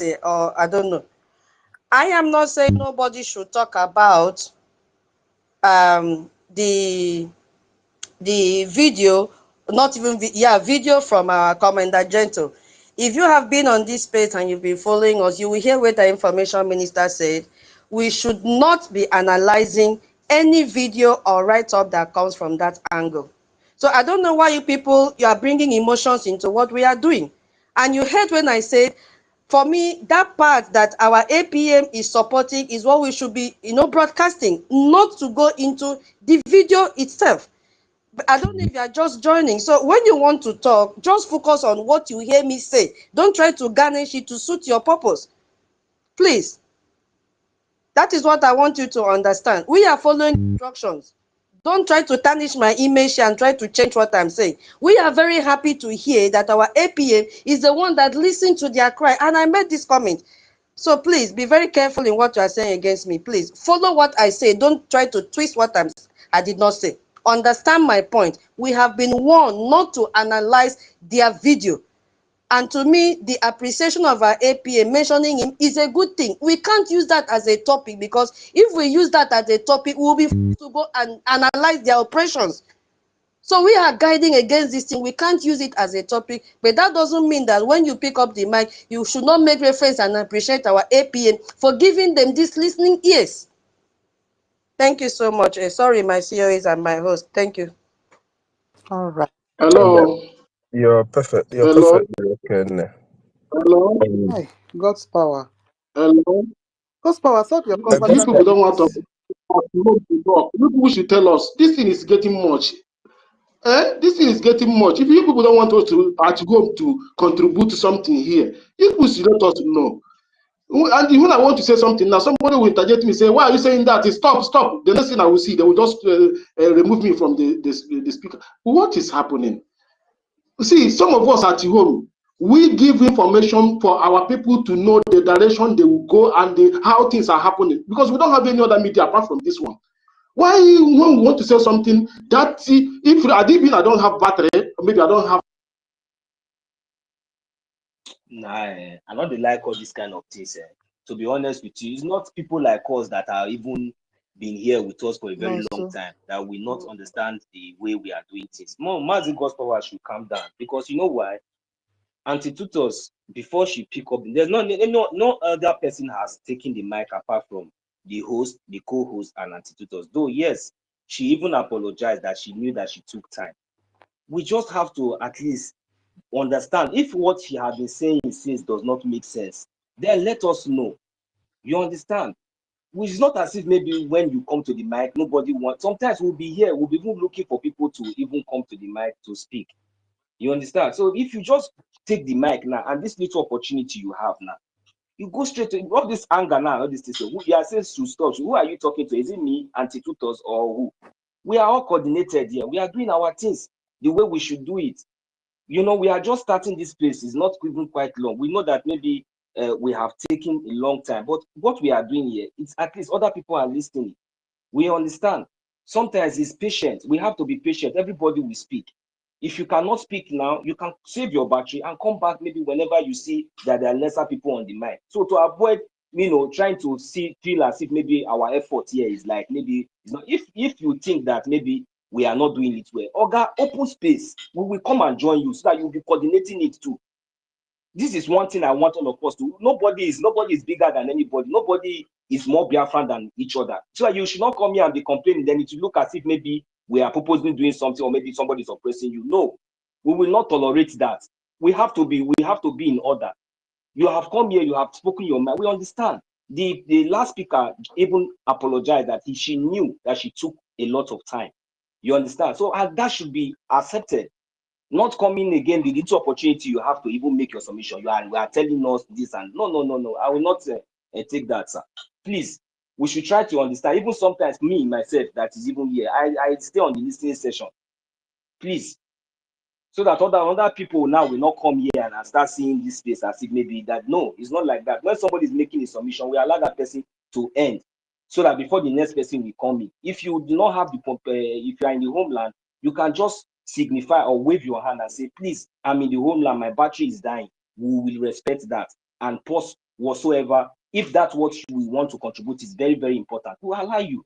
say, or I don't know. I am not saying nobody should talk about the video, not even video from our Commander Gentle. If you have been on this page and you've been following us, you will hear what the information minister said. We should not be analyzing any video or write-up that comes from that angle. So I don't know why you are bringing emotions into what we are doing. And you heard when I said, for me, that part that our APM is supporting is what we should be, broadcasting, not to go into the video itself. But I don't know if you are just joining. So when you want to talk, just focus on what you hear me say. Don't try to garnish it to suit your purpose. Please. That is what I want you to understand. We are following instructions. Don't try to tarnish my image and try to change what I'm saying. We are very happy to hear that our APM is the one that listened to their cry. And I made this comment. So please be very careful in what you are saying against me. Please follow what I say. Don't try to twist what I did not say. Understand my point. We have been warned not to analyze their video. And to me, the appreciation of our APA mentioning him is a good thing. We can't use that as a topic, because if we use that as a topic, we'll be forced to go and analyze their operations. So we are guiding against this thing. We can't use it as a topic, but that doesn't mean that when you pick up the mic, you should not make reference and appreciate our APA for giving them these listening ears. Thank you so much. Sorry, my COs and my host. Thank you. All right. Hello. You're perfect. You're Hello. perfect. Okay. Hello. Hi, God's power. Hello. God's power. So your You people don't want to. You people should tell us. This thing is getting much. This thing is getting much. If you people don't want us to go to contribute to something here, you people should let us know. And when I want to say something now, somebody will interject me, say, "Why are you saying that? Stop, stop." The next thing I will see, they will just remove me from the speaker. What is happening? See, some of us at home, we give information for our people to know the direction they will go and how things are happening, because we don't have any other media apart from this one. Why, when we want to say something, that if I don't have battery, maybe I don't have. Nah, I don't like all these kind of things. To be honest with you, it's not people like us that are even been here with us for a very long time that will not understand the way we are doing things. Mazi God's power should calm down, because you know why? Auntie Tutos, before she pick up, there's no other person has taken the mic apart from the host, the co-host, and Auntie Tutos. Though yes, she even apologized that she knew that she took time. We just have to at least understand if what she had been saying since does not make sense, then let us know. You understand? Which is not as if maybe when you come to the mic, nobody wants. Sometimes we'll be here, we'll be even looking for people to even come to the mic to speak. You understand? So if you just take the mic now and this little opportunity you have now, you go straight to all this anger now, all this thing. Who you are saying to stop? Who are you talking to? Is it me, Auntie Tutos, or who? We are all coordinated here. We are doing our things the way we should do it. You know, we are just starting this place. It's not even quite long. We know that maybe we have taken a long time, but what we are doing here, it's at least other people are listening. We understand. Sometimes it's patient. We have to be patient. Everybody will speak. If you cannot speak now, you can save your battery and come back maybe whenever you see that there are lesser people on the mic. So to avoid, trying to feel as if maybe our effort here is like maybe it's not. If you think that maybe we are not doing it well, Oga, open space. We will come and join you so that you'll be coordinating it too. This is one thing I want all of us to. Nobody is bigger than anybody. Nobody is more Biafran than each other. So you should not come here and be complaining. Then it will look as if maybe we are purposely doing something, or maybe somebody is oppressing you. No, we will not tolerate that. We have to be in order. You have come here, you have spoken your mind. We understand. The last speaker even apologized that she knew that she took a lot of time. You understand? So that should be accepted. Not coming again, the little opportunity you have to even make your submission. We are telling us this and no. I will not take that, sir. Please, we should try to understand. Even sometimes me, myself, that is even here, I stay on the listening session. Please. So that other people now will not come here and start seeing this space as if maybe that. No, it's not like that. When somebody is making a submission, we allow that person to end, so that before the next person will come in. If you do not have if you are in the homeland, you can just signify or wave your hand and say, please, I'm in the homeland, my battery is dying. We will respect that and pause whatsoever, if that's what you want to contribute is very, very important, we'll allow you.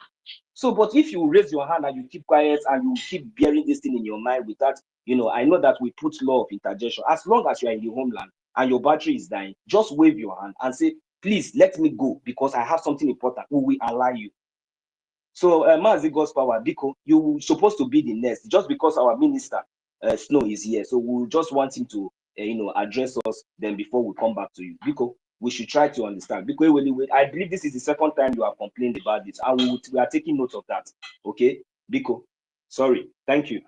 So, but if you raise your hand and you keep quiet and you keep bearing this thing in your mind without, I know that we put law of interjection. As long as you are in the homeland and your battery is dying, just wave your hand and say, please let me go because I have something important. We will allow you. So, Mazi God's power, Biko, you're supposed to be the next, just because our minister, Snow, is here. So we just want him to, address us then before we come back to you. Biko, we should try to understand. Because I believe this is the second time you have complained about this, and we are taking note of that. Okay, Biko, sorry, thank you.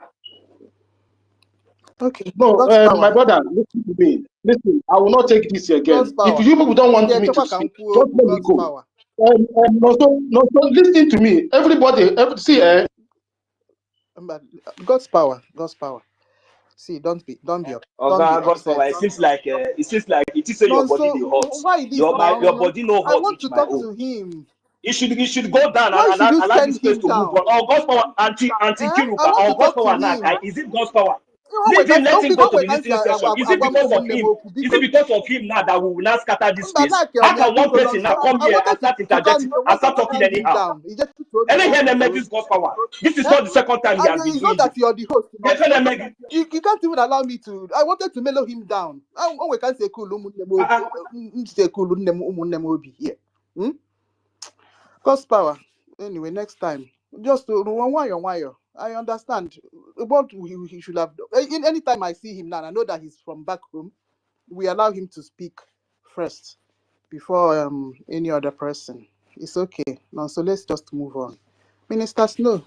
Okay. No, my brother, listen to me. Listen, I will not take this again. If you people don't want me to speak, just let me go. No, listen to me. Everybody, see, God's power, God's power. See, don't be God's upset. power. It seems like it is your body the hot. Why this Your body no hot. I want to talk to him. You should go down Why and should you allow this send place him to down? move on. Oh, God's power, anti Kiruka. I want Oh, to God's talk power to now. him. Is it God's power? Let him go to the listening session. Is it because of him? Is it because of him now that we will now scatter this space? How can one person now come here and start interjecting and start talking anyhow? And then here they this God's power. This is not the second time he has been It's doing not that this. you're the host. You can't even allow me to. I wanted to mellow him down. We can't say cool here. God's power. Anyway, next time. Just to wire. I understand. What he should have done. Anytime I see him now, I know that he's from back home. We allow him to speak first before any other person. It's okay. Now, so let's just move on. Minister Snow,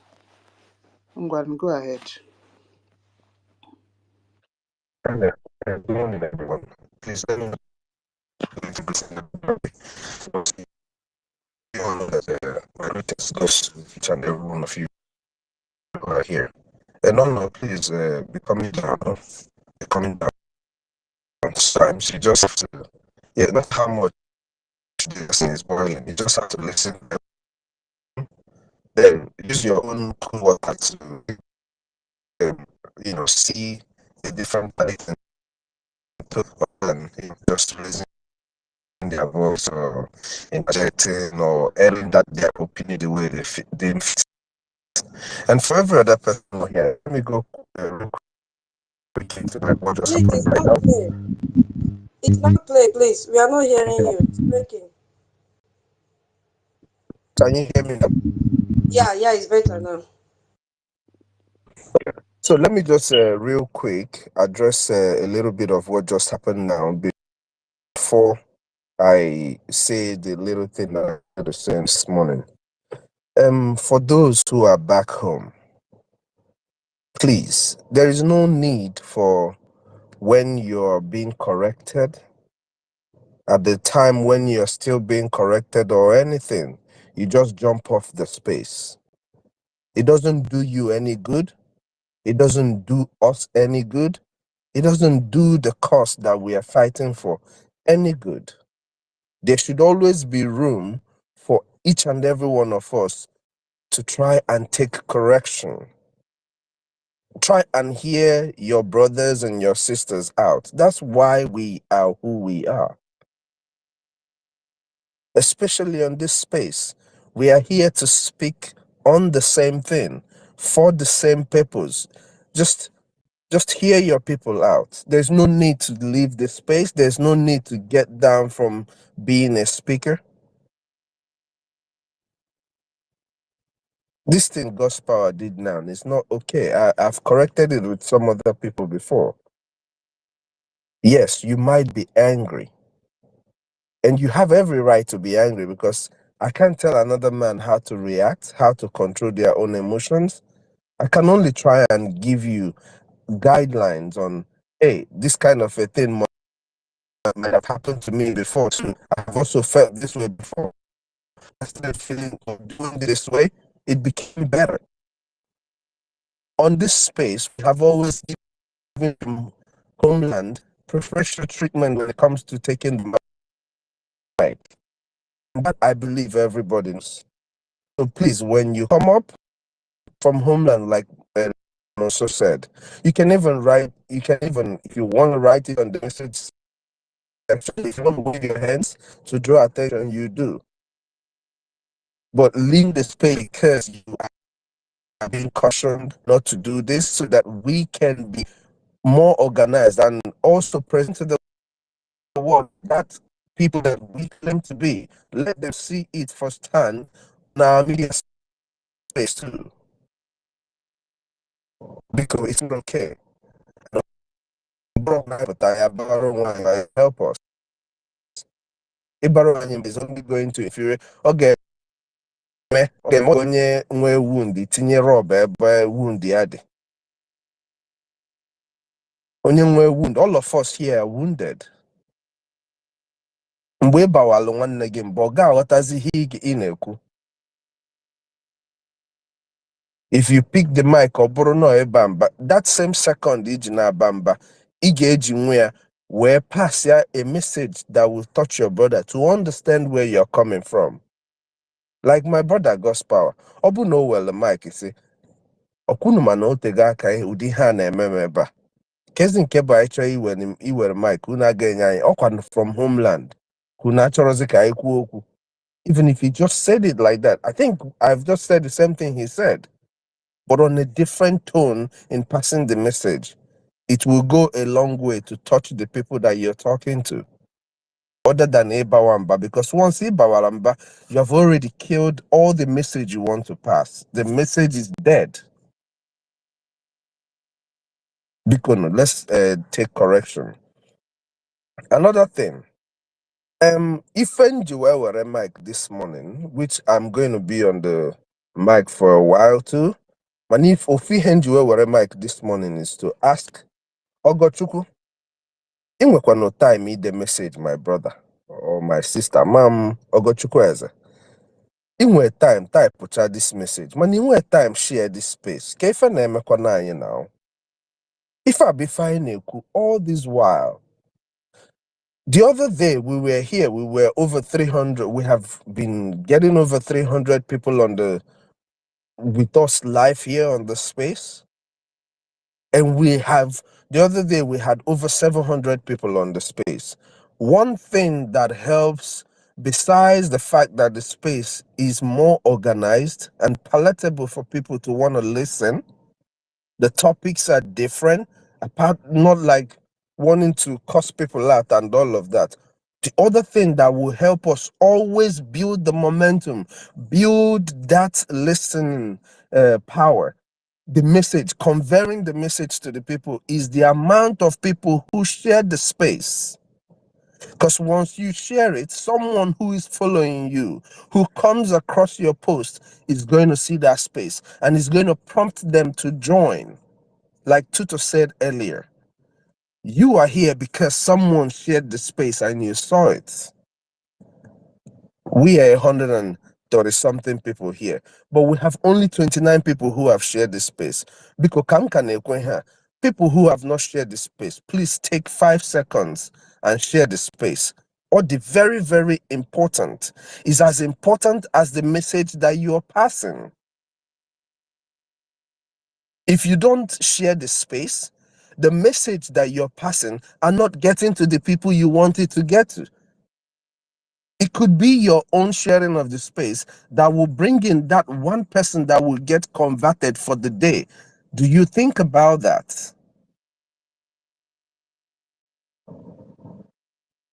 I'm going to go ahead. Good morning, everyone. Please let me know my greatest goes to each and every one of you who are here. And no, please be coming down. Be coming down. Sometimes you just have to, not how much the lesson is boiling. You just have to listen. Then use your own water to, see the different light and just raising their voice or interjecting or airing that their opinion the way they fit. And for every other person here, let me go real quick into what just happened right now. It's not play, please. We are not hearing you. It's breaking. Can you hear me now? Yeah, it's better now. So let me just real quick address a little bit of what just happened now before I say the little thing that I had to say this morning. For those who are back home, please, there is no need for when you're being corrected, at the time when you're still being corrected or anything, you just jump off the space. It doesn't do you any good. It doesn't do us any good. It doesn't do the cause that we are fighting for any good. There should always be room for each and every one of us to try and take correction. Try and hear your brothers and your sisters out. That's why we are who we are. Especially on this space, we are here to speak on the same thing for the same purpose. Just hear your people out. There's no need to leave this space. There's no need to get down from being a speaker. This thing God's power did now is not okay. I've corrected it with some other people before. Yes, you might be angry. And you have every right to be angry because I can't tell another man how to react, how to control their own emotions. I can only try and give you guidelines on, hey, this kind of a thing might have happened to me before too. I've also felt this way before. I started feeling doing this way, it became better. On this space, we have always given homeland preferential treatment when it comes to taking the mic. But I believe everybody knows. So please, when you come up from homeland, like also said, you can even, if you want to write it on the message If you want to wave your hands to draw attention, you do. But leave the space because you are being cautioned not to do this so that we can be more organized and also present to the world that people that we claim to be, let them see it firsthand in our media space too. Because it's not okay. Help us. Ibarowanyim is only going to infuriate. Okay, onye nwe wound tinye rob ebe wound ya dị. Onye nwe wound, all of us here are wounded. Mgbe ịbawalụ nwanne gị mbọ ọ ga-aghọtazi ihe ị na-ekwu. If you pick the mic ọ bụrụ na ebe mba, that same second iji na-aba mba, ị ga-eji nwe ya wee pass ya a message that will touch your brother to understand where you're coming from. Like my brother God's power. Ọ bụ na o were mic sị, ọkwunu ma na o tego aka ụdị ha na-eme m ebe a. Kezi nke bụ anyị chọọ iwere mic unu aga-enye anyị ọkwa from homeland. Unu achọrọzi ka anyị kwuo okwu. Even if he just said it like that, I think I've just said the same thing he said, but on a different tone in passing the message. It will go a long way to touch the people that you're talking to, other than Ibawamba, because once Ibawamba, you have already killed all the message you want to pass. The message is dead. Bikono, let's take correction. Another thing. If Joel were a mic this morning, which I'm going to be on the mic for a while too, and if Ofi Joel were a mic this morning is to ask Ogochukwu, inwekwa no time me the message, my brother or my sister, Mam Ogochukwu eze. Inwe time type pucha this message, man inwe time share this space. Kefa na emekwa na anyị now. If I be fine all this while. The other day we were here, we were over 300. We have been getting over 300 people with us live here on the space. And the other day we had over 700 people on the space. One thing that helps, besides the fact that the space is more organized and palatable for people to want to listen, the topics are different, apart not like wanting to cuss people out and all of that. The other thing that will help us always build the momentum, build that listening power, the message, conveying the message to the people, is the amount of people who share the space. Because once you share it, someone who is following you, who comes across your post, is going to see that space and is going to prompt them to join. Like Tuto said earlier, you are here because someone shared the space and you saw it. We are 130-something people here, but we have only 29 people who have shared the space. Because people who have not shared the space, please take 5 seconds and share the space. Or the very, very important is as important as the message that you are passing. If you don't share the space, the message that you're passing are not getting to the people you want it to get to. It could be your own sharing of the space that will bring in that one person that will get converted for the day. Do you think about that?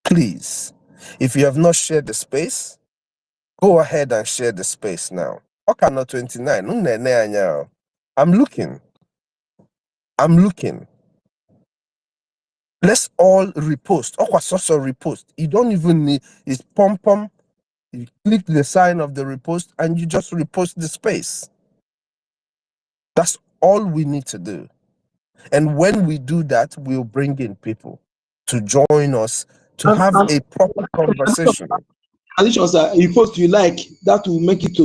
Please, if you have not shared the space, go ahead and share the space now. Okay, not 29. I'm looking. Let's all repost. Also repost. You don't even need, it's pom-pom. You click the sign of the repost and you just repost the space. That's all we need to do. And when we do that, we'll bring in people to join us to have a proper conversation. Addition, sir, you post you like, that will make it to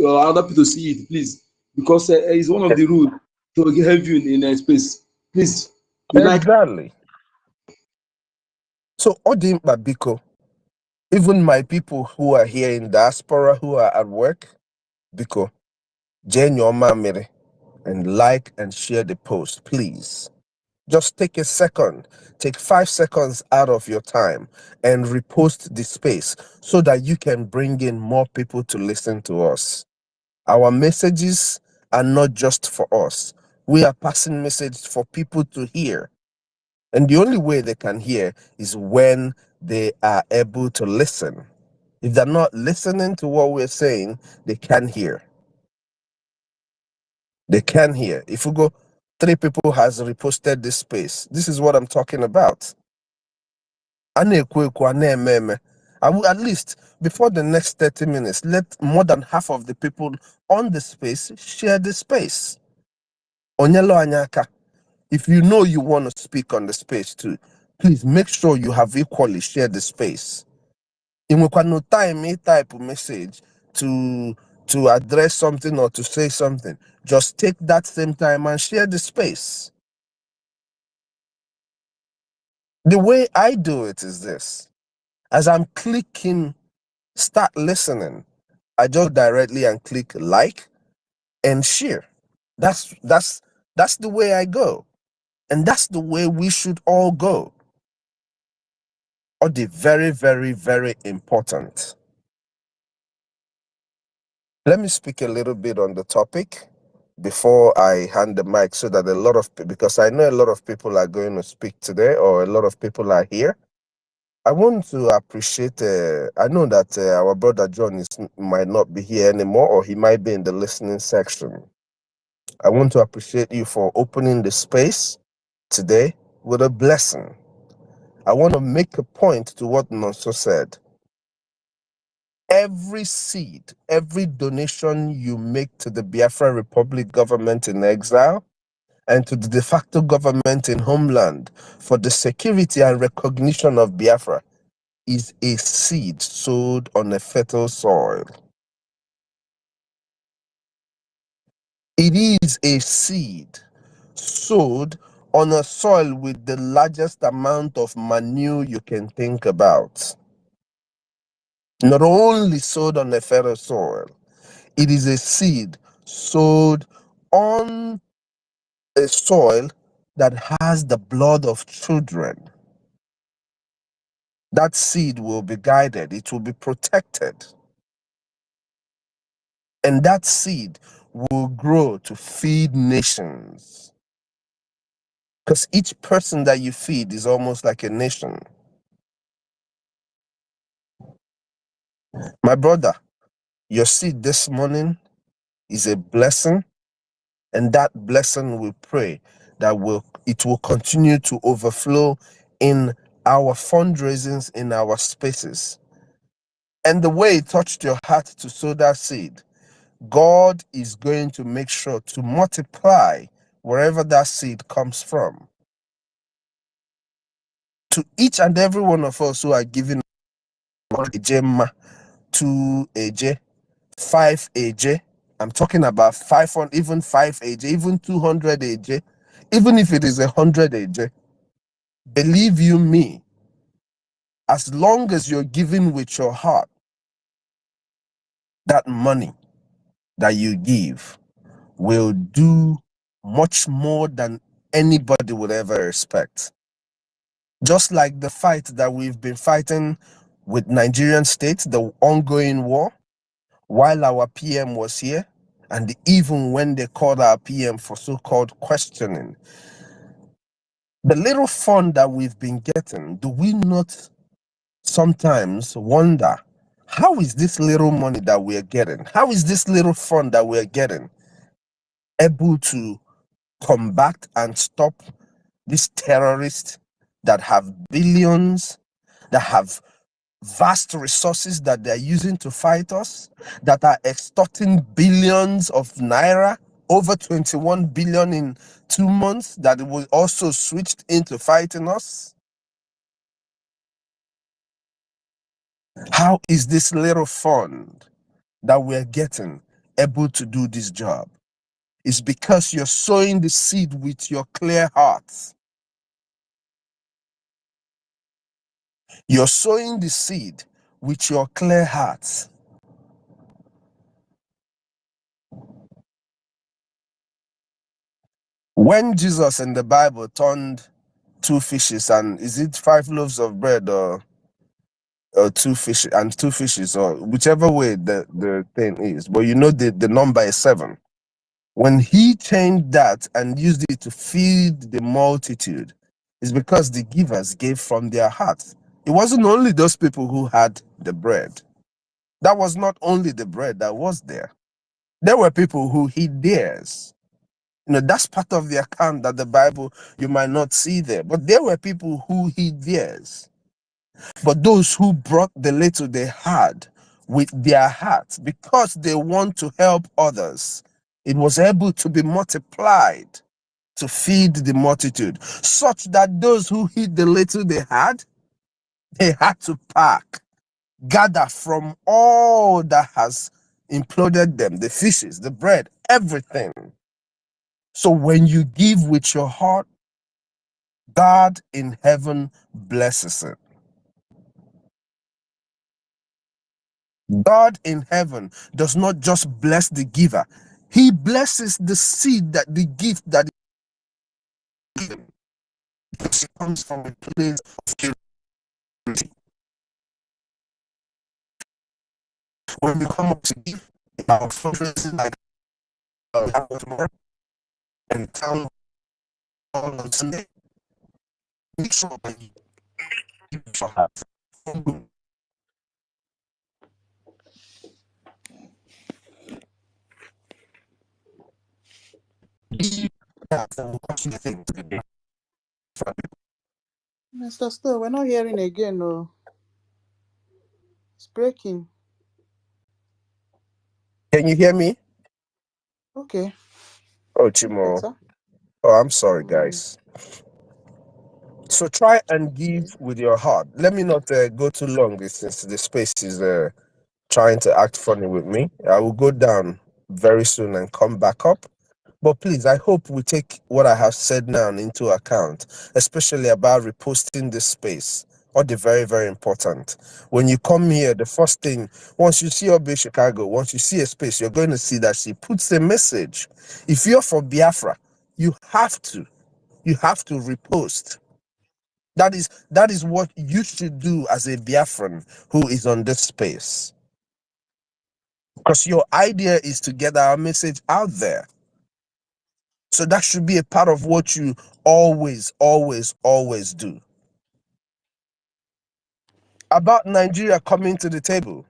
other people see it, please. Because it's one of the rules to help you in a space. Please. Exactly. So, Odimba Biko, even my people who are here in diaspora, who are at work, Biko, Jen your mamere, and like and share the post, please. Just take a second, take 5 seconds out of your time and repost the space so that you can bring in more people to listen to us. Our messages are not just for us. We are passing messages for people to hear. And the only way they can hear is when they are able to listen. If they're not listening to what we're saying, they can't hear. They can hear. If we go, 3 people has reposted this space. This is what I'm talking about. I will at least before the next 30 minutes, let more than half of the people on the space share the space. Onyelo Anyaka, if you know you want to speak on the space too, please make sure you have equally shared the space. In no time, a type of message to address something or to say something. Just take that same time and share the space. The way I do it is this. As I'm clicking start listening, I just directly and click like and share. That's the way I go. And that's the way we should all go. Or the very, very, very important. Let me speak a little bit on the topic before I hand the mic so that because I know a lot of people are going to speak today or a lot of people are here. I want to appreciate, I know that our brother John might not be here anymore or he might be in the listening section. I want to appreciate you for opening the space today with a blessing. I want to make a point to what Nonso said. Every seed, every donation you make to the Biafra Republic government in exile and to the de facto government in homeland for the security and recognition of Biafra is a seed sowed on a fertile soil. It is a seed sowed on a soil with the largest amount of manure you can think about. Not only sowed on a fertile soil, it is a seed sowed on a soil that has the blood of children. That seed will be guided, it will be protected. And that seed will grow to feed nations. Because each person that you feed is almost like a nation. My brother, your seed this morning is a blessing, and that blessing we pray that it will continue to overflow in our fundraisings, in our spaces. And the way it touched your heart to sow that seed, God is going to make sure to multiply wherever that seed comes from. To each and every one of us who are giving AJ, 2 AJ, 5 AJ, I'm talking about 500, even 5 AJ, even 200 AJ, even if it is 100 AJ, believe you me, as long as you're giving with your heart, that money that you give will do much more than anybody would ever expect. Just like the fight that we've been fighting with Nigerian state, the ongoing war, while our PM was here, and even when they called our PM for so-called questioning, the little fund that we've been getting, do we not sometimes wonder, how is this little money that we're getting, how is this little fund that we're getting able to combat and stop these terrorists that have billions, that have vast resources that they're using to fight us, that are extorting billions of naira, over 21 billion in 2 months, that will also switched into fighting us? How is this little fund that we're getting able to do this job? It's because you're sowing the seed with your clear hearts. You're sowing the seed with your clear hearts. When Jesus in the Bible turned 2 fishes and is it 5 loaves of bread or 2 fish and 2 fishes or whichever way the thing is, but you know the number is 7. When he changed that and used it to feed the multitude, it's because the givers gave from their hearts. It wasn't only those people who had the bread. That was not only the bread that was there. There were people who hid theirs. You know, that's part of the account that the Bible you might not see there. But there were people who hid theirs. But those who brought the little they had with their hearts, because they want to help others, it was able to be multiplied to feed the multitude, such that those who hid the little they had to pack, gather from all that has imploded them, the fishes, the bread, everything. So when you give with your heart, God in heaven blesses it. God in heaven does not just bless the giver, he blesses the seed, that the gift that is given, because it comes from a place of purity. When we come up to give our fundraising like and town hall on Sunday, make sure that you give your heart. Mr. Stowe, we're not hearing again. No, it's breaking. Can you hear me? Okay. Oh, Chimo. Better. Oh, I'm sorry, guys. So try and give with your heart. Let me not go too long since the space is trying to act funny with me. I will go down very soon and come back up. But please, I hope we take what I have said now into account, especially about reposting this space. All the very, very important. When you come here, the first thing, once you see Obe Chicago, once you see a space, you're going to see that she puts a message. If you're for Biafra, you have to repost. That is what you should do as a Biafran who is on this space. Because your idea is to get our message out there. So that should be a part of what you always, always, always do. About Nigeria coming to the table.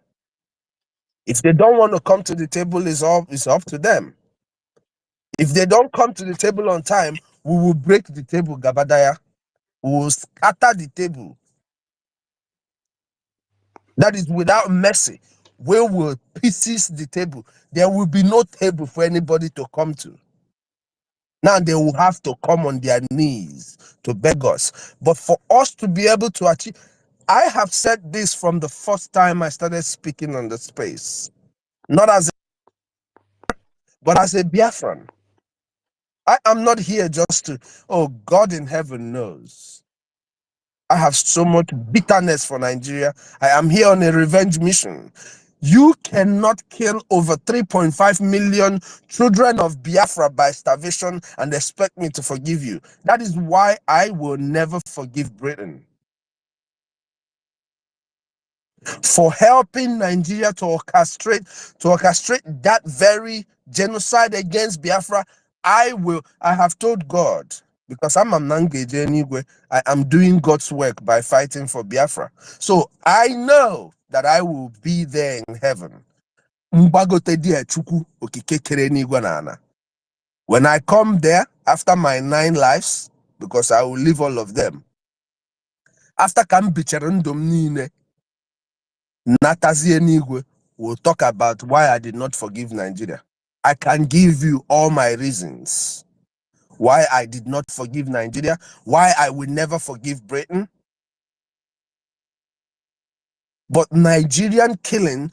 If they don't want to come to the table, it's up to them. If they don't come to the table on time, we will break the table, Gabadaya. We will scatter the table. That is without mercy. We will pieces the table. There will be no table for anybody to come to. Now they will have to come on their knees to beg us. But for us to be able to achieve, I have said this from the first time I started speaking on the space. Not as but as a Biafran. I am not here just to, oh, God in heaven knows. I have so much bitterness for Nigeria. I am here on a revenge mission. You cannot kill over 3.5 million children of Biafra by starvation and expect me to forgive you. That is why I will never forgive Britain for helping Nigeria to orchestrate that very genocide against Biafra. I have told God, because I'm Nnamdi, I am doing God's work by fighting for Biafra. So I know that I will be there in heaven. When I come there after my 9 lives, because I will live all of them, after Natazie Nigwe will talk about why I did not forgive Nigeria. I can give you all my reasons why I did not forgive Nigeria, why I will never forgive Britain. But Nigerian killing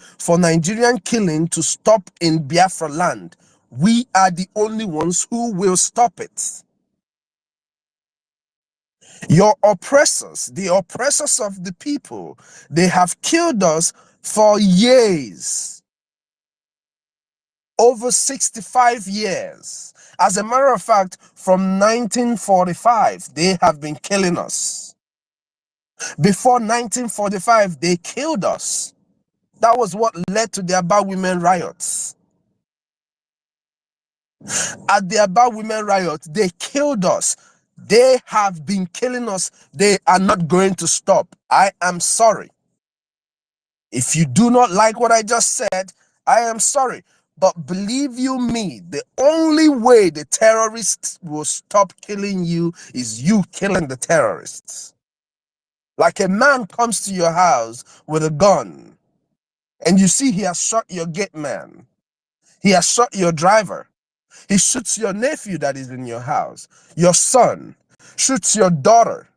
to stop in Biafra land, we are the only ones who will stop it. Your oppressors, the oppressors of the people, they have killed us for years. Over 65 years. As a matter of fact, from 1945, they have been killing us. Before 1945, they killed us. That was what led to the Aba Women riots. At the Aba Women riot, they killed us. They have been killing us. They are not going to stop. I am sorry. If you do not like what I just said, I am sorry. But believe you me, the only way the terrorists will stop killing you is you killing the terrorists. Like a man comes to your house with a gun, and you see he has shot your gate man. He has shot your driver. He shoots your nephew that is in your house. Your son shoots your daughter.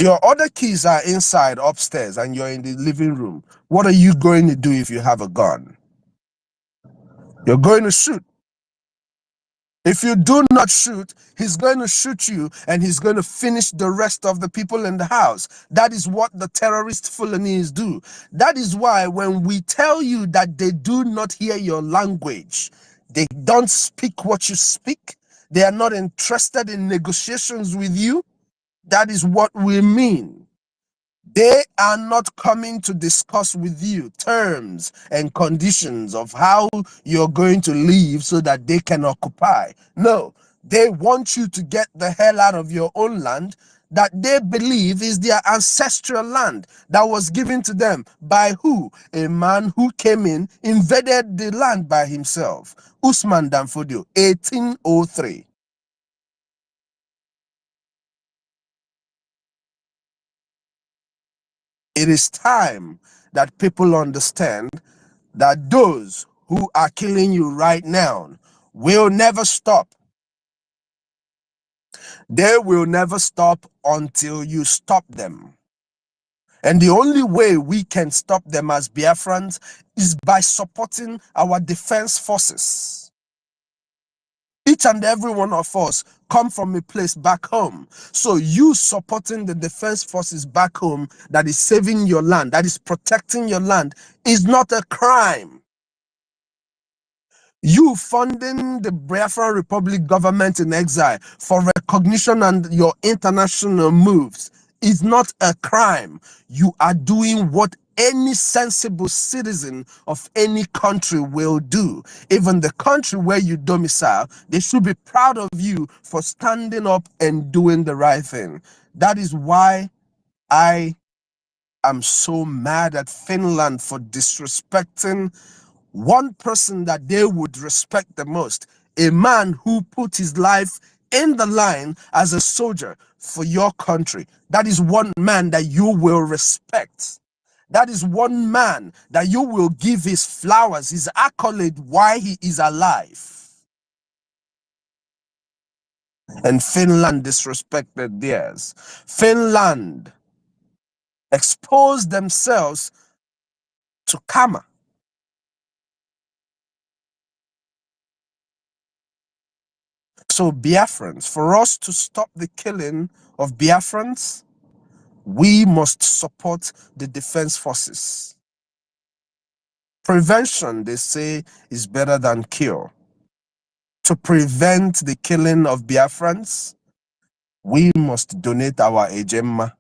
Your other keys are inside upstairs and you're in the living room. What are you going to do if you have a gun? You're going to shoot. If you do not shoot, he's going to shoot you and he's going to finish the rest of the people in the house. That is what the terrorist Fulanese do. That is why when we tell you that they do not hear your language, they don't speak what you speak, they are not interested in negotiations with you, that is what we mean. They are not coming to discuss with you terms and conditions of how you're going to live so that they can occupy. No, they want you to get the hell out of your own land that they believe is their ancestral land that was given to them by who? A man who came in, invaded the land by himself. Usman Danfodio, 1803. It is time that people understand that those who are killing you right now will never stop. They will never stop until you stop them. And the only way we can stop them as Biafrans is by supporting our defense forces. Each and every one of us come from a place back home. So you supporting the defense forces back home that is saving your land, that is protecting your land, is not a crime. You funding the Biafran Republic government in exile for recognition and your international moves is not a crime. You are doing what any sensible citizen of any country will do. Even the country where you domicile, they should be proud of you for standing up and doing the right thing. That is why I am so mad at Finland for disrespecting one person that they would respect the most, a man who put his life in the line as a soldier for your country. That is one man that you will respect. That is one man that you will give his flowers, his accolade while he is alive. And Finland disrespected theirs. Finland exposed themselves to karma. So Biafrans, for us to stop the killing of Biafrans, we must support the defense forces. Prevention, they say, is better than cure. To prevent the killing of Biafrans, we must donate our ejemma.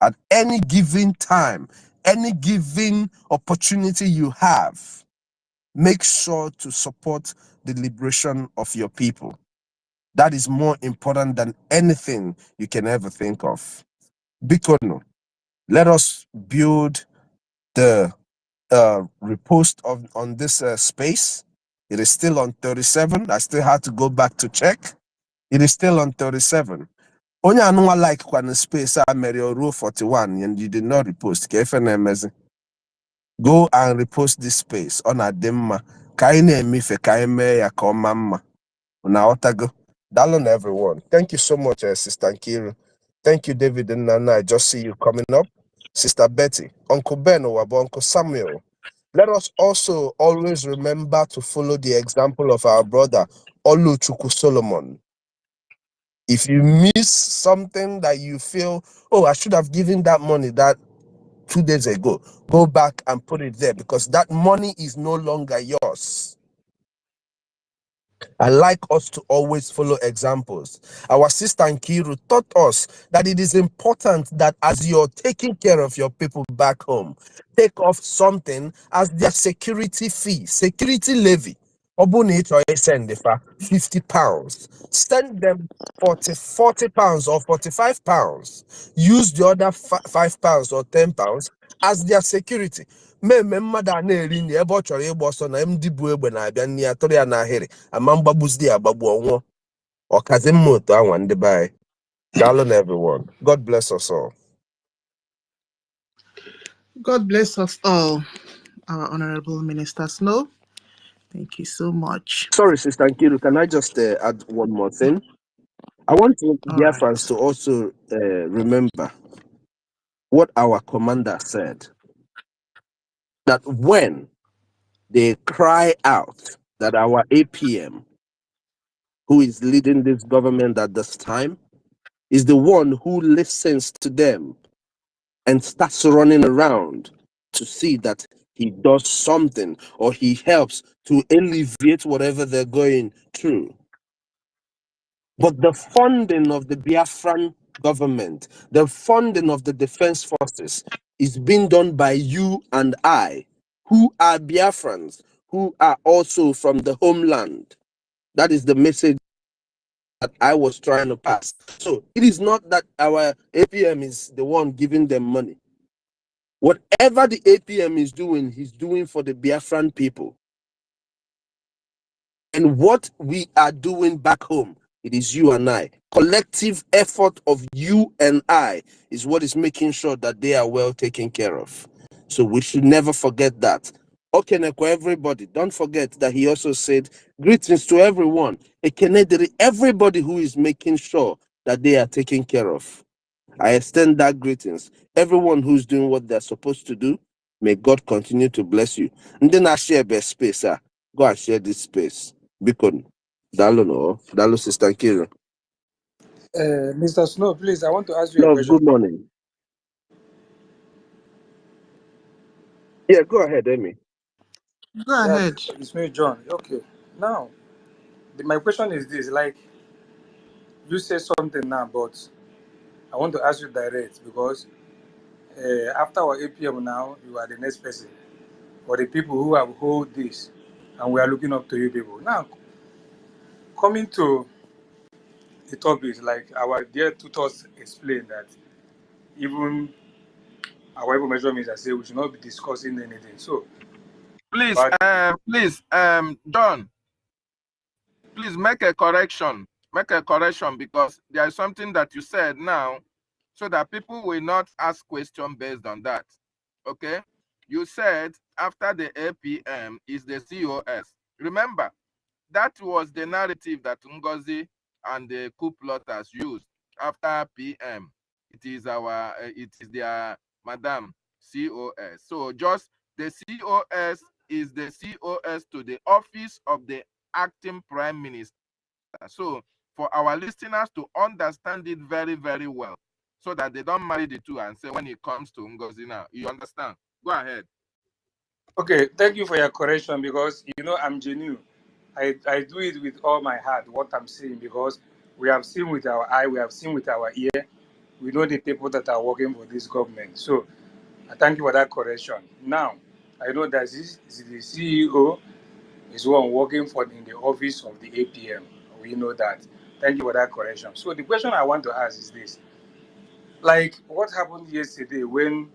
At any given time, any given opportunity you have, make sure to support the liberation of your people. That is more important than anything you can ever think of. Bikono, let us build the repost on this space. It is still on 37. I still had to go back to check. It is still on 37. Only anụnwa like kwa space a mere rule 41 and you did not repost. KFNMZ. Go and repost this space on a dimma. Kaine mife kaime ya komama. Una otago. Dalon everyone. Thank you so much, Sister Nkiru. Thank you, David and Nana. I just see you coming up. Sister Betty, Uncle Ben or Uncle Samuel. Let us also always remember to follow the example of our brother, Oluchukwu Solomon. If you miss something that you feel, oh, I should have given that money that 2 days ago, go back and put it there because that money is no longer yours. I like us to always follow examples. Our sister Nkiru taught us that it is important that as you're taking care of your people back home, take off something as their security fee, security levy. Obuni send £50. Send them 40 pounds or 45 pounds. Use the other £5 or £10 as their security. Mmemme mmadụ a na-eri nri ebe ọ chọrọ ịgba ọsọ na ndị bụ egbe na-abịa nri atụrụ ya n'ahịrị ama mgbagbuzi agbagbu ọnwụọ ọkazi mma otu anwa ndị be anyị. Daalụ everyone. God bless us all. God bless us all, our honorable Minister Snow. Thank you so much. Sorry, Sister Nkiru, can I just add one more thing? I want BIAFRANS to also remember what our commander said, that when they cry out that our APM, who is leading this government at this time, is the one who listens to them and starts running around to see that he does something or he helps to alleviate whatever they're going through. But the funding of the Biafran government, the funding of the defense forces is being done by you and I, who are Biafrans, who are also from the homeland. That is the message that I was trying to pass. So it is not that our APM is the one giving them money. Whatever the APM is doing, he's doing for the Biafran people. And what we are doing back home, it is you and I. Collective effort of you and I is what is making sure that they are well taken care of. So we should never forget that. Okeneko, everybody, don't forget that he also said, greetings to everyone. Ekenediri, everybody who is making sure that they are taken care of. I extend that greetings. Everyone who's doing what they're supposed to do, may God continue to bless you. And then I share best space, go and share this space. Because Dalo Sister Kira. Mr. Snow, please, I want to ask you a Love, question. good morning. Yeah, go ahead, Amy. Go ahead. It's me, John. Okay. Now, my question is this: like, you say something now, but I want to ask you direct because after our APM now, you are the next person for the people who have hold this, and we are looking up to you people. Now, coming to the topic, like our dear tutors explained that even our information minister say we should not be discussing anything. So, please, John, please make a correction. Make a correction because there is something that you said now, so that people will not ask questions based on that. Okay? You said after the APM is the COS. Remember, that was the narrative that NGOZI and the coup plotters used after PM. It is their Madam COS. So just the COS is the COS to the office of the acting prime minister. So for our listeners to understand it very, very well, so that they don't marry the two and say when it comes to NGOZI now, you understand? Go ahead. Okay, thank you for your correction because you know I'm genuine. I do it with all my heart what I'm saying because we have seen with our eye, we have seen with our ear, we know the people that are working for this government. So I thank you for that correction. Now I know that this is the CEO is one working for in the office of the APM. We know that. Thank you for that correction. So the question I want to ask is this: like what happened yesterday when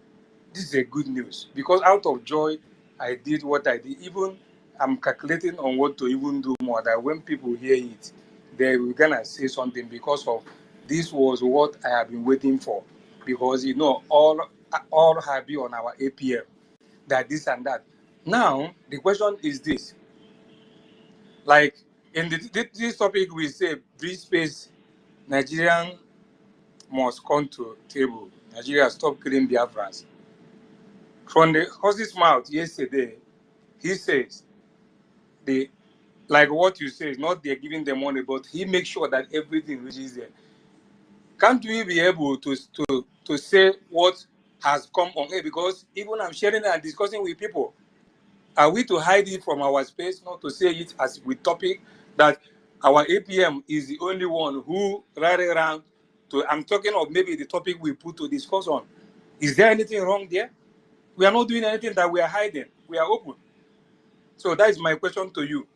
this is a good news because out of joy I did what I did. Even I'm calculating on what to even do more. That when people hear it, they will gonna say something because of this was what I have been waiting for. Because you know all have been on our APM that this and that. Now the question is this: like in this topic we say free space, Nigerian must come to table. Nigeria stop killing Biafrans. From the horse's mouth yesterday, he says they like what you say is not they're giving them money, but he makes sure that everything reaches there. Can't we be able to say what has come on air? Because even I'm sharing and discussing with people, are we to hide it from our space, not to say it as with topic that our APM is the only one who rally around to, I'm talking of maybe the topic we put to discuss on. Is there anything wrong there? We are not doing anything that we are hiding. We are open. So that is my question to you.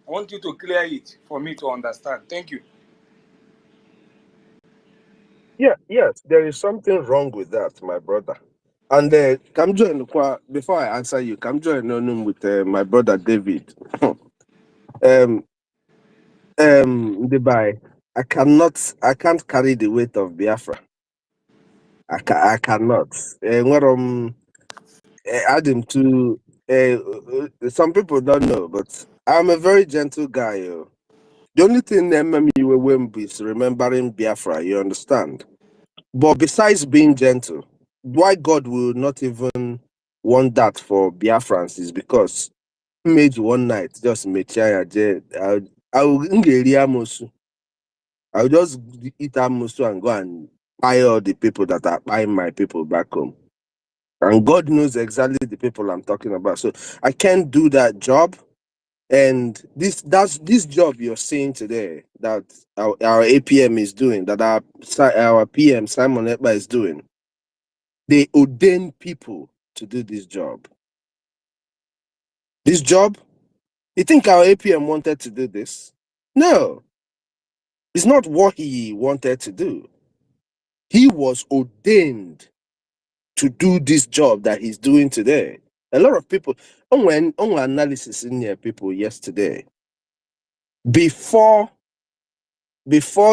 I want you to clear it for me to understand. Thank you. Yeah, yes, there is something wrong with that, my brother. And come join before I answer you. Come join with my brother David. Dubai. I can't carry the weight of Biafra. I cannot. Add him to. Some people don't know, but I'm a very gentle guy. Yo. The only thing MMU is remembering Biafra. You understand? But besides being gentle, why God will not even want that for Biafrans is because he made one night just I'll just eat amusu and go and buy all the people that are buying my people back home. And God knows exactly the people I'm talking about. So I can't do that job. And this job you're seeing today that our APM is doing, that our PM Simon Ekpa is doing, they ordain people to do this job. This job, you think our APM wanted to do this? No, it's not what he wanted to do. He was ordained to do this job that he's doing today. A lot of people, on analysis in here, people yesterday, before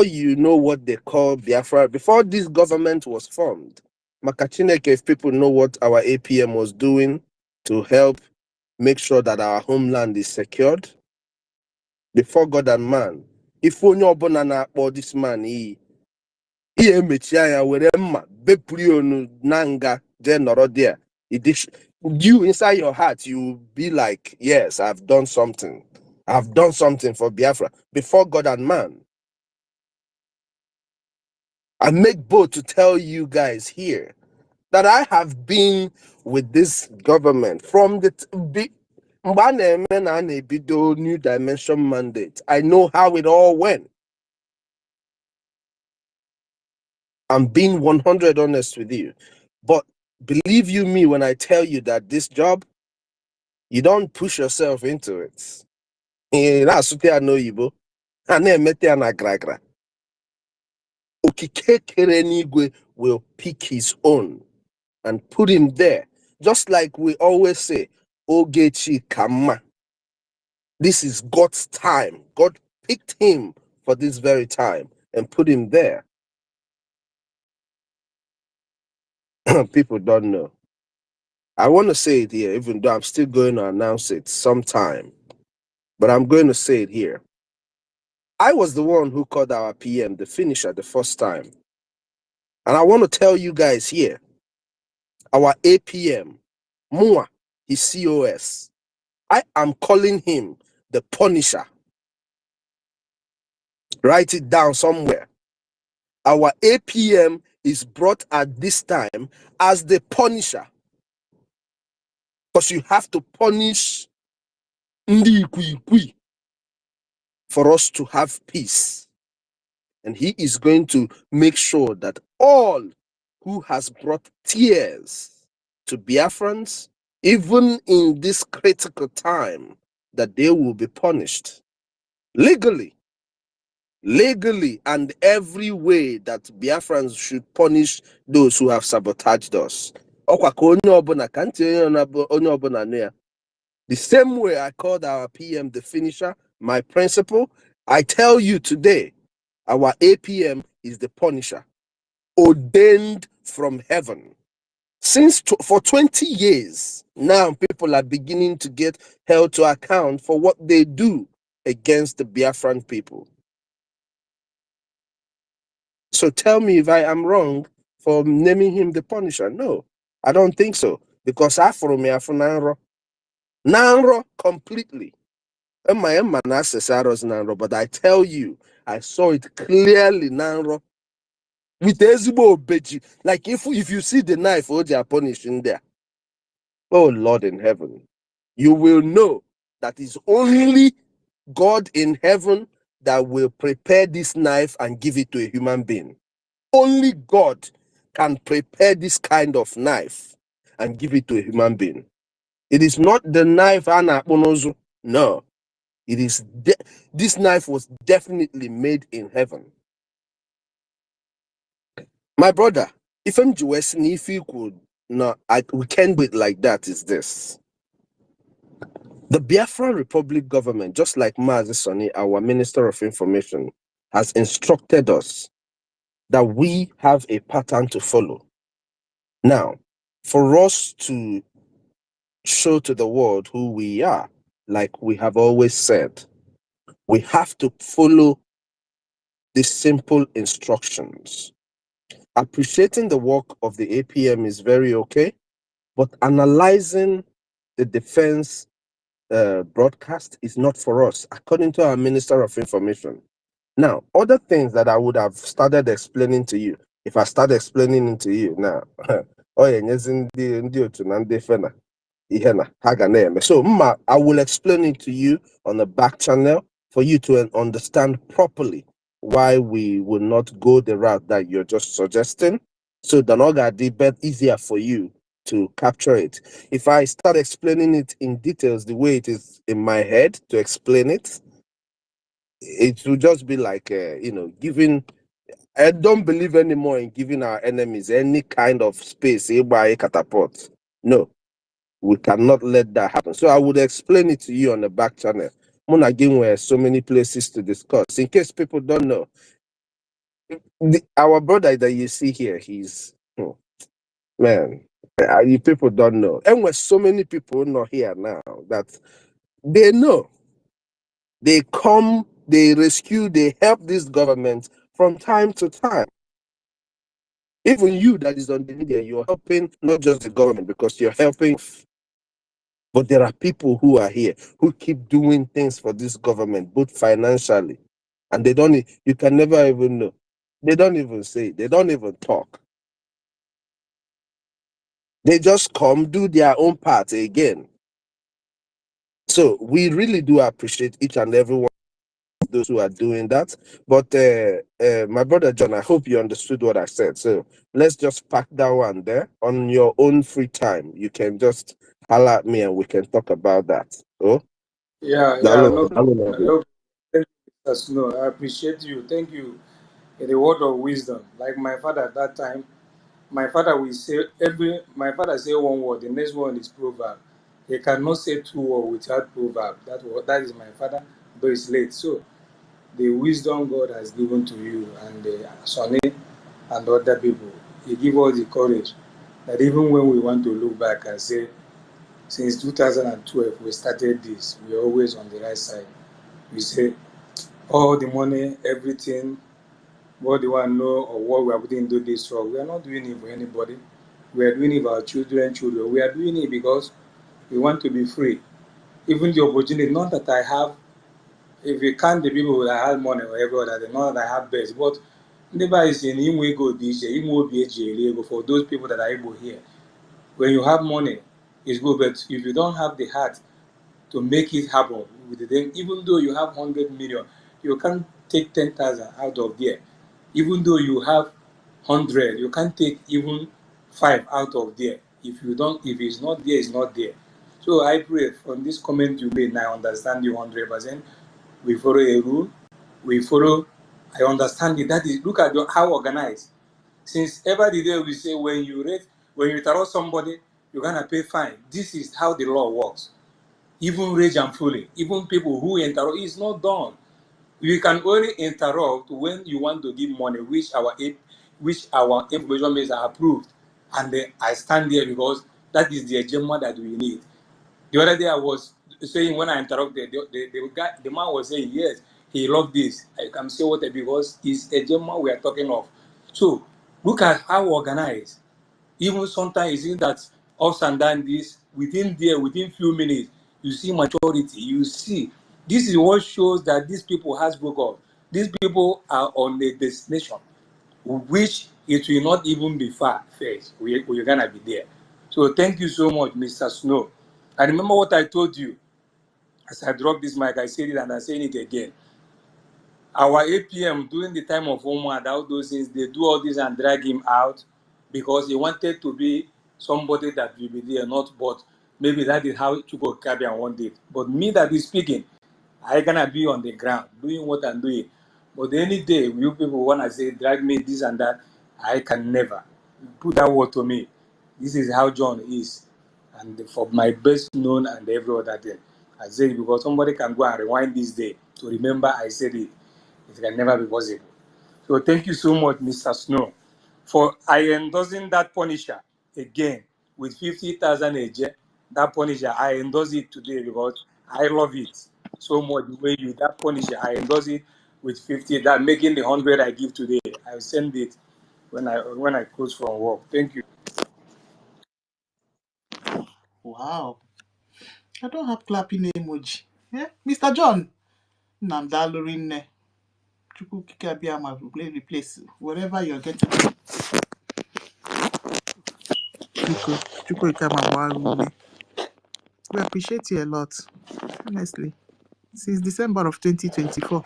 you know what they call Biafra, before this government was formed, Makachineke, if people know what our APM was doing to help make sure that our homeland is secured before God and man. If we know about this man, he nanga there. You inside your heart, you be like, yes, I've done something. I've done something for Biafra before God and man. I make bold to tell you guys here that I have been with this government from the New Dimension mandate. I know how it all went. I'm being 100 honest with you. But believe you me when I tell you that this job, you don't push yourself into it. Okike will pick his own and put him there. Just like we always say, Ogechi Kama. This is God's time. God picked him for this very time and put him there. People don't know. I want to say it here, even though I'm still going to announce it sometime. But I'm going to say it here. I was the one who called our PM the finisher the first time. And I want to tell you guys here, our APM, Mua, his COS, I am calling him the Punisher. Write it down somewhere. Our APM is brought at this time as the Punisher. Because you have to punish Ndi Ikwi for us to have peace. And he is going to make sure that all who has brought tears to Biafrans, even in this critical time, that they will be punished legally, and every way that Biafrans should punish those who have sabotaged us. The same way I called our PM the finisher, my principal, I tell you today, our APM is the punisher, ordained from heaven. For 20 years, now people are beginning to get held to account for what they do against the Biafran people. So tell me if I am wrong for naming him the Punisher. No, I don't think so. Because Afro me Afro Nanro completely. But I tell you, I saw it clearly, Nanro. With Ezbo Beji. Like if you see the knife, they are punished in there. Oh Lord in heaven. You will know that it's only God in heaven that will prepare this knife and give it to a human being. Only God can prepare this kind of knife and give it to a human being. It is not the knife no. It is this knife was definitely made in heaven. My brother, if I'm Jewish, if you could no, we can't do it like that. Is this the Biafra Republic government, just like Mazi Soni, our Minister of Information, has instructed us that we have a pattern to follow. Now, for us to show to the world who we are, like we have always said, we have to follow the simple instructions. Appreciating the work of the APM is very okay, but analyzing the defense broadcast is not for us, according to our Minister of Information. Now, other things that I would have started explaining to you, if I start explaining it to you now, so I will explain it to you on the back channel for you to understand properly why we will not go the route that you're just suggesting. So the Nogadi bet easier for you to capture it. If I start explaining it in details the way it is in my head to explain it, it will just be like giving. I don't believe anymore in giving our enemies any kind of space by catapult. No, we cannot let that happen. So I would explain it to you on the back channel. Again, where so many places to discuss. In case people don't know, our brother that you see here, he's man. You people don't know, and with so many people not here now that they know, they come, they rescue, they help this government from time to time. Even you that is on the media, you're helping not just the government because you're helping, but there are people who are here who keep doing things for this government, both financially, and they don't. You can never even know. They don't even say. They don't even talk. They just come, do their own part again. So we really do appreciate each and every one of those who are doing that. But my brother John, I hope you understood what I said. So let's just pack that one there. On your own free time, you can just holler at me and we can talk about that. Oh, Yeah, no, no, thank you, no, I appreciate you. Thank you. In the word of wisdom, like my father at that time, my father will say my father say one word, the next one is proverb. He cannot say two words without proverb. That is my father, though it's late. So the wisdom God has given to you and Sonny and other people, He give us the courage that even when we want to look back and say, since 2012 we started this, we're always on the right side. We say all the money, everything, what they want to know or what we are putting into this work, we are not doing it for anybody. We are doing it for our children. We are doing it because we want to be free. Even the opportunity, not that I have, if you count the people that have money or everybody, not that I have best, but never is in him we go this year, him will be a for those people that are able here. When you have money, it's good, but if you don't have the heart to make it happen with them, even though you have 100 million, you can't take 10,000 out of there. Even though you have 100, you can't take even 5 out of there. If it's not there, it's not there. So I pray from this comment you made, now I understand you 100%. We follow a rule. We follow. I understand it. That is, look at how organized. Since every day we say when you interrupt somebody, you're gonna pay fine. This is how the law works. Even rage and fooling, even people who interrupt, it's not done. You can only interrupt when you want to give money, which our information means are approved, and then I stand there because that is the agenda that we need. The other day I was saying when I interrupted, the man was saying yes, he loved this. I can say what because it's agenda we are talking of. So look at how organized. Even sometimes you see that ups and down this within few minutes, you see maturity. You see, this is what shows that these people has broke up. These people are on a destination, which it will not even be far first. We're gonna be there. So thank you so much, Mr. Snow. I remember what I told you as I dropped this mic. I said it and I'm saying it again. Our APM during the time of Omar, all those things, they do all this and drag him out because he wanted to be somebody that will be there, not but maybe that is how Chuko Kabian wanted. But me that is speaking, I gonna be on the ground doing what I'm doing. But any day you people wanna say drag me this and that, I can never. Put that word to me. This is how John is. And for my best known and every other thing. I say it because somebody can go and rewind this day to remember I said it. It can never be possible. So thank you so much, Mr. Snow, for I endorsing that Punisher again with 50,000 a year. That Punisher, I endorse it today because I love it so much. The way you that Punisher, I endorse it with 50. That making the 100 I give today, I will send it when I close from work. Thank you. Wow. I don't have clapping emoji. Yeah? Mr. John. Nnamdi Chukwu Kikabiyama replace wherever you're getting. Chukwu Kikabiyama. We appreciate you a lot, honestly. Since December of 2024.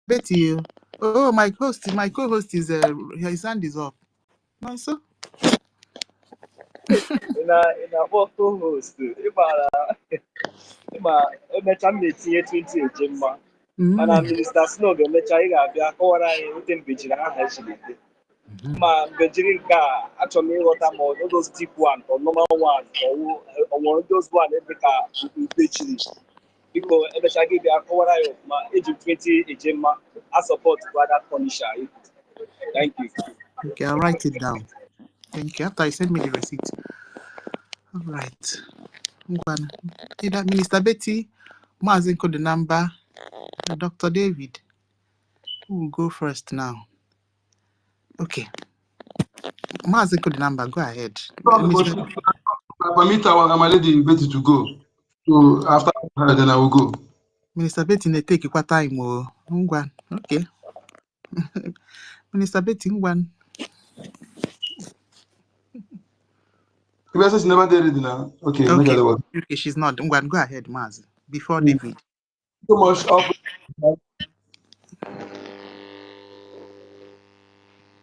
Betty, oh, my co-host is his hand is up. Nice. So? In a co-host, emecha m na-etinye 20 ejemma mana Minista Snow ga-emecha ị ga-abịa kọwara anyị ote mbejiri aha ejiride ma mbejiri nke a achọrọ m ịghọta ma those deep one or normal one or those one ebe ka mbejiri biko emecha gị bịa kọwara anyị ma eji 20 ejemma a support that Punisher. Thank you. Okay, I'll write it down. Thank you. After you send me the receipt. All right. Either Minister Betty, Mazinko the number, Dr. David. Who will go first now? Okay. Mazinko the number, go ahead. Permit my lady Betty to go. So after her, then I will go. Minister Betty, they take a time. Okay. Minister Betty, one. If never did it now. Okay, okay, she's not. Go ahead, Maz. Before David. So much up.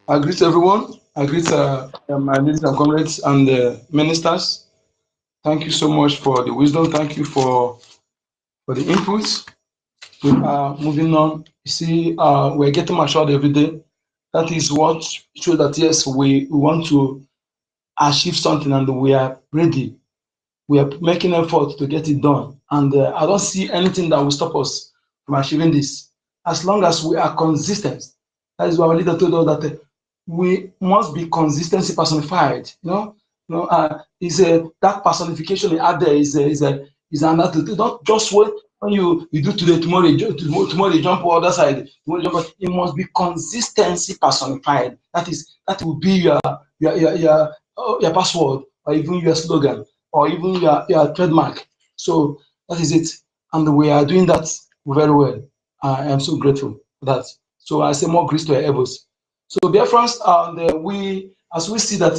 I greet everyone. I greet my ladies and comrades and ministers. Thank you so much for the wisdom. Thank you for the inputs. We are moving on. You see, we're getting matured every day. That is what shows that yes, we want to achieve something and we are ready. We are making effort to get it done. And I don't see anything that will stop us from achieving this. As long as we are consistent. That is why our leader told us that we must be consistency personified. That personification out there is another. Not just when you do today, tomorrow you jump on the other side. It must be consistency personified. That will be your password or even your slogan or even your trademark. So that is it, and we are doing that very well. I am so grateful for that. So I say more grace to our elbows. So BIAFRANS, as we see that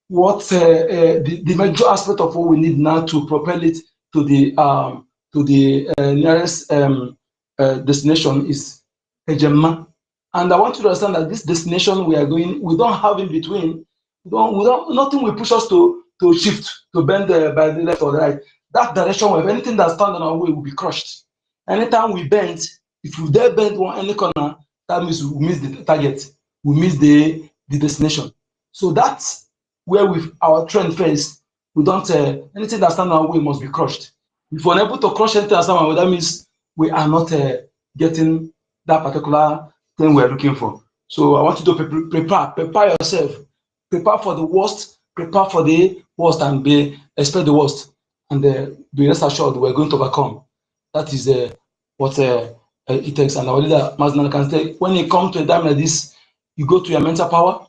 the major aspect of what we need now to propel it to the nearest destination is Ejemma. And I want you to understand that this destination we are going, we don't have in between. Nothing will push us to shift, to bend by the left or the right. That direction, if anything that stands on our way will be crushed. Anytime we bend, if we dare bend any corner, that means we miss the target, we miss the destination. So that's where with our trend first, we don't anything that stands on our way must be crushed. If we're unable to crush anything that stands on our way, that means we are not getting that particular thing we're looking for. So I want you to prepare yourself, prepare for the worst, prepare for the worst, and expect the worst, and be rest assured we're going to overcome. That is what it takes. And our leader Maznan can say, when it comes to a time like this, you go to your mental power,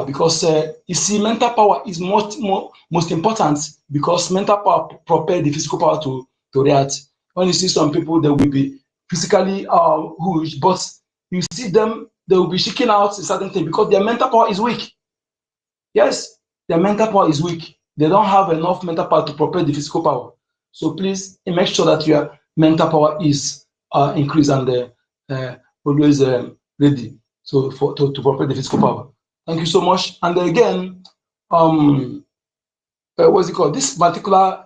because you see, mental power is most important, because mental power prepares the physical power to react. When you see some people, they will be physically huge, but you see them, they will be shaking out a certain thing because their mental power is weak. Yes, their mental power is weak. They don't have enough mental power to prepare the physical power. So please make sure that mental power is increased and always ready to prepare the physical power. Thank you so much. And again, what's it called? This particular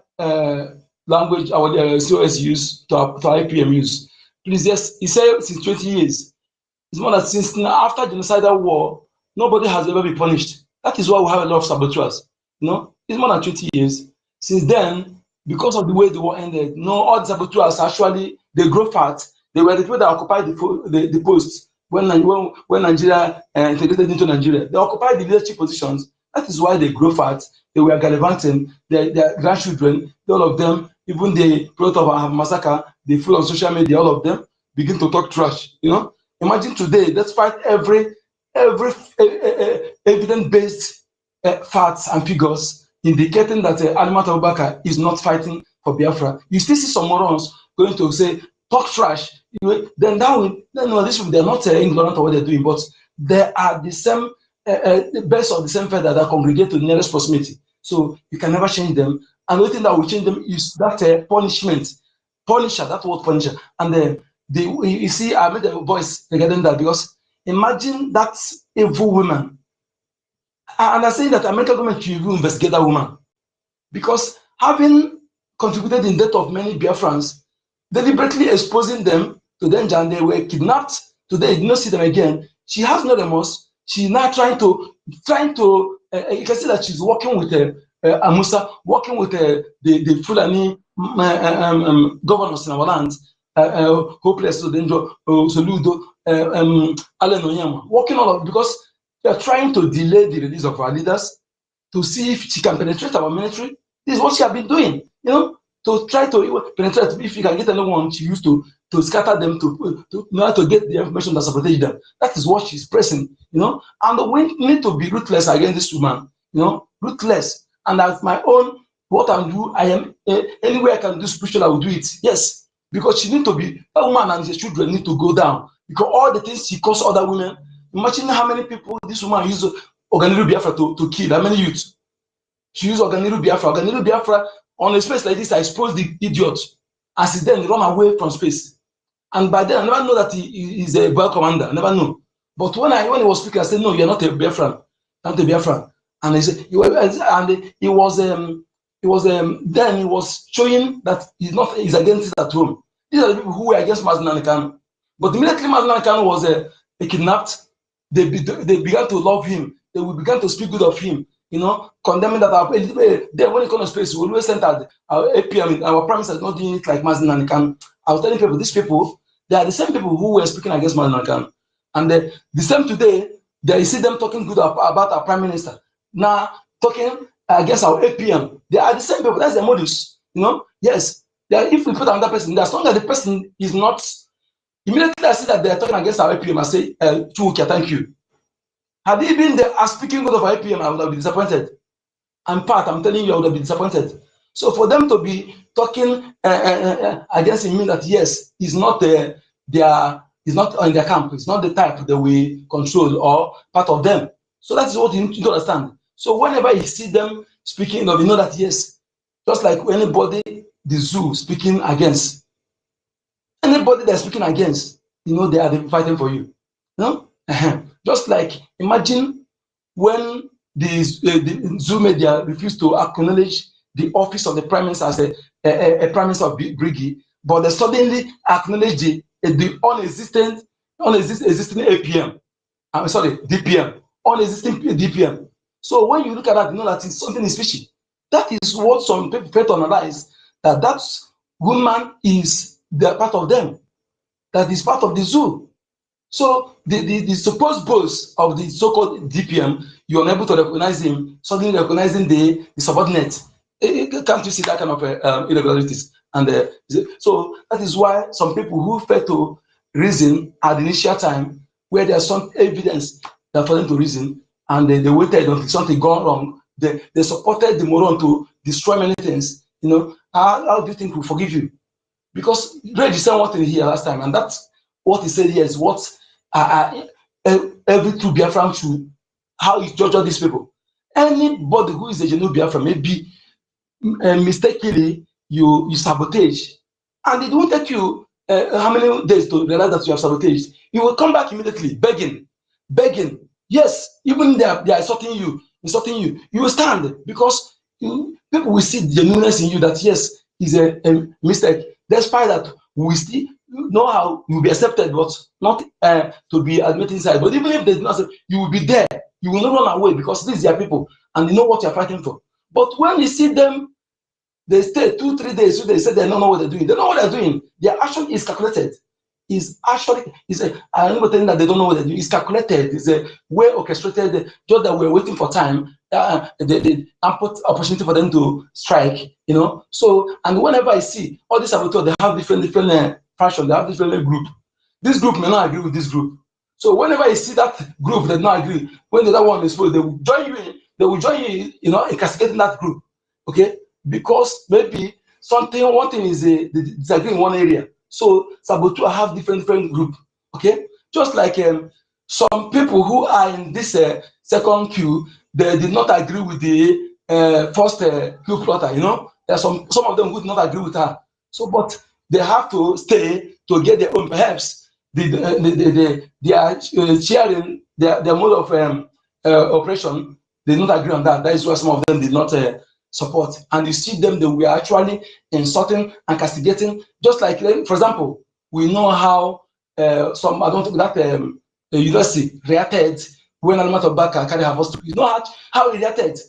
language our COS use to IPM use. Please, yes, he said since 20 years. It's more that since after genocidal war, nobody has ever been punished. That is why we have a lot of saboteurs. You know, it's more than 20 years. Since then, because of the way the war ended, all the saboteurs actually they grow fat. They were the people that occupied the posts when Nigeria integrated into Nigeria. They occupied the leadership positions. That is why they grow fat. They were gallivanting. Their grandchildren, all of them, even the product of our massacre, they flew on social media. All of them begin to talk trash. You know, imagine today, despite every evidence-based facts and figures indicating that Alimat Abubakar is not fighting for Biafra, you still see some morons going to say talk trash. Then that will these people, they're not ignorant of what they're doing, but they are the same best of the same feather that congregate to the nearest proximity. So you can never change them. And the only thing that will change them is that punishment, punisher. That word punisher. And you see, I made a voice regarding that because imagine that evil woman. And I'm saying that American government should even investigate that woman because having contributed in the death of many Biafrans, deliberately exposing them to danger, and they were kidnapped. Today, you did not see them again. She has no remorse. She's now trying to. You can see that she's working with Amusa, working with the Fulani governors in our land, Hopeless, Soludo, Allen Onyema, working all of because they are trying to delay the release of our leaders to see if she can penetrate our military. This is what she has been doing, you know, to try to penetrate. If you can get anyone she used to scatter them to in order to get the information that protect them. That is what she's pressing, you know. And we need to be ruthless against this woman, you know, ruthless. And as my own, what I do, I am any way I can do spiritual, I will do it. Yes, because she need to be a woman, and the children need to go down because all the things she caused other women. Imagine how many people this woman used Organiru Biafra to kill. How many youths? She used Organiru Biafra. Organiru Biafra on a space like this, I expose the idiot. As he then run away from space. And by then, I never know that he is a Biafra commander. I never know. But when he was speaking, I said, no, you're not a Biafran. Not a Biafran. And he said, he was showing that he's against it at home. These are the people who were against Nnamdi Kanu. But immediately Nnamdi Kanu was kidnapped, they began to love him. They began to speak good of him, you know, condemning that then when it comes to space, we always sent out our APM, our prime minister is not doing it like Nnamdi Kanu. I was telling people, these people, they are the same people who were speaking against Nnamdi Kanu. And the same today, you see them talking good about our prime minister. Now, talking against our APM. They are the same people. That's their modus, you know. Yes, if we put another person there, as long as the person is not, immediately I see that they are talking against our APM, I say, Chukia, thank you. Had he been there speaking good of our APM, I would have been disappointed. I'm telling you, I would have been disappointed. So for them to be talking against him means that yes, he's not he's not in their camp. It's not the type that we control or part of them. So that is what you need to understand. So whenever you see them speaking, you know that yes, just like anybody, the zoo speaking against, anybody they're speaking against, you know they are fighting for you. You know? Just like imagine when the zoo media refused to acknowledge the office of the prime minister as a prime minister of Brgie, but they suddenly acknowledge the existing APM. I'm sorry, DPM, unexisting DPM. So when you look at that, you know that something is fishy. That is what some people try to analyze, that woman is the part of them, that is part of the zoo. So the supposed boss of the so-called DPM, you're unable to recognize him, suddenly recognizing the subordinate. Can't you see that kind of irregularities? And so that is why some people who fail to reason at the initial time, where there's some evidence that for them to reason, and they waited until something gone wrong, they supported the moron to destroy many things. You know, how do you think we forgive you? Because Brgie said one thing here last time, and that's what he said here is what every true Biafran should, how you judge all these people. Anybody who is a genuine Biafran, maybe mistakenly you sabotage And it won't take you how many days to realize that you have sabotaged. You will come back immediately, begging. Yes, even they are insulting you. You will stand because people will see the genuineness in you that yes, is a mistake. Despite that, we still know how you will be accepted, but not to be admitted inside. But even if they do not accept, you will be there. You will not run away because these are people and you know what you are fighting for. But when you see them, they stay 2-3 days, so they say they don't know what they're doing. They know what they're doing. Their action is calculated. I'm not telling that they don't know what they're doing. It's calculated. It's a way orchestrated. Just that we're waiting for time. The ample opportunity for them to strike. You know. So and whenever I see all these saboteurs, they have different fashion. They have different group. This group may not agree with this group. So whenever I see that group that not agree, when the other one is full, they will join you in. They will join you, you know, in castigating that group. Okay. Because maybe one thing is they disagree in one area. So saboteurs have different group. Okay, just like some people who are in this second queue, they did not agree with the first queue plotter. You know, there are some of them who did not agree with her. So, but they have to stay to get their own. Perhaps they are sharing their mode of operation. They did not agree on that. That is why some of them did not support. And you see them, they were actually insulting and castigating. Just like, for example, we know how some, I don't think that the university reacted when Alma Tobacco carried her hospital. You know how he reacted.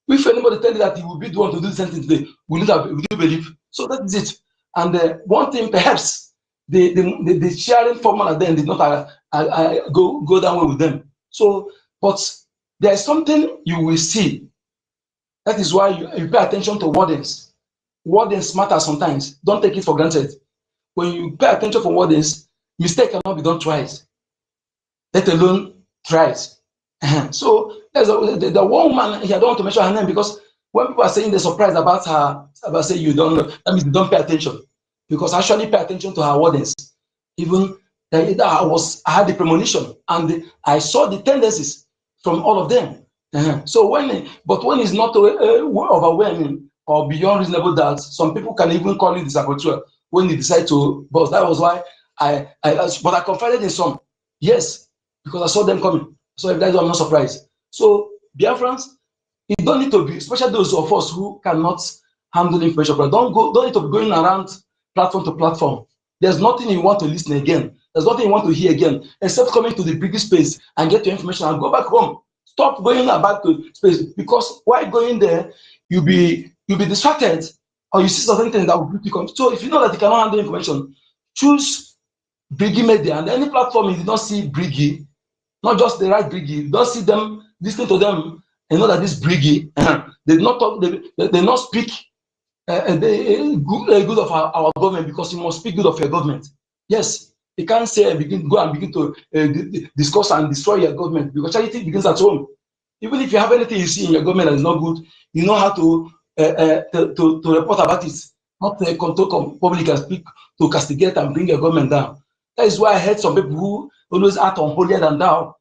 If anybody tell you that he will be the one to do the same thing today, we do believe. So that is it. And one thing, perhaps, the sharing formula then did not go down well with them. So, but there is something you will see. That is why you pay attention to wordings. Wordings matter sometimes. Don't take it for granted. When you pay attention for wordings, mistake cannot be done twice, let alone thrice. So there's the one woman here. I don't want to mention her name because when people are saying they're surprised about her, about saying you don't know, that means they don't pay attention. Because I actually pay attention to her wordings. Even I had the premonition and I saw the tendencies from all of them. So when it's not overwhelming or beyond reasonable doubt, some people can even call it the saboteur when you decide to boss. That was why but I confided in some. Yes, because I saw them coming. So if that's why I'm not surprised. So Biafrans, you don't need to be, especially those of us who cannot handle information, but don't need to be going around platform to platform. There's nothing you want to listen again. There's nothing you want to hear again, except coming to the Brgie space and get your information and go back home. Stop going back to space, because while going there, you'll be distracted, or you see certain things that will become. So if you know that you cannot handle information, choose Brgie Media, and any platform you did not see Brgie, not just the right Brgie, don't see them, listen to them, and know that this Brgie, they did not talk, they not speak good of our government, because you must speak good of your government. Yes, you can't say go and begin to discuss and destroy your government, because charity begins at home. Even if you have anything you see in your government that is not good, you know how to report about it, not to control public and speak to castigate and bring your government down. That is why I heard some people who always act unholier than thou.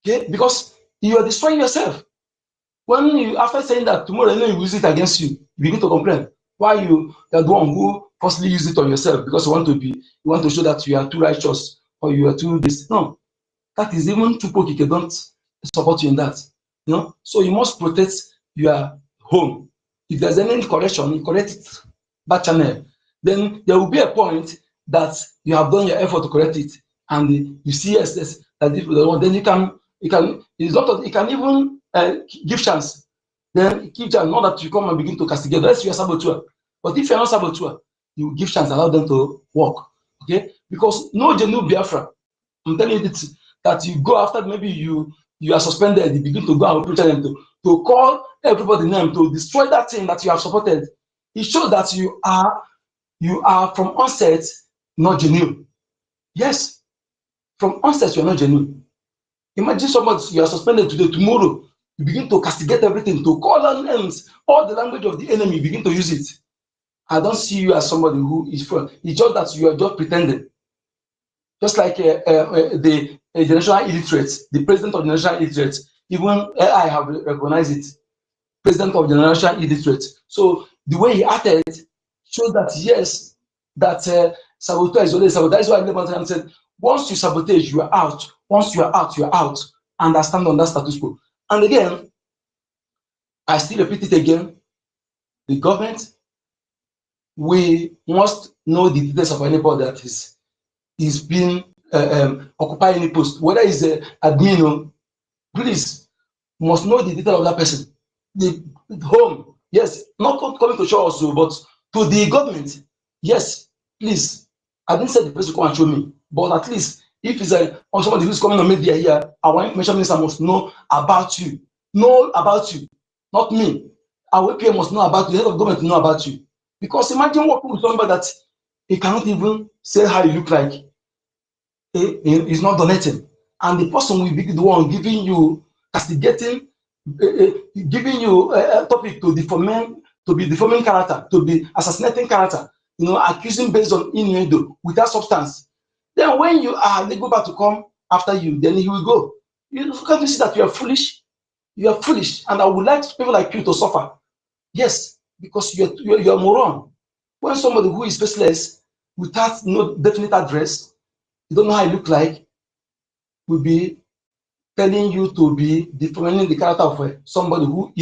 Okay, because you are destroying yourself. When you, after saying that tomorrow you use it against you, you begin to complain. Why you are the one who firstly use it on yourself, because you want to show that you are too righteous or you are too this. No, that is even too poky. They don't support you in that. You know, so you must protect your home. If there's any correction, you correct it back channel. Then there will be a point that you have done your effort to correct it, and you see yes that if the one, then you can it's not you can even give chance. Then give chance, not that you come and begin to castigate. Unless you are saboteur. But if you are not saboteur, you give chance, allow them to work. Okay, because no genuine Biafra. I'm telling you this, that you go after, maybe you are suspended, you begin to go and preach them to call everybody name, to destroy that thing that you have supported. It shows that you are from onset not genuine. Yes, from onset you are not genuine. Imagine somebody, you are suspended today, tomorrow you begin to castigate everything, to call on names, all the language of the enemy, begin to use it. I don't see you as somebody who is from. It's just that you are just pretending. Just like the national illiterates, the president of the national illiterates, even I have recognized it, president of the national illiterates. So the way he acted shows that yes, that sabotage is always sabotage. That's why I never said, once you sabotage, you are out. Once you are out, you are out. And I stand on that status quo. And again, I still repeat it again, the government, we must know the details of anybody that is being occupying any post, whether it's admin or please must know the detail of that person. The home, yes, not coming to show us, but to the government, yes, please. I didn't say the person come and show me, but at least if it's somebody who's coming on media here, our information minister must know about you, not me. Our APM must know about you, the head of government to know about you. Because imagine working with somebody that he cannot even say how you look like. He's not donating. And the person will be the one giving you, castigating, giving you a topic to be deforming character, to be assassinating character, accusing based on innuendo without substance. Then when you are legal back to come after you, then he will go. You can't see that you are foolish. You are foolish, and I would like people like you to suffer. Yes, because you're a moron. When somebody who is faceless, without no definite address, you don't know how you look like, will be telling you to be defining the character of somebody who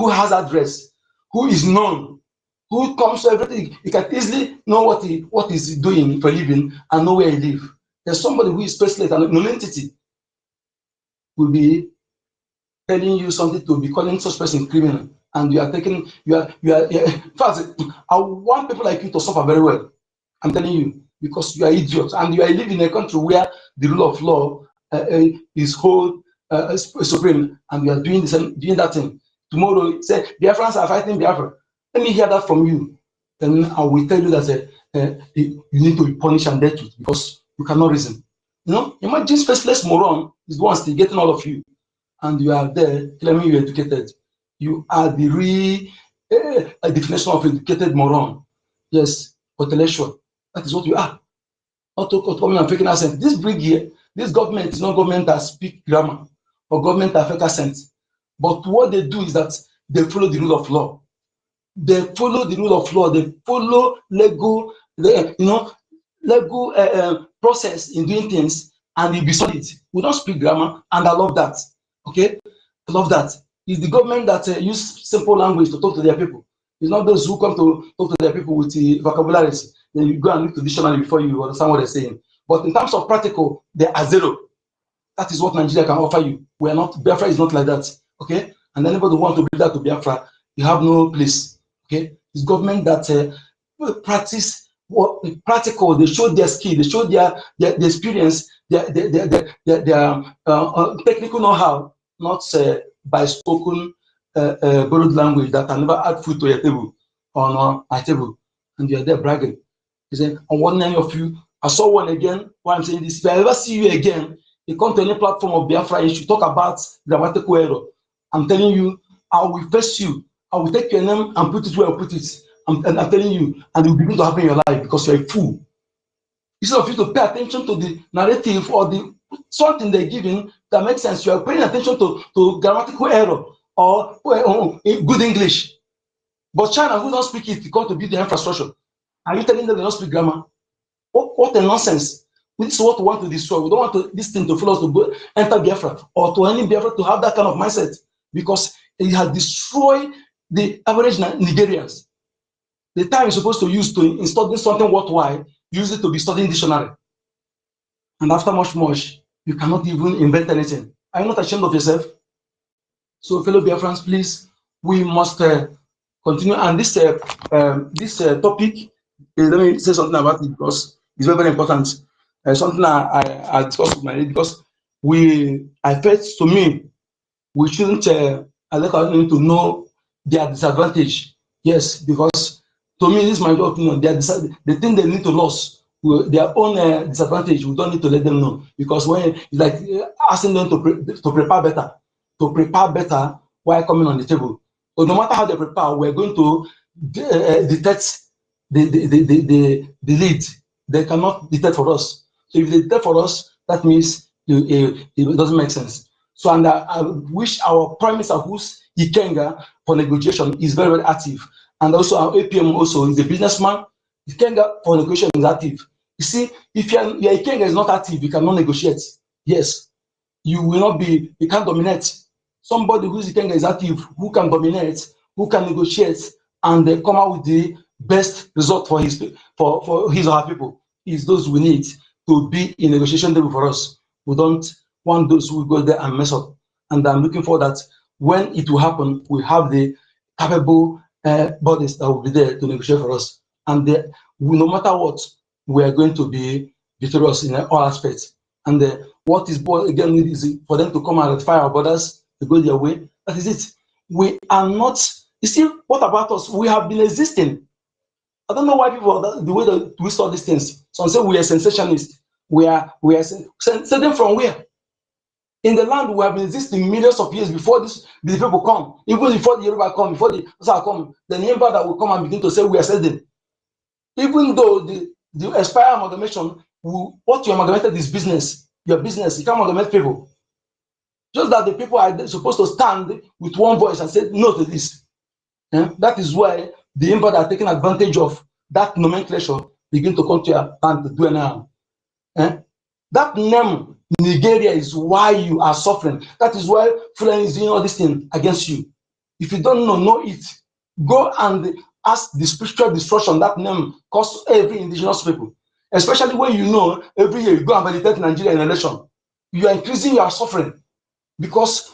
has address, who is known, who comes to everything. You can easily know what he's doing for a living and know where he lives. There's somebody who is faceless and an entity will be telling you something to be calling such person criminal, and you are taking in fact, I want people like you to suffer very well. I'm telling you, because you are idiots and you are living in a country where the rule of law is supreme, and you are doing that thing. Tomorrow, say Biafrans are fighting Biafra. Let me hear that from you. Then I will tell you that you need to be punished and dealt with because you cannot reason. Imagine faceless moron is the one still getting all of you, and you are there claiming you're educated. You are the real definition of educated moron. Yes, intellectual. That is what you are. Not coming and faking accent. This Brgie, this government is not government that speak grammar or government that fake accent. But what they do is that they follow the rule of law. They follow the rule of law. They follow legal process in doing things, and it be solid. We don't speak grammar, and I love that. Okay, I love that. It's the government that use simple language to talk to their people. It's not those who come to talk to their people with the vocabularies. Then you go and look to the dictionary before you understand what they're saying. But in terms of practical, they are zero. That is what Nigeria can offer you. We are not, Biafra is not like that. Okay? And anybody who wants to bring that to Biafra, you have no place. Okay? It's government that practice what practical, they show their skill, they show their experience, their technical know-how, not by spoken borrowed language that can never add food to your table or on my table, and you're there bragging. He said, on one end of you, I saw one again. Why I'm saying this, if I ever see you again, you come to any platform of Biafra, you should talk about grammatical error. I'm telling you, I will face you. I will take your name and put it where I put it. I'm telling you, and it will begin to happen in your life because you're a fool. Instead of you to pay attention to the narrative or the something they're giving that makes sense, you are paying attention to grammatical error or good English. But China, who don't speak it, because to build the infrastructure, are you telling them they don't speak grammar? What a nonsense. This is what we want to destroy. We don't want this thing to follow us to go enter Biafra or to any Biafra to have that kind of mindset, because it has destroyed the average Nigerians. The time you're supposed to use to install something worthwhile, use it to be studying dictionary. And after much, you cannot even invent anything. Are you not ashamed of yourself? So, fellow Biafrans, please, we must continue. And this topic, let me say something about it because it's very, very important. Something I discussed with my lady, because I felt, to me, we shouldn't allow our to know their disadvantage. Yes, because to me, this is my opinion. The thing they need to lose, their own disadvantage, we don't need to let them know. Because when it's like asking them to prepare better while coming on the table. So no matter how they prepare, we're going to detect the lead. They cannot detect for us. So if they detect for us, that means it doesn't make sense. So, and I wish our Prime Minister, who's Ikenga for negotiation, is very, very active. And also our APM also is a businessman. Ikenga for negotiation is active. You see, if your Ikenga is not active, you cannot negotiate. Yes, you will not be, you can't dominate. Somebody whose Ikenga is active, who can dominate, who can negotiate, and they come out with the best result for his or her people, is those we need to be in negotiation table for us. We don't want those who go there and mess up. And I'm looking for that when it will happen, we have the capable bodies that will be there to negotiate for us. And no matter what, we are going to be victorious in all aspects. And what is again need is for them to come and ratify our borders to go their way. That is it. We are not. You see, what about us? We have been existing. I don't know why people the way that we saw these things. Some say we are sensationalists. We are them from where? In the land we have been existing millions of years before the people come, even before the Yoruba come, before the Hausa come, the neighbor that will come and begin to say we are settled. Even though the expire amalgamation, what you amalgamated is business, your business, you can't amalgamate people. Just that the people are supposed to stand with one voice and say no to this. That is why the inbred are taking advantage of that nomenclature, begin to come to your hand to do now. That name, Nigeria, is why you are suffering. That is why Finl is doing all this thing against you. If you don't know it. Go and ask the spiritual destruction that name causes every indigenous people. Especially when you know every year you go and validate Nigeria in election. You are increasing your suffering. Because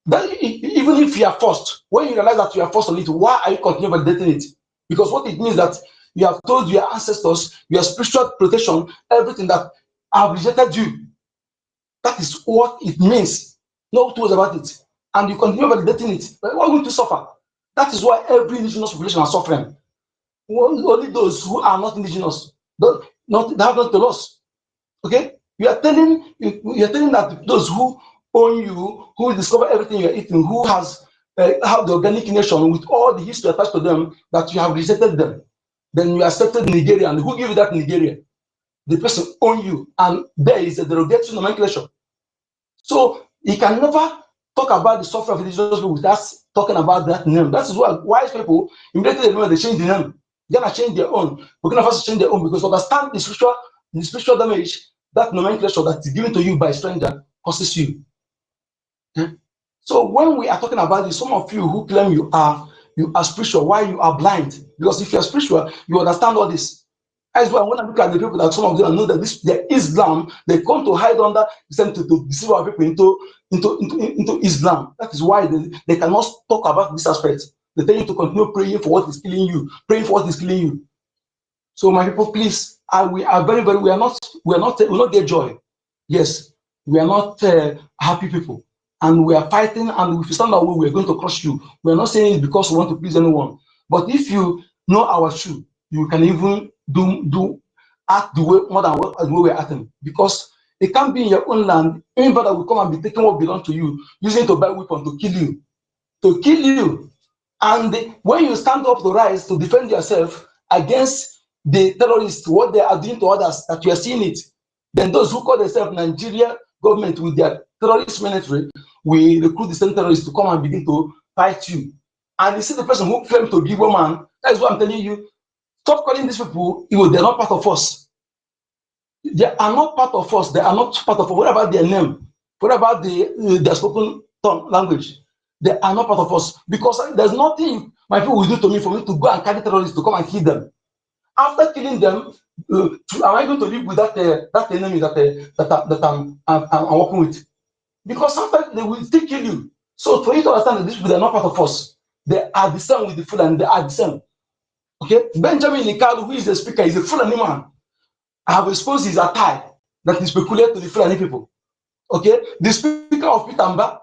that, even if you are forced, when you realize that you are forced on it, why are you continuing validating it? Because what it means that you have told your ancestors, your spiritual protection, everything that have rejected you. That is what it means. No two ways about it. And you continue validating it. But why would you suffer? That is why every indigenous population are suffering. Only those who are not indigenous, they have not the loss. Okay? You are telling that those who own you, who discover everything you are eating, who has have the organic nation with all the history attached to them, that you have rejected them. Then you accepted Nigeria, and who gave you that Nigeria? The person own you, and there is a derogatory nomenclature. So he can never talk about the suffering of indigenous people without talking about that name. That is why wise people immediately they change the name. They're gonna change their own. We're gonna first change their own because understand the spiritual damage that nomenclature that is given to you by a stranger causes you. Okay? So when we are talking about this, some of you who claim you are spiritual, why you are blind? Because if you are spiritual, you understand all this. That's why when I look at the people that some of them know that their Islam, they come to hide under them to deceive our people into Islam. That is why they cannot talk about this aspect. They tell you to continue praying for what is killing you, praying for what is killing you. So my people, please, we are very, very, we will not get joy. Yes, we are not happy people. And we are fighting, and if you stand away, we are going to crush you. We are not saying it because we want to please anyone. But if you know our truth, you can even act the way more than the way we're acting. Because it can't be in your own land. Anybody will come and be taking what belongs to you, using it to buy weapons to kill you. To kill you. And when you stand up to rise to defend yourself against the terrorists, what they are doing to others, that you are seeing it, then those who call themselves Nigeria government with their terrorist military will recruit the same terrorists to come and begin to fight you. And you see the person who claims to be woman, that is what I'm telling you. Stop calling these people, they're not part of us. They are not part of us. They are not part of us. What about their name? What about their spoken tongue language? They are not part of us. Because there's nothing my people will do to me for me to go and carry terrorists to come and kill them. After killing them, am I going to live with that enemy that I'm working with? Because sometimes they will still kill you. So for you to understand that these people are not part of us, they are the same with the Fulani, they are the same. Okay, Benjamin Nikalu, who is the speaker, is a Fulani man. I have exposed his attire that is peculiar to the Fulani people. Okay, the speaker of Pitamba,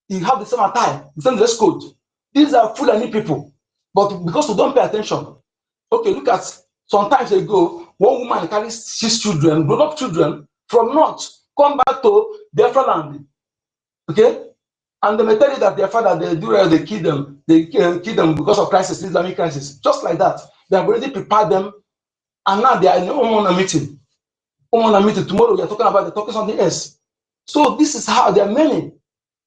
he have the same attire, the same dress code. These are Fulani people, but because we don't pay attention. Okay, look at some times ago, one woman carries 6 children, grown-up children, from north, come back to Biafra land. Okay, and they may tell you that their father, they kill them, because of crisis, Islamic crisis, just like that. They have already prepared them, and now they are in a meeting. Tomorrow we are talking something else. So this is how there are many.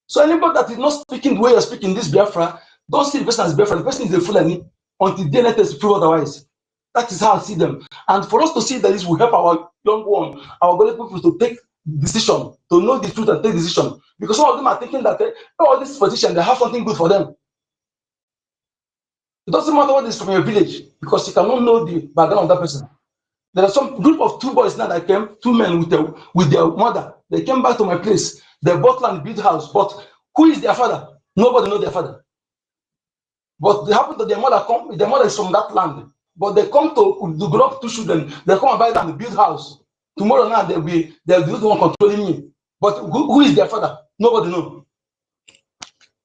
So anybody that is not speaking the way you're speaking this Biafra, don't see the person as Biafra. The person is a Fulani until DNA test prove otherwise. That is how I see them. And for us to see that this will help our young one, our golden people to take decision, to know the truth and take decision. Because some of them are thinking that all these politicians, they have something good for them. It doesn't matter what is from your village, because you cannot know the background of that person. There are some group of 2 boys now that came, 2 men with their mother. They came back to my place. They bought land, built house. But who is their father? Nobody knows their father. But they happen that their mother is from that land. But they come to grow up 2 children. They come and buy land, build house. Tomorrow now they'll be the one controlling me. But who is their father? Nobody knows.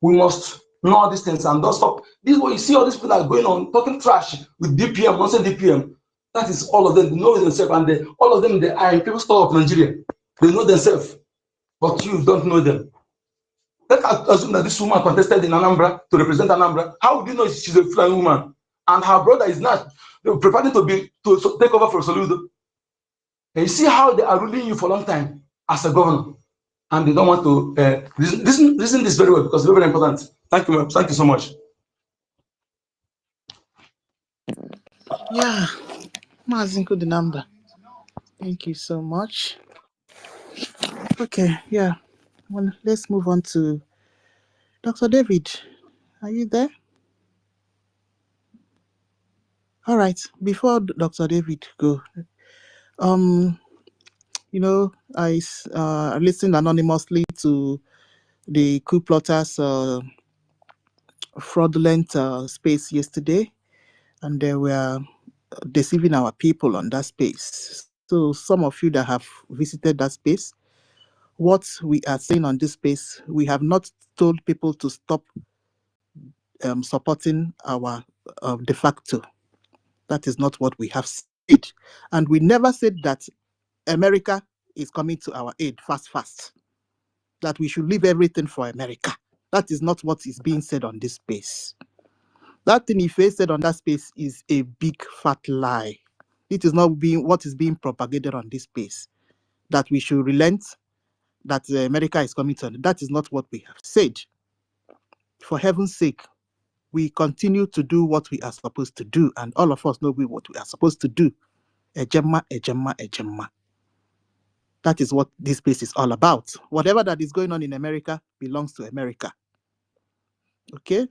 We must know all these things and don't stop. This is what you see, all these people are going on talking trash with DPM, nonsense DPM. That is all of them. They know themselves, and all of them, they are in people's store of Nigeria. They know themselves, but you don't know them. Let's assume that this woman contested in Anambra to represent Anambra. How would you know she's a flying woman? And her brother is not preparing to take over for Soludo. And you see how they are ruling you for a long time as a governor, and they don't want to listen this very well, because it's very, very important. Thank you, thank you so much. Yeah, Mazinko the number. Thank you so much. Okay, yeah. Well, let's move on to Dr. David. Are you there? All right. Before Dr. David go, you know, I listened anonymously to the coup plotters fraudulent space yesterday, and they were deceiving our people on that space. So some of you that have visited that space, what we are saying on this space, we have not told people to stop supporting our de facto. That is not what we have said. And we never said that America is coming to our aid fast, that we should leave everything for America. That is not what is being said on this space. That thing Ife said on that space is a big fat lie. It is not what is being propagated on this space, that we should relent, that America is coming to. That is not what we have said. For heaven's sake, we continue to do what we are supposed to do, and all of us know what we are supposed to do. Ejema, ejema, ejema. That is what this space is all about. Whatever that is going on in America belongs to America. Okay?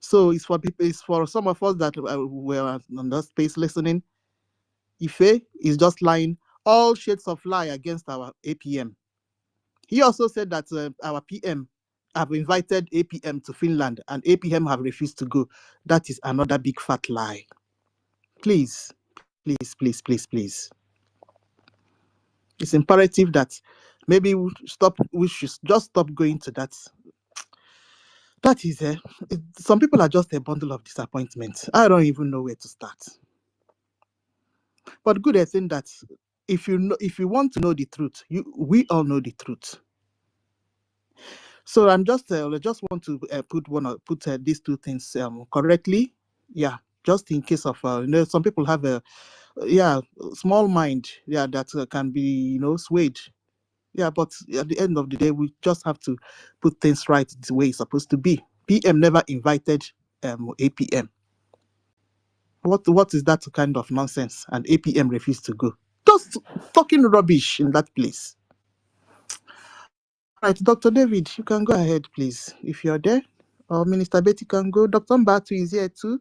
So it's for people, it's for some of us that were on that space listening. Ife is just lying all shades of lie against our APM. He also said that our PM have invited APM to Finland and APM have refused to go. That is another big fat lie. Please, please, please, please, please. It's imperative that maybe we should just stop going to that. That is some people are just a bundle of disappointment. I don't even know where to start. But good I think that if you want to know the truth, we all know the truth. So I'm just I just want to put these two things correctly. Yeah, just in case of some people have a small mind, that can be swayed. Yeah, but at the end of the day, we just have to put things right the way it's supposed to be. PM never invited APM. What is that kind of nonsense? And APM refused to go. Just talking rubbish in that place. All right, Dr. David, you can go ahead, please, if you're there. Or Minister Betty can go. Dr. Mbatu is here too.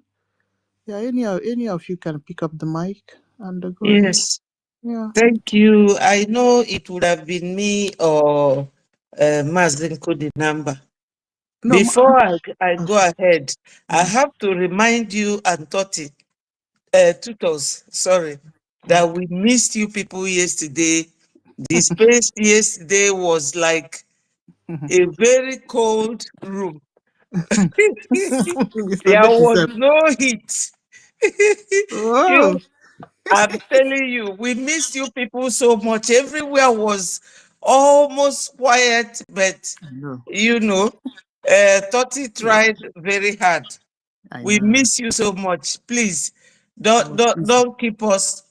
Yeah, any of you can pick up the mic and go ahead. Yes. Yeah. Thank you. I know it would have been me or Mazinko the number. No, Before I go ahead, I have to remind you and tutors, that we missed you people yesterday. The space yesterday was like a very cold room. There was no heat. Oh. I'm telling you, we missed you people so much. Everywhere was almost quiet, but Toti tried very hard. We miss you so much. Please don't keep us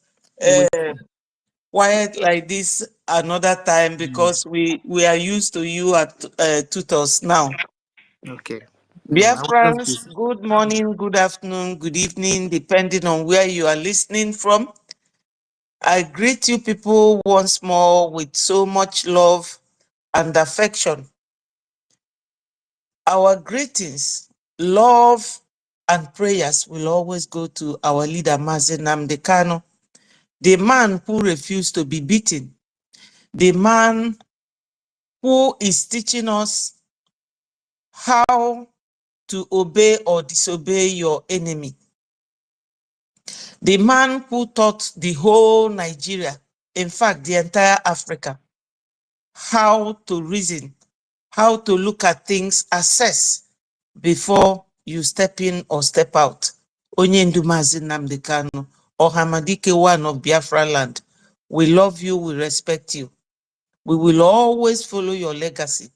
quiet like this another time, because we are used to you at tutors now. Okay. Biafrans, good morning, good afternoon, good evening, depending on where you are listening from. I greet you people once more with so much love and affection. Our greetings, love, and prayers will always go to our leader, Nnamdi Kanu, the man who refused to be beaten, the man who is teaching us how to obey or disobey your enemy. The man who taught the whole Nigeria, in fact, the entire Africa, how to reason, how to look at things, assess before you step in or step out. Onye Ndu Mazi Nnamdi Kanu, Ohamadike one of Biafra land. We love you, we respect you. We will always follow your legacy.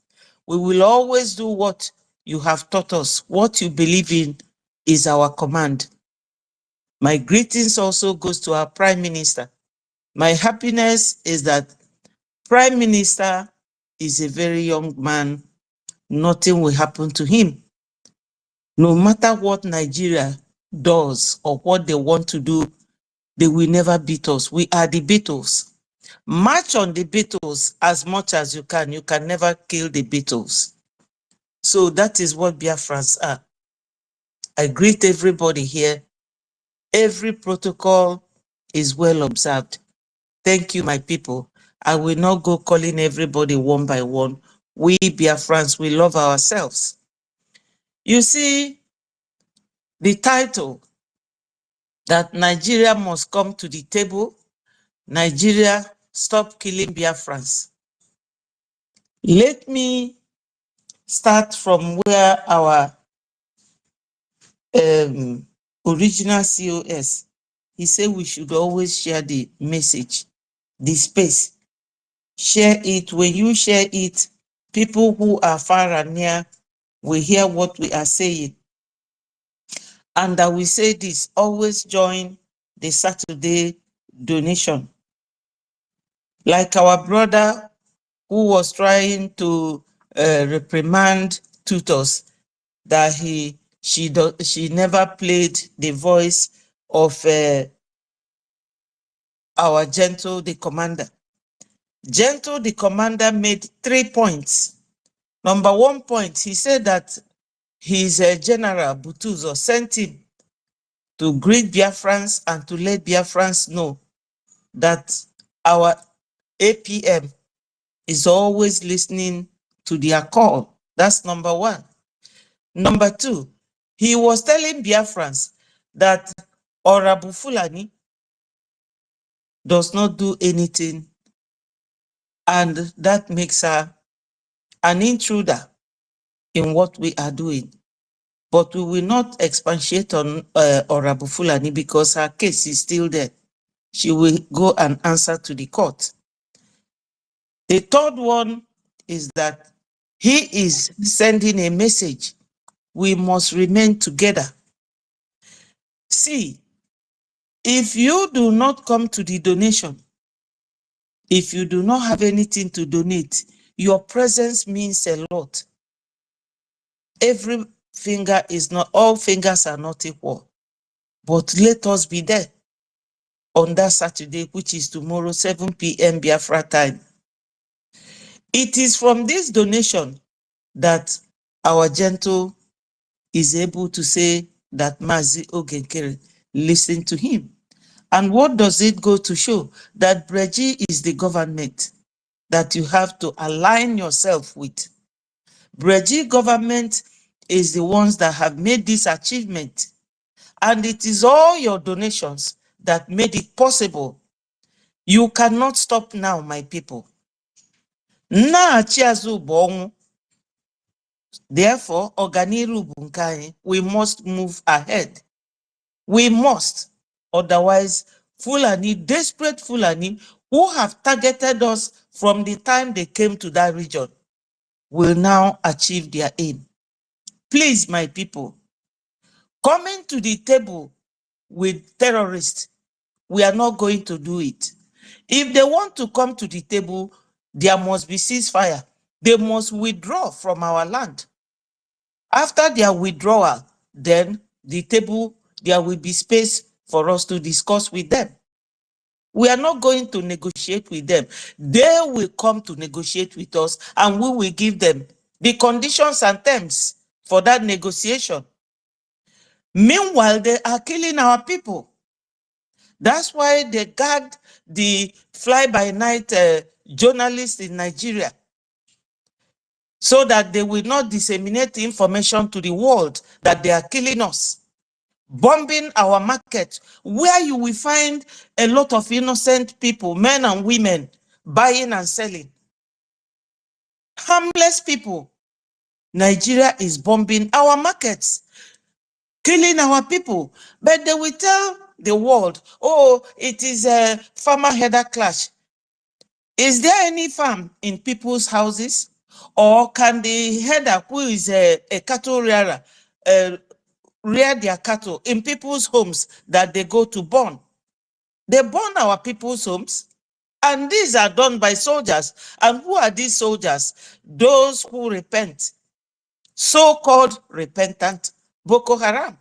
We will always do what you have taught us. What you believe in is our command. My greetings also goes to our Prime Minister. My happiness is that Prime Minister is a very young man. Nothing will happen to him. No matter what Nigeria does or what they want to do, they will never beat us. We are the Beatles. March on the Beatles as much as you can. You can never kill the Beatles. So that is what Biafrans are. I greet everybody here. Every protocol is well observed. Thank you, my people. I will not go calling everybody one by one. We Biafrans, we love ourselves. You see, the title that Nigeria must come to the table, Nigeria, stop killing Biafrans. Let me start from where our original COS, he said we should always share the message, the space. Share it. When you share it, people who are far and near will hear what we are saying. And that we say this, always join the Saturday donation. Like our brother who was trying to reprimand tutors that she never played the voice of our Gentle the Commander. Gentle the Commander made 3 points. Number 1 point, he said that his general Butuzo sent him to greet Biafrans and to let Biafrans know that our APM is always listening to their call. That's number 1. Number 2, he was telling Biafrans that Orabu Fulani does not do anything, and that makes her an intruder in what we are doing. But we will not expatiate on Orabu Fulani because her case is still there. She will go and answer to the court. The third one is that he is sending a message. We must remain together. See, if you do not come to the donation, if you do not have anything to donate, your presence means a lot. Every finger is not, all fingers are not equal. But let us be there on that Saturday, which is tomorrow, 7 p.m. Biafra time. It is from this donation that our Gentle is able to say that Mazi Ogenkere listened to him. And what does it go to show? That Brgie is the government that you have to align yourself with. Brgie government is the ones that have made this achievement. And it is all your donations that made it possible. You cannot stop now, my people. Therefore, we must move ahead. We must. Otherwise, Fulani, desperate Fulani, who have targeted us from the time they came to that region, will now achieve their aim. Please, my people, coming to the table with terrorists, we are not going to do it. If they want to come to the table, there must be ceasefire. They must withdraw from our land. After their withdrawal, then there will be space for us to discuss with them. We are not going to negotiate with them. They will come to negotiate with us, and we will give them the conditions and terms for that negotiation. Meanwhile, they are killing our people. That's why they gagged the fly-by-night journalists in Nigeria, so that they will not disseminate information to the world that they are killing us, bombing our market, where you will find a lot of innocent people, men and women, buying and selling. Harmless people. Nigeria is bombing our markets, killing our people. But they will tell the world, oh, it is a farmer-header clash. Is there any farm in people's houses? Or can the header, who is a cattle rearer, rear their cattle in people's homes that they go to burn? They burn our people's homes, and these are done by soldiers. And who are these soldiers? Those who repent, so-called repentant Boko Haram.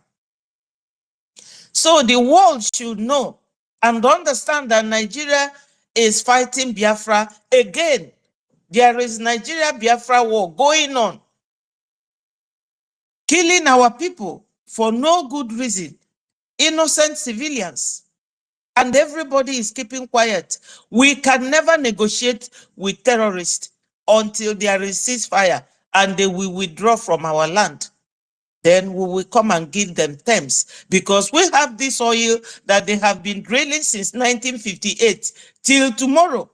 So the world should know and understand that Nigeria is fighting Biafra again. There is Nigeria-Biafra war going on, killing our people for no good reason, innocent civilians, and everybody is keeping quiet. We can never negotiate with terrorists until there is ceasefire and they will withdraw from our land. Then we will come and give them terms, because we have this oil that they have been drilling since 1958 till tomorrow.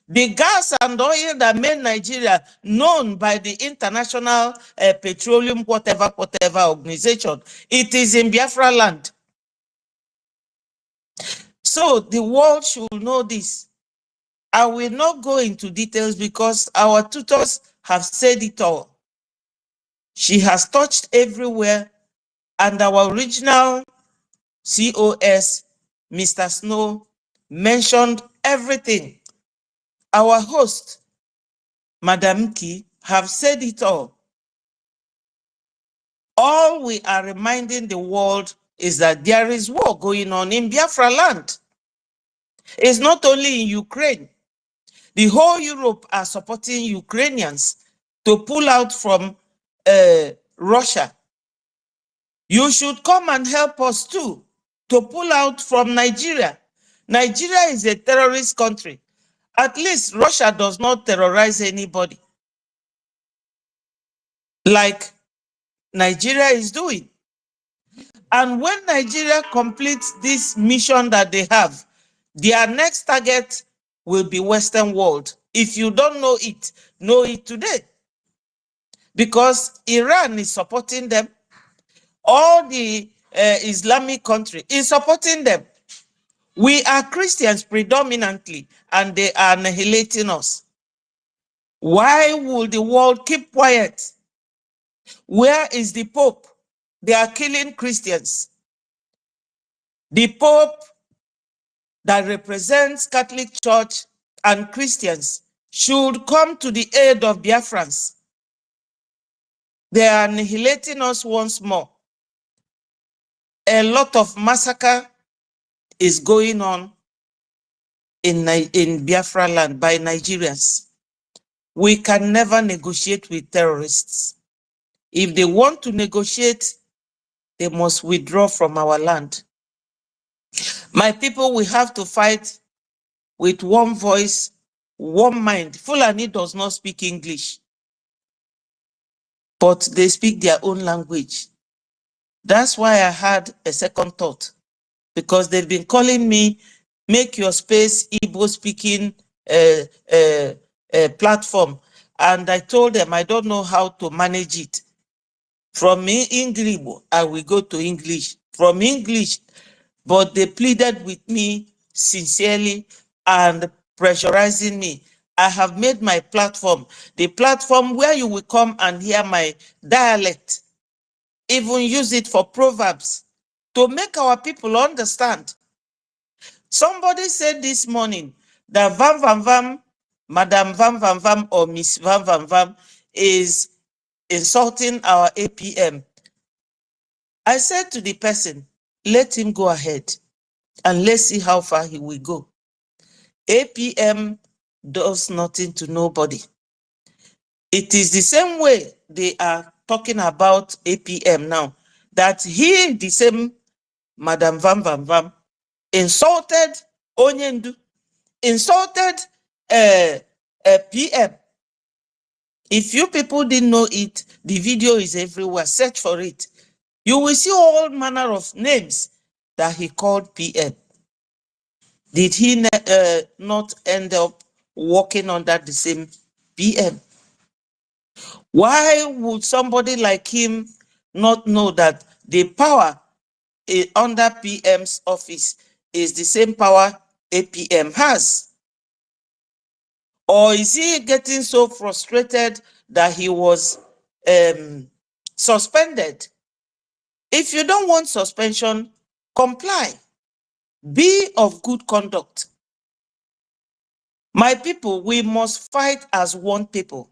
The gas and oil that made Nigeria known by the International Petroleum whatever organization, it is in Biafra land. So the world should know this. I will not go into details because our tutors have said it all. She has touched everywhere, and our original COS, Mr. Snow, mentioned everything. Our host, Madam Ki, have said it all. All we are reminding the world is that there is war going on in Biafra land. It's not only in Ukraine. The whole Europe are supporting Ukrainians to pull out from Russia. You should come and help us too to pull out from Nigeria. Nigeria is a terrorist country. At least Russia does not terrorize anybody like Nigeria is doing. And when Nigeria completes this mission that they have, their next target will be Western world. If you don't know it today. Because Iran is supporting them. All the Islamic country is supporting them. We are Christians predominantly, and they are annihilating us. Why will the world keep quiet? Where is the Pope? They are killing Christians. The Pope that represents Catholic Church and Christians should come to the aid of Biafrans. They are annihilating us once more. A lot of massacre is going on in Biafra land by Nigerians. We can never negotiate with terrorists. If they want to negotiate, they must withdraw from our land. My people, we have to fight with one voice, one mind. Fulani does not speak English, but they speak their own language. That's why I had a second thought, because they've been calling me, make your space Igbo speaking platform. And I told them I don't know how to manage it. From English, I will go to English. From English, but they pleaded with me sincerely and pressurizing me. I have made my platform, the platform where you will come and hear my dialect, even use it for proverbs to make our people understand. Somebody said this morning that Vam Vam Vam, Madam Vam Vam Vam or Miss Vam Vam Vam is insulting our APM. I said to the person, let him go ahead and let's see how far he will go. APM does nothing to nobody. It is the same way they are talking about APM now, that he, the same Madam Vam Vam Vam, insulted Onyendu, insulted PM. If you people didn't know it, the video is everywhere. Search for it. You will see all manner of names that he called PM. Did he not end up working under the same PM? Why would somebody like him not know that the power under PM's office is the same power APM has? Or is he getting so frustrated that he was suspended? If you don't want suspension, comply. Be of good conduct. My people, we must fight as one people.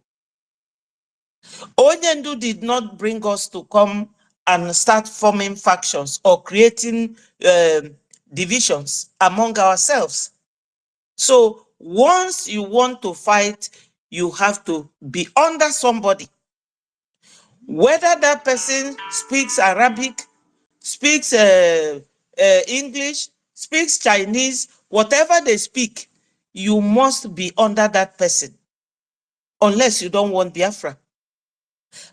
Onyendu did not bring us to come and start forming factions or creating divisions among ourselves. So once you want to fight, you have to be under somebody. Whether that person speaks Arabic, speaks English, speaks Chinese, whatever they speak, you must be under that person, unless you don't want Biafra.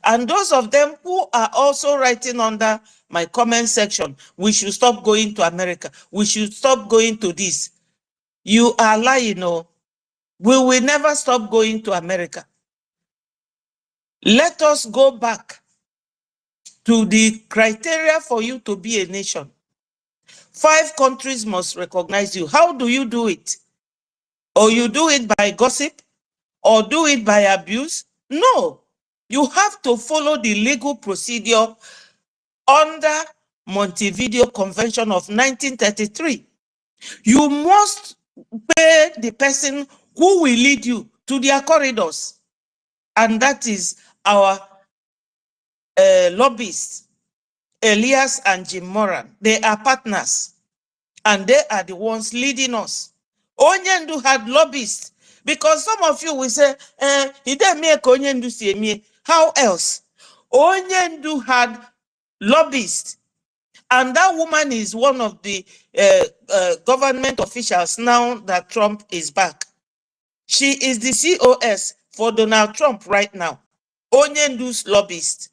And those of them who are also writing under my comment section, we should stop going to America, we should stop going to this. You are lying, no. We will never stop going to America. Let us go back to the criteria for you to be a nation. 5 countries must recognize you. How do you do it? Or you do it by gossip? Or do it by abuse? No. You have to follow the legal procedure under Montevideo Convention of 1933. You must pay the person who will lead you to their corridors. And that is our lobbyists, Elias and Jim Moran. They are partners, and they are the ones leading us. Onyendu had lobbyists, because some of you will say, he didn't make Onyendu see me. How else? Onyendu had lobbyists, and that woman is one of the government officials now that Trump is back. She is the COS for Donald Trump right now. Onyendu's lobbyist.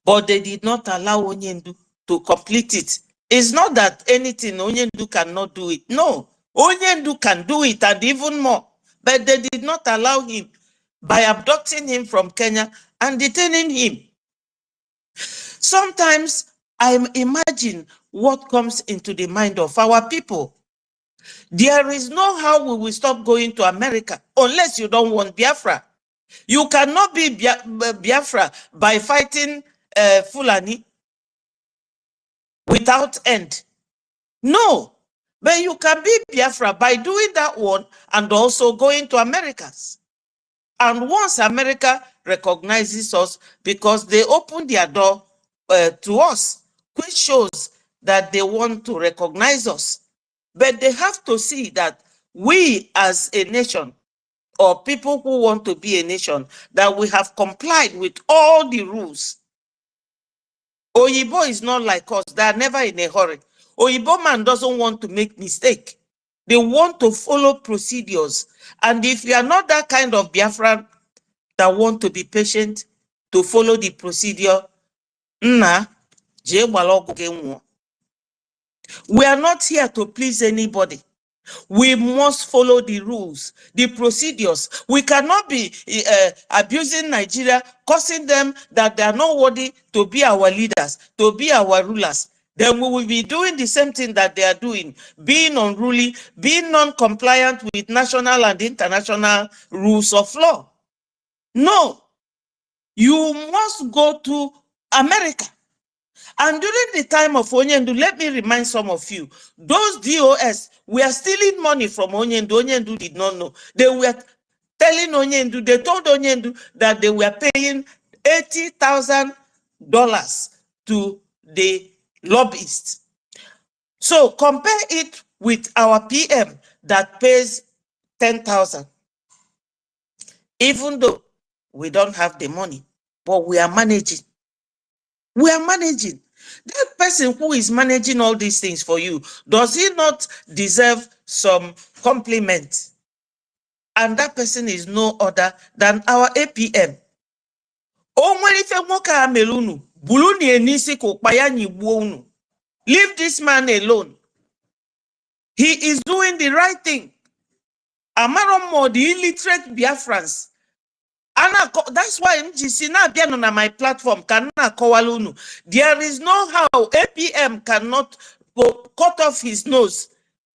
But they did not allow Onyendu to complete it. It's not that anything Onyendu cannot do it. No, Onyendu can do it and even more. But they did not allow him by abducting him from Kenya and detaining him. Sometimes I imagine what comes into the mind of our people. There is no how we will stop going to America unless you don't want Biafra. You cannot be Biafra by fighting Fulani without end. No, but you can be Biafra by doing that one and also going to Americas. And once America recognizes us, because they open their door to us, which shows that they want to recognize us. But they have to see that we as a nation, or people who want to be a nation, that we have complied with all the rules. Oyibo is not like us. They are never in a hurry. Oyibo man doesn't want to make mistake. They want to follow procedures. And if you are not that kind of Biafran that want to be patient to follow the procedure, we are not here to please anybody. We must follow the rules, the procedures. We cannot be abusing Nigeria, causing them that they are not worthy to be our leaders, to be our rulers. Then we will be doing the same thing that they are doing, being unruly, being non-compliant with national and international rules of law. No, you must go to America. And during the time of Onyendu, let me remind some of you, those DOS were stealing money from Onyendu. Onyendu did not know. They were telling Onyendu, they told Onyendu that they were paying $80,000 to the lobbyists. So compare it with our PM that pays 10,000. Even though we don't have the money, but we are managing. We are managing. That person who is managing all these things for you, does he not deserve some compliment? And that person is no other than our APM. Leave this man alone. He is doing the right thing. Amaromo, the illiterate Biafrans. That's why MGC now be on my platform. There is no how APM cannot cut off his nose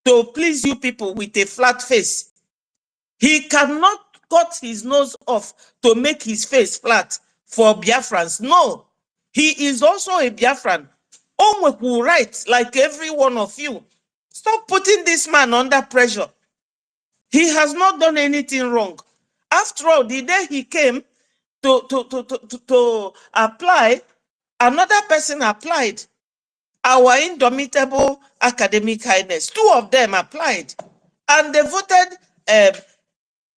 to please you people with a flat face. He cannot cut his nose off to make his face flat for Biafrans. No, he is also a Biafran. Onweku right, like every one of you. Stop putting this man under pressure. He has not done anything wrong. After all, the day he came to apply, another person applied. Our indomitable academic highness. 2 of them applied. And they voted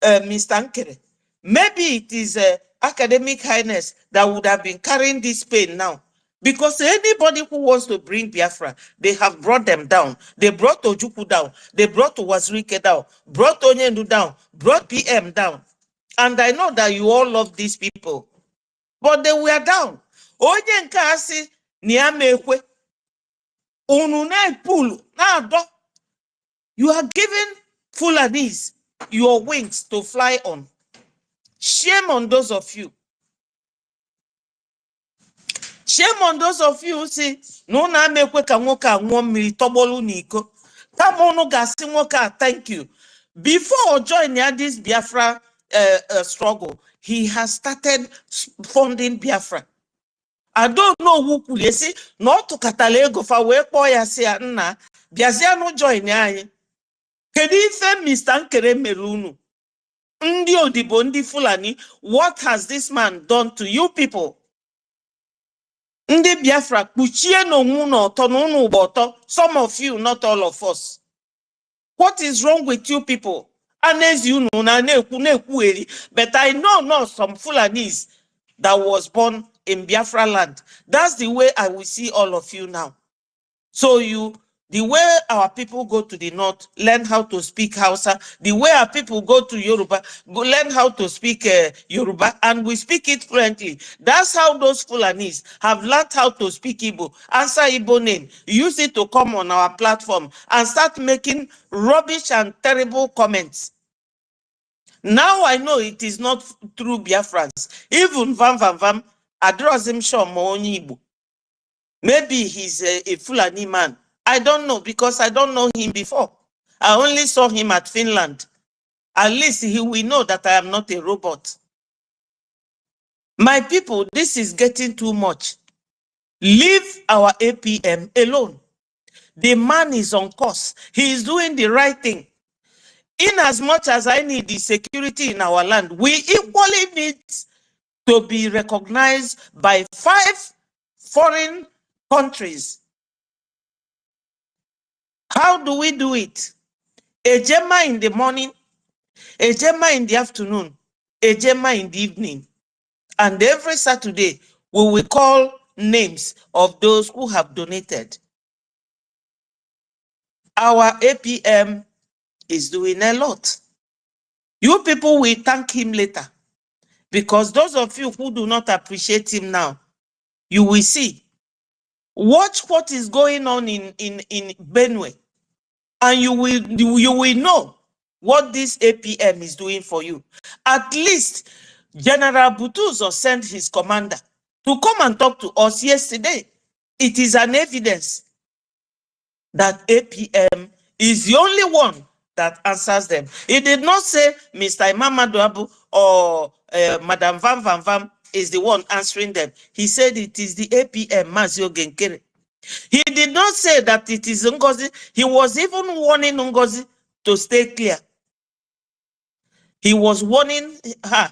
Mr. Nkere. Maybe it is academic highness that would have been carrying this pain now. Because anybody who wants to bring Biafra, they have brought them down. They brought Ojukwu down. They brought Wazirike down. Brought Onyendu down. Brought PM down. And I know that you all love these people. But they were down. Onyenka asi niamekwe. Unune pulu. You are giving Fulanis your wings to fly on. Shame on those of you. Shame on those of you who say, no na mekwe ka nwoke a nwụọ mmiri tọgbọlụ n'iko. Tamono gasi nwoke, thank you. Before joining this Biafra struggle, he has started funding Biafra. I don't know who could you see, not to Catalego for where boy I say Nna, Biaziano join anyị. Kedu ife Mr. Nkere Merunu? Ndi Odibo, Ndi Fulani, what has this man done to you people? Ndi Biafra, kuchie no muno, tonunu boto, some of you, not all of us. What is wrong with you people? But I know some Fulanis that was born in Biafra land. That's the way I will see all of you now. So the way our people go to the north, learn how to speak Hausa. The way our people go to Yoruba, learn how to speak Yoruba, and we speak it fluently. That's how those Fulanis have learned how to speak Igbo. Answer Igbo name. Use it to come on our platform and start making rubbish and terrible comments. Now I know it is not through Biafrans. Even Vam, address him show more Igbo. Maybe he's a Fulani man. I don't know, because I don't know him before. I only saw him at Finland. At least he will know that I am not a robot. My people, this is getting too much. Leave our APM alone. The man is on course. He is doing the right thing. In as much as I need the security in our land, we equally need to be recognized by 5 foreign countries. How do we do it? A Gemma in the morning, a Gemma in the afternoon, a Gemma in the evening. And every Saturday, we will call names of those who have donated. Our APM is doing a lot. You people will thank him later. Because those of you who do not appreciate him now, you will see. Watch what is going on in Benue. And you will know what this APM is doing for you. At least General Butuzo sent his commander to come and talk to us yesterday. It is an evidence that APM is the only one that answers them. He did not say Mr. Imama Duabu or Madam Vam is the one answering them. He said it is the APM, Mazio Genkere. He did not say that it is NGOZI. He was even warning NGOZI to stay clear. He was warning her.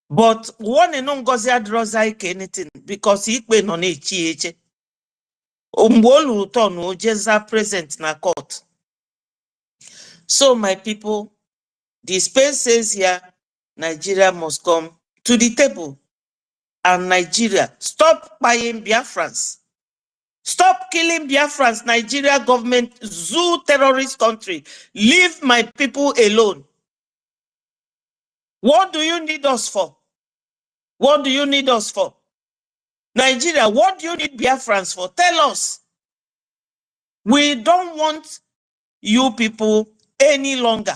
But warning NGOZI adroza anything because he went on HEH. Umbolu turn Ojeza present na court. So my people, the space says here, Nigeria must come to the table. And Nigeria, stop buying Biafrans. Stop killing Biafrans, Nigeria government, zoo terrorist country. Leave my people alone. What do you need us for? What do you need us for? Nigeria, what do you need Biafrans for? Tell us. We don't want you people any longer.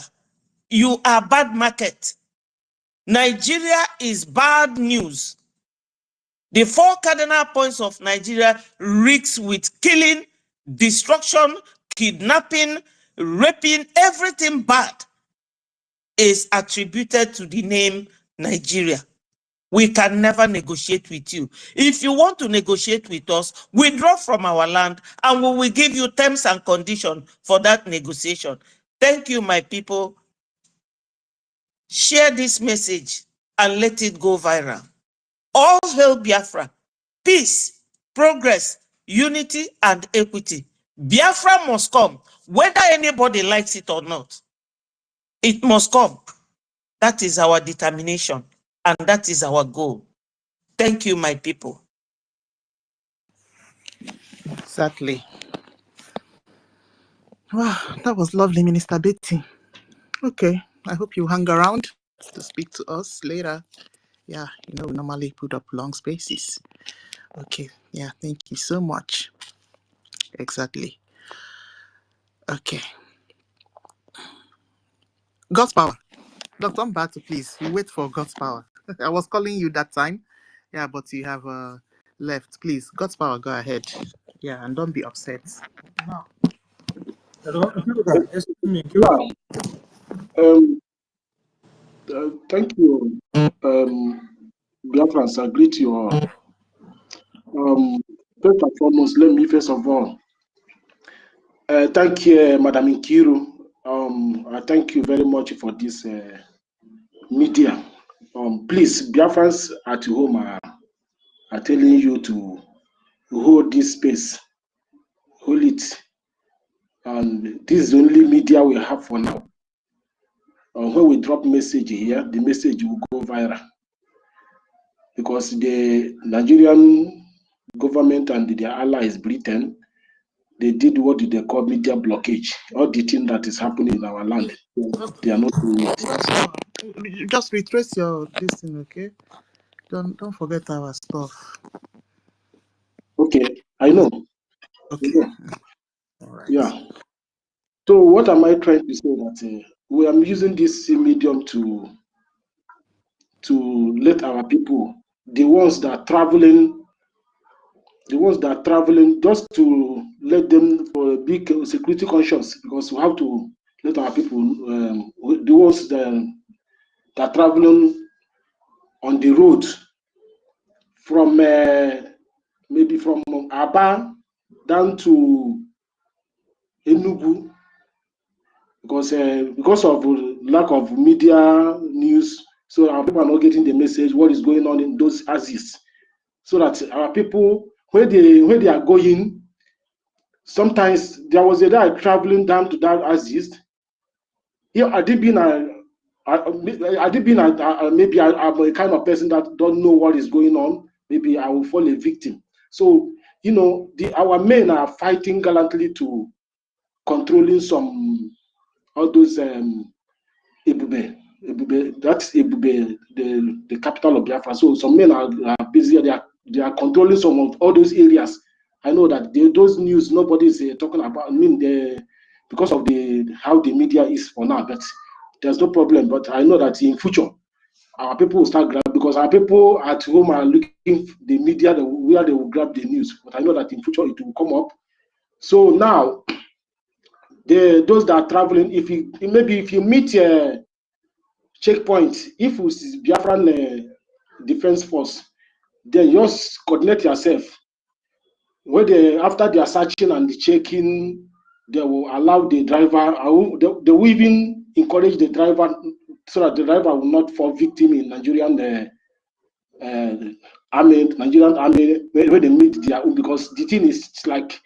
You are bad market. Nigeria is bad news. The 4 cardinal points of Nigeria reeks with killing, destruction, kidnapping, raping, everything bad is attributed to the name Nigeria. We can never negotiate with you. If you want to negotiate with us, withdraw from our land and we will give you terms and conditions for that negotiation. Thank you, my people. Share this message and let it go viral. All hail Biafra. Peace, progress, unity, and equity. Biafra must come, whether anybody likes it or not. It must come. That is our determination, and that is our goal. Thank you, my people. Exactly. Wow, that was lovely, Minister Betty. Okay, I hope you hang around to speak to us later. Yeah, we normally put up long spaces. Okay, yeah, thank you so much. Exactly. Okay. God's power. Dr. Mbato, please, you wait for God's power. I was calling you that time. Yeah, but you have left. Please, God's power, go ahead. Yeah, and don't be upset. No. Excuse me. Thank you, Biafrans. I greet you all. First and foremost, let me first of all thank you, Madam Nkiru. I thank you very much for this media. Please, Biafrans at home are telling you to hold this space, hold it. And this is the only media we have for now. When we drop message here, the message will go viral. Because the Nigerian government and their allies, Britain, they did what they call media blockage. All the thing that is happening in our land, they are not doing it. Just retrace your this thing, okay? Don't forget our stuff. Okay, I know. Okay. All right. Yeah. So what am I trying to say? That we are using this medium to let our people, the ones that are traveling, just to let them for a big security conscious, because we have to let our people, the ones that are traveling on the road from maybe from Aba down to Enugu, because of lack of media news, so our people are not getting the message what is going on in those axes, so that our people, when they are going, sometimes there was a day traveling down to that axis. Yeah, maybe I'm a kind of person that don't know what is going on. Maybe I will fall a victim. So our men are fighting gallantly to controlling all those Ebube, that's Ebube, the capital of Biafra. So some men are busy. They are controlling some of all those areas. I know that those news nobody is talking about. I mean, because of how the media is for now. But there's no problem. But I know that in future, our people will start grabbing, because our people at home are looking for the media where they will grab the news. But I know that in future it will come up. So now, those that are traveling, if you meet checkpoint, if it's Biafran Defense Force, then just coordinate yourself. After they are searching and checking they will allow the driver, they will even encourage the driver so that the driver will not fall victim in Nigerian army, Nigerian army, where they meet their own, because the thing is like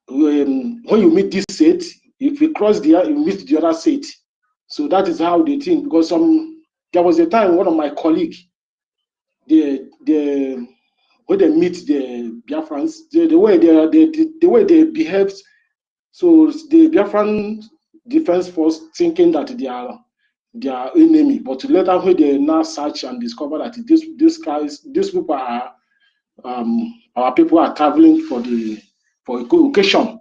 when you meet this set, if you cross the you meet the other set. So that is how they think. Because there was a time one of my colleagues, when they meet the Biafrans, the way they behaved. So the Biafran Defense Force thinking that they are their enemy, but later when they now search and discover that these people are our people are traveling for a good occasion,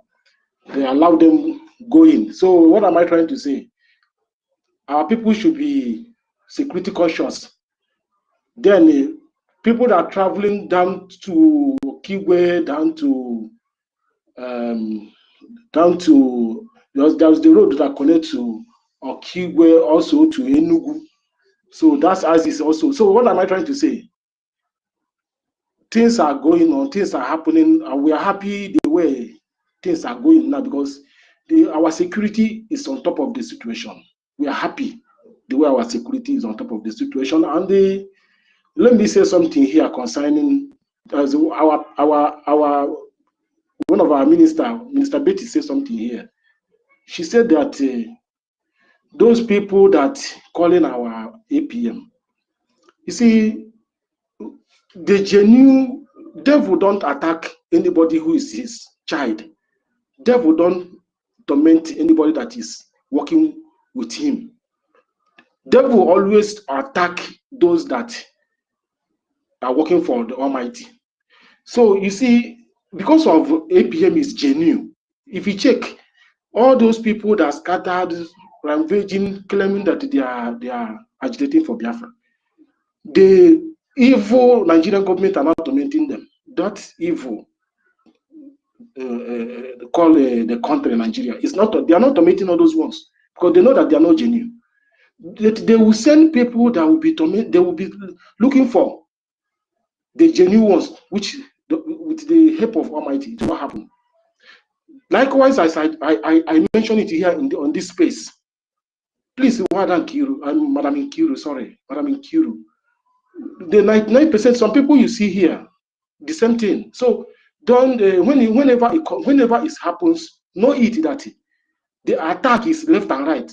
they allow them go in. So what am I trying to say? Our people should be security conscious. Then people that are traveling down to Kigwe, down to there's the road that connects to Okigwe, also to Enugu. So that's as is also. So what am I trying to say? Things are going on, things are happening, and we are happy the way things are going now, because our security is on top of the situation. We are happy the way our security is on top of the situation. And let me say something here concerning our one of our Minister Betty said something here. She said that those people that calling our APM, you see, the genuine devil don't attack anybody who is his child. Devil don't torment anybody that is working with him. Devil always attack those that are working for the Almighty. So you see, because of APM is genuine, if you check all those people that scattered, rampaging, claiming that they are agitating for Biafra, the evil Nigerian government are not tormenting them. That evil call the country Nigeria is not. They are not tormenting all those ones because they know that they are not genuine. They will send people that will be they will be looking for the genuine ones, which with the help of Almighty, it will happen. Likewise, as I mentioned it here on this space. Please, Madam Nkiru, sorry, Madam Nkiru. The 99%, some people you see here, the same thing. So don't whenever it happens, know it that the attack is left and right.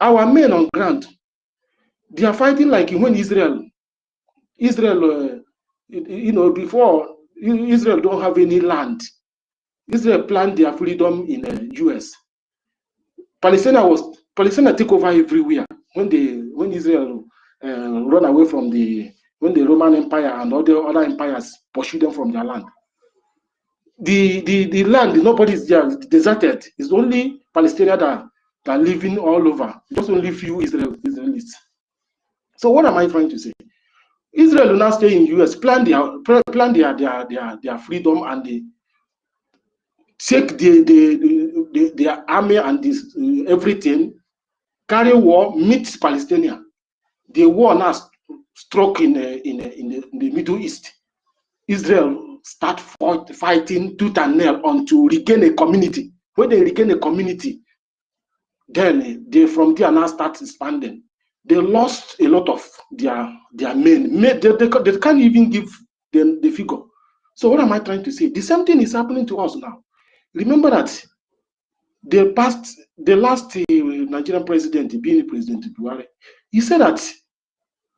Our men on ground, they are fighting like when Israel, before Israel don't have any land. Israel planned their freedom in the US. Palestine take over everywhere when Israel run away from when the Roman Empire and other empires pursue them from their land. The land, nobody is there, deserted. It's only Palestinians that are living all over. Just only few Israelis. So what am I trying to say? Israel will now stay in US, plan their freedom, and they take their army and this everything, carry war, meet Palestinians. The war now struck in the Middle East. Israel start fighting tooth and nail until regain a community. When they regain a community, then they from there now start expanding. They lost a lot of their men. They can't even give them the figure. So what am I trying to say? The same thing is happening to us now. Remember that the last Nigerian president, being President Buhari, he said that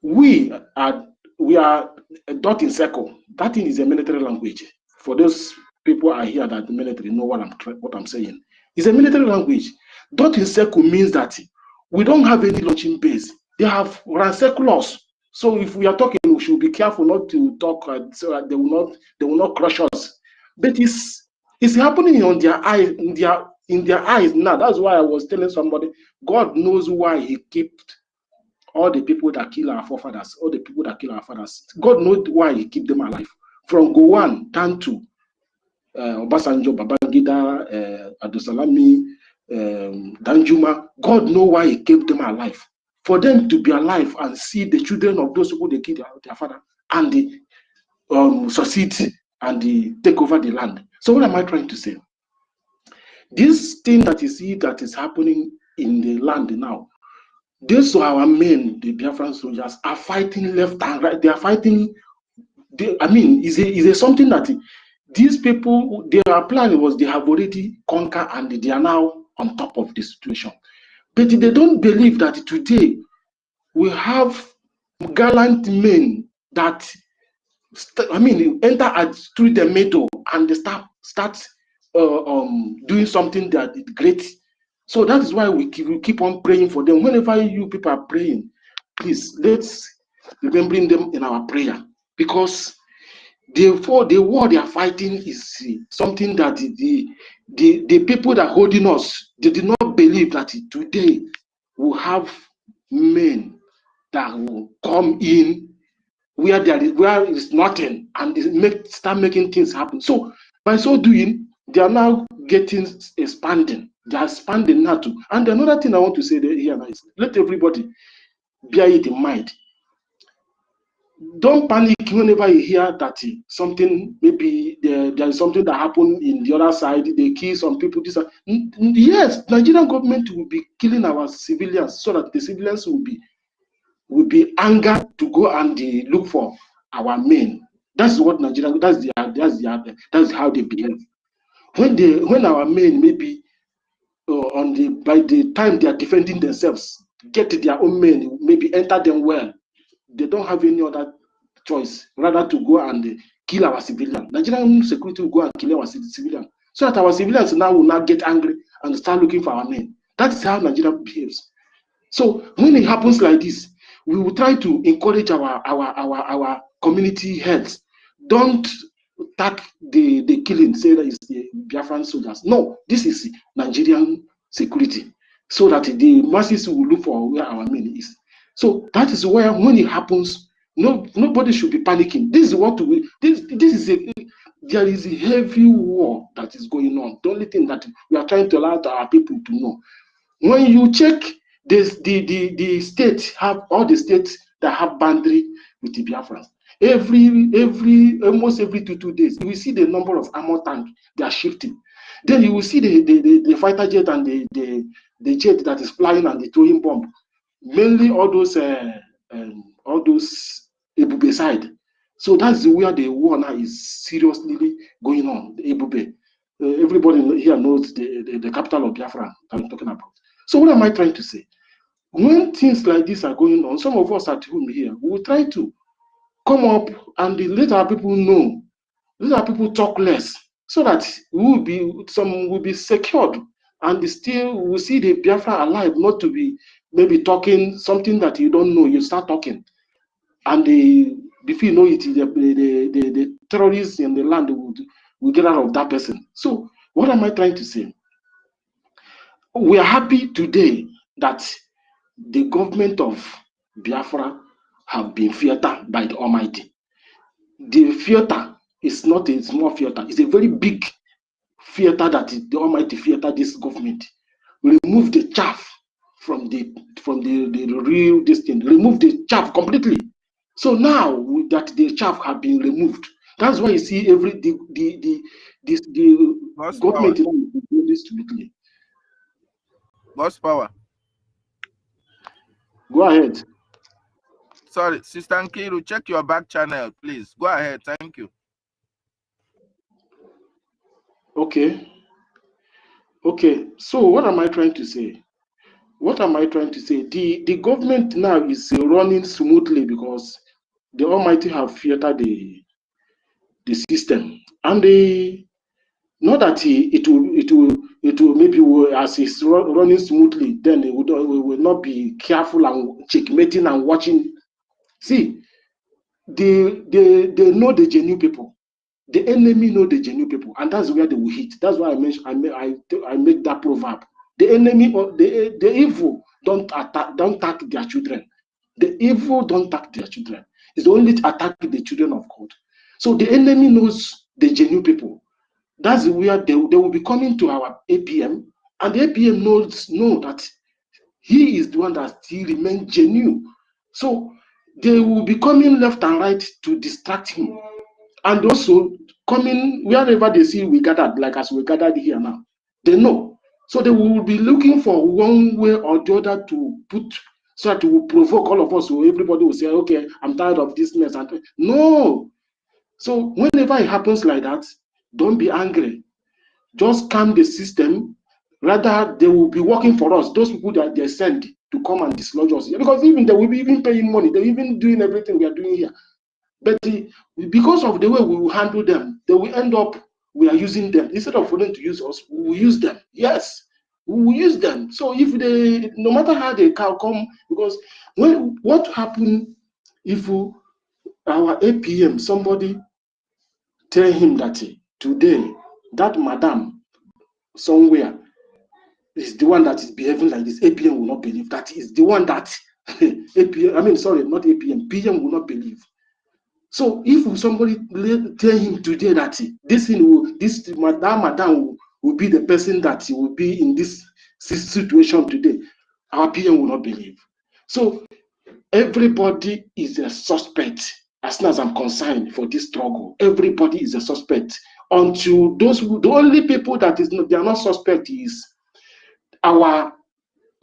we are a dot in circle. That thing is a military language. For those people I hear that the military know what I'm saying. It's a military language. Dot in circle means that we don't have any launching base. They have ransacked us. So if we are talking, we should be careful not to talk so that they will not crush us. But it's happening on their eyes, in their eyes now. That's why I was telling somebody, God knows why He kept all the people that kill our forefathers, all the people that kill our fathers. God knows why He keep them alive. From Gowon down to Obasanjo, Babangida, Adosalami, Danjuma, God knows why He kept them alive. For them to be alive and see the children of those people they killed their father and they succeed and they take over the land. So what am I trying to say? This thing that you see that is happening in the land now, these are our men, the Biafran soldiers, are fighting left and right. They are fighting. I mean, is a something that these people, their plan was they have already conquered and they are now on top of the situation. But they don't believe that today we have gallant men that enter through the middle and they start doing something that is great. So that is why we keep on praying for them. Whenever you people are praying, please let's remember them in our prayer, because the war they are fighting is something that the people that are holding us, they did not believe that today we'll have men that will come in where there is nothing and they start making things happen. So by so doing, they are now expanding. They are expanding now too. And another thing I want to say here now is let everybody bear it in mind. Don't panic whenever you hear that something, maybe there is something that happened in the other side, they kill some people. Yes, Nigerian government will be killing our civilians so that the civilians will be angered to go and look for our men. That's what Nigerian, that's how they behave. When our men maybe by the time they are defending themselves, get their own men, maybe enter them well, they don't have any other choice rather to go and kill our civilians. Nigerian security will go and kill our civilians, so that our civilians now will not get angry and start looking for our men. That's how Nigeria behaves. So when it happens like this, we will try to encourage our community heads. Don't attack the killing, say that it's the Biafran soldiers. No, this is Nigerian security, so that the masses will look for where our men is. So that is where, when it happens, nobody should be panicking. This is what there is a heavy war that is going on. The only thing that we are trying to allow our people to know, when you check the state, have all the states that have boundary with the Biafrans, almost every 2 days, you will see the number of armor tank they are shifting. Then you will see the fighter jet and the jet that is flying and the throwing bomb. Mainly all those Ebube side. So that's where the war now is seriously going on. The Ebube. Everybody here knows the capital of Biafra that I'm talking about. So what am I trying to say? When things like this are going on, some of us at home here, we will try to come up and let our people know, let our people talk less, so that some will be secured, and still we will see the Biafra alive, not to be maybe talking something that you don't know, you start talking, and before you know it, the terrorists in the land will get out of that person. So what am I trying to say? We are happy today that the government of Biafra have been theater by the Almighty. The theater is not a small theater, it's a very big theater that the Almighty theater this government. Remove the chaff from the real distance, remove the chaff completely. So now that the chaff have been removed, that's why you see the government is doing this to Boss power. Go ahead. Sorry, Sister Nkiru, check your back channel, please. Go ahead. Thank you. Okay. So what am I trying to say? The government now is running smoothly because the Almighty have theatered the system, and not that it will maybe, as it's running smoothly, then it will not be careful and checkmating and watching. See, they know the genuine people. The enemy know the genuine people, and that's where they will hit. That's why I make that proverb. The enemy or the evil don't attack their children. The evil don't attack their children. It's only attack the children of God. So the enemy knows the genuine people. That's where they will be coming to our APM, and the APM know that he is the one that still remains genuine. So they will be coming left and right to distract him, and also coming wherever they see we gathered, like as we gathered here now. They know. So they will be looking for one way or the other to put, so that it will provoke all of us. So everybody will say, okay, I'm tired of this mess. No. So whenever it happens like that, don't be angry. Just calm the system. Rather, they will be working for us. Those people that they send to come and dislodge us. Because even they will be even paying money. They're even doing everything we are doing here. But because of the way we will handle them, they will end up, we are using them. Instead of for them to use us, we will use them. Yes, we will use them. So if they, no matter how they can come, because what happened if our APM, somebody tell him that today, that madam somewhere is the one that is behaving like this, APM will not believe. That is the one that APM, I mean, sorry, not APM, PM will not believe. So if somebody tell him today that this thing will, this madam will be the person that will be in this situation today, our PM will not believe. So everybody is a suspect as far as I'm concerned for this struggle. Everybody is a suspect until those who, the only people that is not, they are not suspect is our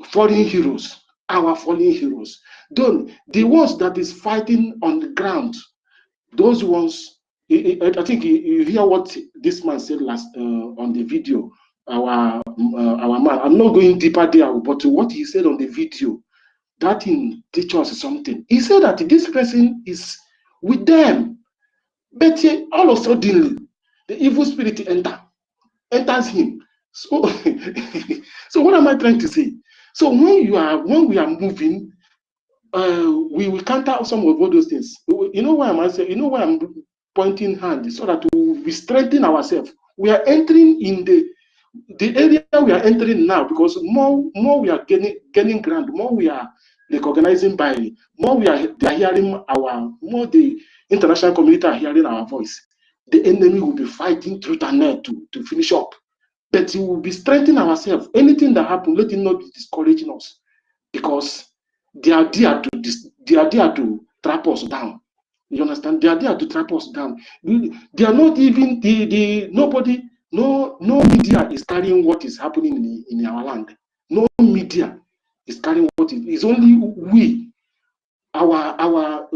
fallen heroes. Our fallen heroes. Don't the ones that is fighting on the ground. Those ones, I think you hear what this man said last on the video. Our man. I'm not going deeper there, but what he said on the video, that thing teaches us something. He said that this person is with them, but all of a sudden the evil spirit enters him. So, so what am I trying to say? So when we are moving, we will counter some of all those things. You know why I'm saying? You know why I'm pointing hand, so that we strengthen ourselves. We are entering in the area we are entering now, because more we are gaining ground, more we are recognizing by, more they are hearing more the international community are hearing our voice. The enemy will be fighting truth and net to finish up. But we will be strengthening ourselves. Anything that happens, let it not be discouraging us, because they are there to trap us down. You understand? They are there to trap us down. They are not even nobody. No media is carrying what is happening in our land. No media is carrying what is. It's only we. Our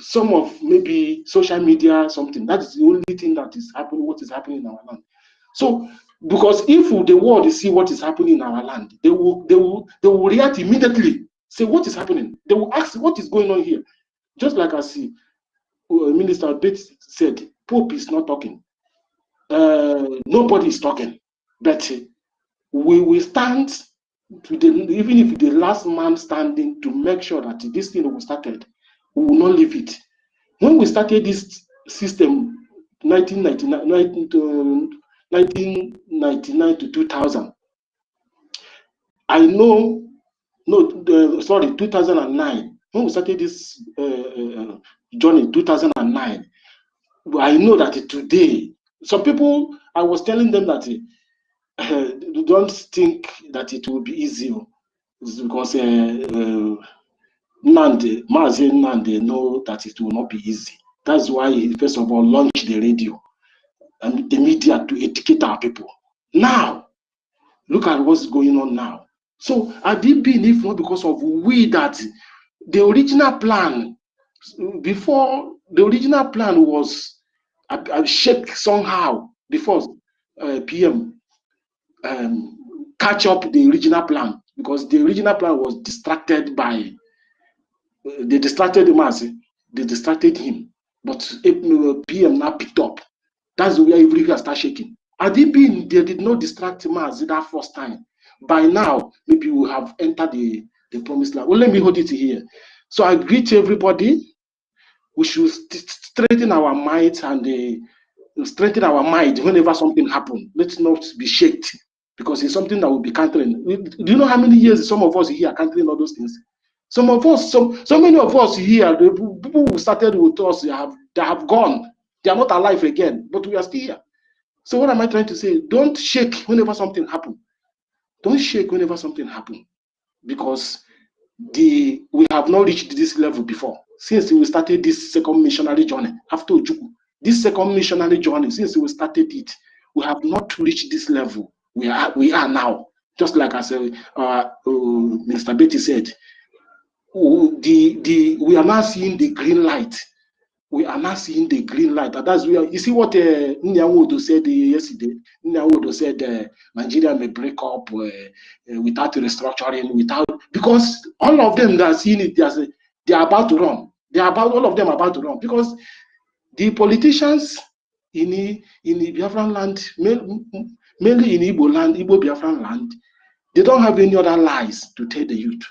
some of maybe social media, something. That is the only thing that is happening. What is happening in our land. So, because if the world see what is happening in our land, they will react immediately. Say, what is happening? They will ask, what is going on here? Just like I see, Minister Bates said, Pope is not talking. Nobody is talking. But we will stand to even if the last man standing, to make sure that this thing we started, we will not leave it. When we started this system, 1999 to 2000, I know, 2009. When we started this journey, 2009, I know that today, some people, I was telling them that don't think that it will be easy, because Nnamdi know that it will not be easy. That's why he first of all launched the radio and the media to educate our people. Now, look at what's going on now. So, had it been if not because of we that the original plan, before the original plan was shaped somehow before PM catch up the original plan, because the original plan was distracted by, they distracted the mass, they distracted him, but PM now picked up. That's where everything started shaking. Had it been they did not distract mass that first time, by now maybe we have entered the promised land. Well, let me hold it here. So I greet everybody. We should strengthen our minds and strengthen our mind whenever something happens. Let's not be shaken, because it's something that will be countering. Do you know how many years some of us here are countering all those things? Some of us, so many of us here, the people who started with us, they have gone. They are not alive again, but we are still here. So what am I trying to say? Don't shake whenever something happens. Don't shake whenever something happens, because we have not reached this level before. Since we started this second missionary journey, after Ojukwu, this second missionary journey, since we started it, we have not reached this level. we are now. Just like I said, Minister Betty said, we are now seeing the green light. We are now seeing the green light. And that's where you see what Nyawodo said yesterday. Nyawodo said Nigeria may break up without restructuring, because all of them that are seeing it, they are about to run. All of them are about to run, because the politicians in the Biafran land, mainly in Igbo land, Igbo Biafran land, they don't have any other lies to tell the youth.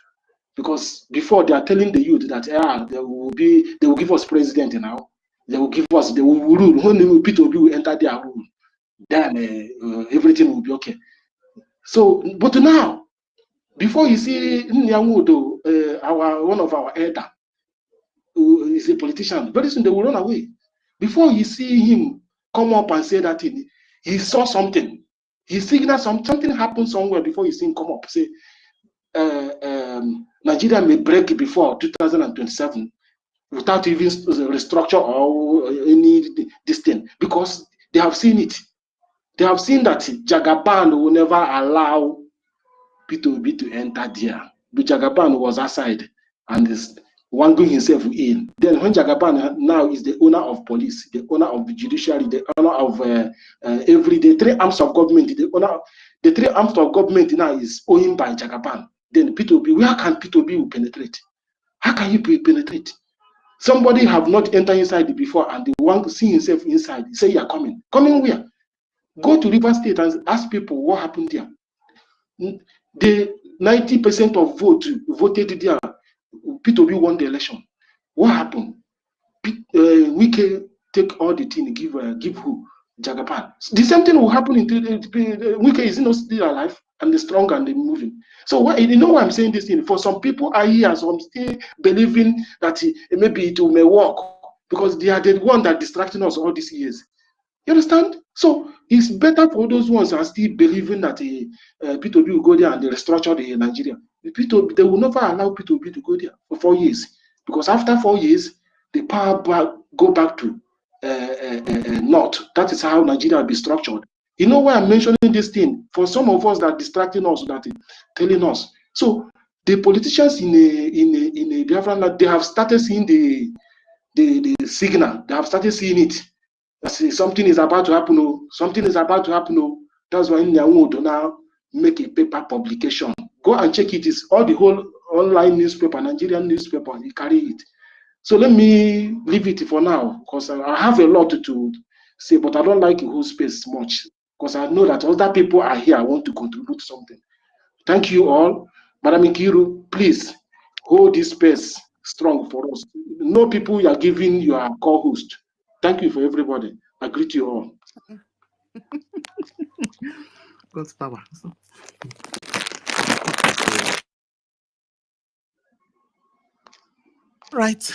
Because before they are telling the youth that they will give us president now, they will rule. When people will enter their rule, then everything will be okay. So, but now, before you see Nyamudo, one of our elder, who is a politician, very soon they will run away. Before you see him come up and say that he saw something, he signaled something happened somewhere before you see him come up say. Nigeria may break before 2027 without even restructure or any this thing, because they have seen it. They have seen that Jagaban will never allow P2B to enter there. But Jagaban was outside and is wangling himself in. Then when Jagaban now is the owner of police, the owner of the judiciary, the owner of the three arms of government, the three arms of government now is owned by Jagaban. Then P2B, where can P2B penetrate? How can you penetrate? Somebody have not entered inside before and they want to see himself inside. Say you are coming. Coming where? Go to River State and ask people what happened there. The 90% of voted there. P2B won the election. What happened? We can take all the thing, give who? Jagaban. The same thing will happen in Wike is not still alive and strong and moving. So you know why I'm saying this thing? For some people are here, so I'm still believing that maybe it may work, because they are the one that distracting us all these years. You understand? So it's better for those ones that are still believing that P2B will go there and they restructure the Nigeria. They will never allow P2B to go there for 4 years, because after 4 years, the power go back to North. That is how Nigeria will be structured. You know why I'm mentioning this thing? For some of us that are distracting us, that telling us. So the politicians in a Biafran, they have started seeing the signal. They have started seeing it. Something is about to happen. Oh, something is about to happen. Oh, that's why Nyawodo now make a paper publication. Go and check it. It's all the whole online newspaper, Nigerian newspaper. You carry it. So let me leave it for now, because I have a lot to say, but I don't like the whole space much, because I know that other people are here. I want to contribute something. Thank you all. Madam Nkiru, please hold this space strong for us. No people you are giving your co-host. Thank you for everybody. I greet you all. God's power. Right.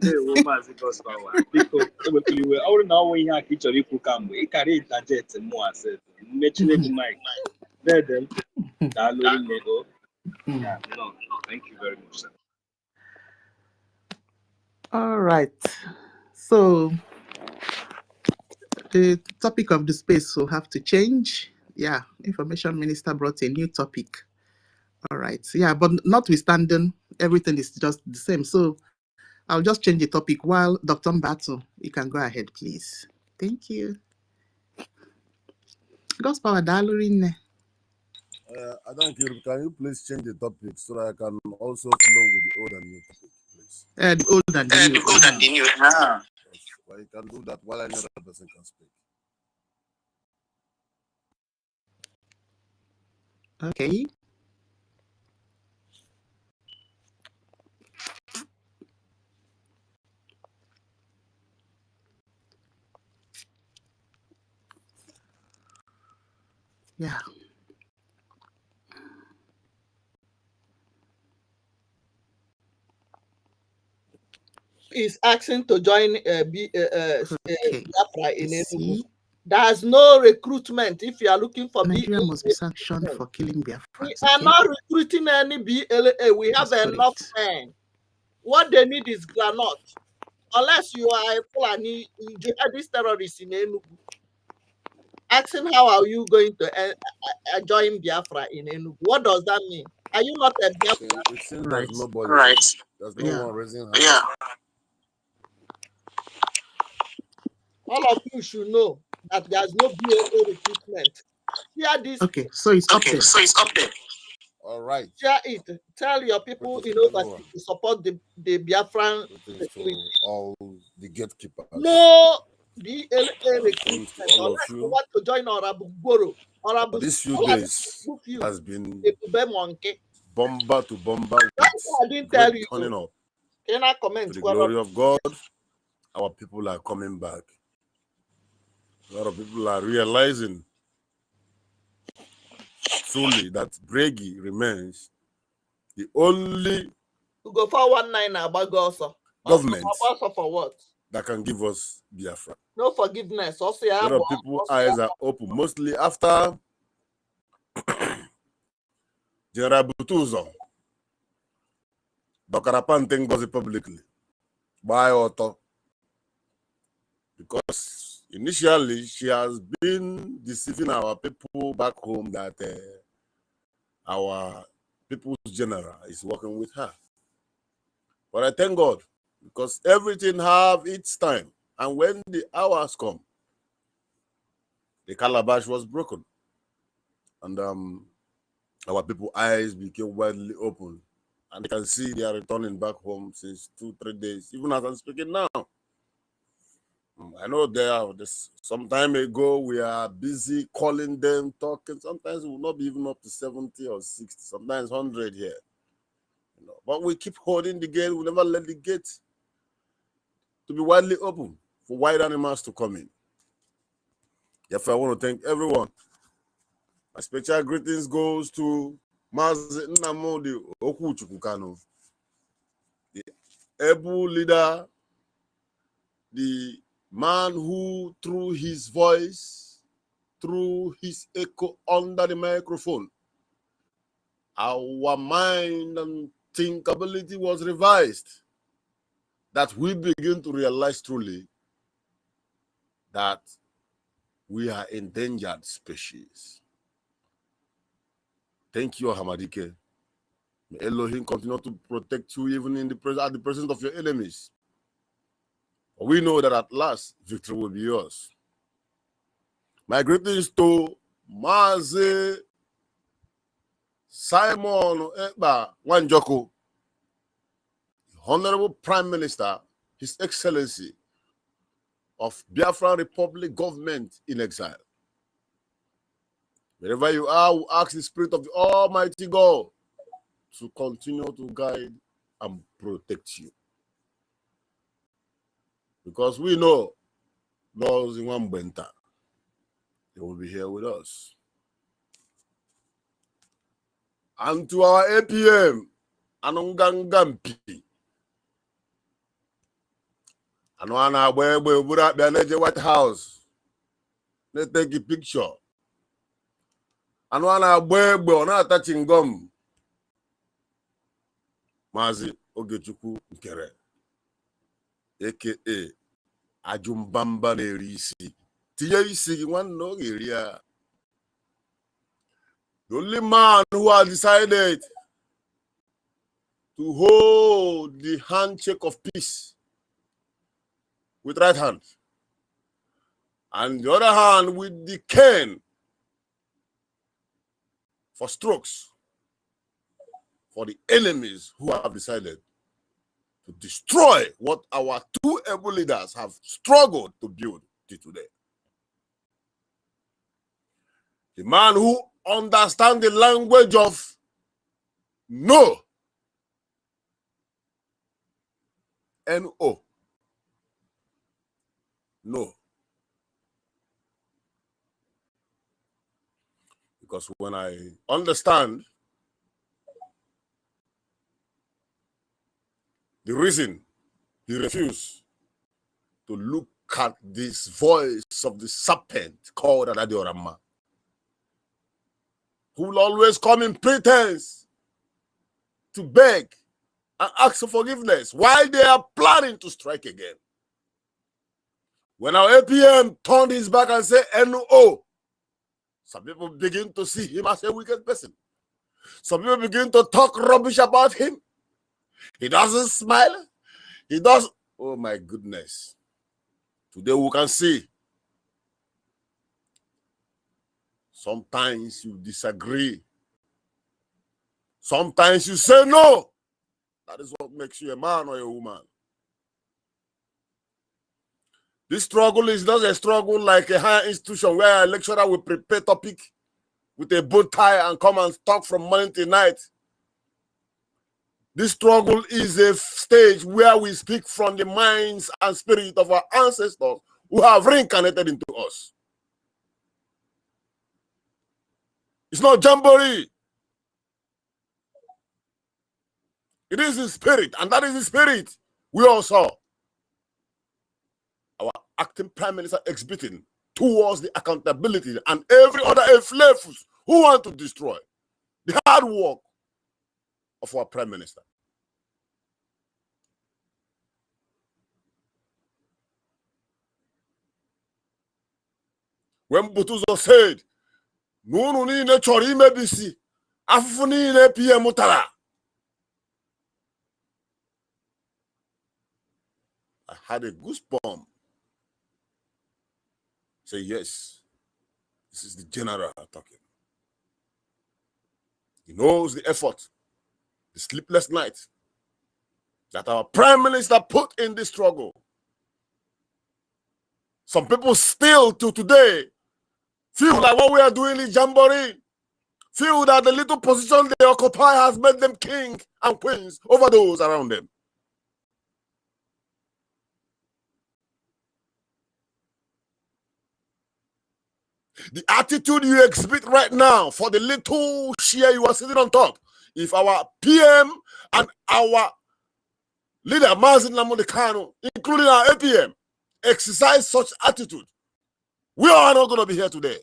God's power. Because we now we have each other who come. We carry interject more as mentioning the mic. Then yeah, no, thank you very much, sir. All right. So the topic of the space will have to change. Yeah, Information Minister brought a new topic. All right. Yeah, but notwithstanding, everything is just the same. So I'll just change the topic while Dr. Mbato, you can go ahead, please. Thank you. God's power, Dalurine. Thank you. Can you please change the topic so that I can also flow with the old and new topic, please? The old and the new. The old and the new. Yes, well, you can do that while another person can speak. Okay. Yeah. Is asking to join Biafra in Enugu. There's no recruitment. If you are looking for Nigeria must be sanctioned for killing Biafrans. We are not recruiting any BLA. We have enough men. What they need is granite. Unless you are a Fulani jihadist terrorist in Enugu. asking how are you going to join Biafra in Enugu? What does that mean? Are you not a Biafra? It seems there's nobody. There's no one raising hands. Yeah. All of you should know that there's no BLA recruitment. Share this. Okay, so it's up there. All right. Share it. Tell your people in overseas to support the Biafran security. All the gatekeepers. No BLA recruitment. All of you. Want to join Orabugoro. But these few days has been bomber to bomber. I didn't tell you. Turning up. Can I comment? To the glory of God, our people are coming back. A lot of people are realizing truly that Brgie remains the only go 419 about also government also for what that can give us Biafra. No forgiveness. Also, a lot of people's eyes are open, mostly after General Butuzo. Dokarapan NGOZI publicly by author, because initially she has been deceiving our people back home that our people's general is working with her. But I thank God, because everything have its time, and when the hours come, the calabash was broken, and our people's eyes became widely open. And you can see they are returning back home since 2-3 days, even as I'm speaking now. I know they are this some time ago we are busy calling them, talking. Sometimes we will not be even up to 70 or 60, sometimes 100 here. You know, but we keep holding the gate, we never let the gate to be widely open for wild animals to come in. Therefore, I want to thank everyone. My special greetings goes to Nnamdi Kanu, the able leader, the man who, through his voice, through his echo under the microphone, our mind and thinkability was revised, that we begin to realize truly that we are endangered species. Thank you, Hamadike. May Elohim continue to protect you even in at the presence of your enemies. We know that at last, victory will be yours. My greetings to Mazi Simon Ekpa Wanjoko, Honorable Prime Minister, His Excellency of Biafran Republic Government in Exile. Wherever you are, we ask the Spirit of the Almighty God to continue to guide and protect you. Because we know those in one benta, they will be here with us. And to our APM, Anongangampi, Anwana Webe, Burak, White House, let's take a picture. Anwana Webe, not touching gum. Mazi Ogechukwu Nkere, aka Ajumbamba Nerisi. Tiyaisi, one no area. The only man who has decided to hold the handshake of peace with right hand, and the other hand with the cane for strokes for the enemies who have decided to destroy what our two able leaders have struggled to build till today. The man who understands the language of no, N-O, no. Because when I understand the reason he refused to look at this voice of the serpent called Adadiorama, who will always come in pretense to beg and ask for forgiveness while they are planning to strike again. When our APM turned his back and said, "No, Some people begin to see him as a wicked person. Some people begin to talk rubbish about him. He doesn't smile. He does. Oh my goodness. Today we can see. Sometimes you disagree. Sometimes you say no. That is what makes you a man or a woman. This struggle is not a struggle like a higher institution where a lecturer will prepare topic with a bow tie and come and talk from morning till night. This struggle is a stage where we speak from the minds and spirit of our ancestors who have reincarnated into us. It's not jamboree. It is in spirit, and that is the spirit we all saw our acting prime minister exhibiting towards the accountability and every other influence who want to destroy the hard work of our prime minister. When Butuzo said, "Nunu ni ne chori mebisi, afufu ni ne pie mutara," I had a goosebump. Say, yes, this is the general talking. He knows the effort, the sleepless night that our prime minister put in this struggle. Some people still to today feel like what we are doing is jamboree, feel that the little position they occupy has made them king and queens over those around them. The attitude you exhibit right now for the little share you are sitting on top, if our PM and our leader, Nnamdi Kanu, including our APM, exercise such attitude, we are not going to be here today.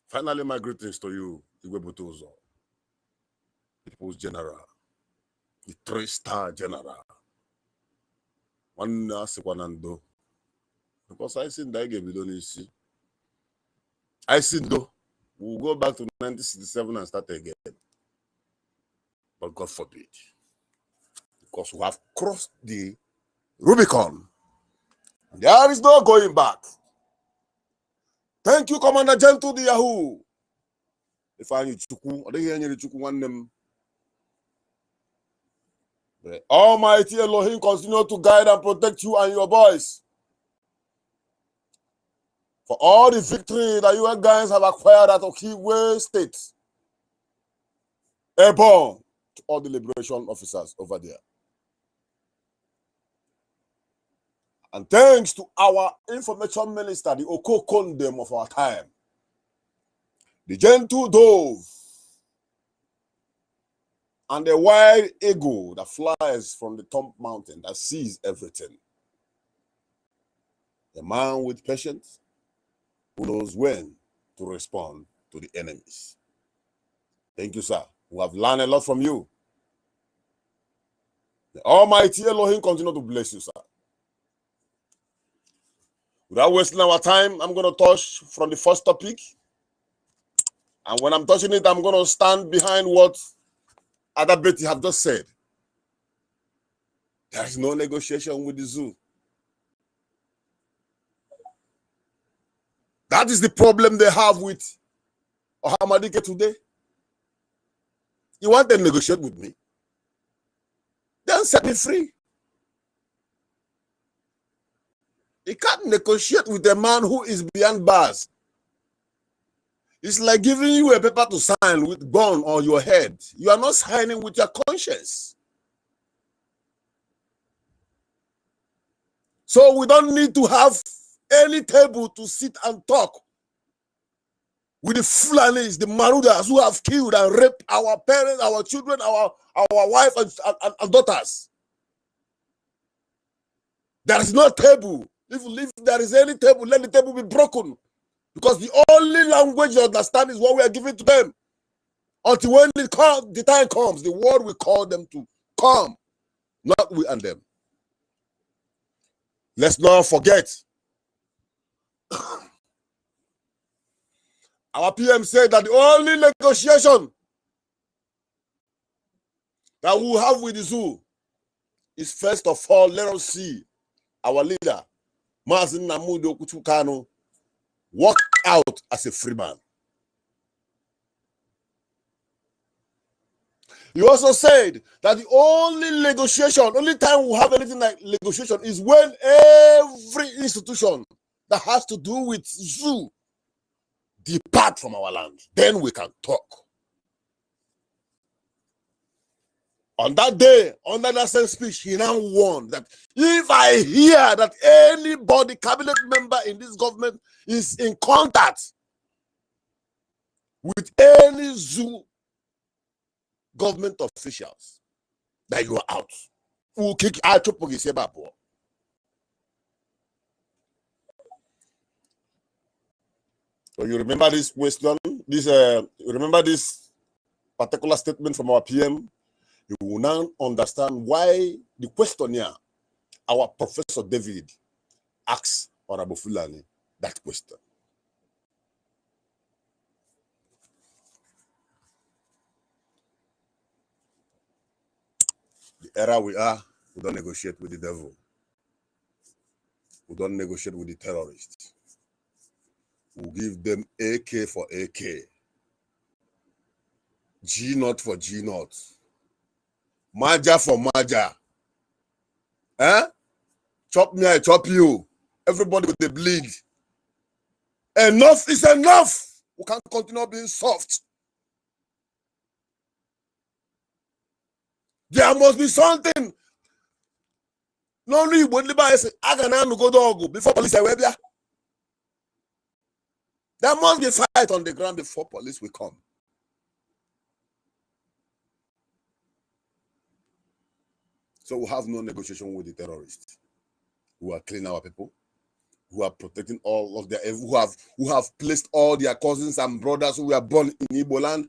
Finally, my greetings to you, Igwe Butuzo, People's General, the 3-star general. One Sekwanando. Because I seen that game, we don't see. I seen though. We'll go back to 1967 and start again. But God forbid. Because we have crossed the Rubicon. There is no going back. Thank you, Commander Gentle the Yahoo. If I need Chuku, or they hear any Chuku one them. The Almighty Elohim continue to guide and protect you and your boys. For all the victory that you guys have acquired at Okiwe State. Airborne to all the liberation officers over there. And thanks to our information minister, the Okokondem of our time, the gentle dove, and the wild eagle that flies from the top mountain that sees everything. A man with patience who knows when to respond to the enemies. Thank you, sir. We have learned a lot from you. The Almighty Elohim continue to bless you, sir. Without wasting our time, I'm going to touch from the first topic. And when I'm touching it, I'm going to stand behind what Ada Betty have just said. There is no negotiation with the zoo. That is the problem they have with Ohamadike today. You want to negotiate with me? Then set me free. You can't negotiate with a man who is beyond bars. It's like giving you a paper to sign with gun on your head. You are not signing with your conscience. So we don't need to have any table to sit and talk with the Fulanis, the Marudas who have killed and raped our parents, our children, our wives and daughters. There is no table. If there is any table, let the table be broken. Because the only language you understand is what we are giving to them. Until when the time comes, the word will call them to come not we and them. Let's not forget. Our PM said that the only negotiation that we have with the zoo is, first of all, let us see our leader, Nnamdi Kanu, walk out as a free man. He also said that the only time we have anything like negotiation is when every institution that has to do with zoo depart from our land. Then we can talk. On that day, under that same speech, he now warned that if I hear that anybody, cabinet member in this government, is in contact with any zoo government officials, that you are out. We'll kick out. So you remember this question? Remember this particular statement from our PM? You will now understand why the questionnaire, our Professor David, asked Honorable Fulani that question. The era we are, we don't negotiate with the devil. We don't negotiate with the terrorists. We give them AK for AK. G0 for G0. Maja for Maja. Chop me, I chop you. Everybody with the bleed. Enough is enough. We can't continue being soft. There must be something. No, only would say, I can go dog before police. There must be fight on the ground before police will come. So we have no negotiation with the terrorists who are killing our people, who are protecting all of their, who have placed all their cousins and brothers who were born in Igbo land,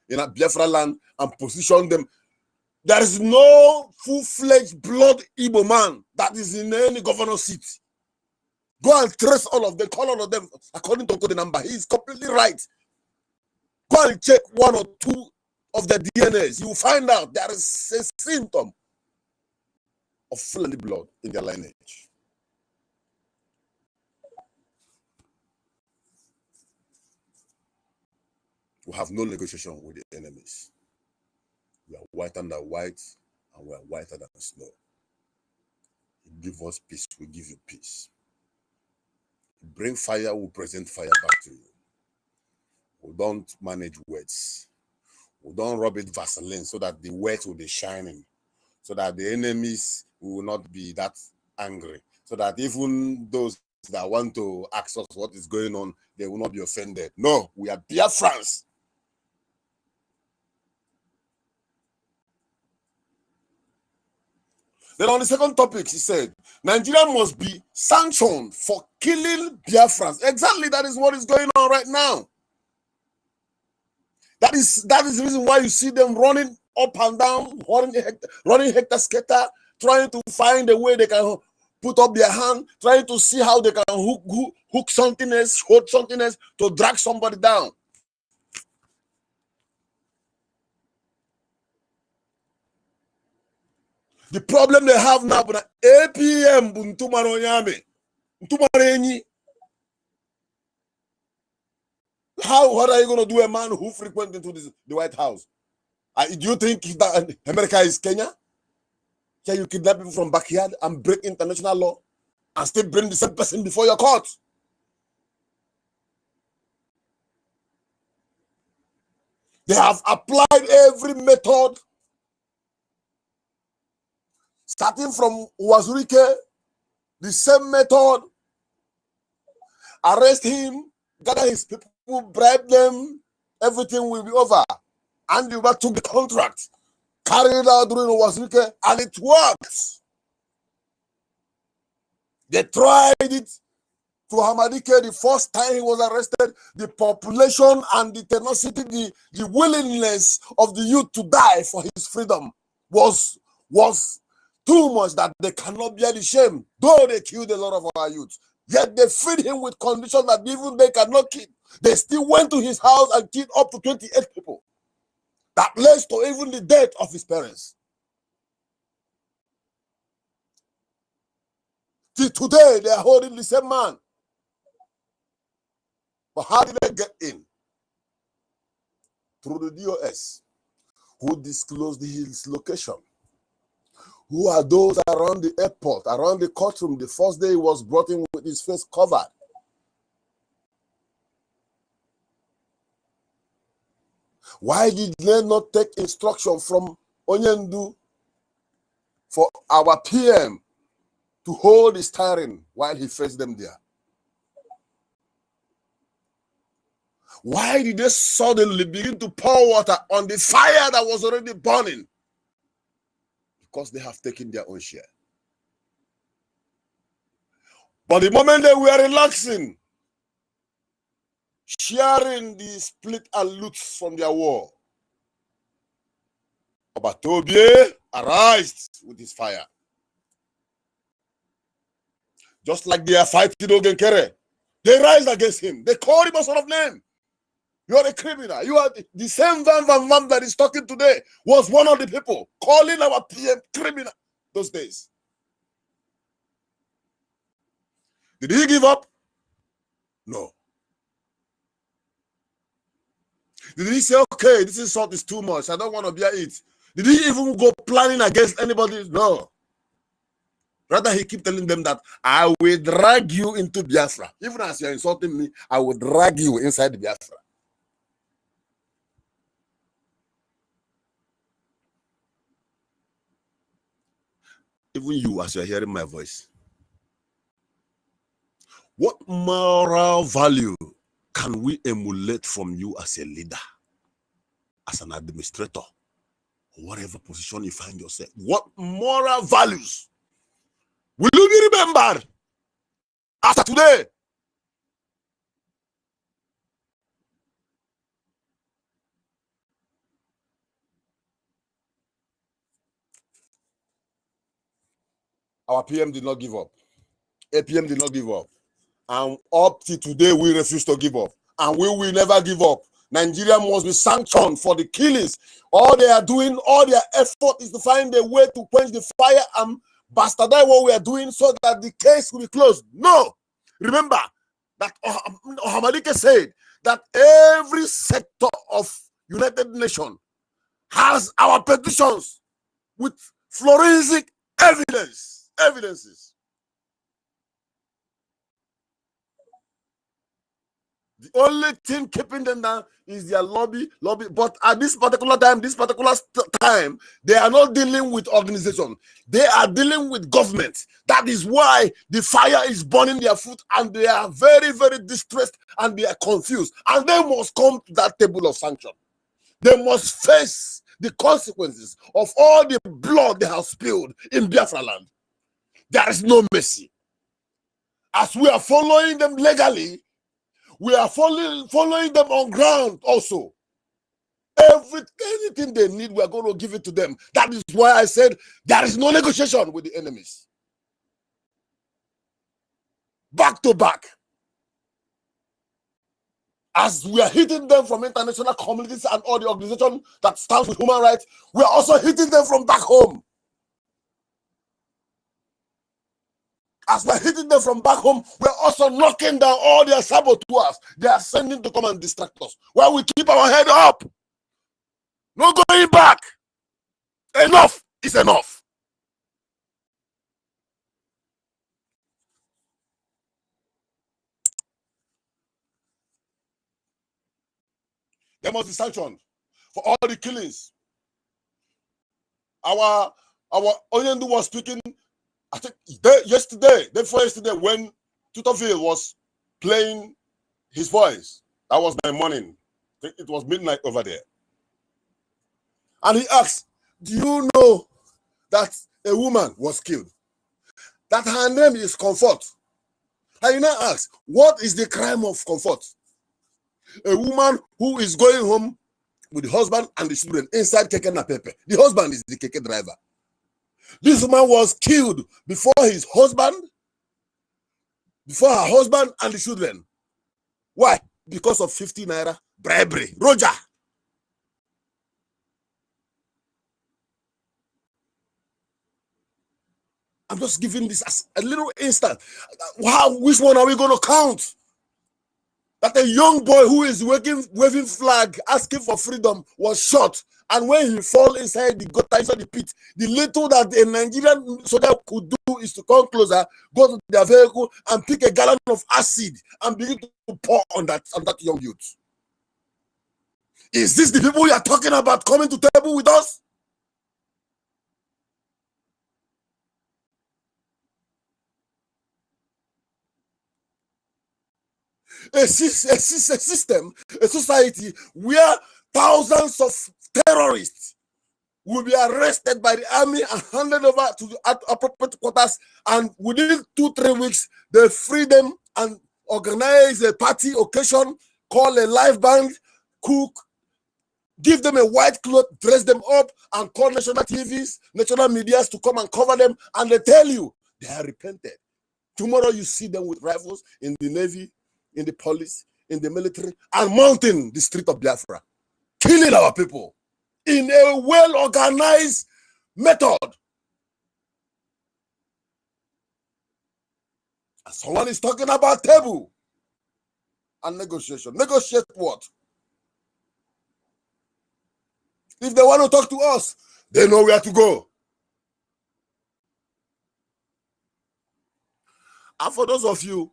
in a Biafra land, and positioned them. There is no full-fledged blood Igbo man that is in any governor seat. Go and trace all of them, call all of them according to the number. He is completely right. Go and check one or two of the DNAs. You will find out there is a symptom of Fulani blood in their lineage. We have no negotiation with the enemies. We are whiter than white, and we are whiter than snow. You give us peace, we give you peace. You bring fire, we present fire back to you. We don't manage words. We don't rub it Vaseline so that the words will be shining, so that the enemies will not be that angry, so that even those that want to ask us what is going on, they will not be offended. No, we are BIAFRANS. Then on the second topic, he said, Nigeria must be sanctioned for killing Biafrans. Exactly, that is what is going on right now. That is the reason why you see them running up and down, running hectare-scatter, trying to find a way they can put up their hand, trying to see how they can hook something else, hold something else to drag somebody down. The problem they have now, but APM what are you going to do, a man who frequents into the White House? Do you think that America is Kenya? Can you kidnap people from backyard and break international law and still bring the same person before your court? They have applied every method, starting from Wazurike, the same method. Arrest him, gather his people, bribe them, everything will be over. And you took the contract, carried it out during Wazurike, and it works. They tried it to Hamadike the first time he was arrested. The population and the tenacity, the willingness of the youth to die for his freedom was too much that they cannot bear the shame, though they killed a lot of our youth. Yet they feed him with conditions that even they cannot keep. They still went to his house and killed up to 28 people. That led to even the death of his parents. Till today, they are holding the same man. But how did they get in? Through the DOS, who disclosed his location. Who are those around the airport, around the courtroom? The first day he was brought in with his face covered. Why did they not take instruction from Onyendu for our PM to hold his steering while he faced them there? Why did they suddenly begin to pour water on the fire that was already burning? Because they have taken their own share. But the moment they were relaxing, sharing the split and loot from their war, Obatobie arise with his fire. Just like they are fighting Ogenkere, they rise against him. They call him a sort of name. You are a criminal. You are the same Van that is talking today was one of the people calling our PM criminal those days. Did he give up? No. Did he say, okay, this insult is too much, I don't want to bear it? Did he even go planning against anybody? No. Rather, he keep telling them that I will drag you into Biafra. Even as you're insulting me, I will drag you inside Biafra. Even you, as you're hearing my voice, what moral value can we emulate from you as a leader, as an administrator, whatever position you find yourself? What moral values will you be remembered after today? Our PM did not give up. APM did not give up. And up to today, we refuse to give up. And we will never give up. Nigeria must be sanctioned for the killings. All they are doing, all their effort is to find a way to quench the fire and bastardize what we are doing so that the case will be closed. No. Remember that Ohamadike said that every sector of United Nations has our petitions with forensic evidences. The only thing keeping them down is their lobby. But at this particular time, they are not dealing with organization. They are dealing with government. That is why the fire is burning their foot, and they are very, very distressed, and they are confused. And they must come to that table of sanction. They must face the consequences of all the blood they have spilled in Biafra land. There is no mercy. As we are following them legally, we are following them on ground also. Anything they need, we are going to give it to them. That is why I said there is no negotiation with the enemies. Back to back. As we are hitting them from international communities and all the organizations that stands with human rights, we are also hitting them from back home. As we're hitting them from back home, we're also knocking down all their saboteurs they are sending to come and distract us. While we keep our head up, no going back. Enough is enough. There must be sanction for all the killings. Our Onyendu was speaking, I think yesterday, when Tutorville was playing his voice. That was my morning. I think it was midnight over there. And he asked, do you know that a woman was killed? That her name is Comfort. And he now asks, what is the crime of Comfort? A woman who is going home with the husband and the children inside Keke na Pepe. The husband is the Keke driver. This woman was killed before his husband, before her husband and the children. Why? Because of 50 naira bribery. Roger. I'm just giving this as a little instance. Which one are we going to count? That a young boy who is waving flag, asking for freedom, was shot. And when he fall inside the gutter, inside the pit, the little that a Nigerian soldier could do is to come closer, go to their vehicle, and pick a gallon of acid and begin to pour on that young youth. Is this the people we are talking about coming to table with us? A system, a society where thousands of terrorists will be arrested by the army and handed over to the appropriate quarters, and within 2-3 weeks, they free them and organize a party occasion, call a live band, cook, give them a white cloth, dress them up, and call national TVs, national medias to come and cover them, and they tell you they are repented. Tomorrow you see them with rifles in the Navy, in the police, in the military, and mounting the street of Biafra, killing our people in a well-organized method. And someone is talking about table and negotiation. Negotiate what? If they want to talk to us, they know where to go. And for those of you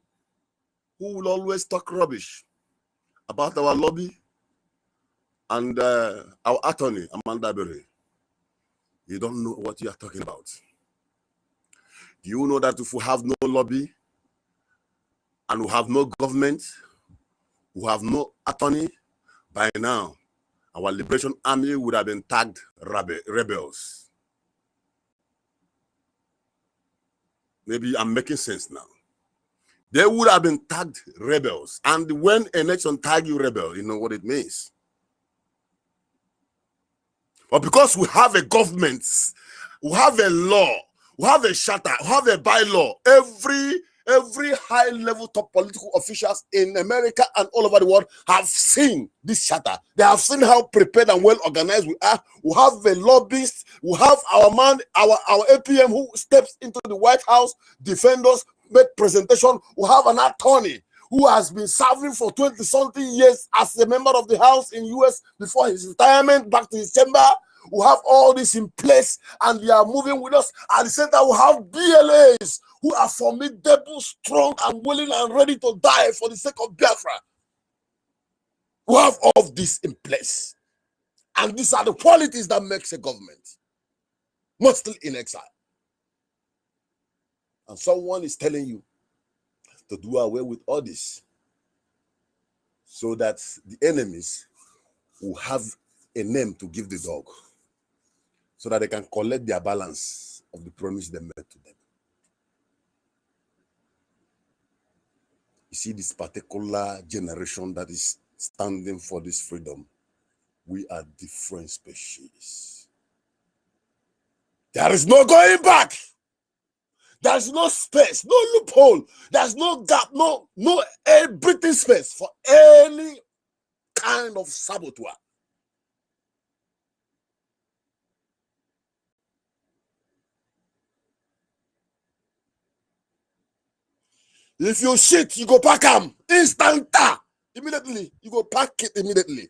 who will always talk rubbish about our lobby and our attorney, Amanda Berry, you don't know what you are talking about. Do you know that if we have no lobby and we have no government, we have no attorney, by now, our liberation army would have been tagged rebels. Maybe I'm making sense now. They would have been tagged rebels. And when a nation tag you rebel, you know what it means. But because we have a government, we have a law, we have a charter, we have a bylaw, every high-level top political officials in America and all over the world have seen this charter. They have seen how prepared and well organized we are. We have a lobbyist, we have our man, our APM who steps into the White House, defend us, make presentation. We have an attorney who has been serving for 20-something years as a member of the House in US before his retirement, back to his chamber. We have all this in place and they are moving with us. At the center, we have BLAs who are formidable, strong, and willing and ready to die for the sake of Biafra. We have all of this in place. And these are the qualities that makes a government, mostly in exile. And someone is telling you to do away with all this so that the enemies will have a name to give the dog, so that they can collect their balance of the promise they made to them. You see, this particular generation that is standing for this freedom, we are different species. There is no going back. There's no space, no loophole. There's no gap, no breathing space for any kind of saboteur. If you shit, you go pack them instanta. Immediately, you go pack it immediately.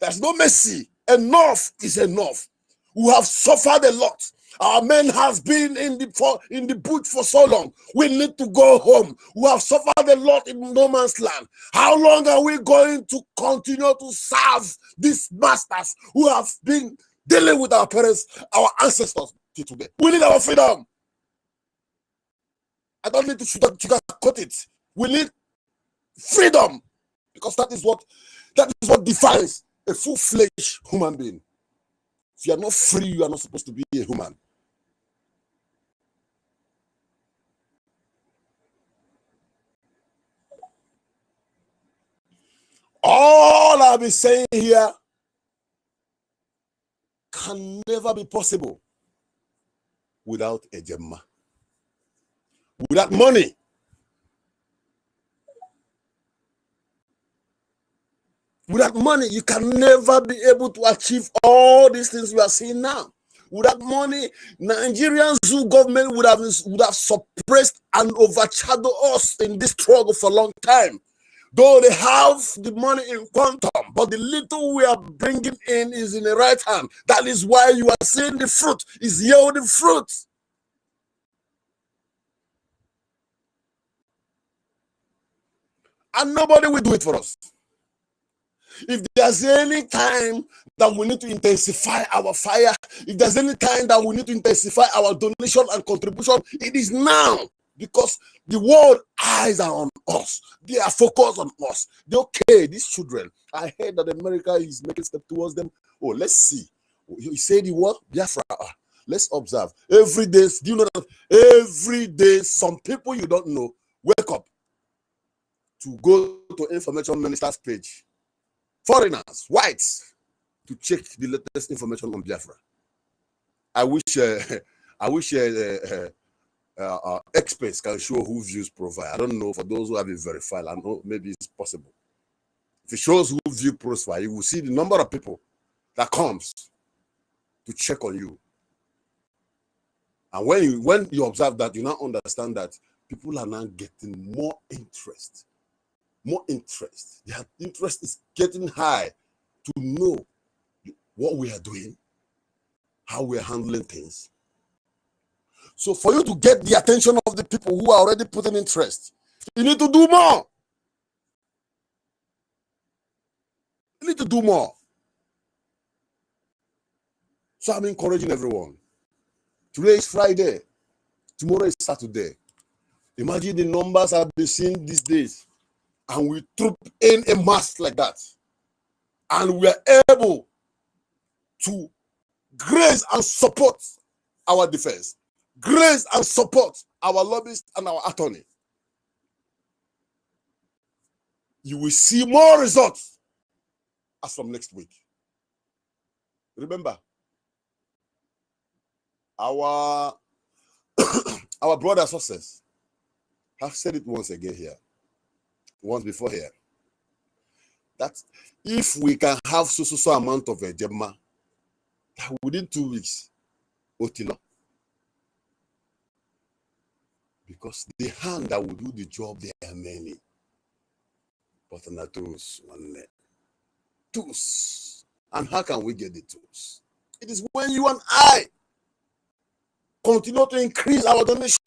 There's no mercy. Enough is enough. We have suffered a lot. Our men has been in the bush for so long. We need to go home. We have suffered a lot in no man's land. How long are we going to continue to serve these masters who have been dealing with our parents, our ancestors till today? We need our freedom. I don't need to sugarcoat it. We need freedom, because that is what defines a full-fledged human being. If you are not free, you are not supposed to be a human. All I'll be saying here can never be possible without a Gemma. Without money. Without money, you can never be able to achieve all these things we are seeing now. Without money, Nigerian zoo government would have suppressed and overshadowed us in this struggle for a long time. Though they have the money in quantum, but the little we are bringing in is in the right hand. That is why you are seeing the fruit is yielding fruit. And nobody will do it for us. If there's any time that we need to intensify our fire, if there's any time that we need to intensify our donation and contribution, it is now. Because the world eyes are on us. They are focused on us. They're okay, these children. I heard that America is making steps towards them. Oh, let's see. You say the word Biafra. Let's observe. Every day, do you know that every day some people you don't know wake up to go to information minister's page. Foreigners, whites, to check the latest information on Biafra. I wish experts can show who views profile. I don't know, for those who have it verified, I know maybe it's possible. If it shows who view profile, you will see the number of people that comes to check on you. And when you observe that, you now understand that people are now getting more interest. More interest. Their interest is getting high to know what we are doing, how we are handling things. So for you to get the attention of the people who are already putting interest, you need to do more. You need to do more. So I'm encouraging everyone. Today is Friday. Tomorrow is Saturday. Imagine the numbers I've been seeing these days. And we troop in a mass like that. And we are able to grace and support our defense. Grace and support our lobbyists and our attorney. You will see more results as from next week. Remember, our our brother success. I've said it once again here, once before here, that if we can have so amount of a Gemma, within 2 weeks, Otilo. Because the hand that will do the job, there are many. But not tools, one tools. And how can we get the tools? It is when you and I continue to increase our donation.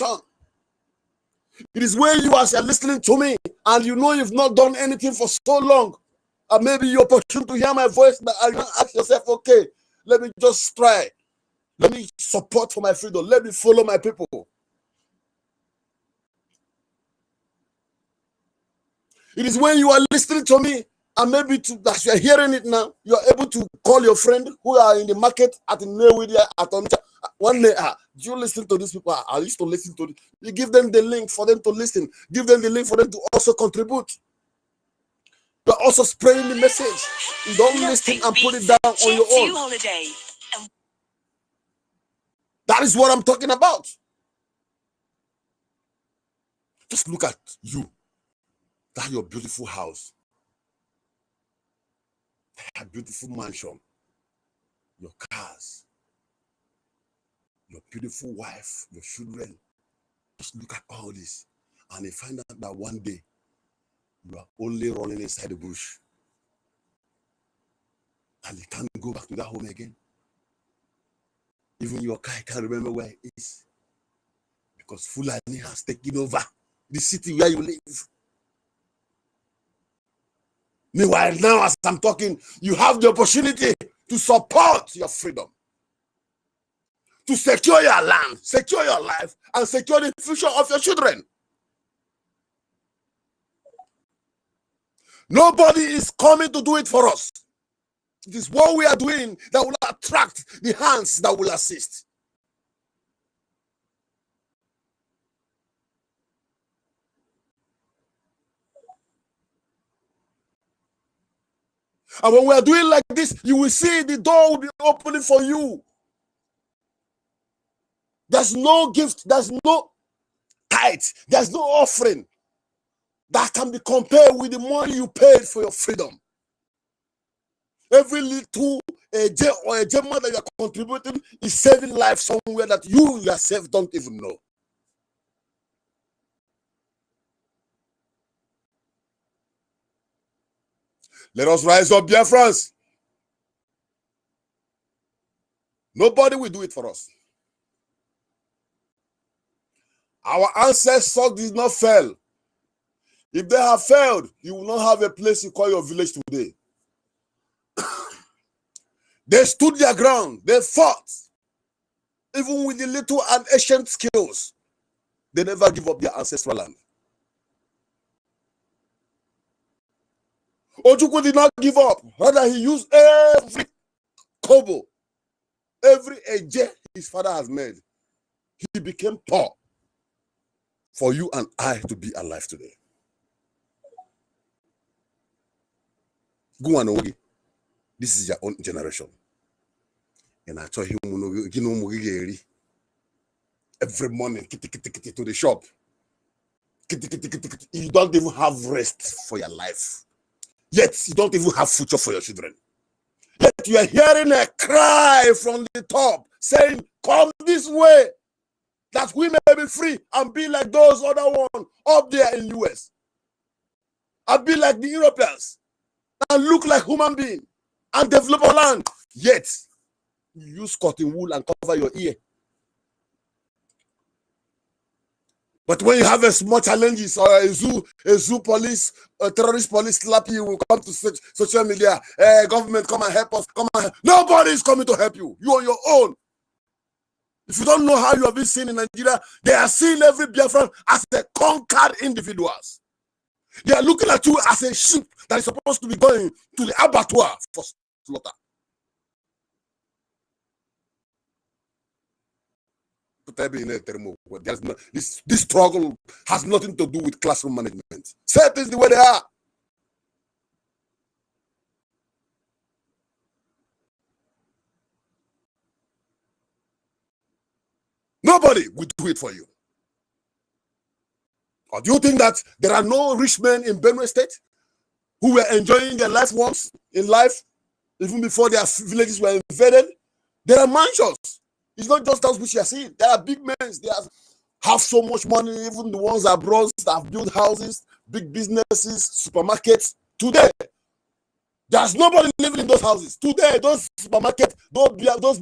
It is when you are listening to me and you know you've not done anything for so long. And maybe you're opportune to hear my voice, but you ask yourself, okay, let me just try. Let me support for my freedom. Let me follow my people. It is when you are listening to me, and maybe as you are hearing it now, you are able to call your friend who are in the market at Nigeri, at one day. Do you listen to these people? I used to listen to them. You give them the link for them to listen. Give them the link for them to also contribute. You are also spreading the message. You don't listen and put it down on your own. That is what I'm talking about. Just look at you. That's your beautiful house. That beautiful mansion. Your cars. Your beautiful wife. Your children. Just look at all this. And you find out that one day, you are only running inside the bush. And you can't go back to that home again. Even your car can't remember where it is. Because Fulani has taken over the city where you live. Meanwhile, now as I'm talking, you have the opportunity to support your freedom, to secure your land, secure your life, and secure the future of your children. Nobody is coming to do it for us. It is what we are doing that will attract the hands that will assist. And when we are doing like this, you will see the door will be opening for you. There's no gift, there's no tithe, there's no offering that can be compared with the money you paid for your freedom. Every little a J or a German that you are contributing is saving life somewhere that you yourself don't even know. Let us rise up, Biafrans. Nobody will do it for us. Our ancestors did not fail. If they have failed, you will not have a place you call your village today. They stood their ground. They fought. Even with the little and ancient skills, they never give up their ancestral land. Ojukwu did not give up. Rather, he used every kobo, every eje his father has made. He became poor for you and I to be alive today. Go and this is your own generation. And I told him, every morning, to the shop. You don't even have rest for your life. Yet you don't even have future for your children. Yet you are hearing a cry from the top saying, come this way, that we may be free and be like those other ones up there in the US. And be like the Europeans and look like human beings and develop our land. Yet you use cotton wool and cover your ear. But when you have a small challenges or a zoo police, a terrorist police slap you, will come to social media, government come and help us, come and help. Nobody is coming to help you. You on your own. If you don't know how you have been seen in Nigeria, they are seeing every Biafran as a conquered individuals. They are looking at you as a sheep that is supposed to be going to the abattoir for slaughter. This struggle has nothing to do with classroom management. Say things the way they are. Nobody will do it for you. Or do you think that there are no rich men in Benue State who were enjoying their life once in life, even before their villages were invaded? There are mansions. It's not just those which you are seeing. There are big men. They have so much money, even the ones abroad that have built houses, big businesses, supermarkets. Today, there's nobody living in those houses. Today, those supermarkets, those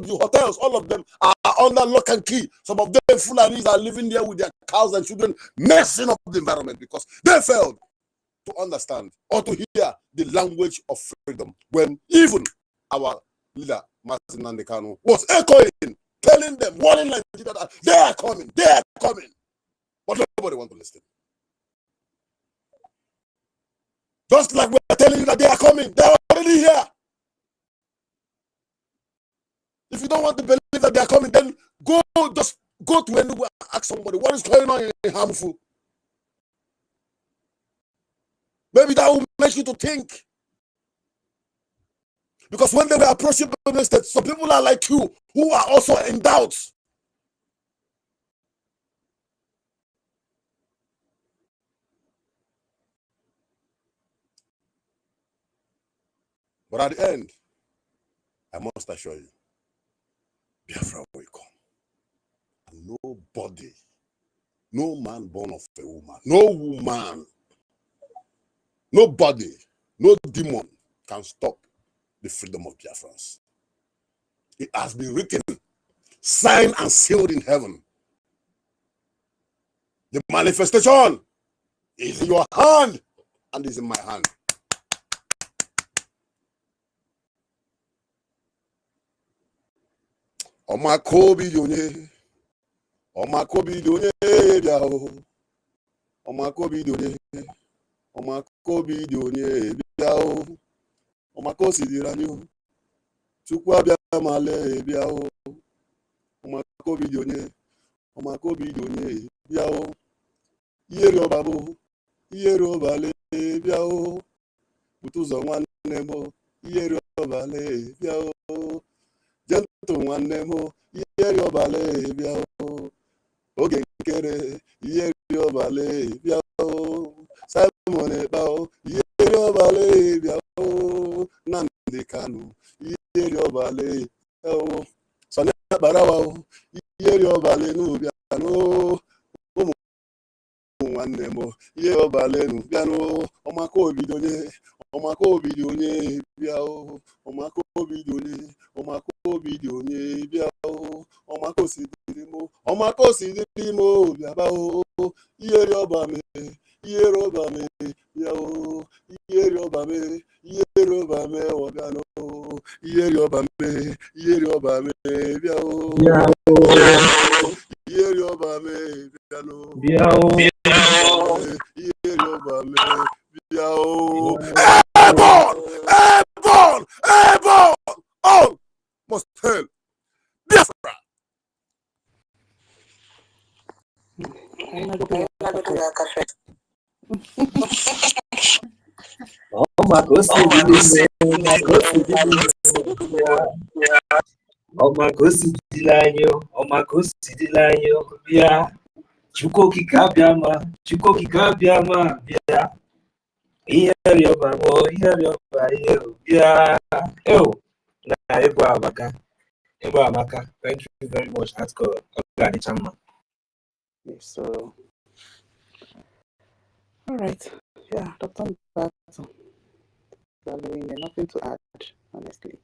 hotels, all of them are under lock and key. Some of them Fulanis are living there with their cows and children, messing up the environment because they failed to understand or to hear the language of freedom. When even our leader, Nnamdi Kanu, was echoing, telling them, warning Nigeria that they are coming, but nobody wants to listen. Just like we're telling you that they are coming, they are already here. If you don't want to believe that they are coming, then just go to anywhere and ask somebody what is going on in Harmful. Maybe that will make you to think. Because when they were approaching the state, some people are like you who are also in doubt. But at the end, I must assure you, Biafra will come. And nobody, no man born of a woman, no woman, nobody, no demon can stop the freedom of Biafrans. It has been written, signed and sealed in heaven. The manifestation is in your hand and is in my hand. Oma kobi donye, Oma kobi donye biao, Oma kobi donye, Oma kobi donye biao, Oma kosi diranyo, Chukwa bia male biao, Oma kobi donye biao, Yero babo, Yero bale biao, Utuzo wane mo, Yero bale biao. Gentle nwanne m ihe ọbale bịa oge nkere ihe ọbale bịa Simon Ekpa ihe ọbale bịa Nnamdi Kanu ihe ọbale Sani Barawa ihe ọbale n'ụbịa ụmụ nwanne m ihe ọbale n'ụbịa ọmaka obi dị onye bịa ọmaka obi dị onye bịa ọmaka osidiri m bịaba ihe ọba me ihe ọba me bịa ihe ọba me ọbịa ihe ọba me bịa ihe ọba me bịa ihe ọba me bịa Airborne! All must fail. Biafra! Chukwu okike abịa ma bịa ihe rịọba ihe bịa na ebe amaka. Thank you very much, Hardcore. So, all right. Yeah, Dr. Mbato. Nothing to add, honestly.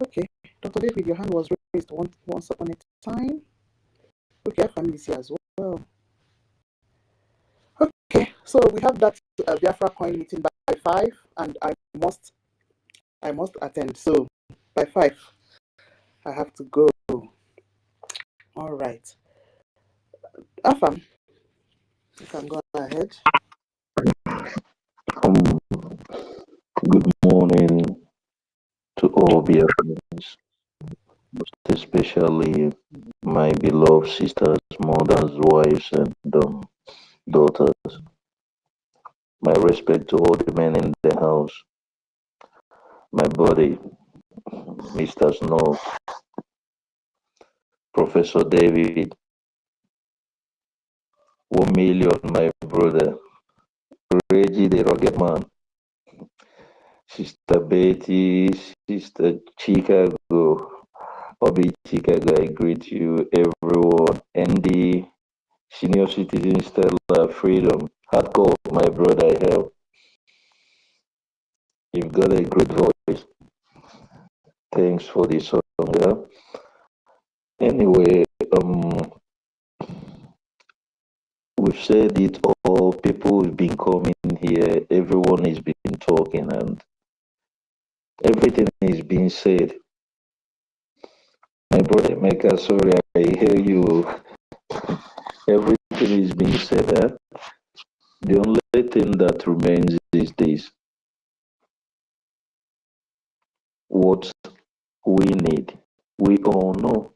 Okay, Dr. David, your hand was raised once upon a time. Okay, our family is here as well. Okay, so we have that BIAFRACOIN meeting by 5, and I must attend. So by 5, I have to go. All right, Afam, you can go ahead. Good morning to all BIAFRANS, especially my beloved sisters, mothers, wives, and daughters. My respect to all the men in the house. My buddy, Mr. Snow, Professor David, 1 million, my brother, Brgie the Rocket Man, Sister Betty, Sister Chicago, Obi Chicago, I greet you, everyone, and the senior citizen Stella Freedom, Hardcore, my brother, I help. You've got a great voice. Thanks for this song. Yeah? Anyway, we've said it all. People have been coming here. Everyone has been talking, and everything is being said. My brother Mecca, sorry, I hear you. Everything is being said. Eh? The only thing that remains is this: what we need. We all know.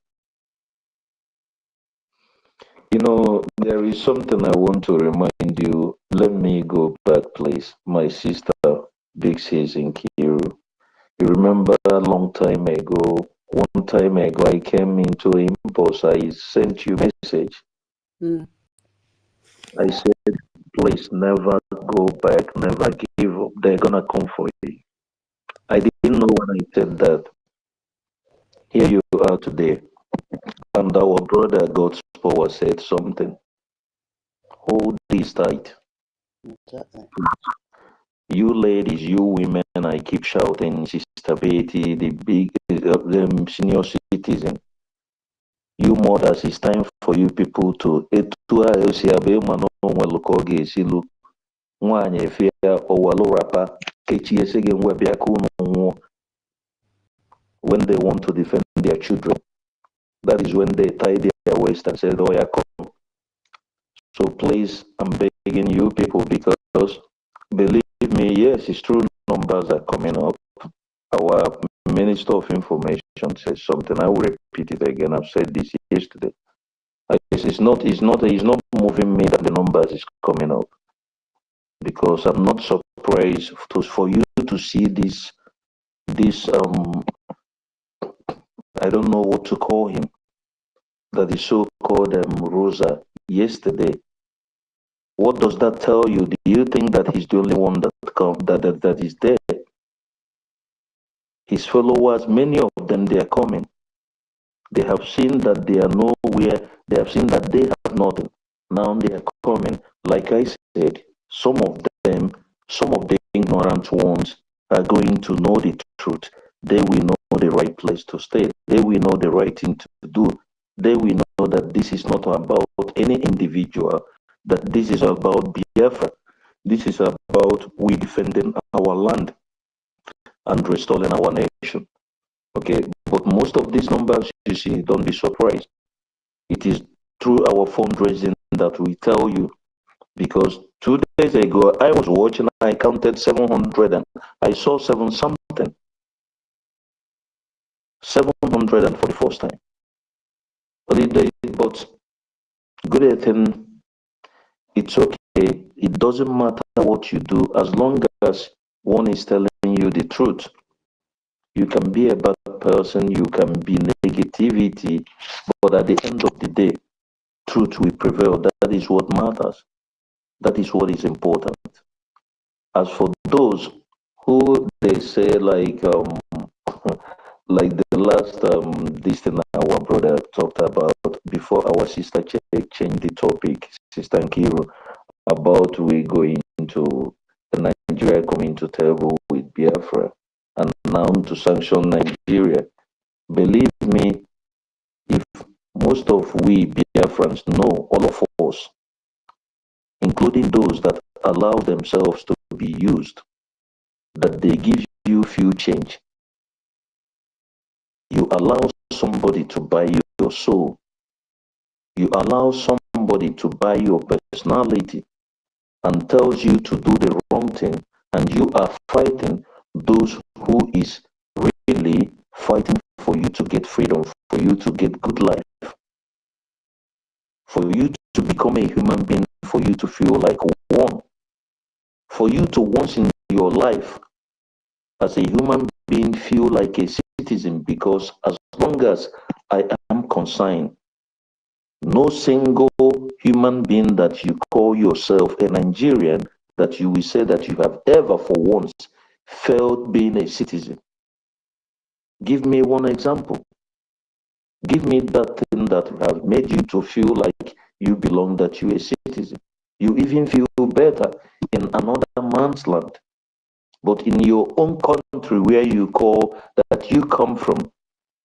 You know, there is something I want to remind you. Let me go back, please. My sister, Big Sis in Kiru. You remember a long time ago, one time ago, I came into Impulse. I sent you a message. I said, please never go back, never give up. They're going to come for you. I didn't know when I said that. Here you are today. And our brother God's power said something. Hold this tight. You ladies, you women, I keep shouting, Sister Betty, the big senior citizen. You mothers, it's time for you people to when they want to defend their children. That is when they tie their waist and said, oh yeah, come. So please, I'm begging you people, because believe me, yes, it's true, numbers are coming up. Our Minister of Information says something. I will repeat it again. I've said this yesterday. It's not moving me that the numbers is coming up, because I'm not surprised for you to see this I don't know what to call him, that is so-called Rosa yesterday. What does that tell you? Do you think that he's the only one that is there? His followers, many of them, they are coming. They have seen that they are nowhere. They have seen that they have nothing. Now they are coming. Like I said, some of them, some of the ignorant ones are going to know the truth. They will know the right place to stay. They will know the right thing to do. They will know that this is not about any individual, that this is about Biafra. This is about we defending our land and restoring our nation. Okay, but most of these numbers you see, don't be surprised. It is through our fundraising that we tell you, because 2 days ago I was watching, I counted 700 and I saw 7 something. 700 for the first time. But good thing, it's okay. It doesn't matter what you do as long as one is telling you the truth. You can be a bad person, you can be negativity, but at the end of the day, truth will prevail. That is what matters. That is what is important. As for those who they say like like the last this thing our brother talked about before our sister changed the topic, Sister Nkiru, about we going to Nigeria coming to table with Biafra and now to sanction Nigeria. Believe me, if most of we Biafrans know, all of us, including those that allow themselves to be used, that they give you few change. You allow somebody to buy your soul. You allow somebody to buy your personality and tells you to do the wrong thing, and you are fighting those who is really fighting for you to get freedom, for you to get good life, for you to become a human being, for you to feel like one, for you to once in your life as a human being feel like a citizen, because as long as I am concerned, no single human being that you call yourself a Nigerian that you will say that you have ever for once felt being a citizen. Give me one example. Give me that thing that has made you to feel like you belong, that you're a citizen. You even feel better in another man's land. But in your own country where you call that you come from,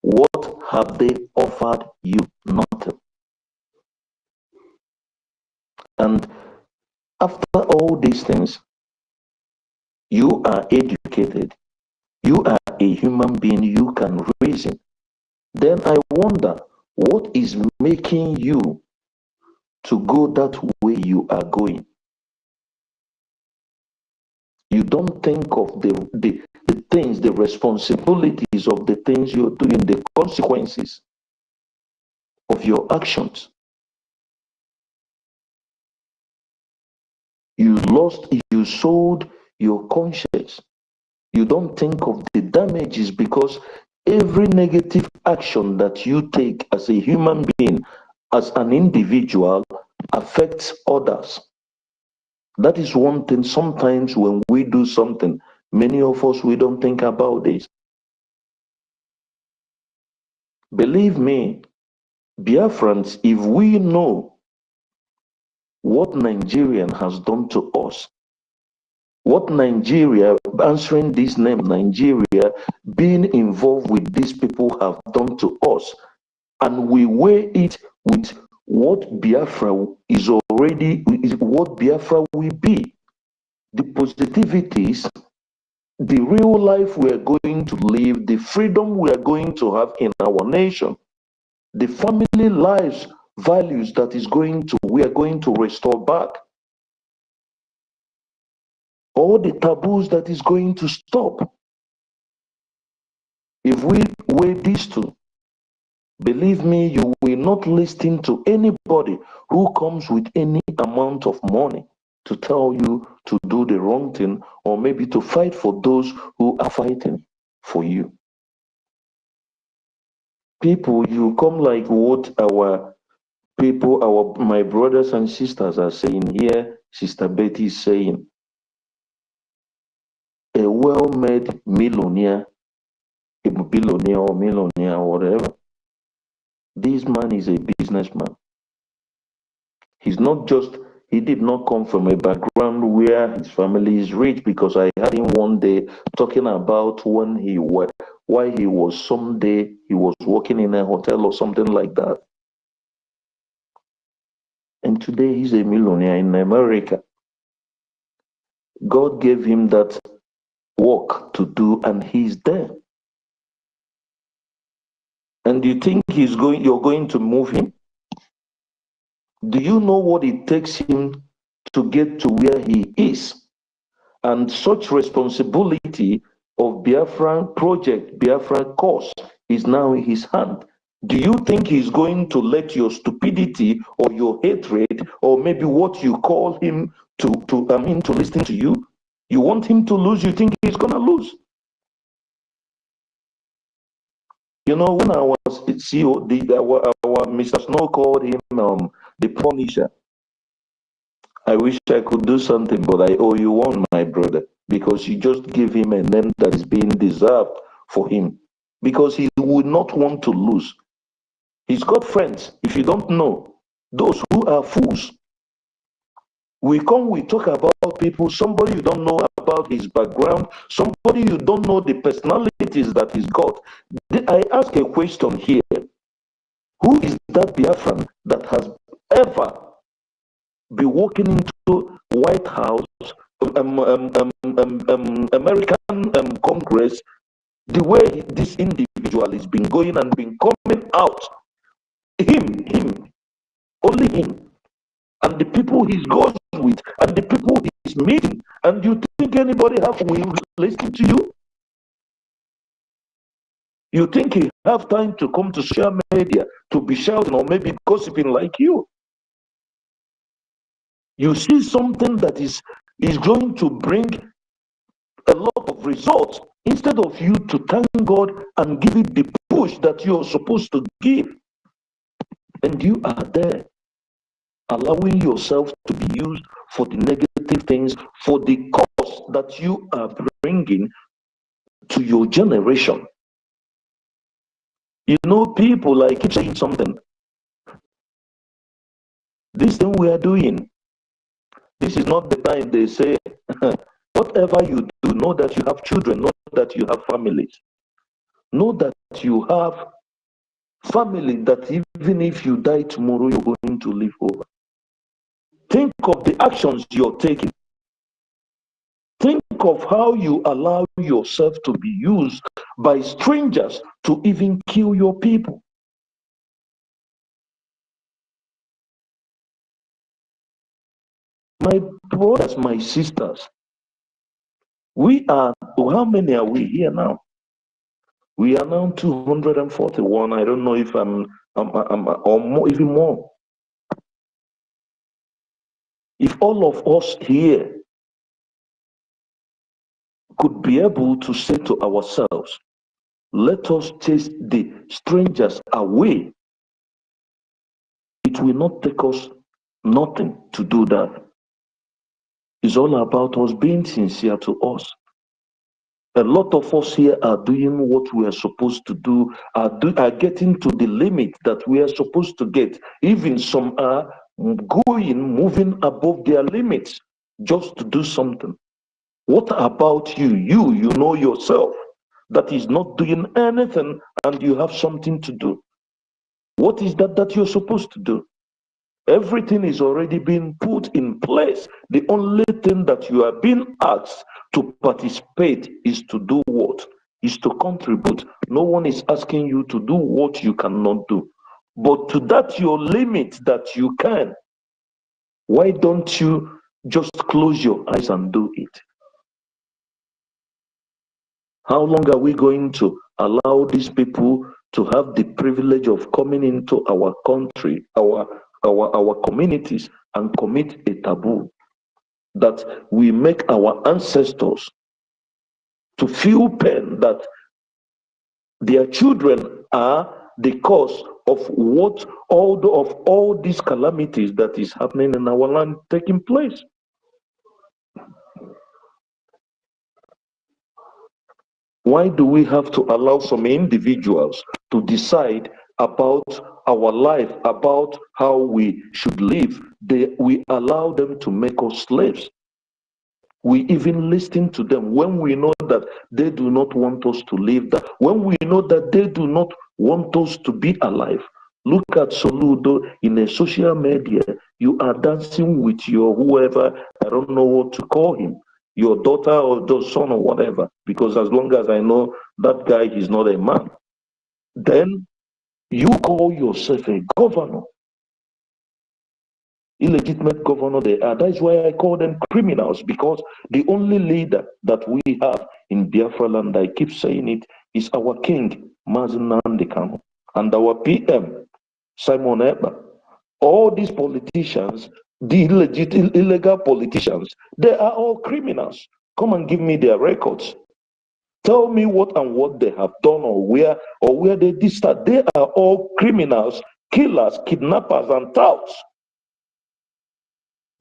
what have they offered you? Nothing. And after all these things, you are educated, you are a human being, you can reason. Then I wonder, what is making you to go that way you are going? You don't think of the things, the responsibilities of the things you're doing, the consequences of your actions. You sold your conscience. You don't think of the damages, because every negative action that you take as a human being, as an individual, affects others. That is one thing. Sometimes when we do something, many of us, we don't think about this. Believe me, Biafrans, if we know what Nigerian has done to us, what Nigeria, answering this name, Nigeria, being involved with these people have done to us, and we weigh it with what Biafra is already, what Biafra will be, the positivities, the real life we are going to live, the freedom we are going to have in our nation, the family lives, values that is going to, we are going to restore back, all the taboos that is going to stop. If we weigh these two, believe me, you will not listen to anybody who comes with any amount of money to tell you to do the wrong thing, or maybe to fight for those who are fighting for you. people, you come like what our people, my brothers and sisters are saying here, Sister Betty is saying, a well-made millionaire, a billionaire or millionaire or whatever, this man is a businessman. He's not just, he did not come from a background where his family is rich, because I had him one day talking about when he was, why he was someday, he was working in a hotel or something like that. And today he's a millionaire in America. God gave him that work to do and he's there. And you think you're going to move him? Do you know what it takes him to get to where he is? And such responsibility of Biafran project, Biafran cause is now in his hand. Do you think he's going to let your stupidity or your hatred or maybe what you call him to listen to you? You want him to lose, you think he's gonna lose? You know, when I was CEO, our Mr. Snow called him the Punisher. I wish I could do something, but I owe you one, my brother, because you just give him a name that is being deserved for him, because he would not want to lose. He's got friends, if you don't know, those who are fools. We talk about people, somebody you don't know about his background, somebody you don't know the personalities that he's got. I ask a question here. Who is that Biafran that has ever been walking into White House, American Congress, the way this individual has been going and been coming out? Him, only him, and the people he's going with, and the people he's meeting. And you think anybody will listen to you? You think he have time to come to social media to be shouting or maybe gossiping like you? You see something that is going to bring a lot of results, instead of you to thank God and give it the push that you're supposed to give. And you are there, allowing yourself to be used for the negative things, for the cause that you are bringing to your generation. You know, people, I keep saying something. This thing we are doing, this is not the time they say, whatever you do, know that you have children, know that you have families. Know that you have family that even if you die tomorrow, you're going to live over. Think of the actions you're taking. Think of how you allow yourself to be used by strangers to even kill your people. My brothers, my sisters, we are, how many are we here now? We are now 241. I don't know if I'm or more, even more. If all of us here could be able to say to ourselves, let us chase the strangers away, it will not take us nothing to do that. It's all about us being sincere to us. A lot of us here are doing what we are supposed to do, are getting to the limit that we are supposed to get. Even some are moving above their limits just to do something. What about you? You know yourself that is not doing anything and you have something to do. What is that you're supposed to do? Everything is already being put in place. The only thing that you are being asked to participate is to do what? Is to contribute. No one is asking you to do what you cannot do. But to that your limit that you can, why don't you just close your eyes and do it? How long are we going to allow these people to have the privilege of coming into our country, our communities, and commit a taboo that we make our ancestors to feel pain that their children are the cause of all these calamities that is happening in our land taking place. Why do we have to allow some individuals to decide about our life, about how we should live? We allow them to make us slaves. We even listen to them when we know that they do not want us to live that, when we know that they do not want us to be alive. Look at Soludo in a social media. You are dancing with your whoever, I don't know what to call him, your daughter or your son or whatever, because as long as I know that guy is not a man, then you call yourself a governor. Illegitimate governor they are. That is why I call them criminals, because the only leader that we have in Biafra land, I keep saying it, is our king, Nnamdi Kanu, and our PM, Simon Ekpa. All these politicians, the illegal politicians, they are all criminals. Come and give me their records. Tell me what they have done or where they did start. They are all criminals, killers, kidnappers, and touts.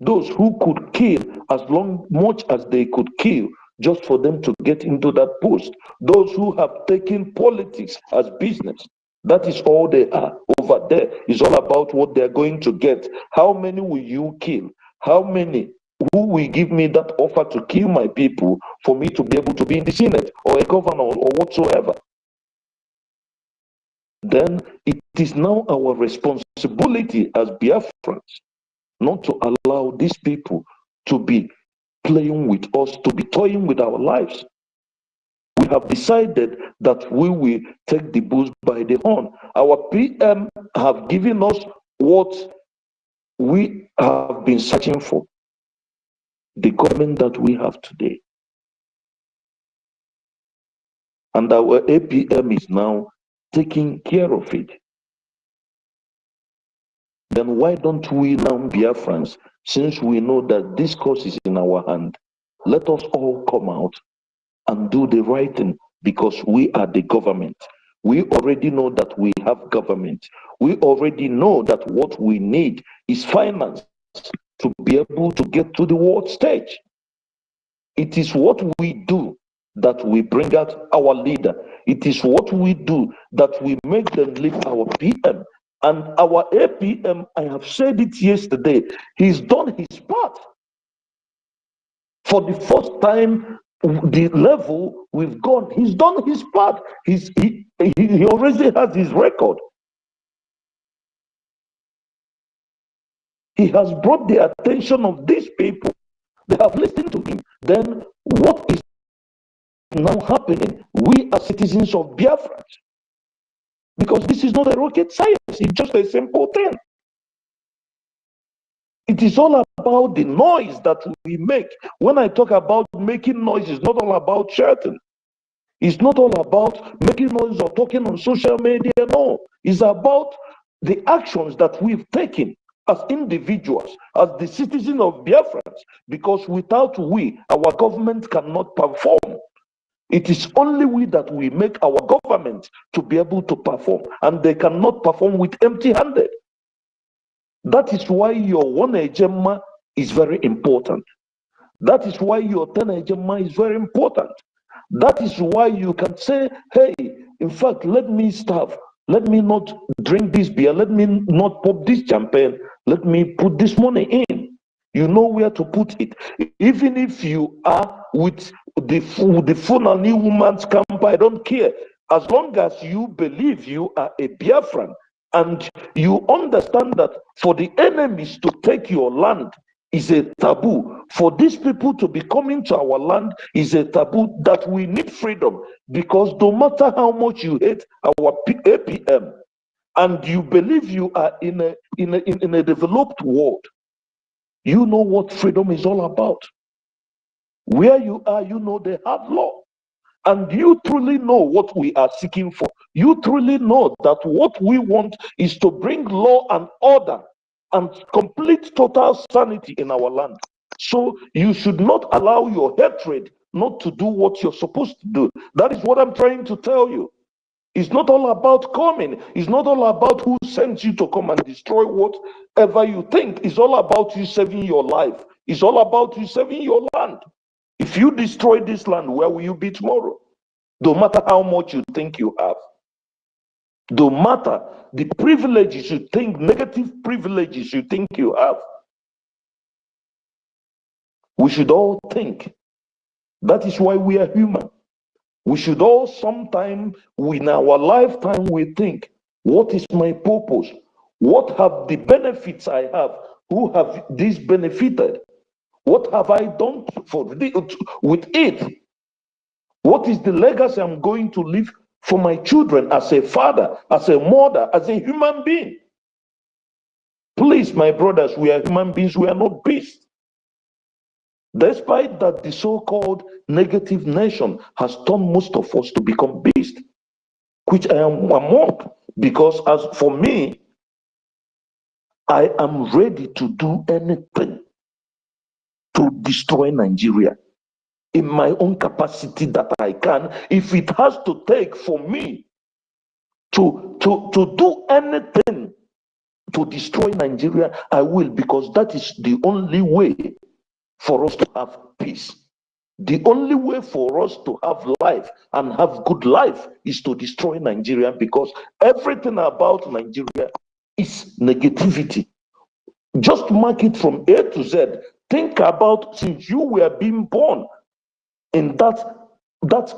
Those who could kill much as they could kill just for them to get into that post. Those who have taken politics as business. That is all they are over there. It's all about what they're going to get. How many will you kill? How many? Who will give me that offer to kill my people for me to be able to be in the Senate or a governor or whatsoever? Then it is now our responsibility as Biafrans not to allow these people to be playing with us, to be toying with our lives. We have decided that we will take the bulls by the horn. Our PM have given us what we have been searching for, the government that we have today. And our APM is now taking care of it. Then why don't we now, Biafrans, since we know that this cause is in our hand, let us all come out and do the right thing, because we are the government. We already know that we have government. We already know that what we need is finance to be able to get to the world stage. It is what we do that we bring out our leader. It is what we do that we make them leave our PM. And our APM, I have said it yesterday, he's done his part. For the first time, the level we've gone, he's done his part. He already has his record. He has brought the attention of these people. They have listened to him. Then what is now happening? We are citizens of Biafra. Because this is not a rocket science, it's just a simple thing. It is all about the noise that we make. When I talk about making noise, it's not all about shouting. It's not all about making noise or talking on social media, no. It's about the actions that we've taken as individuals, as the citizens of Biafra, because without we, our government cannot perform. It is only we that we make our government to be able to perform, and they cannot perform with empty-handed. That is why your one agenda is very important. That is why your 10 agenda is very important. That is why you can say, hey, in fact, let me starve. Let me not drink this beer. Let me not pop this champagne. Let me put this money in. You know where to put it. Even if you are with the Fulani woman's camp, I don't care. As long as you believe you are a Biafran and you understand that for the enemies to take your land is a taboo. For these people to be coming to our land is a taboo, that we need freedom, because no matter how much you hate our APM and you believe you are in a developed world, you know what freedom is all about. Where you are, you know they have law. And you truly know what we are seeking for. You truly know that what we want is to bring law and order and complete total sanity in our land. So you should not allow your hatred not to do what you're supposed to do. That is what I'm trying to tell you. It's not all about coming. It's not all about who sends you to come and destroy whatever you think. It's all about you saving your life. It's all about you saving your land. If you destroy this land, where will you be tomorrow? No matter how much you think you have. No matter the privileges you think, negative privileges you think you have. We should all think. That is why we are human. We should all sometime in our lifetime we think, what is my purpose? What have the benefits I have? Who have this benefited? What have I done with it? What is the legacy I'm going to leave for my children as a father, as a mother, as a human being? Please, my brothers, we are human beings, we are not beasts. Despite that, the so-called negative nation has turned most of us to become beasts, which I am among, because as for me, I am ready to do anything to destroy Nigeria in my own capacity that I can. If it has to take for me to do anything to destroy Nigeria, I will, because that is the only way for us to have peace. The only way for us to have life and have good life is to destroy Nigeria, because everything about Nigeria is negativity. Just mark it from A to Z. Think about, since you were being born in that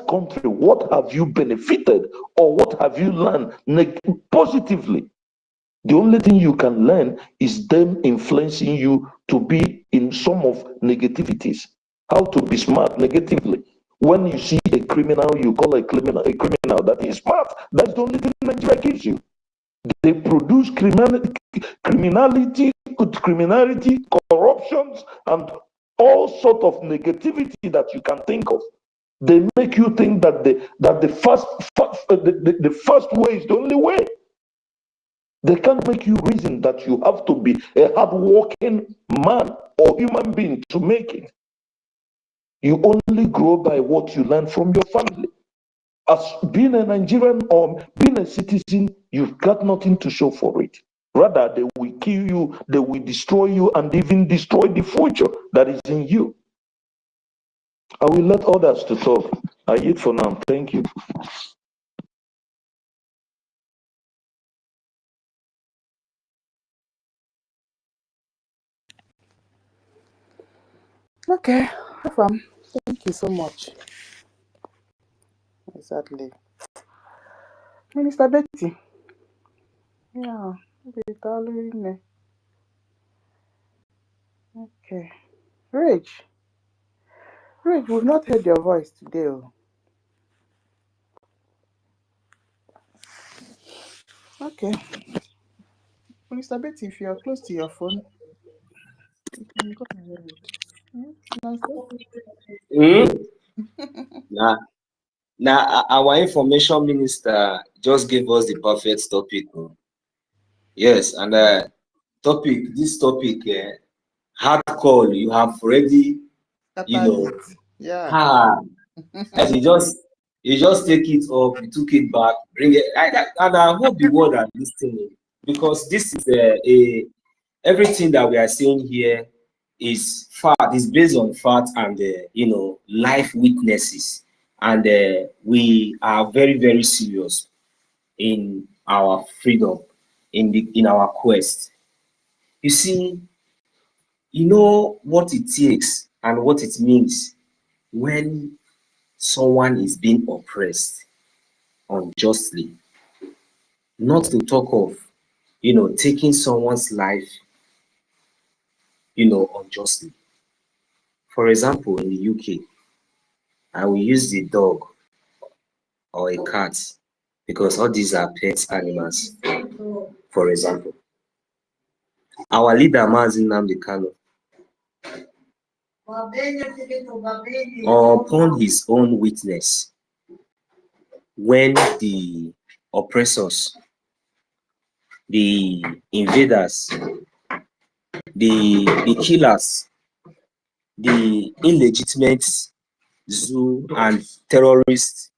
country, what have you benefited or what have you learned positively? The only thing you can learn is them influencing you to be in some of negativities. How to be smart negatively. When you see a criminal, you call a criminal that is smart. That's the only thing Nigeria gives you. They produce criminality, corruptions, and all sort of negativity that you can think of. They make you think that the first way is the only way. They can't make you reason that you have to be a hard-working man or human being to make it. You only grow by what you learn from your family. As being a Nigerian or being a citizen, you've got nothing to show for it. Rather, they will kill you, they will destroy you, and even destroy the future that is in you. I will let others to talk. I yield for now. Thank you. Okay, thank you so much. Exactly. Minister Betty. Yeah, okay. Rage, we've not heard your voice today. Okay. Minister Betty, if you're close to your phone, you can go ahead. Now, our information minister just gave us the perfect topic. Yes, and this topic, hard call, you have already, Yeah. and you just take it up, you took it back, bring it, and I hope the world are listening, because this is everything that we are saying here is fact, is based on fact and life witnesses, and we are very, very serious in our freedom, in our quest. You see, you know what it takes and what it means when someone is being oppressed unjustly, not to talk of taking someone's life unjustly. For example, in the UK, I will use the dog or a cat, because all these are pet animals. For example, our leader Nnamdi Kanu, upon his own witness, when the oppressors, the invaders, the killers, the illegitimate zoo and terrorist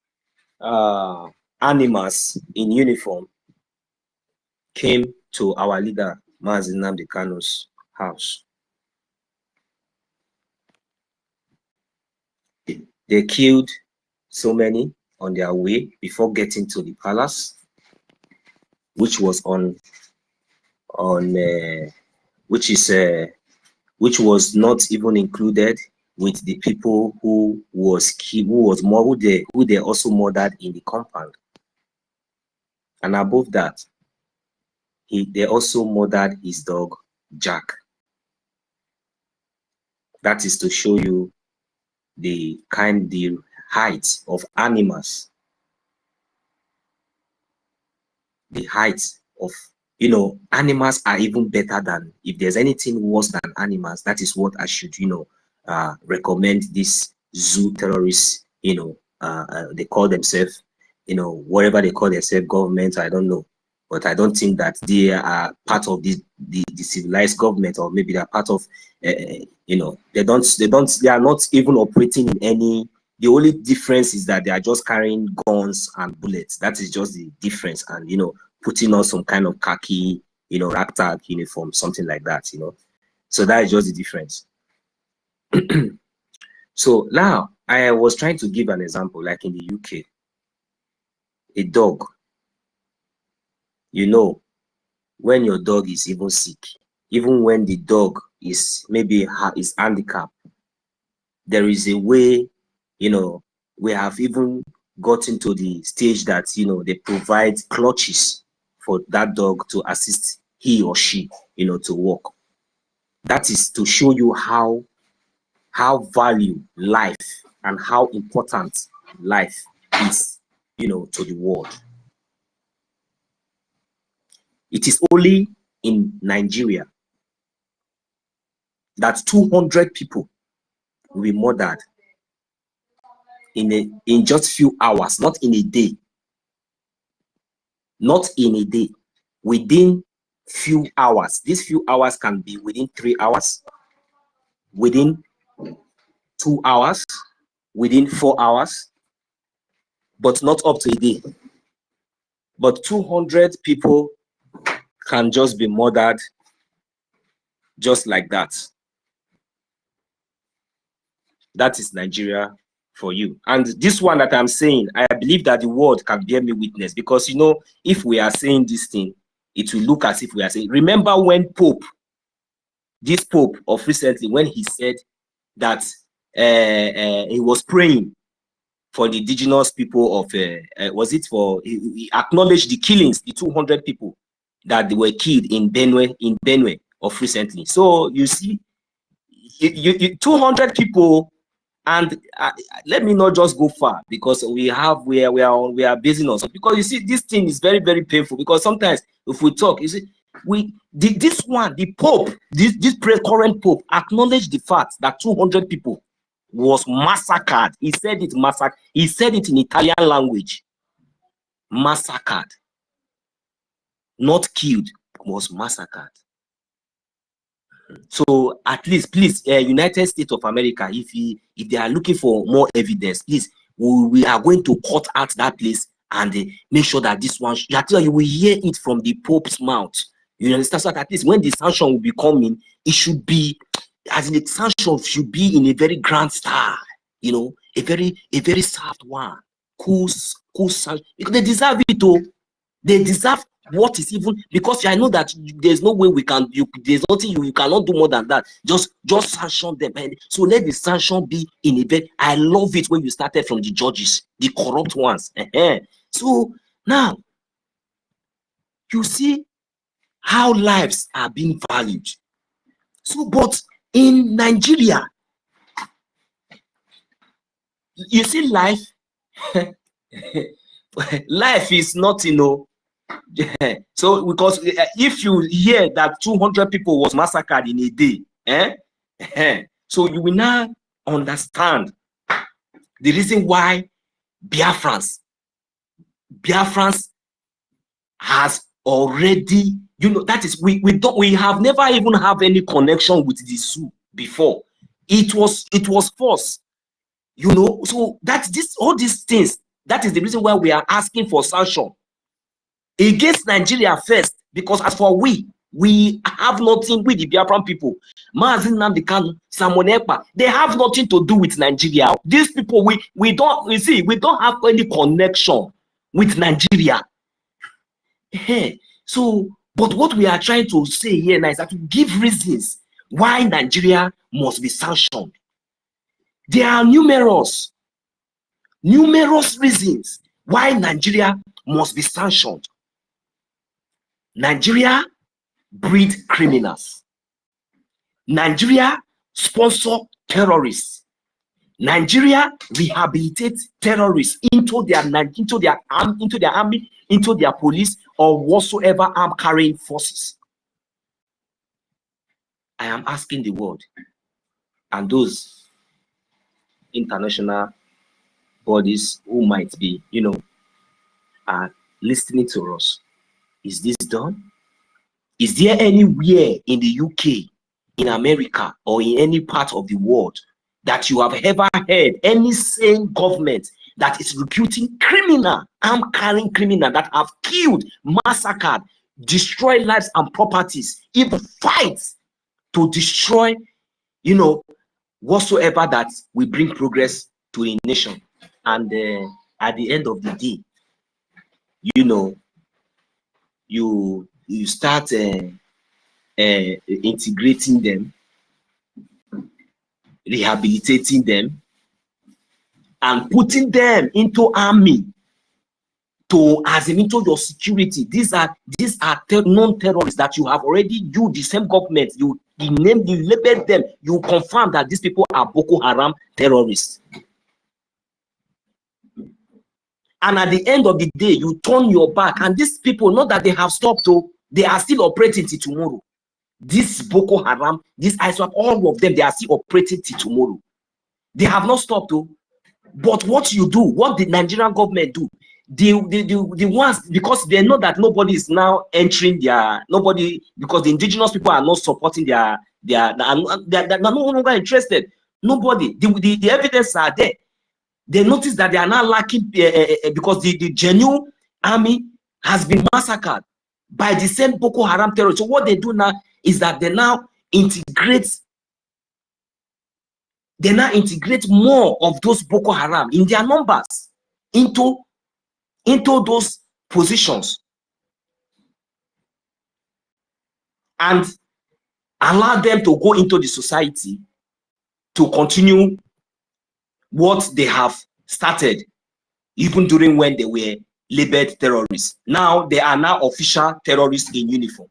animals in uniform came to our leader, Nnamdi Kanu's house. They killed so many on their way before getting to the palace, which was which was not even included with the people who they also murdered in the compound. And above that, they also murdered his dog Jack. That is to show you the height of animals, the height of, you know, animals are even better than, if there's anything worse than animals, that is what I should, you know, recommend this zoo terrorists, you know, they call themselves, you know, whatever they call themselves, government, I don't know. But I don't think that they are part of the civilized government, or maybe they're part of, you know, they are not even operating in any. The only difference is that they are just carrying guns and bullets. That is just the difference, and you know, putting on some kind of khaki, you know, ragtag uniform, something like that, you know. So that is just the difference. So now I was trying to give an example, like in the UK, a dog. You know, when your dog is even sick, even when the dog is maybe is handicapped, there is a way, you know, we have even gotten to the stage that, you know, they provide clutches for that dog to assist he or she, you know, to walk. That is to show you how value life and how important life is, you know, to the world. It is only in Nigeria that 200 people will be murdered in just few hours, not in a day. Not in a day, within few hours. These few hours can be within 3 hours, within 2 hours, within 4 hours, but not up to a day. But 200 people can just be murdered just like that. That is Nigeria for you. And this one that I'm saying, I believe that the world can bear me witness, because, you know, if we are saying this thing, it will look as if we are saying, remember when this Pope of recently, when he said that he was praying for the indigenous people of, he acknowledged the killings, the 200 people that they were killed in Benue of recently. So you see, 200 people. And let me not just go far, because we are basing on, because you see, this thing is very, very painful, because sometimes if we talk, you see, the Pope, this current Pope acknowledged the fact that 200 people was massacred. He said it massacred. He said it in Italian language. Massacred, not killed, was massacred. So at least, please, United States of America, if they are looking for more evidence, please, we are going to cut out that place and make sure that this one, you will hear it from the Pope's mouth. You understand? So that at least when the sanction will be coming, it should be, as in the sanction should be in a very grand style, you know, a very soft one, cool sanction, because they deserve it, though. They deserve what is even, because I know that there's no way we can, there's nothing you cannot do more than that. Just sanction them. And so let the sanction be in a very, I love it when you started from the judges, the corrupt ones. So now you see how lives are being valued. So, but in Nigeria, you see, life is not, you know. So because if you hear that 200 people was massacred in a day, so you will now understand the reason why Biafrans has already, you know, that is, we have never even have any connection with the zoo before. It was forced, you know. So that's all these things That is the reason why we are asking for sanction against Nigeria first, because as for we have nothing with the Biafran people. Nnamdi Kanu, Ekpa, they have nothing to do with Nigeria. These people, we don't have any connection with Nigeria. So, but what we are trying to say here now is that to give reasons why Nigeria must be sanctioned. There are numerous reasons why Nigeria must be sanctioned. Nigeria breed criminals. Nigeria sponsor terrorists. Nigeria rehabilitate terrorists into their army, into their police, or whatsoever armed carrying forces. I am asking the world and those international bodies who might be, are listening to us. Is this done? Is there anywhere in the UK, in America, or in any part of the world that you have ever heard any sane government that is recruiting armed carrying criminal that have killed, massacred, destroyed lives and properties, even fights to destroy, whatsoever that will bring progress to a nation? And at the end of the day, you start integrating them, rehabilitating them, and putting them into army into your security. These are non-terrorists that you have already, the same government, you named, you labeled them, you confirm that these people are Boko Haram terrorists. And at the end of the day, you turn your back, and these people, not that they have stopped, they are still operating till tomorrow. This Boko Haram, this ISWAP, all of them, they are still operating till tomorrow. They have not stopped. But what you do, what the Nigerian government do, the ones, because they know that nobody is now entering because the indigenous people are not supporting they're no longer interested. Nobody, the evidence are there. They notice that they are not lacking because the genuine army has been massacred by the same Boko Haram terrorists. So what they do now is that they now integrate more of those Boko Haram in their numbers into those positions and allow them to go into the society to continue what they have started even during when they were labeled terrorists. Now they are now official terrorists in uniform,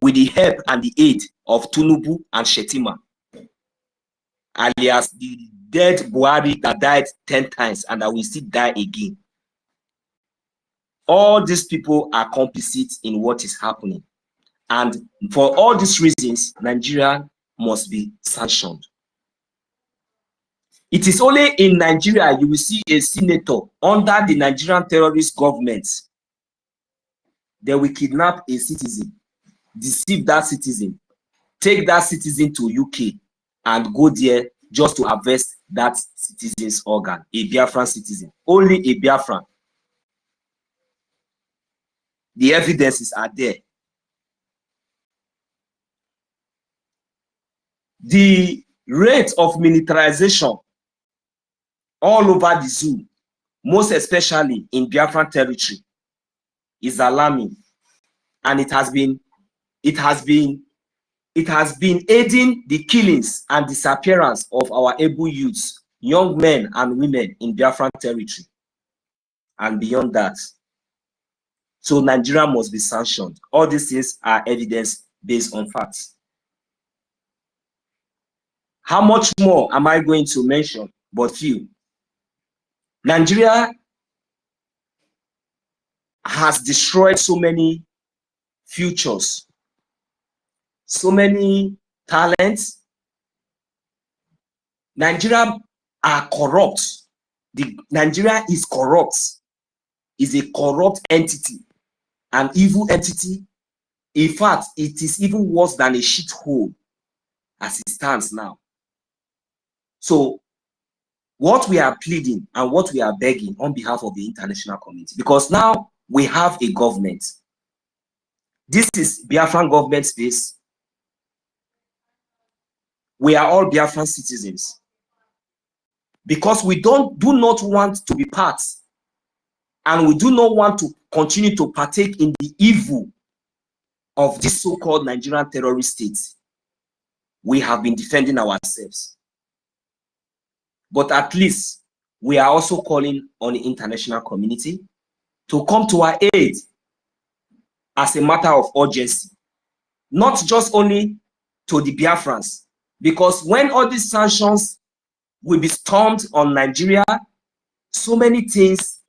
with the help and the aid of Tinubu and Shetima, alias the dead Buhari that died 10 times and that will still die again. All these people are complicit in what is happening. And for all these reasons, Nigeria must be sanctioned. It is only in Nigeria you will see a senator under the Nigerian terrorist government. They will kidnap a citizen, deceive that citizen, take that citizen to UK and go there just to harvest that citizen's organ, a Biafran citizen, only a Biafran. The evidences are there. The rate of militarization all over the zoo, most especially in Biafran territory, is alarming, and it has been aiding the killings and disappearance of our able youths, young men and women in Biafran territory and beyond that. So Nigeria must be sanctioned. All these things are evidence based on facts. How much more am I going to mention? But few. Nigeria has destroyed so many futures, so many talents. Nigeria are corrupt. Nigeria is corrupt, is a corrupt entity, an evil entity. In fact, it is even worse than a shithole as it stands now. So what we are pleading and what we are begging on behalf of the international community, because now we have a government. This is Biafran government space. We are all Biafran citizens. Because we do not want to be part, and we do not want to continue to partake in the evil of this so-called Nigerian terrorist state. We have been defending ourselves. But at least we are also calling on the international community to come to our aid as a matter of urgency. Not just only to the Biafrans, because when all these sanctions will be stormed on Nigeria, so many things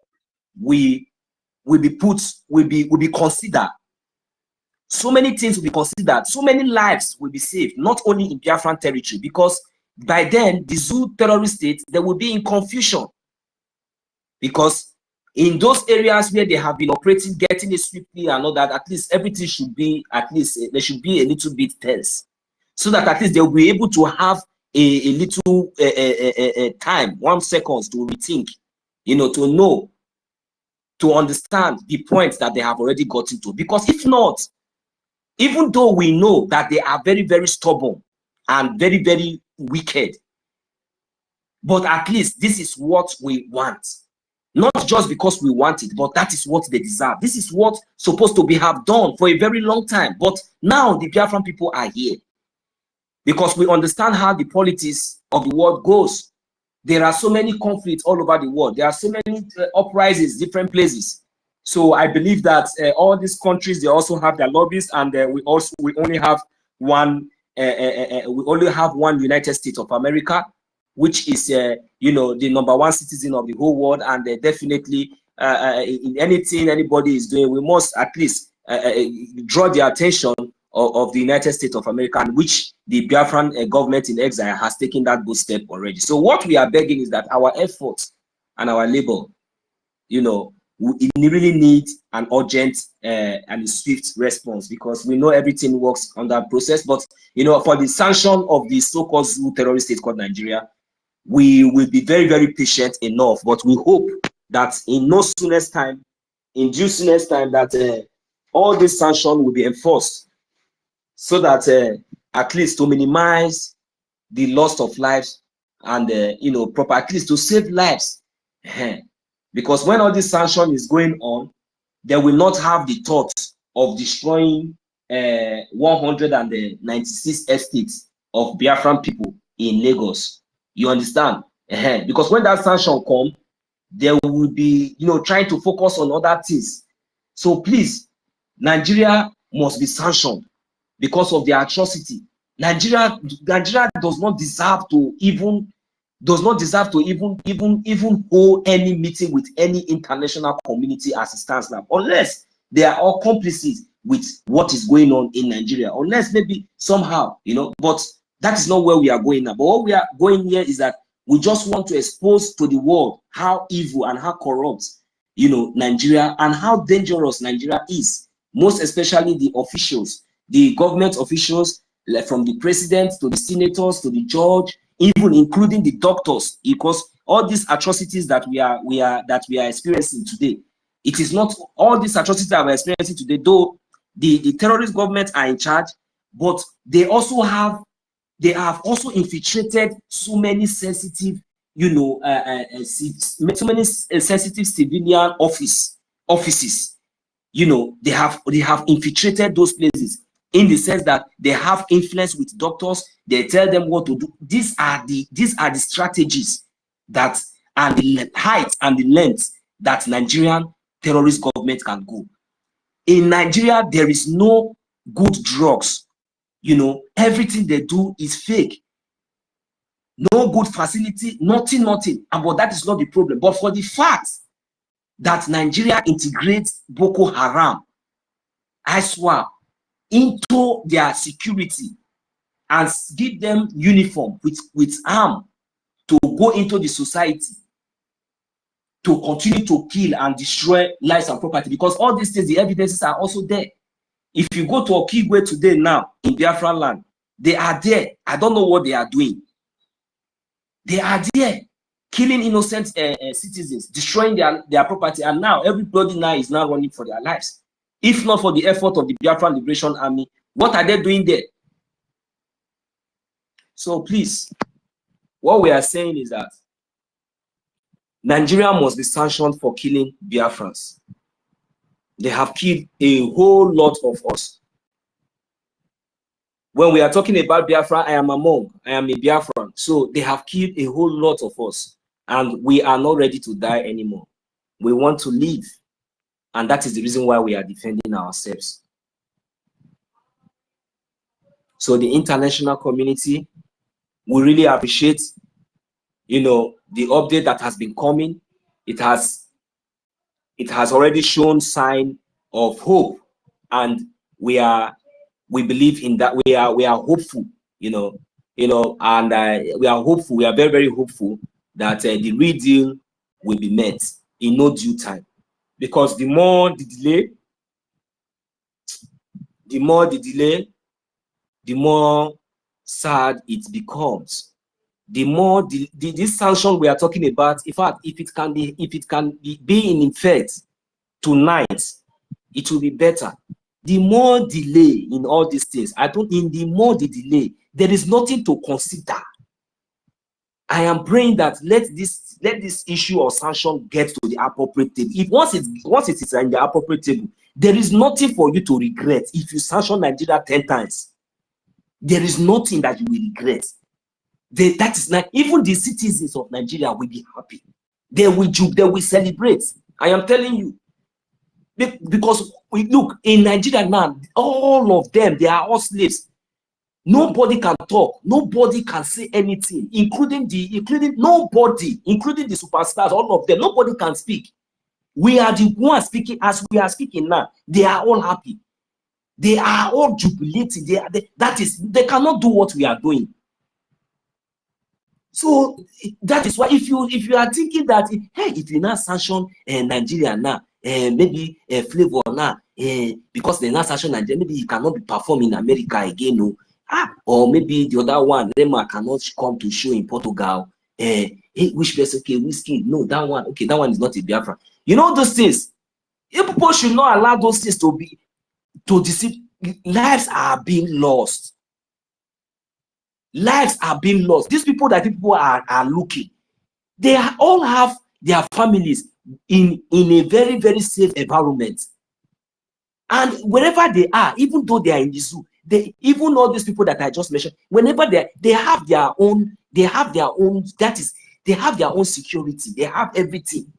will be considered. So many things will be considered. So many lives will be saved, not only in Biafran territory, because by then the Zoo terrorist state, they will be in confusion. Because in those areas where they have been operating, getting it swiftly and all that, at least everything should be, at least there should be a little bit tense, so that at least they'll be able to have a little time, 1 second to rethink, to know, to understand the points that they have already gotten to. Because if not, even though we know that they are very, very stubborn and very, very wicked, but at least this is what we want. Not just because we want it, but that is what they deserve. This is what supposed to be have done for a very long time. But now the Biafran people are here because we understand how the politics of the world goes. There are so many conflicts all over the world. There are so many uprisings, different places. So I believe that all these countries, they also have their lobbies, and we only have one. We only have one United States of America, which is the #1 citizen of the whole world, and definitely in anything anybody is doing, we must at least draw the attention of the United States of America, and which the Biafran government in exile has taken that good step already. So what we are begging is that our efforts and our labor, we really need an urgent and a swift response, because we know everything works on that process. But for the sanction of the so-called Zoo terrorist state called Nigeria, we will be very, very patient enough. But we hope that in due soonest time, that all these sanctions will be enforced, so that at least to minimize the loss of lives and proper, at least to save lives. Because when all this sanction is going on, they will not have the thought of destroying 196 estates of Biafran people in Lagos. You understand? Because when that sanction comes, they will be trying to focus on other things. So please, Nigeria must be sanctioned because of the atrocity. Nigeria does not deserve to even hold any meeting with any international community as it stands now, unless they are all complicit with what is going on in Nigeria, unless maybe somehow, but that is not where we are going now. But what we are going here is that we just want to expose to the world how evil and how corrupt, Nigeria, and how dangerous Nigeria is, most especially the officials, the government officials, like from the president to the senators to the judge, even including the doctors, because all these atrocities that we are experiencing today, it is not all these atrocities that we're experiencing today, though the terrorist government are in charge, but they have also infiltrated so many sensitive, so many sensitive civilian offices. They have infiltrated those places, in the sense that they have influence with doctors. They tell them what to do. These are the strategies that, and the height and the length that Nigerian terrorist government can go. In Nigeria, there is no good drugs. Everything they do is fake. No good facility, nothing. But that is not the problem. But for the fact that Nigeria integrates Boko Haram, I swear, into their security and give them uniform with arm to go into the society to continue to kill and destroy lives and property, because all these things, the evidences are also there. If you go to Okigwe today now in Biafran land, they are there. I don't know what they are doing. They are there. killing innocent citizens, destroying their property, and now everybody now is now running for their lives. If not for the effort of the Biafra Liberation Army, what are they doing there? So please, what we are saying is that Nigeria must be sanctioned for killing Biafrans. They have killed a whole lot of us. When we are talking about Biafra, I am a Biafran. So they have killed a whole lot of us, and we are not ready to die anymore. We want to live, and that is the reason why we are defending ourselves. So the international community, we really appreciate, you know, the update that has been coming. It has already shown sign of hope, and we believe in that. We are hopeful, and we are hopeful. We are very, very hopeful that the real deal will be met in no due time, because the more the delay, the more sad it becomes. The more this sanction we are talking about, in fact, if it can be in effect tonight, it will be better. The more delay in all these things, the more the delay, there is nothing to consider. I am praying that let this issue of sanction get to the appropriate table. Once it is in the appropriate table, there is nothing for you to regret. If you sanction Nigeria 10 times, there is nothing that you will regret. That is not even the citizens of Nigeria will be happy. They will celebrate. I am telling you, because we look in Nigeria now, all of them, they are all slaves. Nobody can talk. Nobody can say anything, including the superstars. All of them, nobody can speak. We are the ones speaking. As we are speaking now, they are all happy. They are all jubilating. They cannot do what we are doing. So that is why if you are thinking that, hey, if you now sanction Nigeria now, maybe Flavor now, because they now sanction Nigeria, maybe he cannot be performing in America again, no. Or maybe the other one, Rema cannot come to show in Portugal. Hey, which person? Okay, whiskey? No, that one. Okay, that one is not a Biafra. You know those things. People should not allow those things to deceive. Lives are being lost. Lives are being lost. These people that people are looking, they all have their families in a very, very safe environment. And wherever they are, even though they are in the zoo, even all these people that I just mentioned, whenever they have their own, they have their own security, they have everything.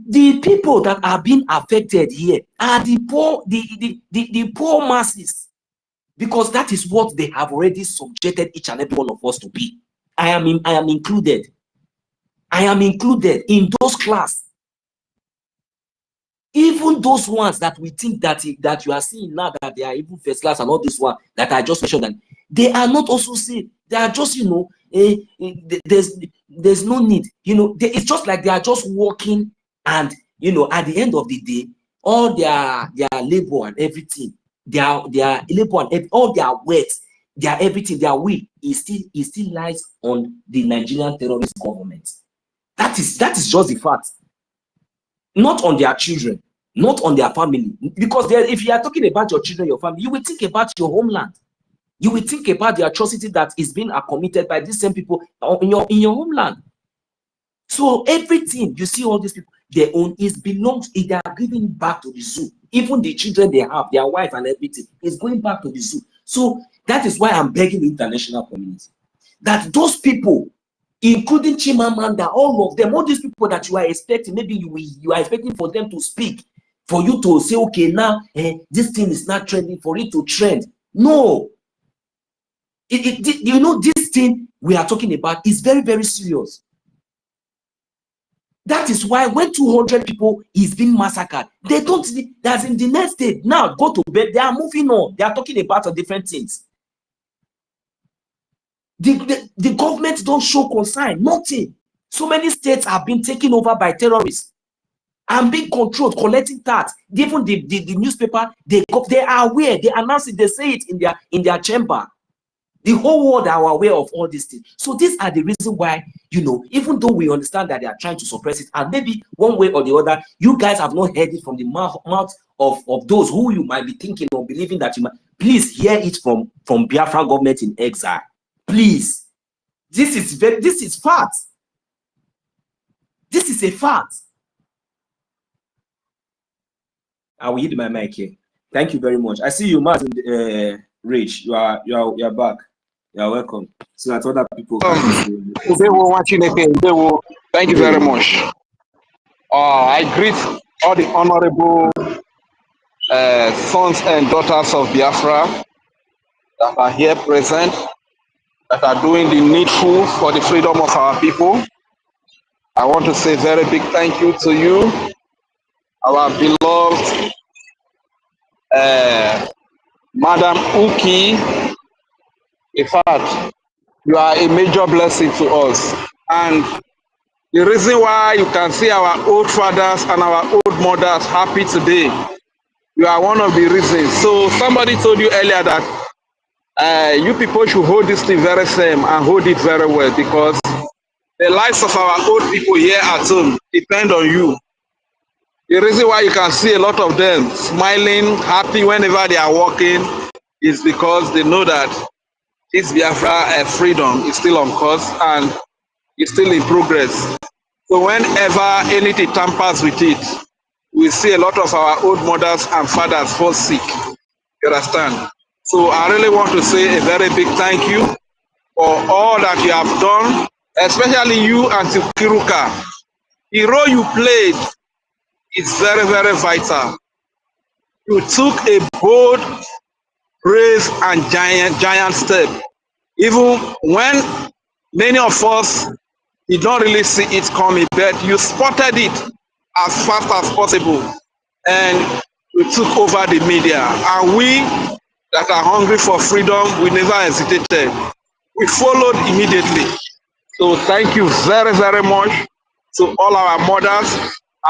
The people that are being affected here are the poor, the poor masses, because that is what they have already subjected each and every one of us to be. I am included. I am included in those class. Even those ones that we think that you are seeing now, that they are even first class, and all this one that I just mentioned, that they are not also safe. They are just, there's no need. It's just like they are just working, and at the end of the day, all their labor and everything, their labor and all their weight, their everything, their will is still lies on the Nigerian terrorist government. That is just the fact. Not on their children, not on their family. Because if you are talking about your children, your family, you will think about your homeland. You will think about the atrocity that is being committed by these same people in your homeland. So everything you see, all these people, their own belongs. They are giving back to the zoo. Even the children they have, their wife and everything, is going back to the zoo. So that is why I'm begging the international community that those people, including Chimamanda, all of them, all these people that you are expecting, maybe you are expecting for them to speak, for you to say, okay, now this thing is not trending, for it to trend. No. This thing we are talking about is very, very serious. That is why when 200 people is being massacred, they don't, that's in the next day, now go to bed, they are moving on. They are talking about different things. The government don't show concern, nothing. So many states have been taken over by terrorists and being controlled, collecting tax. Even the newspaper, they are aware, they announce it, they say it in their chamber. The whole world are aware of all these things. So these are the reasons why, you know, even though we understand that they are trying to suppress it, and maybe one way or the other, you guys have not heard it from the mouth of those who you might be thinking or believing that you might. Please hear it from Biafra government in exile. Please. This is fact. This is a fact. I will hit my mic here. Thank you very much. I see you, Martin Rich. You are back. You are welcome. So that other people can Thank you very much. I greet all the honorable sons and daughters of Biafra that are here present, that are doing the needful for the freedom of our people. I want to say a very big thank you to you, our beloved Madam Uki. In fact, you are a major blessing to us. And the reason why you can see our old fathers and our old mothers happy today, you are one of the reasons. So somebody told you earlier that you people should hold this thing very firm and hold it very well, because the lives of our old people here at home depend on you. The reason why you can see a lot of them smiling, happy whenever they are walking is because they know that this Biafra freedom is still on course and is still in progress. So whenever anything tampers with it, we see a lot of our old mothers and fathers fall sick. You understand? So I really want to say a very big thank you for all that you have done, especially you and Kiruka. The role you played is very, very vital. You took a bold, brave, and giant step. Even when many of us did not really see it coming, but you spotted it as fast as possible, and you took over the media. And we that are hungry for freedom, we never hesitated. We followed immediately. So thank you very, very much to all our mothers.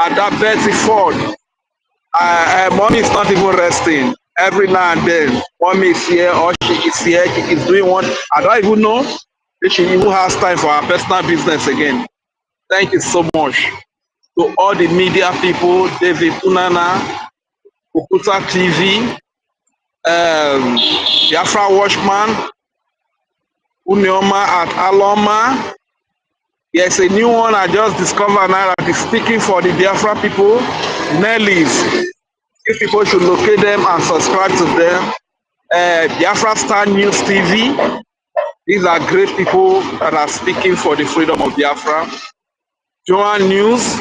And that Betty Ford, mommy is not even resting. Every now and then, mommy is here or she is here, she is doing one. I don't even know if she even has time for her personal business again. Thank you so much to all the media people, David Unana, Okuta TV, Biafra Watchman, Unioma at Aloma. Yes, a new one I just discovered now that is speaking for the Biafra people, Nellies. If people should locate them and subscribe to them. Biafra Star News TV. These are great people that are speaking for the freedom of Biafra. Joan News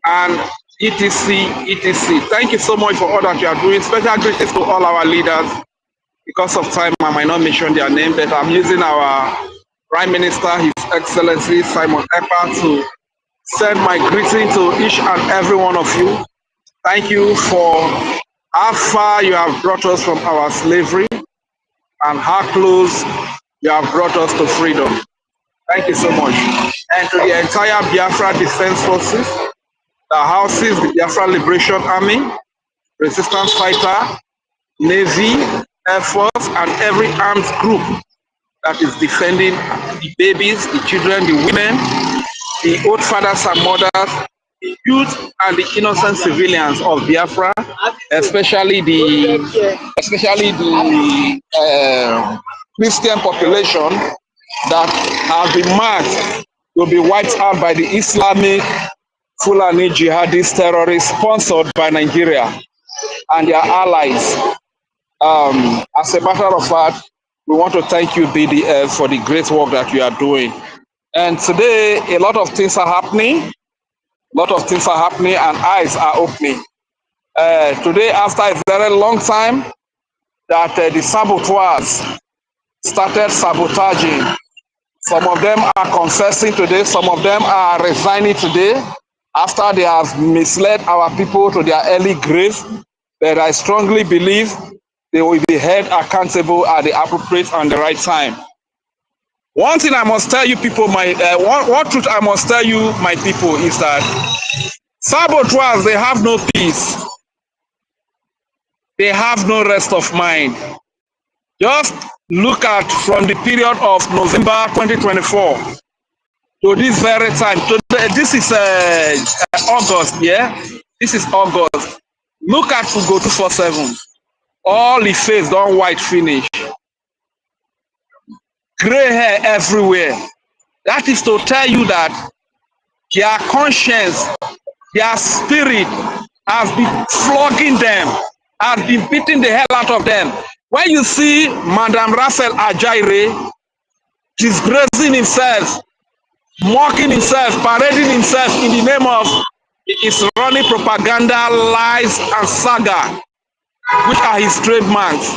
and etc. Thank you so much for all that you are doing. Special greetings to all our leaders. Because of time, I might not mention their name, but I'm using our Prime Minister, His Excellency Simon Ekpa, to send my greeting to each and every one of you. Thank you for how far you have brought us from our slavery and how close you have brought us to freedom. Thank you so much. And to the entire Biafra Defense Forces, the houses, the Biafra Liberation Army, Resistance Fighter, Navy, Air Force, and every armed group that is defending the babies, the children, the women, the old fathers and mothers, the youth, and the innocent civilians of Biafra, especially the Christian population that have been marked to be wiped out by the Islamic Fulani jihadist terrorists sponsored by Nigeria and their allies. As a matter of fact, we want to thank you, BDF, for the great work that you are doing. And today, a lot of things are happening. And eyes are opening. Today, after a very long time, that the saboteurs started sabotaging. Some of them are confessing today. Some of them are resigning today after they have misled our people to their early grave. But I strongly believe they will be held accountable at the appropriate and the right time. One thing I must tell you people, one truth I must tell you, my people, is that saboteurs, they have no peace. They have no rest of mind. Just look at from the period of November 2024 to this very time. This is August, yeah? This is August. Look at Ugo 247. All his face done white finish. Gray hair everywhere. That is to tell you that their conscience, their spirit has been flogging them, has been beating the hell out of them. When you see Madam Raphael Ajaire disgracing himself, mocking himself, parading himself in the name of his running propaganda, lies, and saga, which are his trademarks,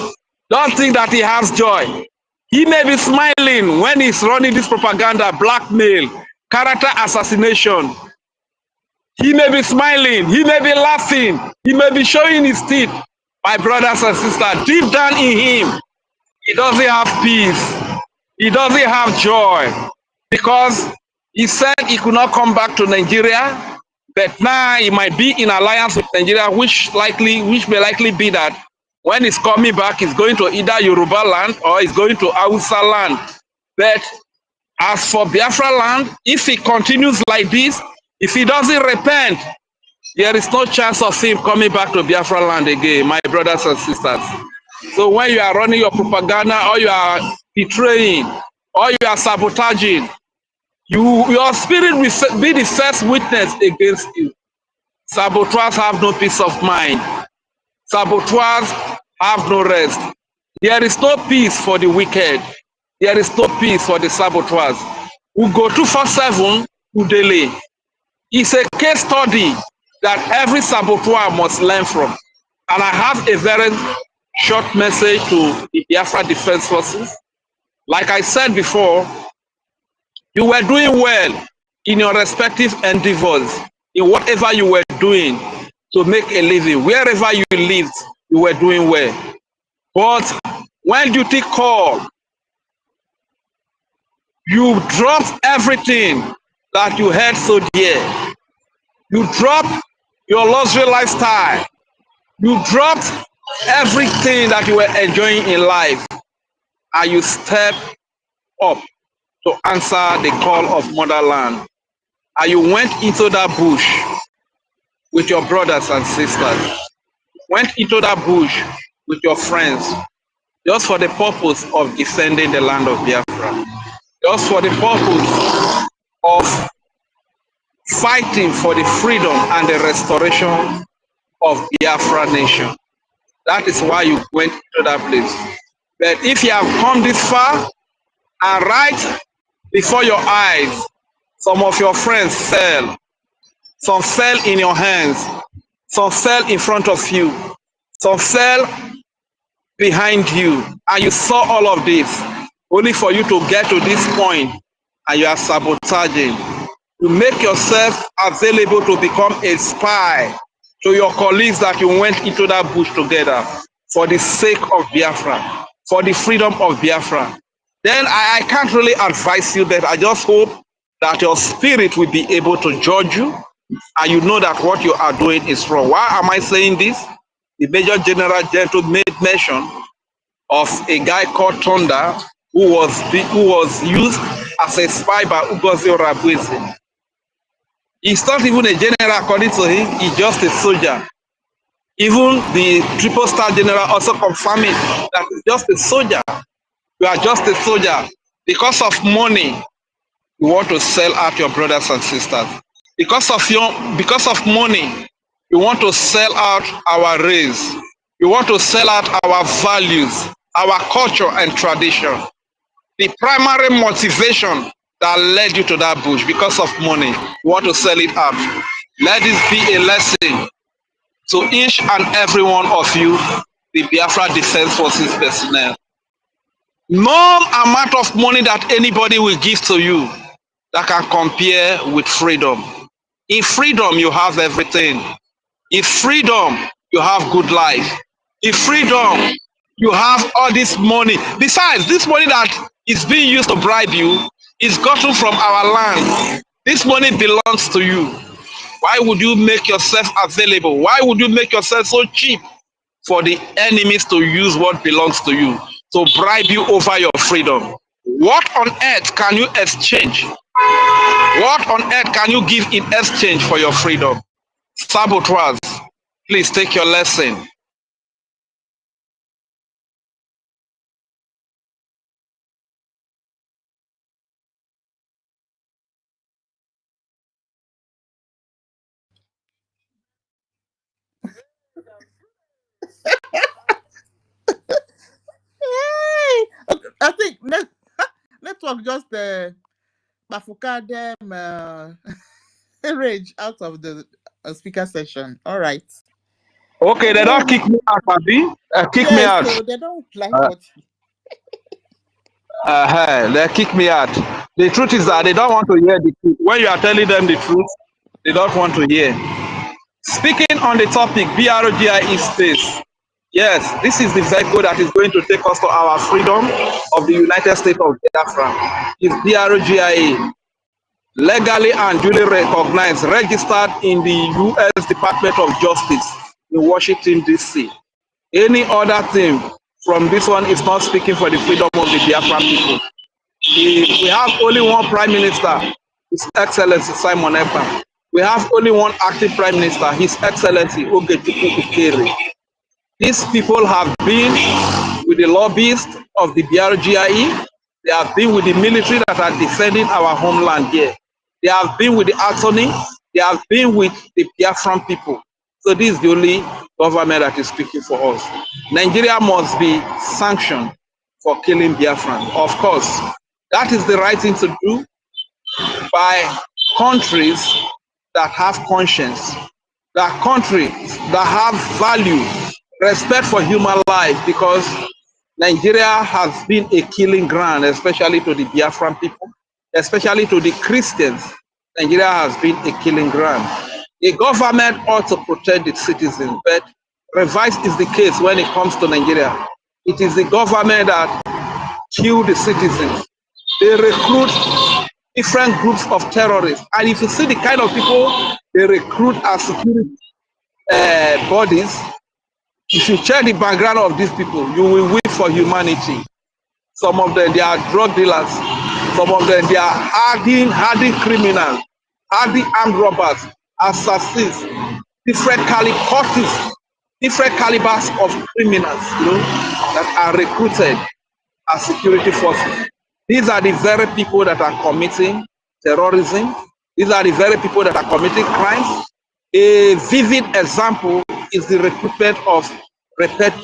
don't think that he has joy. He may be smiling when he's running this propaganda, blackmail, character assassination. He may be smiling, he may be laughing, he may be showing his teeth. My brothers and sisters, deep down in him, he doesn't have peace. He doesn't have joy. Because he said he could not come back to Nigeria, but now he might be in alliance with Nigeria, which may likely be that when he's coming back, he's going to either Yoruba land or he's going to Hausa land. But as for Biafra land, if he continues like this, if he doesn't repent, there is no chance of him coming back to Biafra land again, my brothers and sisters. So when you are running your propaganda, or you are betraying, or you are sabotaging, your spirit will be the first witness against you. Saboteurs have no peace of mind. Saboteurs have no rest. There is no peace for the wicked. There is no peace for the saboteurs. Ugo 247 Udele is a case study that every saboteur must learn from. And I have a very short message to the Biafra Defense Forces. Like I said before, you were doing well in your respective endeavors, in whatever you were doing to make a living. Wherever you lived, you were doing well. But when duty called, you dropped everything that you had so dear. You dropped your luxury lifestyle. You dropped everything that you were enjoying in life, and you stepped up to answer the call of motherland. And you went into that bush with your brothers and sisters. Went into that bush with your friends, just for the purpose of defending the land of Biafra. Just for the purpose of fighting for the freedom and the restoration of Biafra nation. That is why you went to that place. But if you have come this far, and right before your eyes, some of your friends fell. Some fell in your hands. Some fell in front of you. Some fell behind you. And you saw all of this, only for you to get to this point, and you are sabotaging. You make yourself available to become a spy to your colleagues that you went into that bush together for the sake of Biafra, for the freedom of Biafra. Then I can't really advise you, but I just hope that your spirit will be able to judge you, and you know that what you are doing is wrong. Why am I saying this? The Major General Gentle made mention of a guy called Thunder who was used as a spy by Ngozi Orabueze. He's not even a general according to him, he's just a soldier. Even the triple star general also confirming that he's just a soldier. You are just a soldier. Because of money, you want to sell out your brothers and sisters. Because of money, you want to sell out our race. You want to sell out our values, our culture and tradition. The primary motivation that led you to that bush, because of money, you want to sell it out. Let this be a lesson to each and every one of you, the Biafra Defense Forces personnel. No amount of money that anybody will give to you that can compare with freedom. In freedom, you have everything. In freedom, you have good life. In freedom, you have all this money. Besides, this money that is being used to bribe you is gotten from our land. This money belongs to you. Why would you make yourself available? Why would you make yourself so cheap for the enemies to use what belongs to you? to bribe you over your freedom. What on earth can you exchange? What on earth can you give in exchange for your freedom? Saboteurs, please take your lesson. Hey! Okay, I think network just bafuka them rage out of the speaker session. All right. Okay, they don't kick me out, Abi. Kick me Yes, out. so they don't like what. They kick me out. The truth is that they don't want to hear the truth. When you are telling them the truth, they don't want to hear. Speaking on the topic, BRGIE space. Yes, this is the vehicle that is going to take us to our freedom of the United States of Biafra. Is BRGIE legally and duly recognized, registered in the U.S. Department of Justice in Washington, D.C. Any other thing from this one is not speaking for the freedom of the Biafran people. We have only one Prime Minister, His Excellency Simon Ekpa. We have only one active Prime Minister, His Excellency OGOJA. These people have been with the lobbyists of the BRGIE. They have been with the military that are defending our homeland here. They have been with the attorney. They have been with the Biafran people. So this is the only government that is speaking for us. Nigeria must be sanctioned for killing Biafran. Of course, that is the right thing to do by countries that have conscience, that countries that have value, respect for human life, because Nigeria has been a killing ground, especially to the Biafran people, especially to the Christians. Nigeria has been a killing ground. The government ought to protect its citizens, but reverse is the case when it comes to Nigeria. It is the government that kills the citizens. They recruit different groups of terrorists. And if you see the kind of people they recruit as security bodies, if you check the background of these people, you will weep for humanity. Some of them, they are drug dealers. Some of them, they are hardened criminals, hardened armed robbers, assassins, different different calibers of criminals, that are recruited as security forces. These are the very people that are committing terrorism. These are the very people that are committing crimes. A vivid example is the recruitment of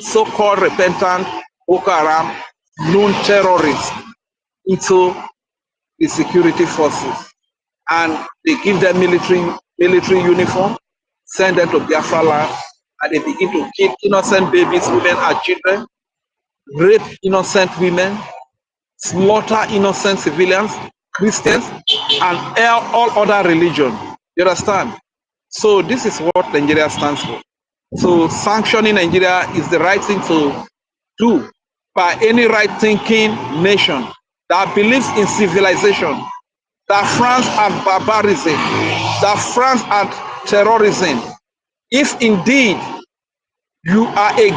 so-called repentant Boko Haram known terrorists into the security forces. And they give them military uniform, send them to Biafra land, and they begin to kill innocent babies, women, and children, rape innocent women, slaughter innocent civilians, Christians, and all other religions. You understand? So this is what Nigeria stands for. So sanctioning Nigeria is the right thing to do by any right-thinking nation that believes in civilization, that France at barbarism, that France at terrorism. If indeed you are a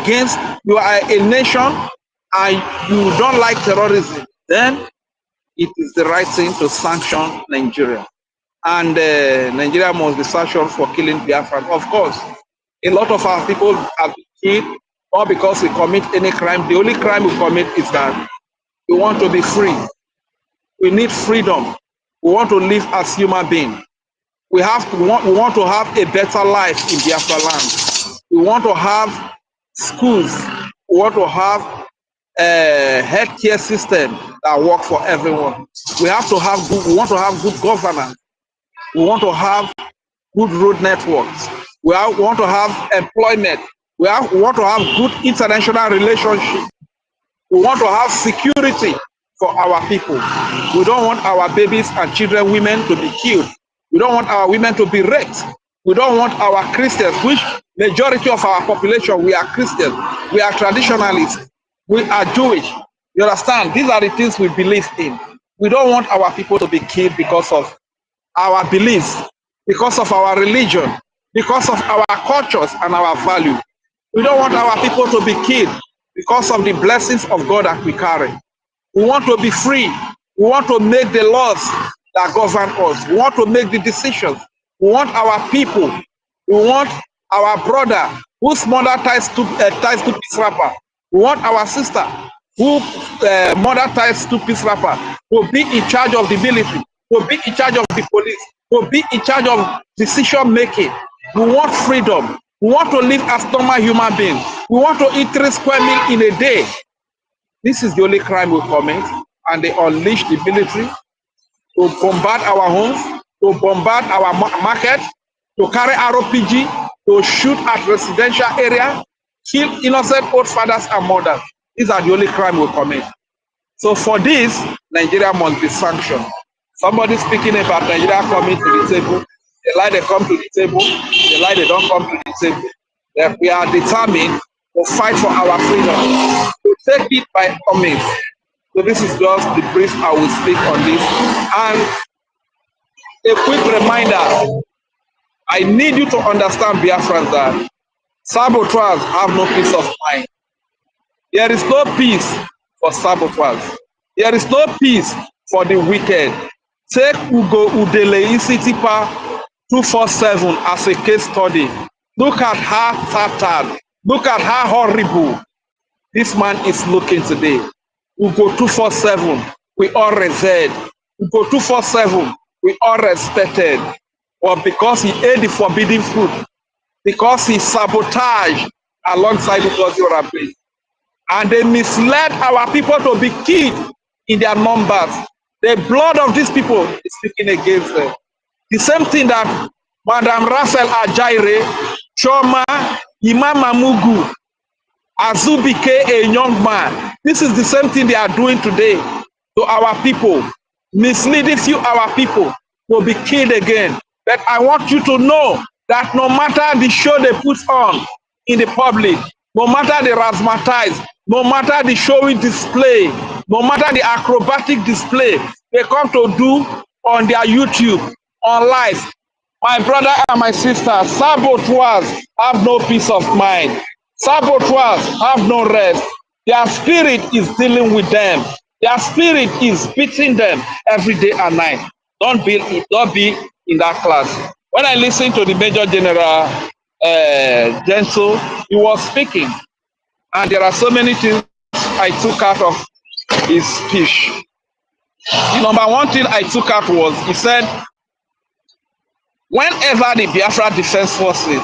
nation and you don't like terrorism, then it is the right thing to sanction Nigeria. And Nigeria must be sanctioned for killing Biafra. Of course, a lot of our people have been killed, not because we commit any crime. The only crime we commit is that we want to be free. We need freedom. We want to live as human beings. We want to have a better life in Biafra land. We want to have schools. We want to have a healthcare system that works for everyone. We want to have good governance. We want to have good road networks. We want to have employment. We want to have good international relationships. We want to have security for our people. We don't want our babies and children, women to be killed. We don't want our women to be raped. We don't want our Christians, which majority of our population, we are Christians. We are traditionalists. We are Jewish. You understand? These are the things we believe in. We don't want our people to be killed because of our beliefs, because of our religion, because of our cultures and our value. We don't want our people to be killed because of the blessings of God that we carry. We want to be free. We want to make the laws that govern us. We want to make the decisions. We want our people. We want our brother whose mother ties to peace wrapper. We want our sister who mother ties to peace wrapper to be in charge of the military, to be in charge of the police, to be in charge of decision making. We want freedom. We want to live as normal human beings. We want to eat 3 square meals in a day. This is the only crime we commit, and they unleash the military to bombard our homes, to bombard our market, to carry RPG, to shoot at residential area, kill innocent old fathers and mothers. These are the only crime we commit. So for this, Nigeria must be sanctioned. Somebody speaking about Nigeria coming to the table, they lie they come to the table, they lie they don't come to the table. That we are determined to fight for our freedom, to take it by all means. So this is just the brief I will speak on this. And a quick reminder, I need you to understand, Biafrans, that saboteurs have no peace of mind. There is no peace for saboteurs. There is no peace for the wicked. Take Ugo Udele Isitipa 247 as a case study. Look at how tattered, look at how horrible this man is looking today. Ugo 247, we all revered. Ugo 247, we all respected. But because he ate the forbidden fruit, because he sabotaged alongside OGOJA, and they misled our people to be killed in their numbers. The blood of these people is speaking against them. The same thing that Madam Raphael Ajaire, Choma, Imam Amugu, Azubike, a young man. This is the same thing they are doing today to our people, misleading few our people to be killed again. But I want you to know that no matter the show they put on in the public, no matter the razzmatazz, no matter the showy display, no matter the acrobatic display they come to do on their YouTube, on live, my brother and my sister, saboteurs have no peace of mind. Saboteurs have no rest. Their spirit is dealing with them. Their spirit is beating them every day and night. Don't be in that class. When I listened to the Major General Gentle, he was speaking, and there are so many things I took out of his speech. The number one thing I took out was, he said, whenever the Biafra Defense Forces,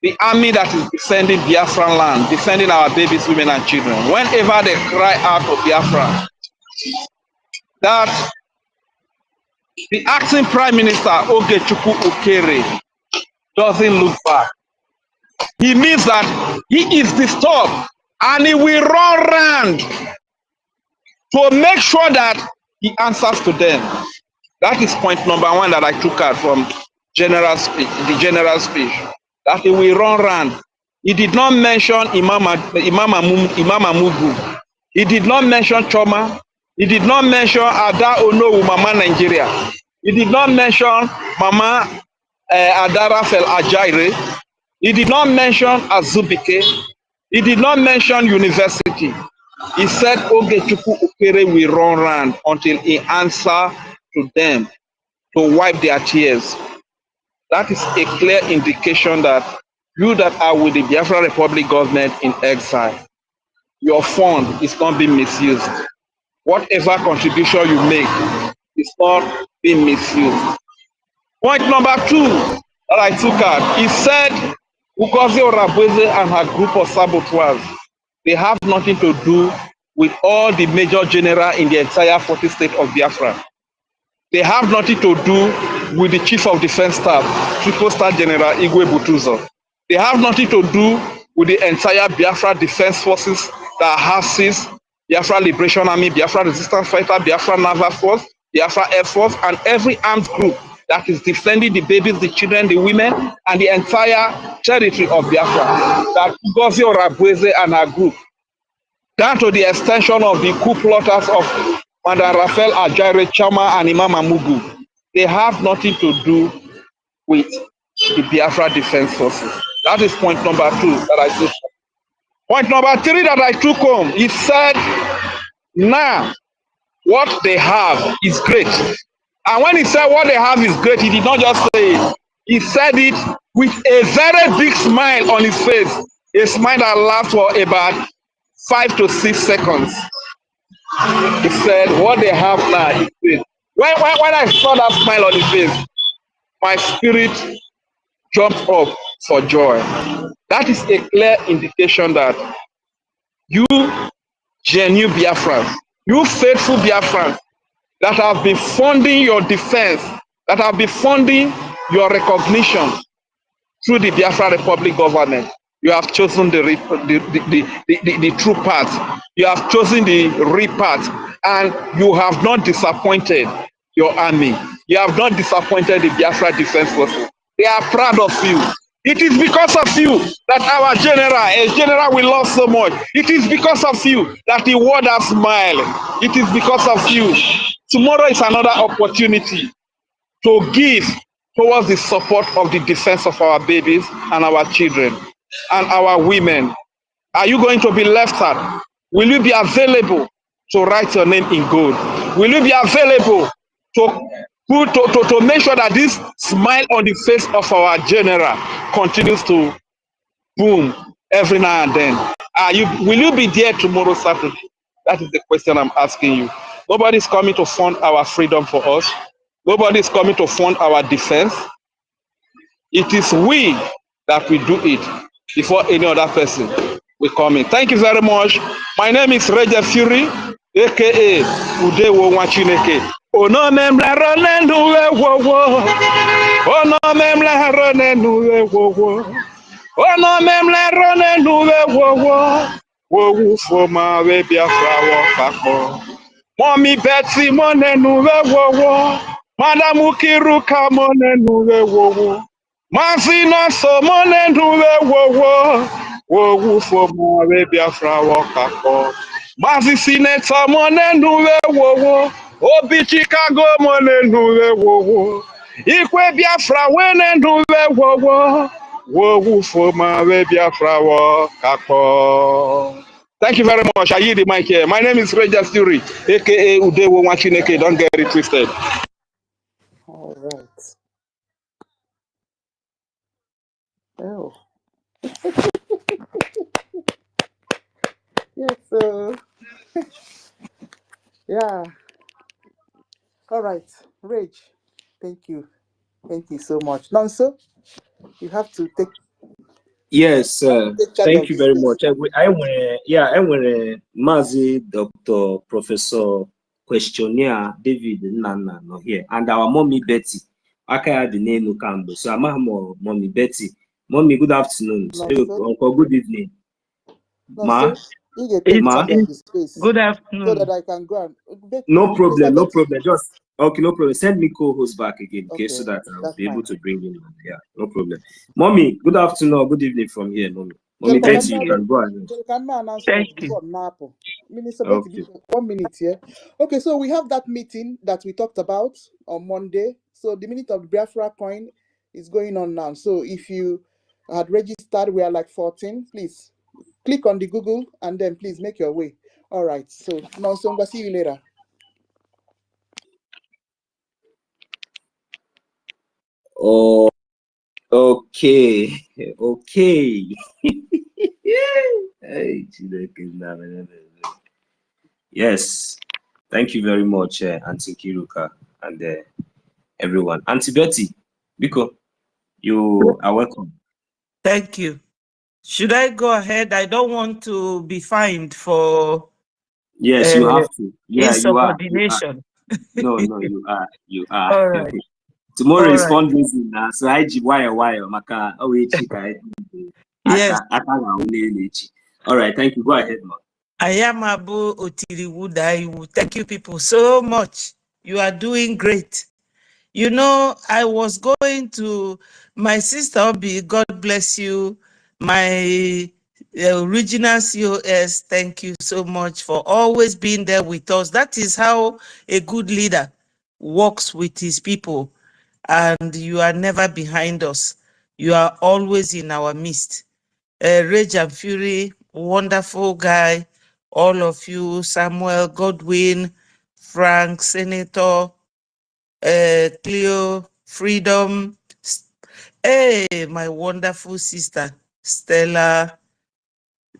the army that is defending Biafran land, defending our babies, women, and children, whenever they cry out for Biafra, that the acting Prime Minister, Ogechukwu Ukere, doesn't look back. He means that he is disturbed and he will run around to make sure that he answers to them. That is point number one that I took out from general speech, the general speech. That he will run around. He did not mention Imam Amugu. He did not mention Choma. He did not mention Ada Ono Mama Nigeria. He did not mention Mama Ada Raphael Ajaire. He did not mention Azubike. He did not mention university. He said Ogechukwu Ukere will run around until he answers to them to wipe their tears. That is a clear indication that you that are with the Biafra Republic government in exile, your fund is not being misused. Whatever contribution you make is not being misused. Point number two that I took out, he said OGOJA and her group of saboteurs, they have nothing to do with all the major generals in the entire 40 state of Biafra. They have nothing to do with the Chief of Defense Staff, Triple Star General Igwe Butuzo. They have nothing to do with the entire Biafra Defense Forces that houses Biafra Liberation Army, Biafra Resistance Fighter, Biafra Naval Force, Biafra Air Force, and every armed group that is defending the babies, the children, the women, and the entire territory of Biafra. That OGOJA and her group, down to the extension of the coup plotters of Madam Raphael Ajaire, Chama, and Imam Amugu, they have nothing to do with the Biafra Defense Forces. That is point number two that I took. Point number 3 that I took home, he said, now what they have is great. And when he said what they have is great, he did not just say it. He said it with a very big smile on his face, a smile that lasts for about 5 to 6 seconds. He said, what they have now is great. When I saw that smile on his face, my spirit jumped up for joy. That is a clear indication that you genuine Biafrans, you faithful Biafrans that have been funding your defense, that have been funding your recognition through the Biafra Republic government, you have chosen the true path. You have chosen the real path, and you have not disappointed your army. You have not disappointed the Biafra Defense Forces. They are proud of you. It is because of you that our general, a general we love so much. It is because of you that the world has smiled. It is because of you. Tomorrow is another opportunity to give towards the support of the defense of our babies and our children and our women. Are you going to be left out? Will you be available to write your name in gold? Will you be available to make sure that this smile on the face of our general continues to boom every now and then? Will you be there tomorrow, Saturday? That is the question I'm asking you. Nobody's coming to fund our freedom for us. Nobody's coming to fund our defense. It is we that will do it before any other person will come in. Thank you very much. My name is Reja Fury, aka Udewo Wachineke. Ono memla rone nuwe wowo. Ono memla rone nuwe wowo. Ono memla rone nuwe wowo. Wowu foma we Biafra wakako. Mommy Betsy mone nuwe wowo. Madam Ukiruka mone nuwe wowo. Mazina so mone nuwe wowo. Wowu foma we Biafra wakako. Mazi Senator mone nuwe wowo. Obi Chicago mone nuwe wowo. Ikwe Biafra wene nuwe wowo. Wowu foma we Biafra wakako. Thank you very much. I yield the mic here. My name is Reja Sturi, aka Udewo Wachineke. Don't get it twisted. All right. Oh. Yes, yeah. All right. Rage. Thank you. Thank you so much. Nonso, you have to take Yes, charge thank of you this very place. much. I want Mazi Dr. Professor Questionnaire David Nana no here, and our mommy Betty. I can the name Kambo. So I'm mommy Betty. Mommy, good afternoon. Uncle, good evening. Ma, you get take ma. charge of the space. Good So afternoon. that I can go and No problem, no Betty. problem. Just okay, no problem. Send me co-host back again, okay, so that I'll be able fine. to bring in. Yeah, no problem. Mommy, good afternoon or good evening from here, mommy. Mommy Betty, you can go ahead. Announcement before Napo. Minister Betty, 1 minute here. Okay, so we have that meeting that we talked about on Monday. So the minute of the BIAFRACOIN is going on now. So if you had registered, we are like 14. Please click on the Google and then please make your way. All right. So Nonso, see you later. Oh, okay, okay. Yes, thank you very much, Auntie Kiruka and everyone. Auntie Betty, Biko, you are welcome. Thank you. Should I go ahead? I don't want to be fined for yes, you have to. Yeah, insubordination. No, you are. You are. All right. Tomorrow is fundraising now, so I wire maka yes. All right, thank you. Go ahead, ma. Ayamabu Otiriwudaiwu. Thank you, people, so much. You are doing great. You know, I was going to my sister Obi, God bless you, my original COS. Thank you so much for always being there with us. That is how a good leader works with his people. And you are never behind us. You are always in our midst. Rage and Fury, wonderful guy, all of you, Samuel, Godwin, Frank, Senator, Cleo, Freedom. Hey, my wonderful sister, Stella,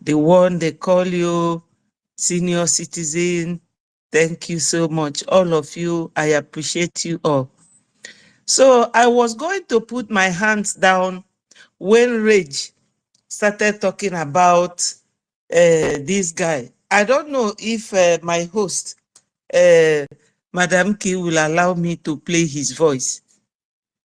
the one they call you senior citizen. Thank you so much. All of you, I appreciate you all. So I was going to put my hands down when Rage started talking about this guy. I don't know if my host, Madam K, will allow me to play his voice,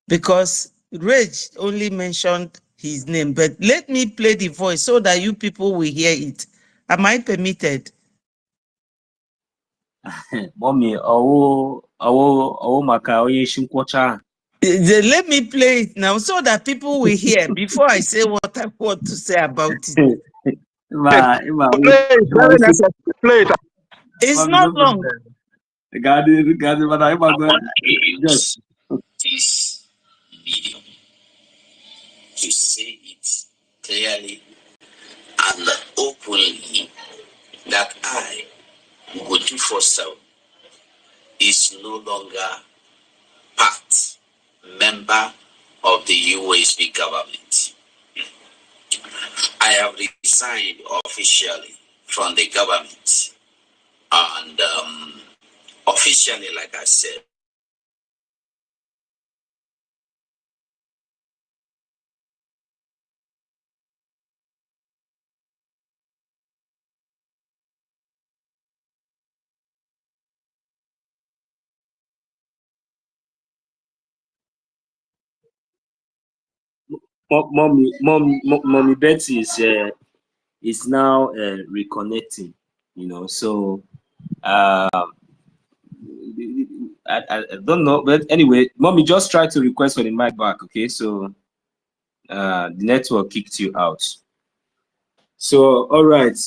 because Rage only mentioned his name, but let me play the voice so that you people will hear it. Am I permitted? Mommy, Let me play it now so that people will hear before I say what I want to say about it. Play it. It's not long. Just this medium to say it clearly and openly that I, Ugoju Foster, is no longer member of the USB government. I have resigned officially from the government, and officially, like I said, mommy Betty is now reconnecting, you know. So I don't know, but anyway, mommy, just try to request for the mic back, okay? So the network kicked you out. So all right,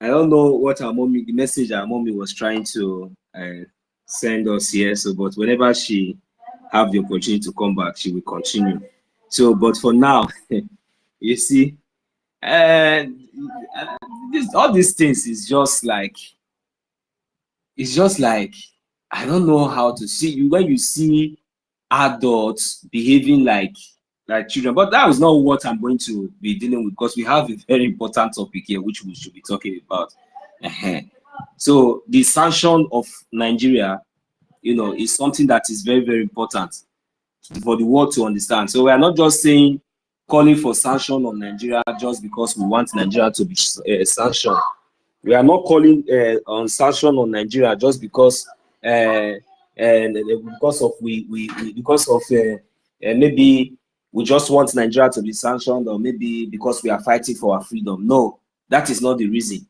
I don't know what our mommy, the message our mommy was trying to send us here. So, but whenever she have the opportunity to come back, she will continue. So, but for now, you see, all these things is just like, it's just like, I don't know how to see you when you see adults behaving like children. But that is not what I'm going to be dealing with, because we have a very important topic here which we should be talking about. So the sanction of Nigeria, you know, is something that is very, very important for the world to understand. So we are not just saying calling for sanction on Nigeria just because we want Nigeria to be sanctioned. We are not calling on sanction on Nigeria just because maybe we just want Nigeria to be sanctioned, or maybe because we are fighting for our freedom. No, that is not the reason.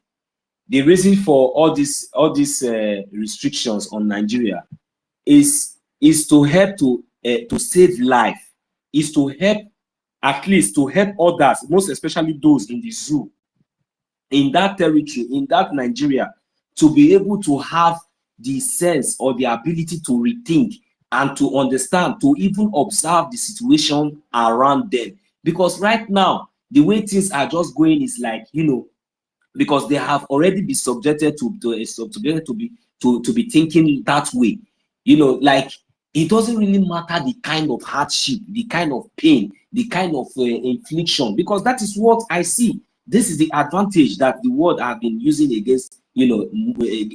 The reason for all these restrictions on Nigeria is to help to save life, is to help, at least to help others, most especially those in the zoo, in that territory, in that Nigeria, to be able to have the sense or the ability to rethink and to understand, to even observe the situation around them. Because right now, the way things are just going is like, you know, because they have already been subjected to be thinking that way. You know, like, it doesn't really matter the kind of hardship, the kind of pain, the kind of infliction, because that is what I see. This is the advantage that the world have been using against, you know,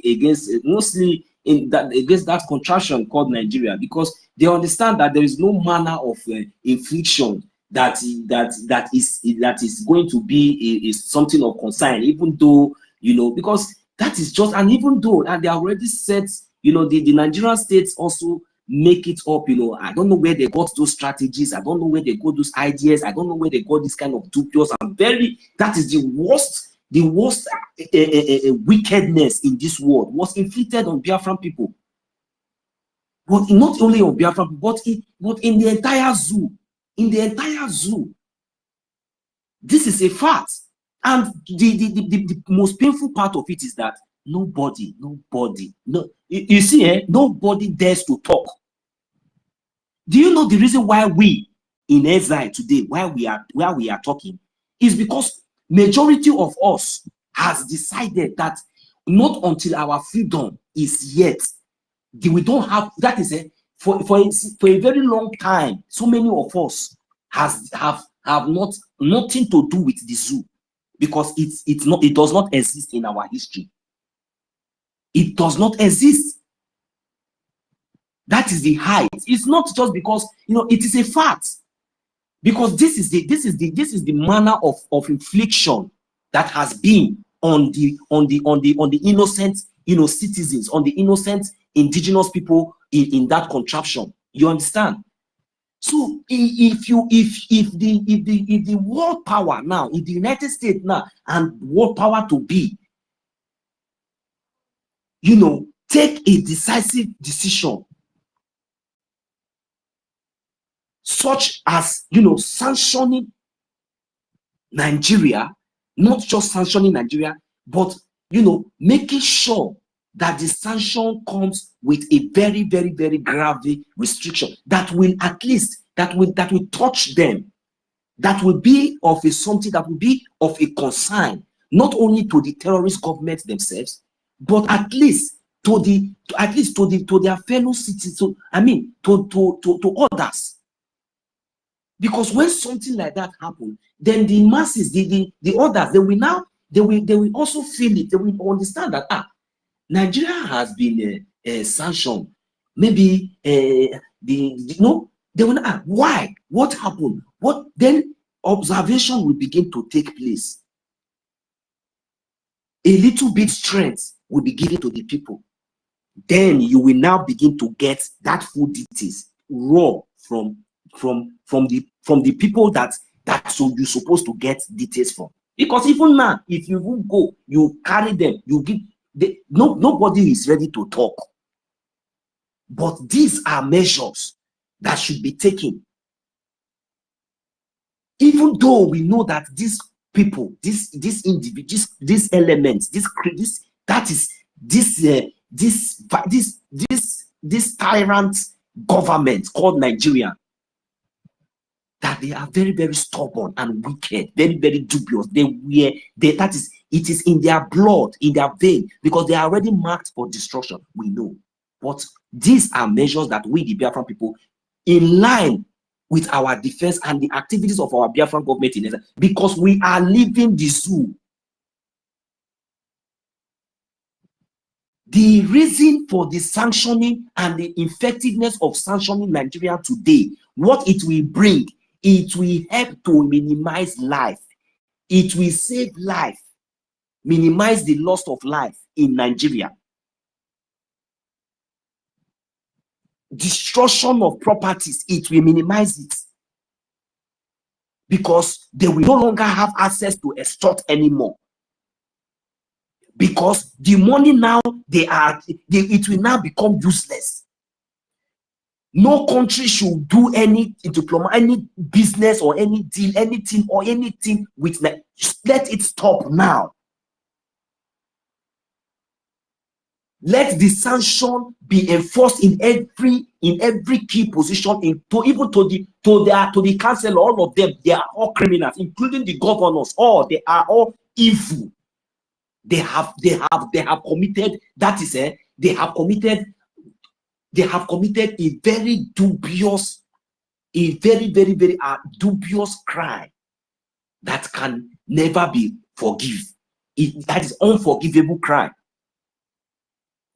against mostly in that, against that contraction called Nigeria, because they understand that there is no manner of infliction that is going to be is something of concern, even though, you know, because that is just, and even though, and they already set, you know, the Nigerian states also make it up, you know. I don't know where they got those strategies, I don't know where they got those ideas, I don't know where they got this kind of dubious and very, that is the worst wickedness in this world was inflicted on Biafran people. But not only on Biafran, but in the entire zoo. In the entire zoo. This is a fact. And the most painful part of it is that nobody, you see, nobody dares to talk. Do you know the reason why we in exile today, why we are talking, is because majority of us has decided that not until our freedom is yet, we don't have, that is for a very long time, so many of us have not nothing to do with the zoo, because it does not exist in our history. It does not exist. That is the height. It's not just because, you know, it is a fact, because this is the manner of infliction that has been on the innocent, you know, citizens, on the innocent indigenous people in that contraption. You understand? So if the world power now, if the United States now and world power to be, you know, take a decisive decision, such as, you know, sanctioning Nigeria, not just sanctioning Nigeria, but, you know, making sure that the sanction comes with a very, very, very grave restriction that will at least, that will touch them, that will be of a something that will be of a concern, not only to the terrorist government themselves, but at least to their fellow citizens. So, I mean, to others. Because when something like that happens, then the masses, the others, they will also feel it. They will understand that Nigeria has been sanctioned. Maybe no, they will not. Why? What happened? What then? Observation will begin to take place. A little bit strength will be given to the people. Then you will now begin to get that full details raw from the people that so you're supposed to get details from. Because even now, if you will go, you carry them, you give nobody is ready to talk. But these are measures that should be taken. Even though we know that these people, these individuals, these elements, this tyrant government called Nigeria, that they are very, very stubborn and wicked, very, very dubious. It is in their blood, in their vein, because they are already marked for destruction. We know. But these are measures that we, the Biafran people, in line with our defense and the activities of our Biafran government, because we are leaving the zoo. The reason for the sanctioning and the effectiveness of sanctioning Nigeria today, what it will bring, it will help to minimize life. It will save life, minimize the loss of life in Nigeria. Destruction of properties, it will minimize it. Because they will no longer have access to extort anymore. Because the money now, it will now become useless. No country should do any business or any deal, anything with that. Let it stop now. Let the sanction be enforced in every key position, even to the council. All of them, they are all criminals, including the governors. All they are all evil. They have committed. That is they have committed a very dubious, very dubious crime that can never be forgiven. That is unforgivable crime.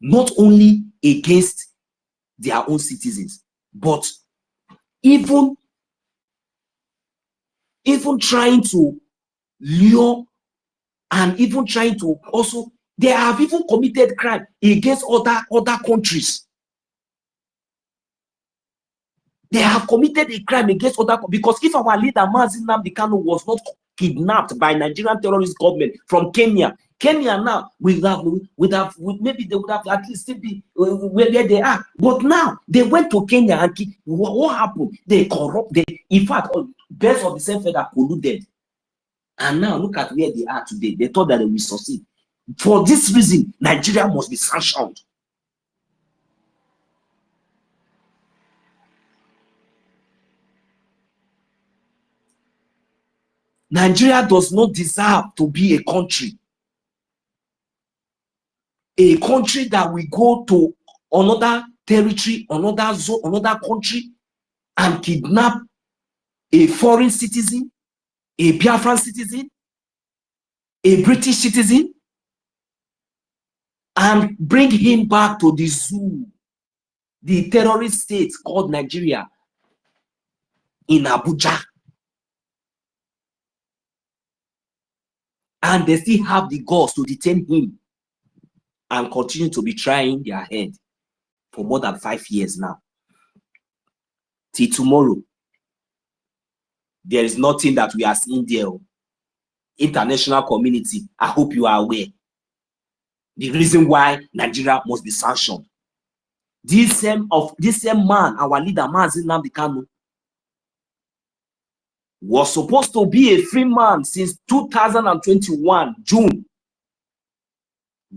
Not only against their own citizens, but even trying to lure and even trying to also, they have even committed crime against other countries. They have committed a crime against other, because if our leader Nnamdi Kanu was not kidnapped by Nigerian terrorist government from Kenya now maybe they would have at least still be where they are. But now they went to Kenya and what happened? They corrupt. In fact, best of the same feather colluded. And now look at where they are today. They thought that they will succeed. For this reason, Nigeria must be sanctioned. Nigeria does not deserve to be a country. A country that we go to another territory, another zone, another country, and kidnap a foreign citizen, a Biafran citizen, a British citizen, and bring him back to the zoo, the terrorist state called Nigeria, in Abuja. And they still have the guts to detain him and continue to be trying their head for more than 5 years now. Till tomorrow, there is nothing that we are seeing there. International community, I hope you are aware. The reason why Nigeria must be sanctioned. This same man, our leader, Nnamdi Kanu, was supposed to be a free man since 2021, June,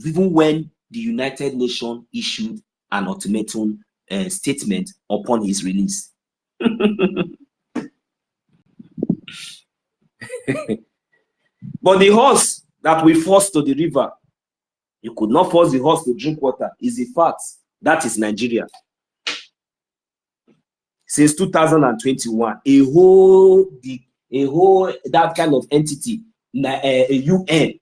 even when the United Nations issued an ultimatum statement upon his release. But the horse that we forced to the river, you could not force the horse to drink water, is the fact. That is Nigeria. Since 2021, a whole that kind of entity, a UN,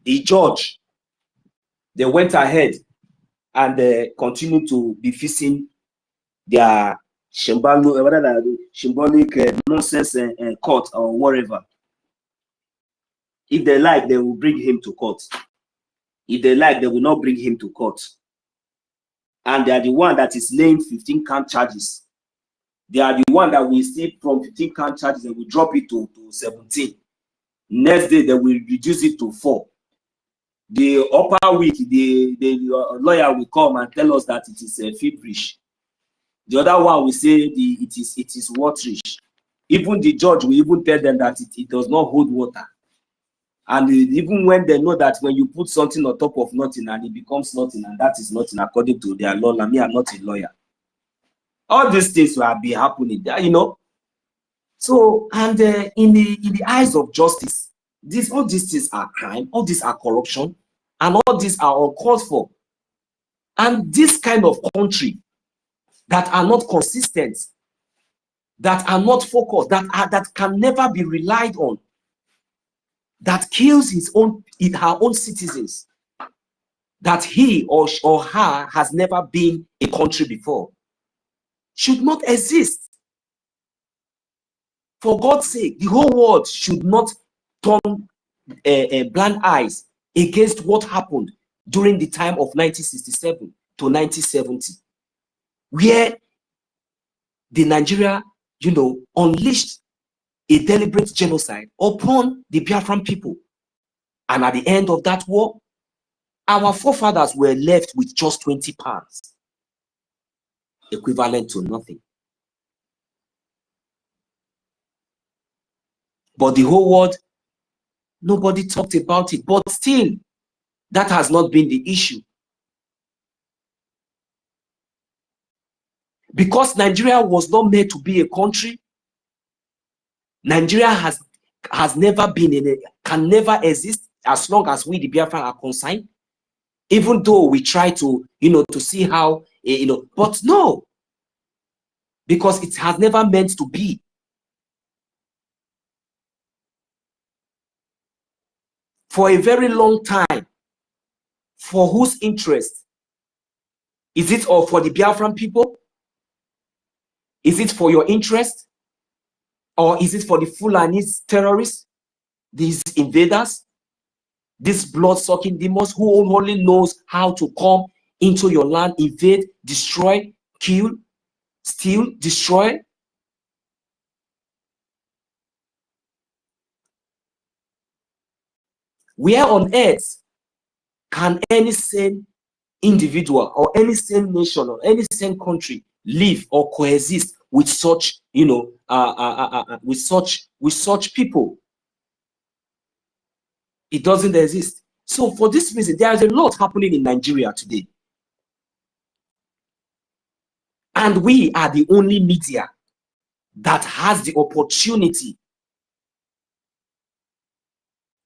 the judge, they went ahead and continued to be fixing their symbolic nonsense court or whatever. If they like, they will bring him to court. If they like, they will not bring him to court. And they are the one that is laying 15 count charges. They are the one that will see from 15 count charges, they will drop it to 17. Next day, they will reduce it to 4. The upper week, the lawyer will come and tell us that it is feverish. The other one will say it is waterish. Even the judge will even tell them that it does not hold water. And even when they know that when you put something on top of nothing and it becomes nothing, and that is nothing according to their law. I mean, I'm not a lawyer. All these things will be happening, you know. So, and in the eyes of justice, all these things are crime, all these are corruption, and all these are uncalled for. And this kind of country that are not consistent, that are not focused, that can never be relied on, that kills her own citizens, that he or her has never been a country before, should not exist. For God's sake, the whole world should not turn blind eyes against what happened during the time of 1967 to 1970, where the Nigeria, unleashed a deliberate genocide upon the Biafran people. And at the end of that war, our forefathers were left with just 20 pounds, equivalent to nothing. But the whole world, nobody talked about it. But still, that has not been the issue. Because Nigeria was not made to be a country, Nigeria has never been can never exist as long as we, the Biafran, are concerned. Even though we try to, to see how, but no, because it has never meant to be. For a very long time, for whose interest? Is it all for the Biafran people? Is it for your interest? Or is it for the Fulanese terrorists, these invaders, these blood-sucking demons who only knows how to come into your land, invade, destroy, kill, steal, destroy? Where on earth can any sane individual or any sane nation or any sane country live or coexist with such, with such people? It doesn't exist. So for this reason, there is a lot happening in Nigeria today. And we are the only media that has the opportunity,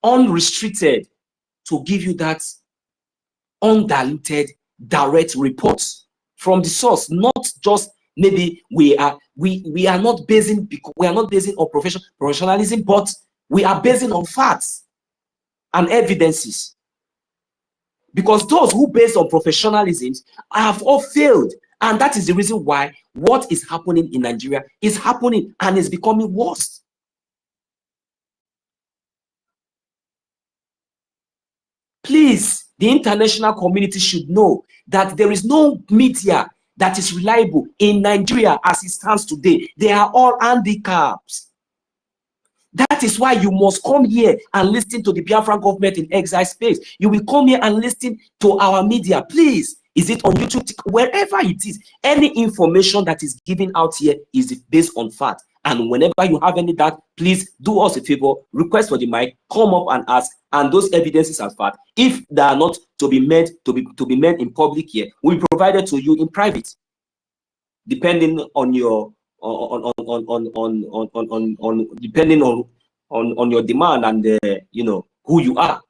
unrestricted, to give you that undiluted, direct reports from the source, not just maybe we are not basing, because we are not basing on professionalism, but we are basing on facts and evidences. Because those who base on professionalism have all failed, and that is the reason why what is happening in Nigeria is happening and is becoming worse. Please, the international community should know that there is no media that is reliable in Nigeria as it stands today. They are all handicaps. That is why you must come here and listen to the Biafran government in exile space. You will come here and listen to our media. Please, is it on YouTube? Wherever it is, any information that is given out here is based on fact. And whenever you have any doubt, please do us a favor, request for the mic, come up and ask, and those evidences are fact. If they are not to be made in public here, we provide it to you in private, depending on your depending on your demand and you know who you are,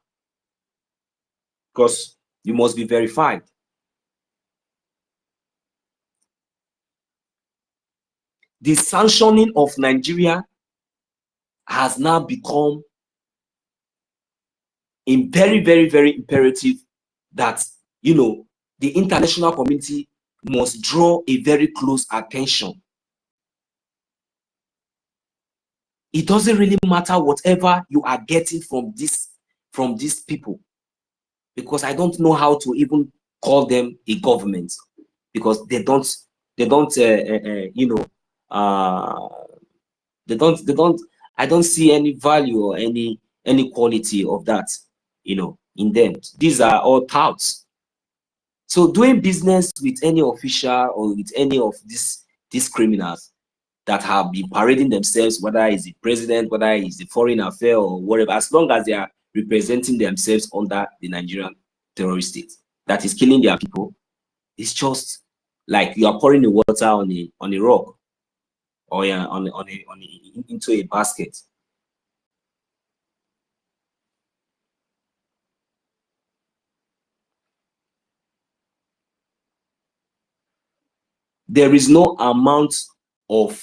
because you must be verified. The sanctioning of Nigeria has now become a very, very, very imperative that, you know, the international community must draw a very close attention. It doesn't really matter whatever you are getting from these people, because I don't know how to even call them a government, because they don't you know, I don't see any value or any quality of that, you know, in them. These are all touts. So doing business with any official or with any of these criminals that have been parading themselves, whether it's the president, whether it's the foreign affair or whatever, as long as they are representing themselves under the Nigerian terrorist state that is killing their people, it's just like you are pouring the water on a rock, or into a basket. There is no amount of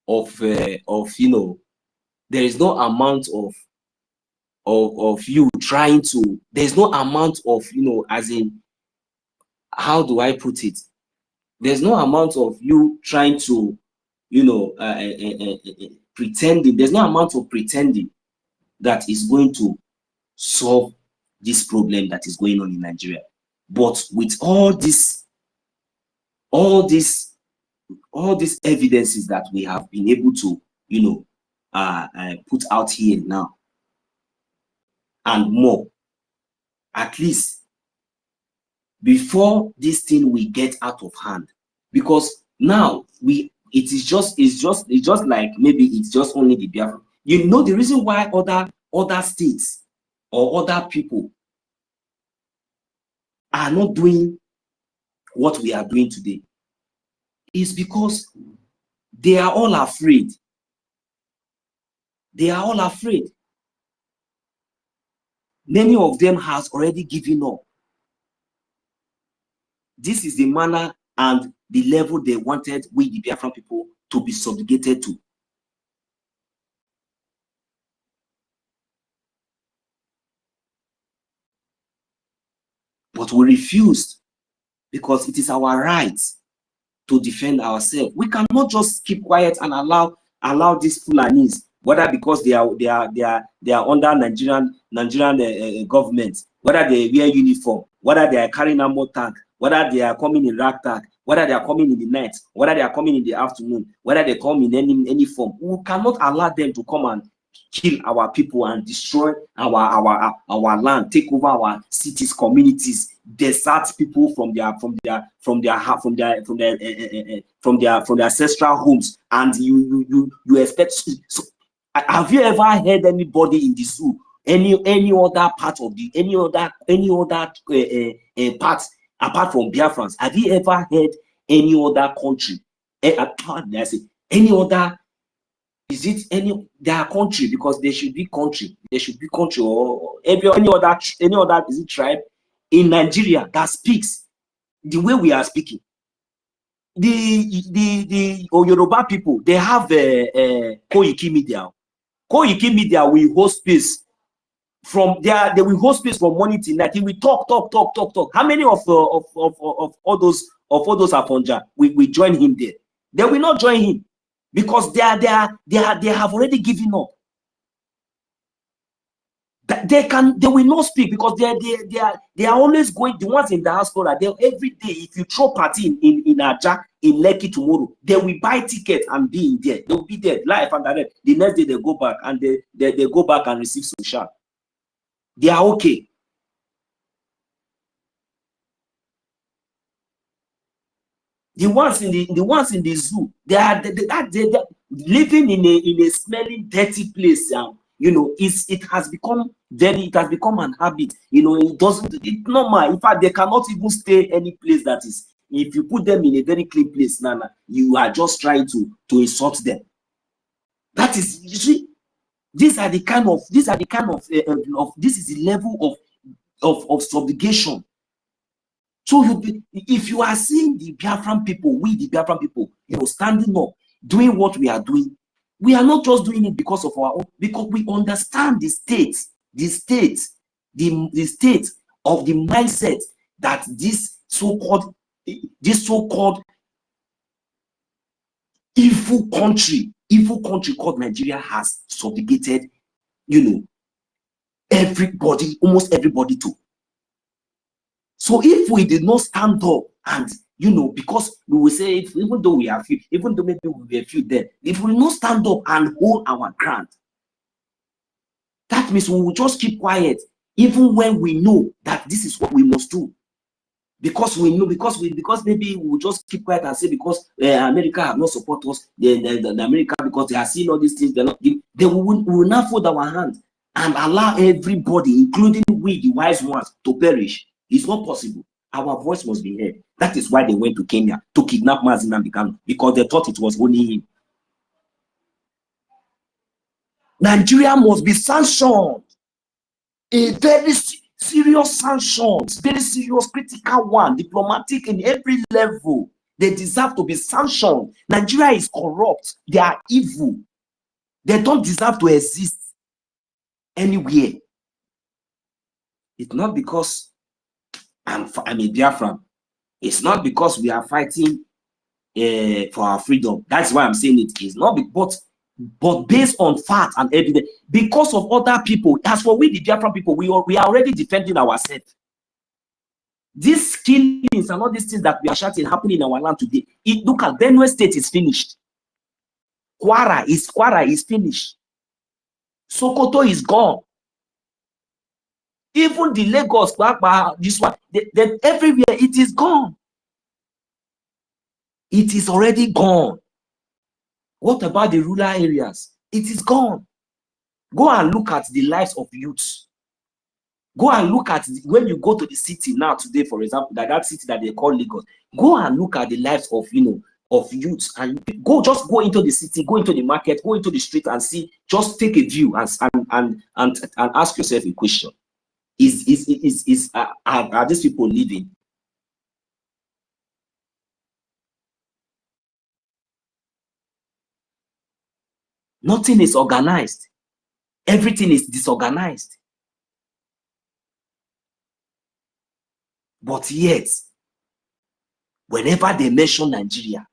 you know, there is no amount of you trying to, there's no amount of, you know, as in, how do I put it? There's no amount of you trying to, you know, pretending. There's no amount of pretending that is going to solve this problem that is going on in Nigeria. But with all these evidences that we have been able to, you know, put out here now, and more, at least before this thing will get out of hand, because now it's just like maybe it's just only the Biafra. You know, the reason why other states or other people are not doing what we are doing today is because they are all afraid. They are all afraid. Many of them has already given up. This is the manner and the level they wanted we, the Biafran people, to be subjugated to. But we refused, because it is our right to defend ourselves. We cannot just keep quiet and allow these Fulanis, whether because they are under Nigerian government, whether they wear uniform, whether they are carrying a motor tank, whether they are coming in rack tag, whether they are coming in the night, whether they are coming in the afternoon, whether they come in any form. We cannot allow them to come and kill our people and destroy our land, take over our cities, communities, desert people from their ancestral homes. And you expect. So, have you ever heard anybody in the zoo, any other part of the any other part apart from Biafrans? Have you ever heard any other country? I say Any other, is it any their country? Because they should be country. They should be country or any other is it tribe in Nigeria that speaks the way we are speaking. The Yoruba people, they have Koiki Media. Koiki Media will host space from there. They will host space from morning till night. He will talk. How many of all those Afonja we join him there? They will not join him because they have already given up. They will not speak because they are always going. The ones in diaspora, they every day. If you throw party in Aja, in Lekki tomorrow, they will buy ticket and be in there. They will be there live and direct. The next day they go back and they go back and receive social. They are okay. The ones in the zoo, they are living in a smelling, dirty place. You know, it has become an habit. You know, it's normal. In fact, they cannot even stay any place that is. If you put them in a very clean place, Nana, you are just trying to insult them. That is, you see, this is the level of subjugation. So if you are seeing the Biafran people, the Biafran people, you know, standing up, doing what we are doing, we are not just doing it because of our own, because we understand the state of the mindset that this so-called evil country called Nigeria has subjugated, you know, almost everybody to. So if we did not stand up and, you know, because we will say, even though we are few, even though maybe we will be a few there, if we will not stand up and hold our ground, that means we will just keep quiet, even when we know that this is what we must do. Because we know, because maybe we will just keep quiet and say, because America have not supported us, the America, because they are seeing all these things, they will not fold our hands and allow everybody, including we, the wise ones, to perish. It's not possible. Our voice must be heard. That is why they went to Kenya to kidnap Nnamdi Kanu, because they thought it was only him. Nigeria must be sanctioned. A very serious sanctions, very serious, critical one, diplomatic in every level. They deserve to be sanctioned. Nigeria is corrupt. They are evil. They don't deserve to exist anywhere. It's not because I'm a Biafran. It's not because we are fighting for our freedom. That's why I'm saying it is not, but based on fact and evidence, because of other people. As for we, the Biafran people, we are already defending ourselves. These killings and all these things that we are shouting happening in our land today. Look at Benue State is finished. Kwara is finished. Sokoto is gone. Even the Lagos, this one, everywhere it is gone. It is already gone. What about the rural areas? It is gone. Go and look at the lives of youths. Go and look at when you go to the city now today, for example, that city that they call Lagos. Go and look at the lives of, you know, of youths, and just go into the city, go into the market, go into the street and see. Just take a view and ask yourself a question: are these people living? Nothing is organized. Everything is disorganized. But yet, whenever they mention Nigeria,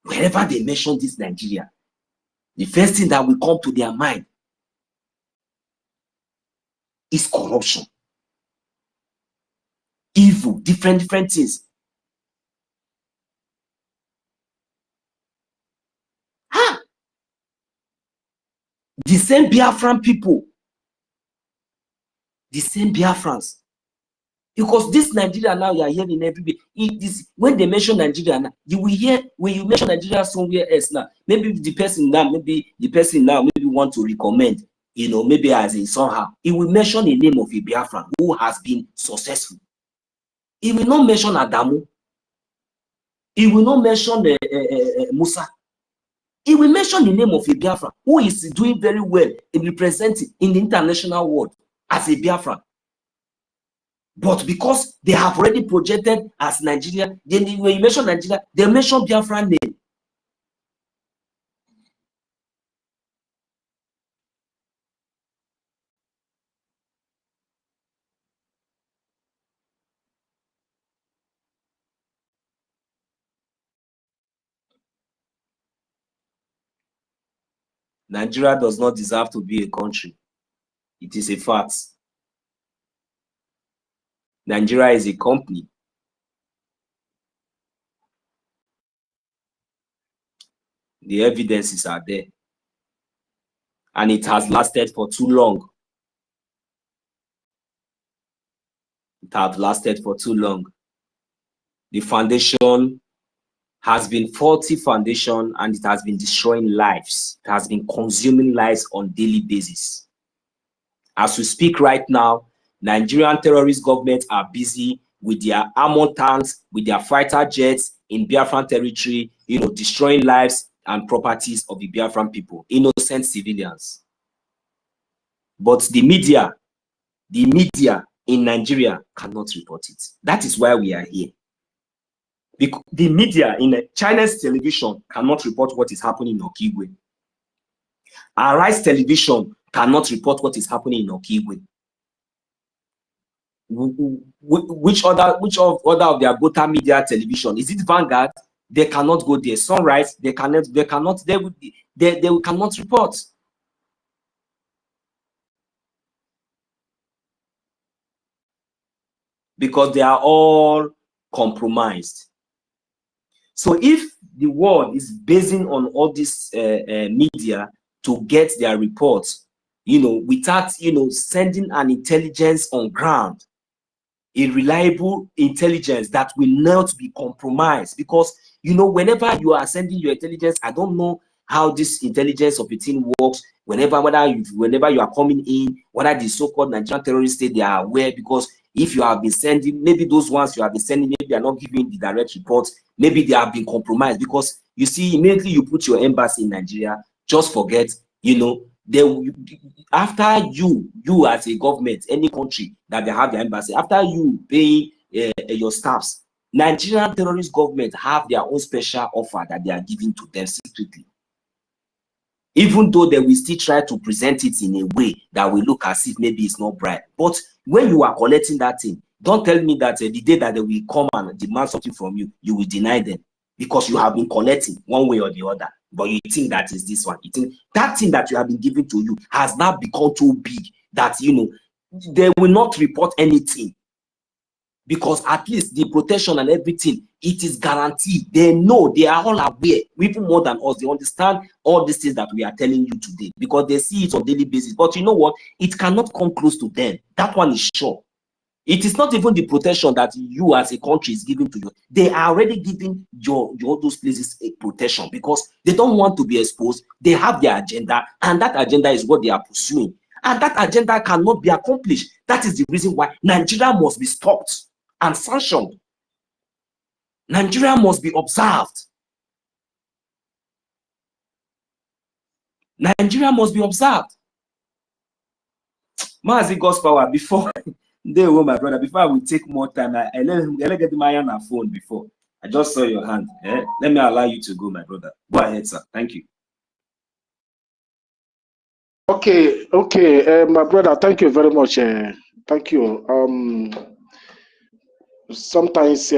whenever they mention this Nigeria, the first thing that will come to their mind is corruption, evil, different things. The same Biafran people, the same Biafrans. Because this Nigeria now, you are hearing everywhere. When they mention Nigeria now, you will hear, when you mention Nigeria somewhere else now, maybe the person now want to recommend, you know, maybe as in somehow, he will mention the name of a Biafran who has been successful. He will not mention Adamu. He will not mention Musa. He will mention the name of a Biafra who is doing very well in representing in the international world as a Biafra. But because they have already projected as Nigeria, then when you mention Nigeria, they mention Biafra name. Nigeria does not deserve to be a country. It is a fact. Nigeria is a company. The evidences are there. And it has lasted for too long. It has lasted for too long. The foundation has been faulty foundation, and it has been destroying lives. It has been consuming lives on a daily basis. As we speak right now, Nigerian terrorist governments are busy with their armored tanks, with their fighter jets in Biafran territory, destroying lives and properties of the Biafran people, innocent civilians. But the media in Nigeria cannot report it. That is why we are here. The media in China's television cannot report what is happening in Okigwe. Arise television cannot report what is happening in Okigwe. Which other of their Gota media television? Is it Vanguard? They cannot go there. Sunrise, they cannot report. Because they are all compromised. So if the world is basing on all this media to get their reports, without sending an intelligence on ground, a reliable intelligence that will not be compromised, because whenever you are sending your intelligence, I don't know how this intelligence of a team works. Whenever you are coming in, whether the so-called Nigerian terrorist state, they are aware, because if you have been sending, maybe those ones you have been sending, maybe they are not giving the direct reports, maybe they have been compromised, because you see, immediately you put your embassy in Nigeria, just forget, after you as a government, any country that they have their embassy, after you pay your staffs, Nigerian terrorist government have their own special offer that they are giving to them secretly. Even though they will still try to present it in a way that will look as if maybe it's not bribe. But when you are collecting that thing, don't tell me that the day that they will come and demand something from you, you will deny them, because you have been collecting one way or the other. But you think that is this one. You think that thing that you have been given to you has now become too big that they will not report anything. Because at least the protection and everything, it is guaranteed. They know, they are all aware, even more than us. They understand all these things that we are telling you today, because they see it on a daily basis. But you know what? It cannot come close to them. That one is sure. It is not even the protection that you as a country is giving to you. They are already giving your those places a protection, because they don't want to be exposed. They have their agenda, and that agenda is what they are pursuing. And that agenda cannot be accomplished. That is the reason why Nigeria must be stopped and sanctioned. Nigeria must be observed. Nigeria must be observed. Mazi God's power, before they were my brother, before I will take more time, I let get my on phone before. I just saw your hand. Let me allow you to go, my brother. Go ahead, sir. Thank you. Okay, my brother, thank you very much. Thank you. Sometimes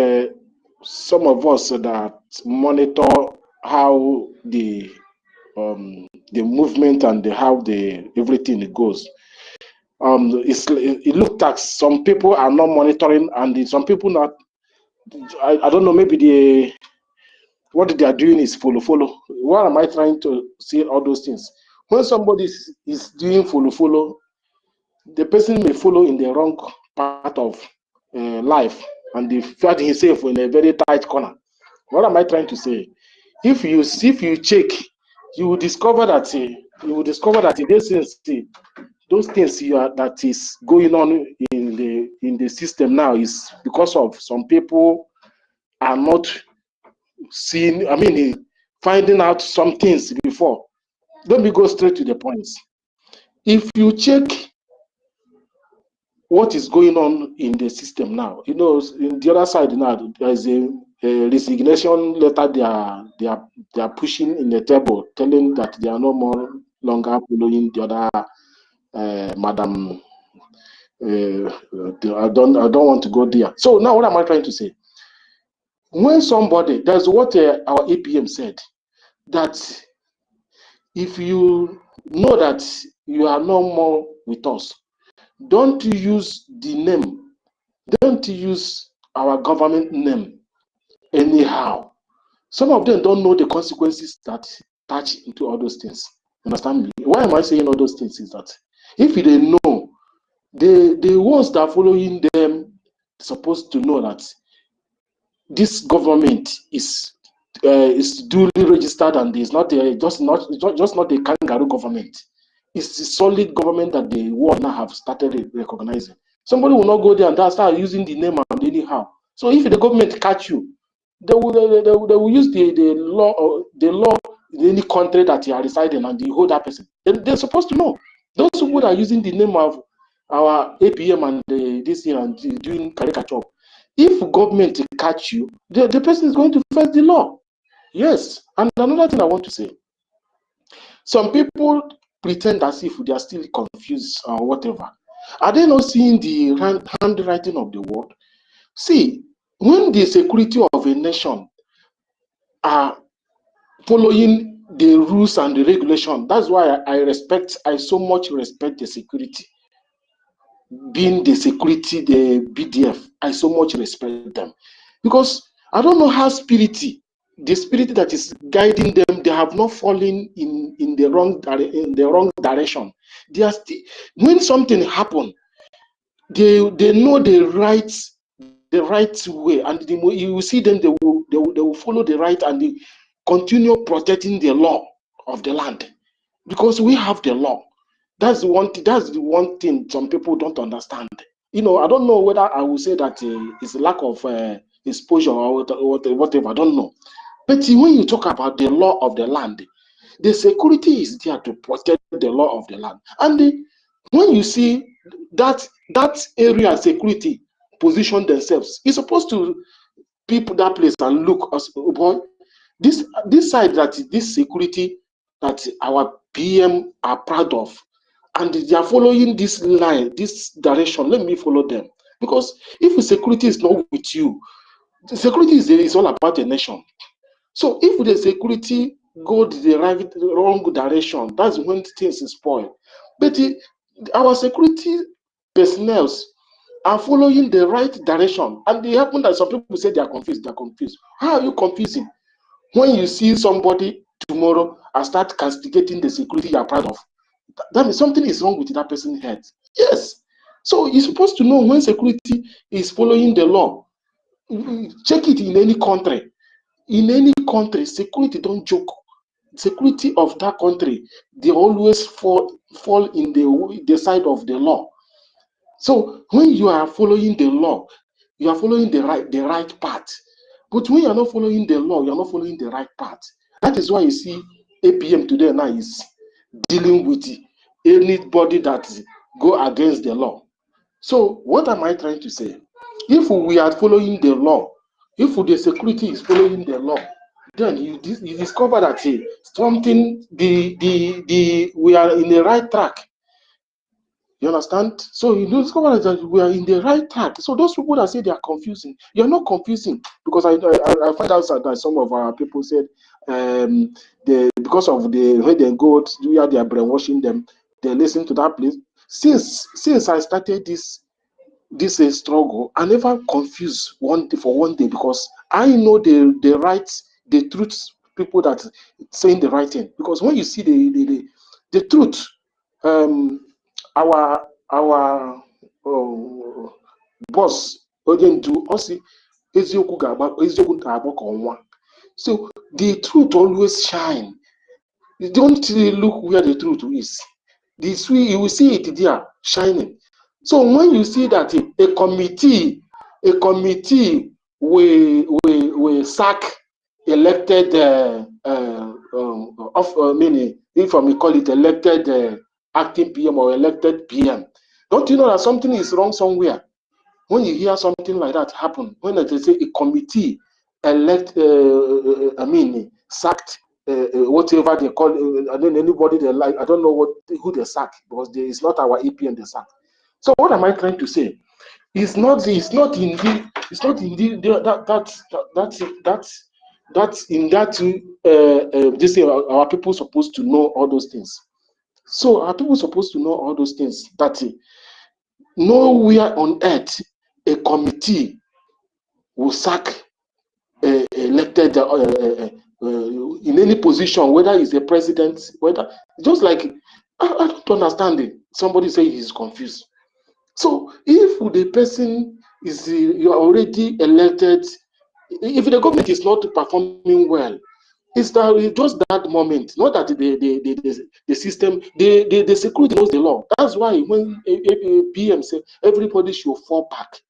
some of us that monitor how the movement and how everything goes. It looks like some people are not monitoring, and some people not. I don't know. Maybe what they are doing is follow. What am I trying to say? All those things. When somebody is doing follow, the person may follow in the wrong part of life, and they find himself in a very tight corner. What am I trying to say? If you check, you will discover that those things that is going on in the system now is because of some people are not seeing. finding out some things before. Let me go straight to the points. If you check what is going on in the system now, in the other side now, there's a resignation letter they are pushing in the table, telling that they are no more longer following the other madam. I don't want to go there. So now what am I trying to say? When somebody, that's what our APM said, that if you know that you are no more with us, don't use the name, don't use our government name anyhow. Some of them don't know the consequences that touch into all those things. Understand me? Why am I saying all those things? Is that if they know, the ones that are following them supposed to know that this government is duly registered and is not just not a kangaroo government. It's a solid government that the world now have started recognizing. Somebody will not go there and start using the name and anyhow. So if the government catch you, they will use the law in any country that you are residing and they hold that person. They're supposed to know. Those people that are using the name of our APM and this year and doing caricature. If government catch you, the person is going to face the law. Yes. And another thing I want to say, some people pretend as if they are still confused or whatever. Are they not seeing the handwriting of the word? See, when the security of a nation are following the rules and the regulation, that's why I so much respect the security. Being the security, the BDF, I so much respect them. Because I don't know how the spirit that is guiding them, they have not fallen in the wrong direction. They are still, when something happens, they know the right way, and you will see them, they will follow the right and they continue protecting the law of the land, because we have the law. That's the one thing some people don't understand. I don't know whether I will say that it's a lack of exposure or whatever. I don't know. But when you talk about the law of the land, the security is there to protect the law of the land. And when you see that area security position themselves, it's supposed to people that place and look as, oh boy, this side, that this security that our PM are proud of, and they are following this line, this direction. Let me follow them, because if the security is not with you, the security is all about a nation. So if the security go the wrong direction, that's when things is spoiled. But our security personnel are following the right direction, and they happen that some people say they are confused. They are confused. How are you confusing when you see somebody tomorrow and start castigating the security you are proud of? That means something is wrong with that person's head. Yes. So you're supposed to know when security is following the law. Check it in any country. In any country, security don't joke. Security of that country, they always fall in the side of the law. So when you are following the law, you are following the right path. But when you are not following the law, you are not following the right path. That is why you see APM today now is dealing with anybody that go against the law. So what am I trying to say? If we are following the law, if the security is following the law, then you discover that something we are in the right track. You understand? So you discover that we are in the right track. So those people that say they are confusing, you're not confusing, because I find out that some of our people said because of the way they go, where they are brainwashing them, they listen to that place. Since I started this struggle, I never confuse one day, because I know the truth, people that saying the right thing. Because when you see the truth, our boss again do also eziokwu ga-agba ka ọnwa. So the truth always shine. You don't look where the truth is. You will see it there shining. So when you see that a committee will sack elected meaning, if I may call it elected acting PM or elected PM, don't you know that something is wrong somewhere? When you hear something like that happen, when they say a committee sacked whatever they call I don't know anybody they like, I don't know who they sack, because it's not our APM they sack. So what am I trying to say? It's not indeed that's in that this our people supposed to know all those things. So our people supposed to know all those things, that nowhere on earth a committee will sack elected in any position, whether he's a president, whether just like I don't understand it. Somebody say he's confused. So if the person is you are already elected, if the government is not performing well, it's just that moment, not that the system, the security knows the law. That's why when a PM say everybody should fall back,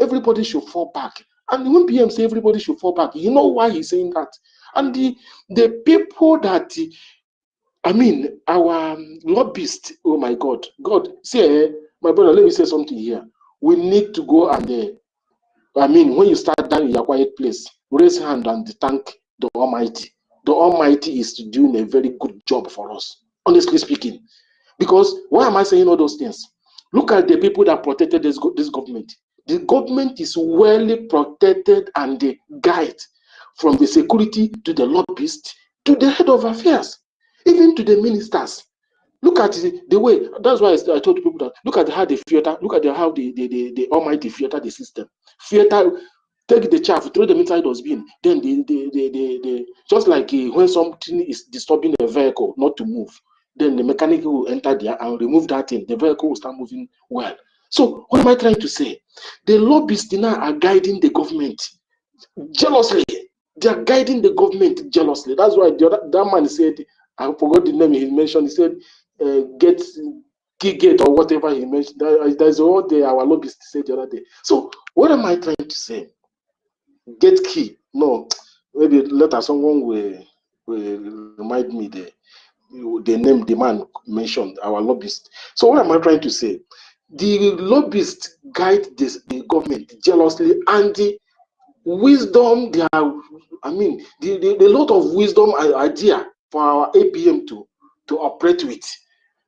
everybody should fall back. And when PM say everybody should fall back, you know why he's saying that? And the people that, I mean, our lobbyists, oh my God, say, my brother, let me say something here. We need to go and, when you start down in your quiet place, raise hand and thank the Almighty. The Almighty is doing a very good job for us, honestly speaking. Because why am I saying all those things? Look at the people that protected this government. The government is well protected and guided, from the security to the lobbyists to the head of affairs, even to the ministers. Look at the way. That's why I told people that look at how they theater. Look at how the Almighty theater the system. Theater, take the chaff, throw them inside dustbin. Then the just like when something is disturbing a vehicle not to move, then the mechanic will enter there and remove that thing. The vehicle will start moving well. So what am I trying to say? The lobbyists now are guiding the government jealously. They are guiding the government jealously. That's why that man said, I forgot the name he mentioned. He said, get key gate or whatever he mentioned. That's what our lobbyists said the other day. So what am I trying to say? Get key? No, maybe later someone will remind me the name the man mentioned, our lobbyist. So what am I trying to say? The lobbyists guide the government jealously, and the wisdom they are, the lot of wisdom and idea for our APM to operate with.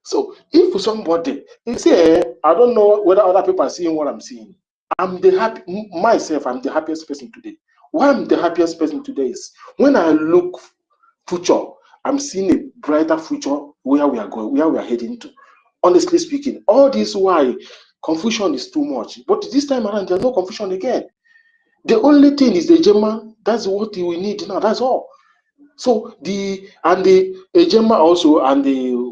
So if somebody, you see, I don't know whether other people are seeing what I'm seeing. I'm the happiest person today. Why I'm the happiest person today is when I look future, I'm seeing a brighter future where we are going, where we are heading to. Honestly speaking, all this why confusion is too much. But this time around, there's no confusion again. The only thing is the Gemma. That's what we need now. That's all. So the Gemma also, and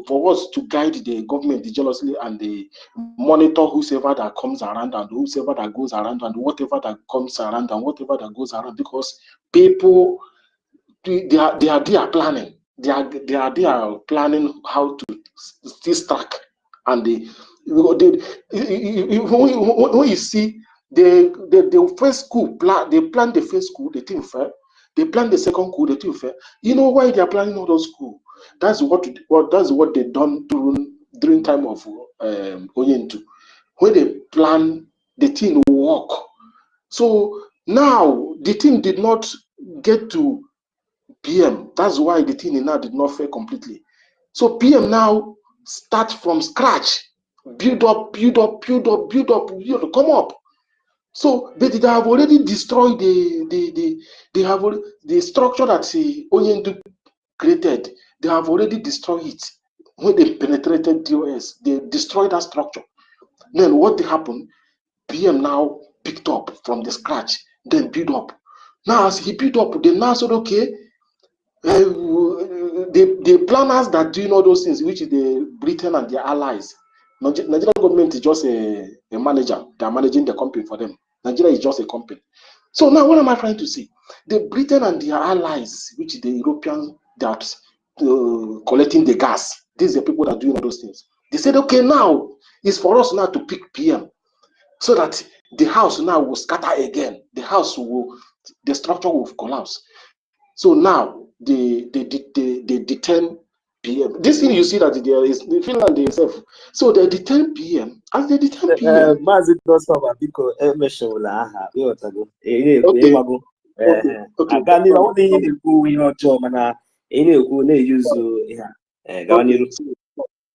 for us to guide the government jealously and monitor whosoever that comes around and whosoever that goes around and whatever that comes around and whatever that goes around, because people they are planning. They are planning how to still track, and when you see the first school plan, they plan the first school, the thing fair. They plan the second school, the thing fair. You know why they are planning all those schools? That's what they done during time of Oyentu. When they plan, the thing will work. So now the thing did not get to PM. That's why the thing now did not fail completely. So PM now start from scratch, build up, come up. So they have already destroyed the structure that Oyendu created. They have already destroyed it. When they penetrated DOS, they destroyed that structure. Then what happened? PM now picked up from the scratch, then build up. Now as he built up, they now said, okay, the planners that doing all those things, which is the Britain and their allies. Nigerian government is just a manager. They are managing the company for them. Nigeria is just a company. So now what am I trying to say? The Britain and their allies, which is the Europeans that collecting the gas, these are the people that are doing all those things. They said, okay, now it's for us now to pick PM, so that the house now will scatter again. The structure will collapse. So now they detain PM. This thing you see that there is in Finland themselves. So they detain PM. As they detain PM. Mazi does have a big meshola. Okay. Okay. Agani only in the go in your job and any go ne use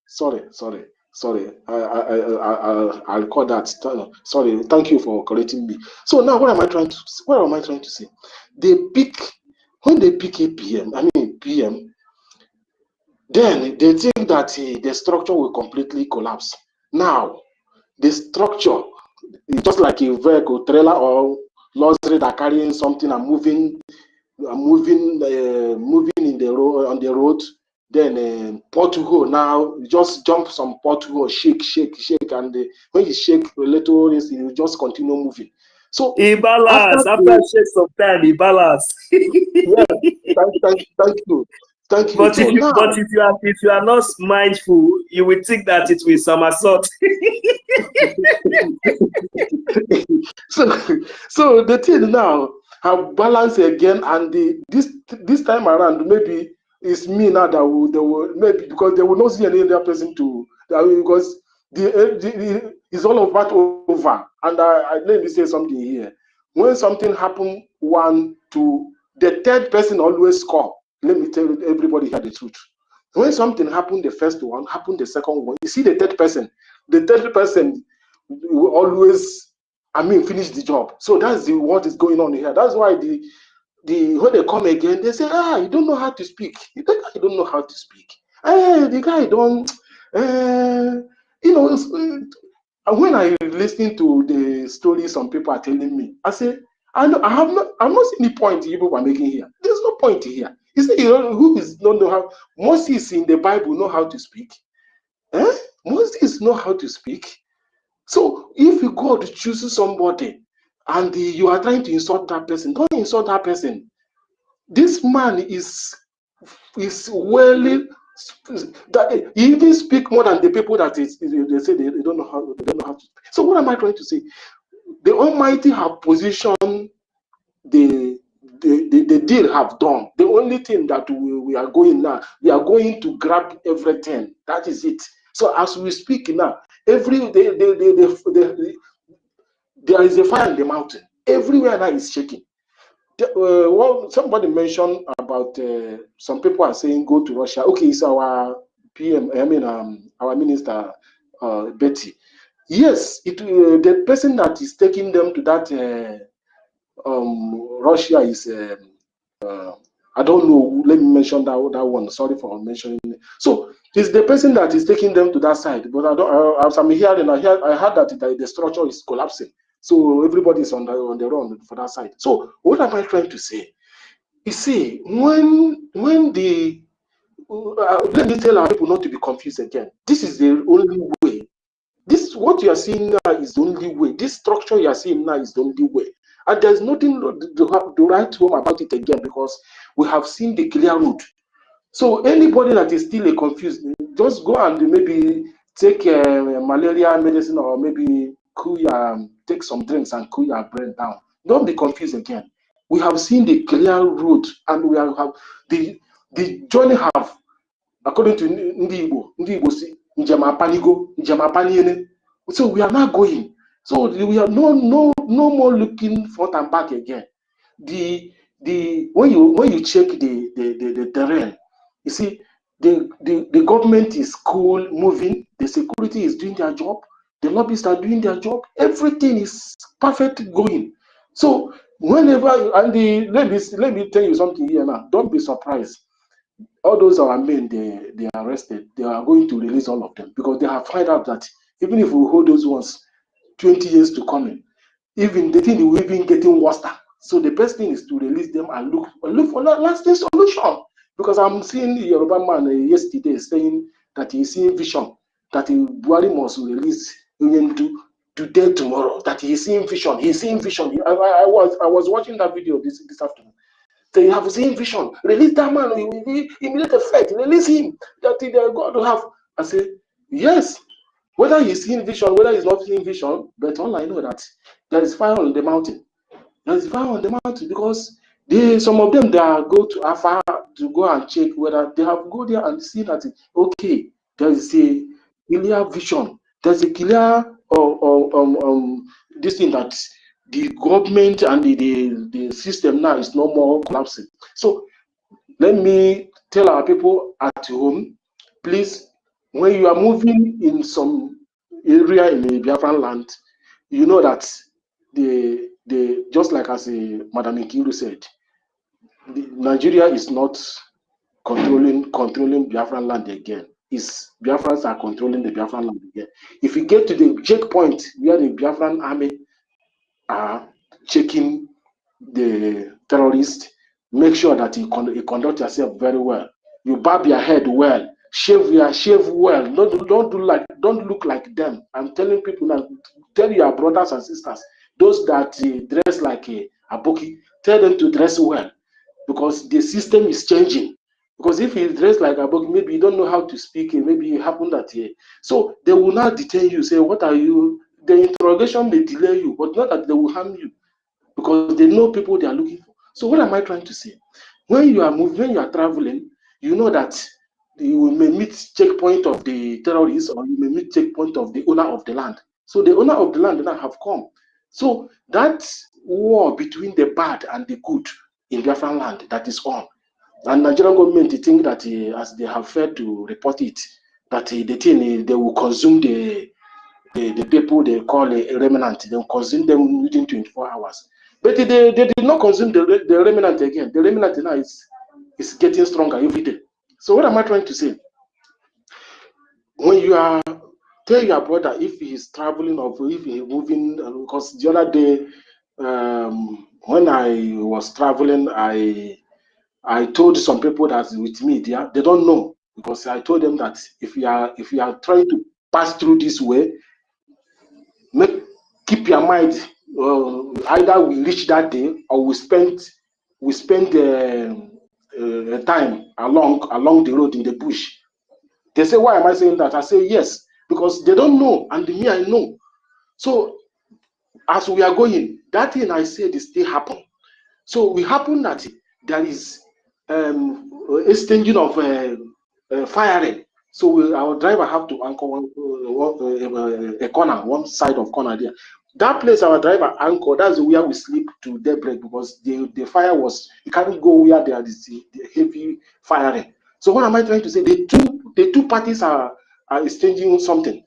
Sorry. I'll call that. Sorry. Thank you for correcting me. So now, what am I trying to say? When they pick a PM, PM, then they think that the structure will completely collapse. Now, the structure is just like a vehicle, trailer or lorry that carrying something and moving in the road on the road. Then pothole. Now you just jump some pothole, shake, and when you shake a little, you just continue moving. So balance after shake some time, he balance. Yeah, thank you. But so if you are not mindful, you will think that it will somersault. so the thing now have balance again, and this time around maybe it's me now that will maybe because they will not see any other person because it's all about over. And let me say something here. When something happen, 1, 2, the third person always score. Let me tell everybody here the truth. When something happened, the first one happened, the second one. You see the third person will always, finish the job. So that's what is going on here. That's why when they come again, they say, you don't know how to speak. The guy don't know how to speak. The guy don't, when I listen to the stories some people are telling me, I say, I'm not seeing the point you people are making here. There's no point here. You say, who is don't know how? Moses in the Bible know how to speak. Moses know how to speak. So if God chooses somebody and you are trying to insult that person, don't insult that person. This man is well that he even speak more than the people that they say they don't know how to speak. So what am I trying to say? The Almighty have positioned the deal have done. The only thing that we are going now, we are going to grab everything. That is it. So as we speak now, there is a fire in the mountain. Everywhere now is shaking. Somebody mentioned about some people are saying go to Russia. Okay, it's our PM. Our minister Betty. Yes, the person that is taking them to that Russia is. I don't know. Let me mention that one. Sorry for mentioning it. So it's the person that is taking them to that side. But I don't. As I'm hearing, I heard that the structure is collapsing. So everybody is on the run for that side. So what am I trying to say? You see, when the let me tell our people not to be confused again. This is the only way. What you are seeing now is the only way. This structure you are seeing now is the only way. And there's nothing to write home about it again because we have seen the clear route. So anybody that is still confused, just go and maybe take malaria medicine or maybe take some drinks and cool your brain down. Don't be confused again. We have seen the clear route and we have the journey have, according to Ndi Igbo si njem apanigo, njem apaniene. So we are not going. So we are no more looking front and back again. When you check the terrain, you see the government is cool, moving. The security is doing their job. The lobbyists are doing their job. Everything is perfect going. So whenever let me tell you something here now. Don't be surprised. All those our men they are arrested. They are going to release all of them because they have found out that even if we hold those ones 20 years to come in, even the thing will even getting worse. So the best thing is to release them and look for that lasting solution. Because I'm seeing the Yoruba man yesterday saying that he's seeing vision, that Buhari must release today, tomorrow, that he's seeing vision. He's seeing vision. I was watching that video this afternoon. They have seen vision. Release that man. Immediate effect. Release him. That they are going to have. I say, yes. Whether he's seeing vision, whether he's not seeing vision, but all I know that there is fire on the mountain. There is fire on the mountain because Some of them, they are go to Afar to go and check whether they have go there and see that, okay, there is a clear vision. There's a clear this thing that the government and the system now is no more collapsing. So let me tell our people at home, please, when you are moving in some area in the Biafran land, you know that just like as Madam Nkiru said, Nigeria is not controlling Biafran land again. Biafrans are controlling the Biafran land again. If you get to the checkpoint where the Biafran army are checking the terrorists, make sure that you conduct yourself very well. You barb your head well, shave well. Don't look like them. I'm telling people now, tell your brothers and sisters, those that dress like a aboki, tell them to dress well, because the system is changing. Because if you dress like a book, maybe you don't know how to speak, maybe it happened that year. So they will not detain you, say, what are you? The interrogation may delay you, but not that they will harm you, because they know people they are looking for. So what am I trying to say? When you are moving, when you are traveling, you know that you may meet checkpoint of the terrorists, or you may meet checkpoint of the owner of the land. So the owner of the land now have come. So that war between the bad and the good in Biafran land, that is on. And Nigerian government, they think that as they have failed to report it, that they think they will consume the people they call a remnant. They will consume them within 24 hours. But they did not consume the remnant again. The remnant now is getting stronger every day. So what am I trying to say? When you are, tell your brother if he is traveling or if he is moving, because the other day when I was traveling, I told some people that with me, they don't know, because I told them that if you are trying to pass through this way, keep your mind. Either we reach that day, or we spend time along the road in the bush. They say, why am I saying that? I say yes, because they don't know, and me, I know. So as we are going, that thing I said is still happen. So we happen that there is exchanging of firing. So our driver have to anchor a corner, one side of corner there. That place our driver anchor, that's where we sleep to daybreak, because the fire was, you can't go where there is the heavy firing. So what am I trying to say? The two parties are exchanging something.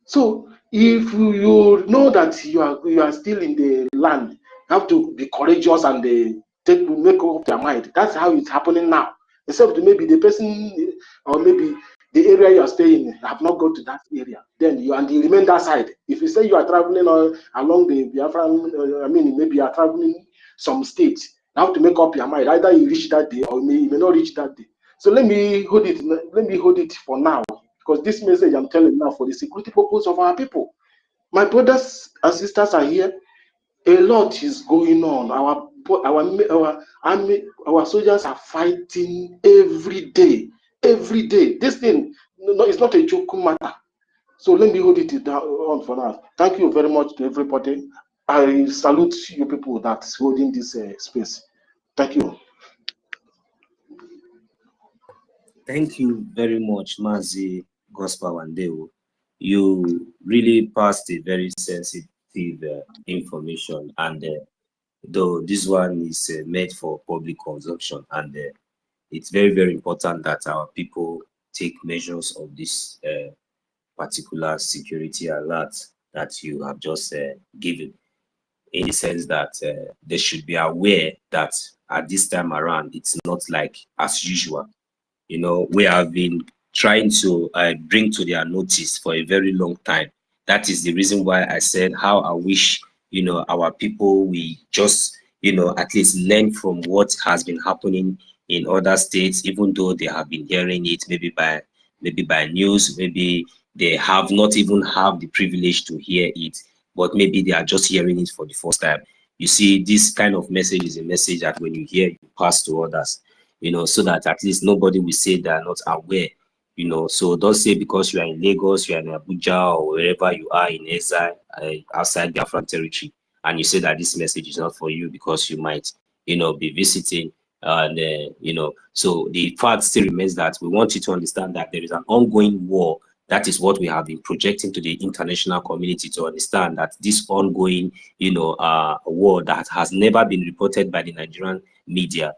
So if you know that you are still in the land, you have to be courageous and make up your mind. That's how it's happening now. Except maybe the person, or maybe the area you are staying in have not gone to that area. Then you remain that side. If you say you are traveling along the Biafran, maybe you are traveling some states, you have to make up your mind. Either you reach that day, or you may not reach that day. So let me hold it for now, because this message I'm telling now for the security purpose of our people. My brothers and sisters are here. A lot is going on. Our army, our soldiers are fighting every day. Every day. This thing, no, it's not a joke matter. So let me hold it down on for now. Thank you very much to everybody. I salute you people that's holding this space. Thank you. Thank you very much, Mazi Gospel Wandeo. You really passed a very sensitive information, and though this one is made for public consumption, and it's very, very important that our people take measures of this particular security alert that you have just given, in the sense that they should be aware that at this time around, it's not like as usual. You know, we have been trying to bring to their notice for a very long time. That is the reason why I said how I wish, you know, our people, we just, you know, at least learn from what has been happening in other states, even though they have been hearing it maybe by news, maybe they have not even have the privilege to hear it, but maybe they are just hearing it for the first time. You see, this kind of message is a message that when you hear, you pass to others, you know, so that at least nobody will say they are not aware, you know. So don't say because you are in Lagos, you are in Abuja, or wherever you are in exile outside Biafran territory, and you say that this message is not for you because you might be visiting. And so the fact still remains that we want you to understand that there is an ongoing war. That is what we have been projecting to the international community to understand, that this ongoing, war that has never been reported by the Nigerian media,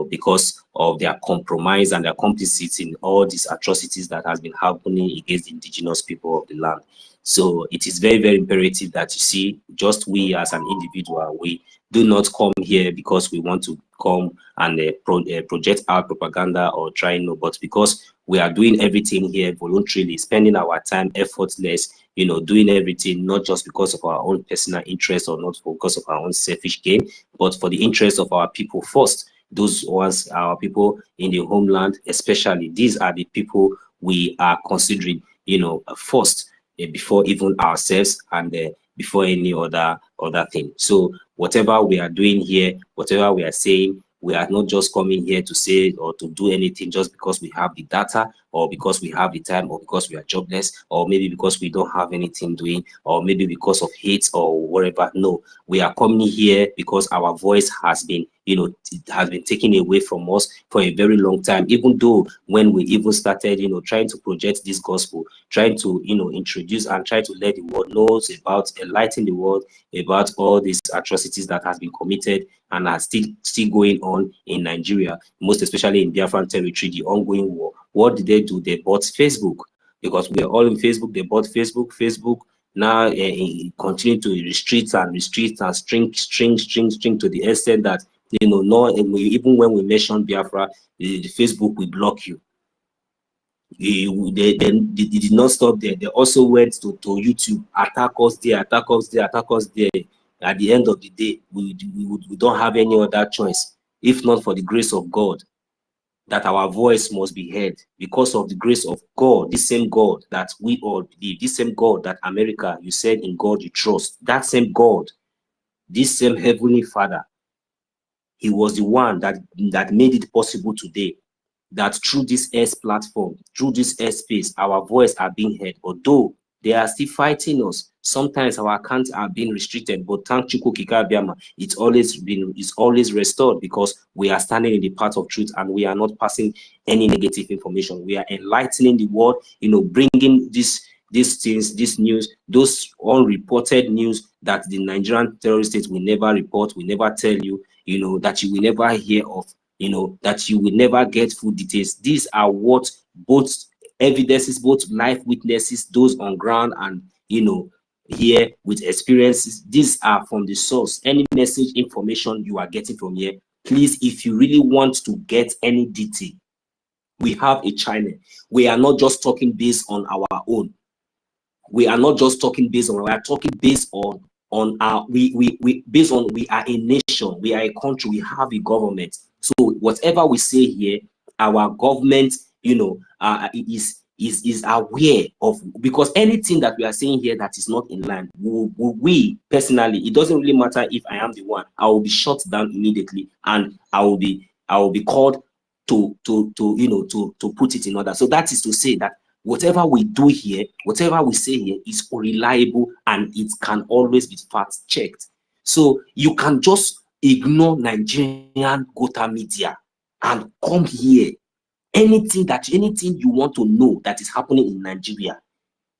because of their compromise and their complicity in all these atrocities that has been happening against the indigenous people of the land. So it is very, very imperative that you see, just we as an individual, we do not come here because we want to come and project our propaganda or try, but because we are doing everything here voluntarily, spending our time effortless, doing everything not just because of our own personal interest or not because of our own selfish gain, but for the interest of our people first. Those ones, our people in the homeland, especially, these are the people we are considering, first, before even ourselves and before any other thing. So whatever we are doing here, whatever we are saying, we are not just coming here to say or to do anything just because we have the data or because we have the time or because we are jobless or maybe because we don't have anything doing or maybe because of hate or whatever. No, we are coming here because our voice has been, it has been taken away from us for a very long time, even though when we even started, trying to project this gospel, trying to, introduce and try to let the world know about, enlighten the world about all these atrocities that has been committed and are still going on in Nigeria, most especially in Biafran territory, the ongoing war. What did they do? They bought Facebook, because we are all in Facebook. They bought Facebook now continue to restrict and string to the extent that, even when we mention Biafra, the Facebook will block you. They did not stop there. They also went to YouTube, attack us there. At the end of the day, we don't have any other choice, if not for the grace of God, that our voice must be heard. Because of the grace of God, this same God that we all believe, this same God that America, you said in God you trust, that same God, this same Heavenly Father, He was the one that made it possible today, that through this S platform, through this S space, our voice are being heard. Although they are still fighting us, sometimes our accounts are being restricted, but thank Chukwu Okike Abiama, it's always restored, because we are standing in the path of truth and we are not passing any negative information. We are enlightening the world, bringing these things, this news, those unreported news that the Nigerian terrorist state will never report, will never tell you, that you will never hear of, that you will never get full details. These are what both evidences, both life witnesses, those on ground and, here with experiences. These are from the source. Any message, information you are getting from here, please, if you really want to get any detail, we have a channel. We are not just talking based on our own. We are not just talking based on, we are talking based on our, based on, we are a nation, we are a country, we have a government. So whatever we say here, our government, is aware of, because anything that we are saying here that is not in line, we personally, it doesn't really matter if I am the one, I will be shut down immediately and I will be called to put it in order. So that is to say that whatever we do here, whatever we say here is reliable and it can always be fact checked. So you can just ignore Nigerian Gota media and come here. Anything you want to know that is happening in Nigeria,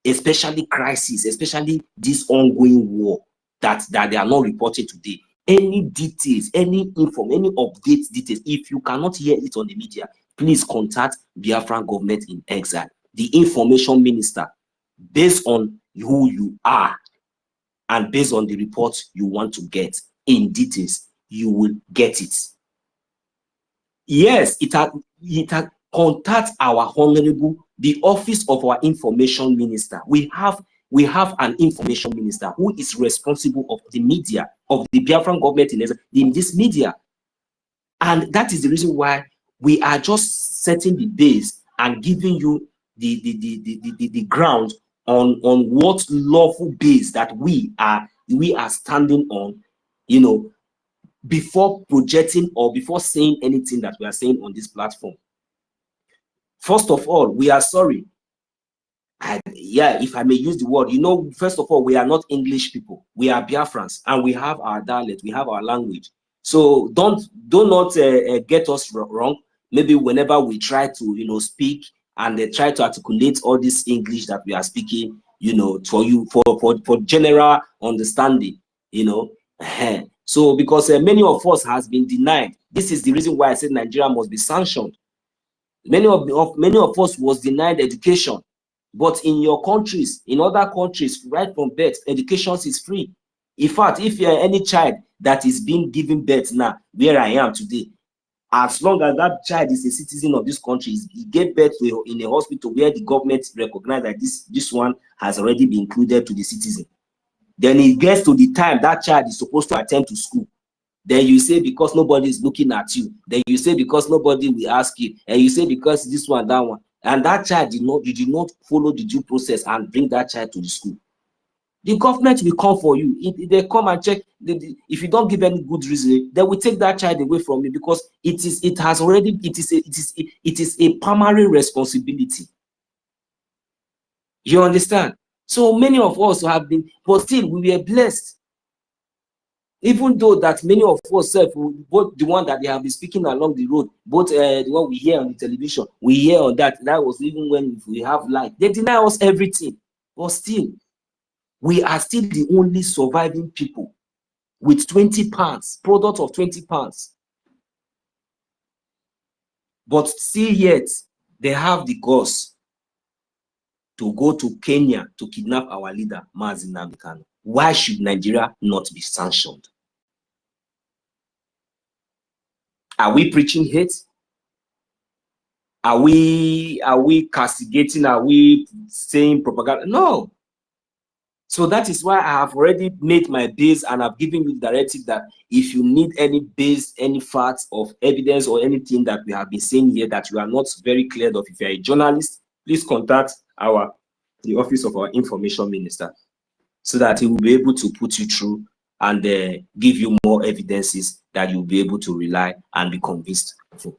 especially crisis, especially this ongoing war that they are not reporting today, any details, any info, any updates, details, if you cannot hear it on the media, please contact Biafran government in exile, the information minister, based on who you are and based on the reports you want to get in details, you will get it. Yes, it has contact our honorable, the office of our information minister. We have an information minister who is responsible of the media, of the Biafran government in this media. And that is the reason why we are just setting the base and giving you the ground on what lawful base that we are standing on, before projecting or before saying anything that we are saying on this platform. First of all, we are sorry. If I may use the word, first of all, we are not English people. We are Biafrans and we have our dialect, we have our language. So do not get us wrong. Maybe whenever we try to speak and they try to articulate all this English that we are speaking, for general understanding, So because many of us has been denied. This is the reason why I said Nigeria must be sanctioned. Many of us was denied education, but in your countries, in other countries, right from birth, education is free. In fact, if you are any child that is being given birth now, where I am today, as long as that child is a citizen of this country, he gave birth to in a hospital where the government recognize that this one has already been included to the citizen. Then it gets to the time that child is supposed to attend to school. Then you say because nobody is looking at you. Then you say because nobody will ask you. And you say because this one, that one. And that child you did not follow the due process and bring that child to the school. The government will come for you. If they come and check, if you don't give any good reason, they will take that child away from you because it is a primary responsibility. You understand? So many of us have been, but still we were blessed. Even though that many of us, both the one that they have been speaking along the road, both the one we hear on the television, we hear on that was even when we have light. They deny us everything, but still, we are still the only surviving people with 20 pounds, product of 20 pounds. But still yet, they have the guts to go to Kenya to kidnap our leader, Nnamdi Kanu. Why should Nigeria not be sanctioned? Are we preaching hate? Are we castigating? Are we saying propaganda? No. So that is why I have already made my base and I've given you the directive that if you need any base, any facts of evidence or anything that we have been saying here that you are not very clear of, if you are a journalist, please contact the office of our information minister so that he will be able to put you through and give you more evidences that you'll be able to rely and be convinced of.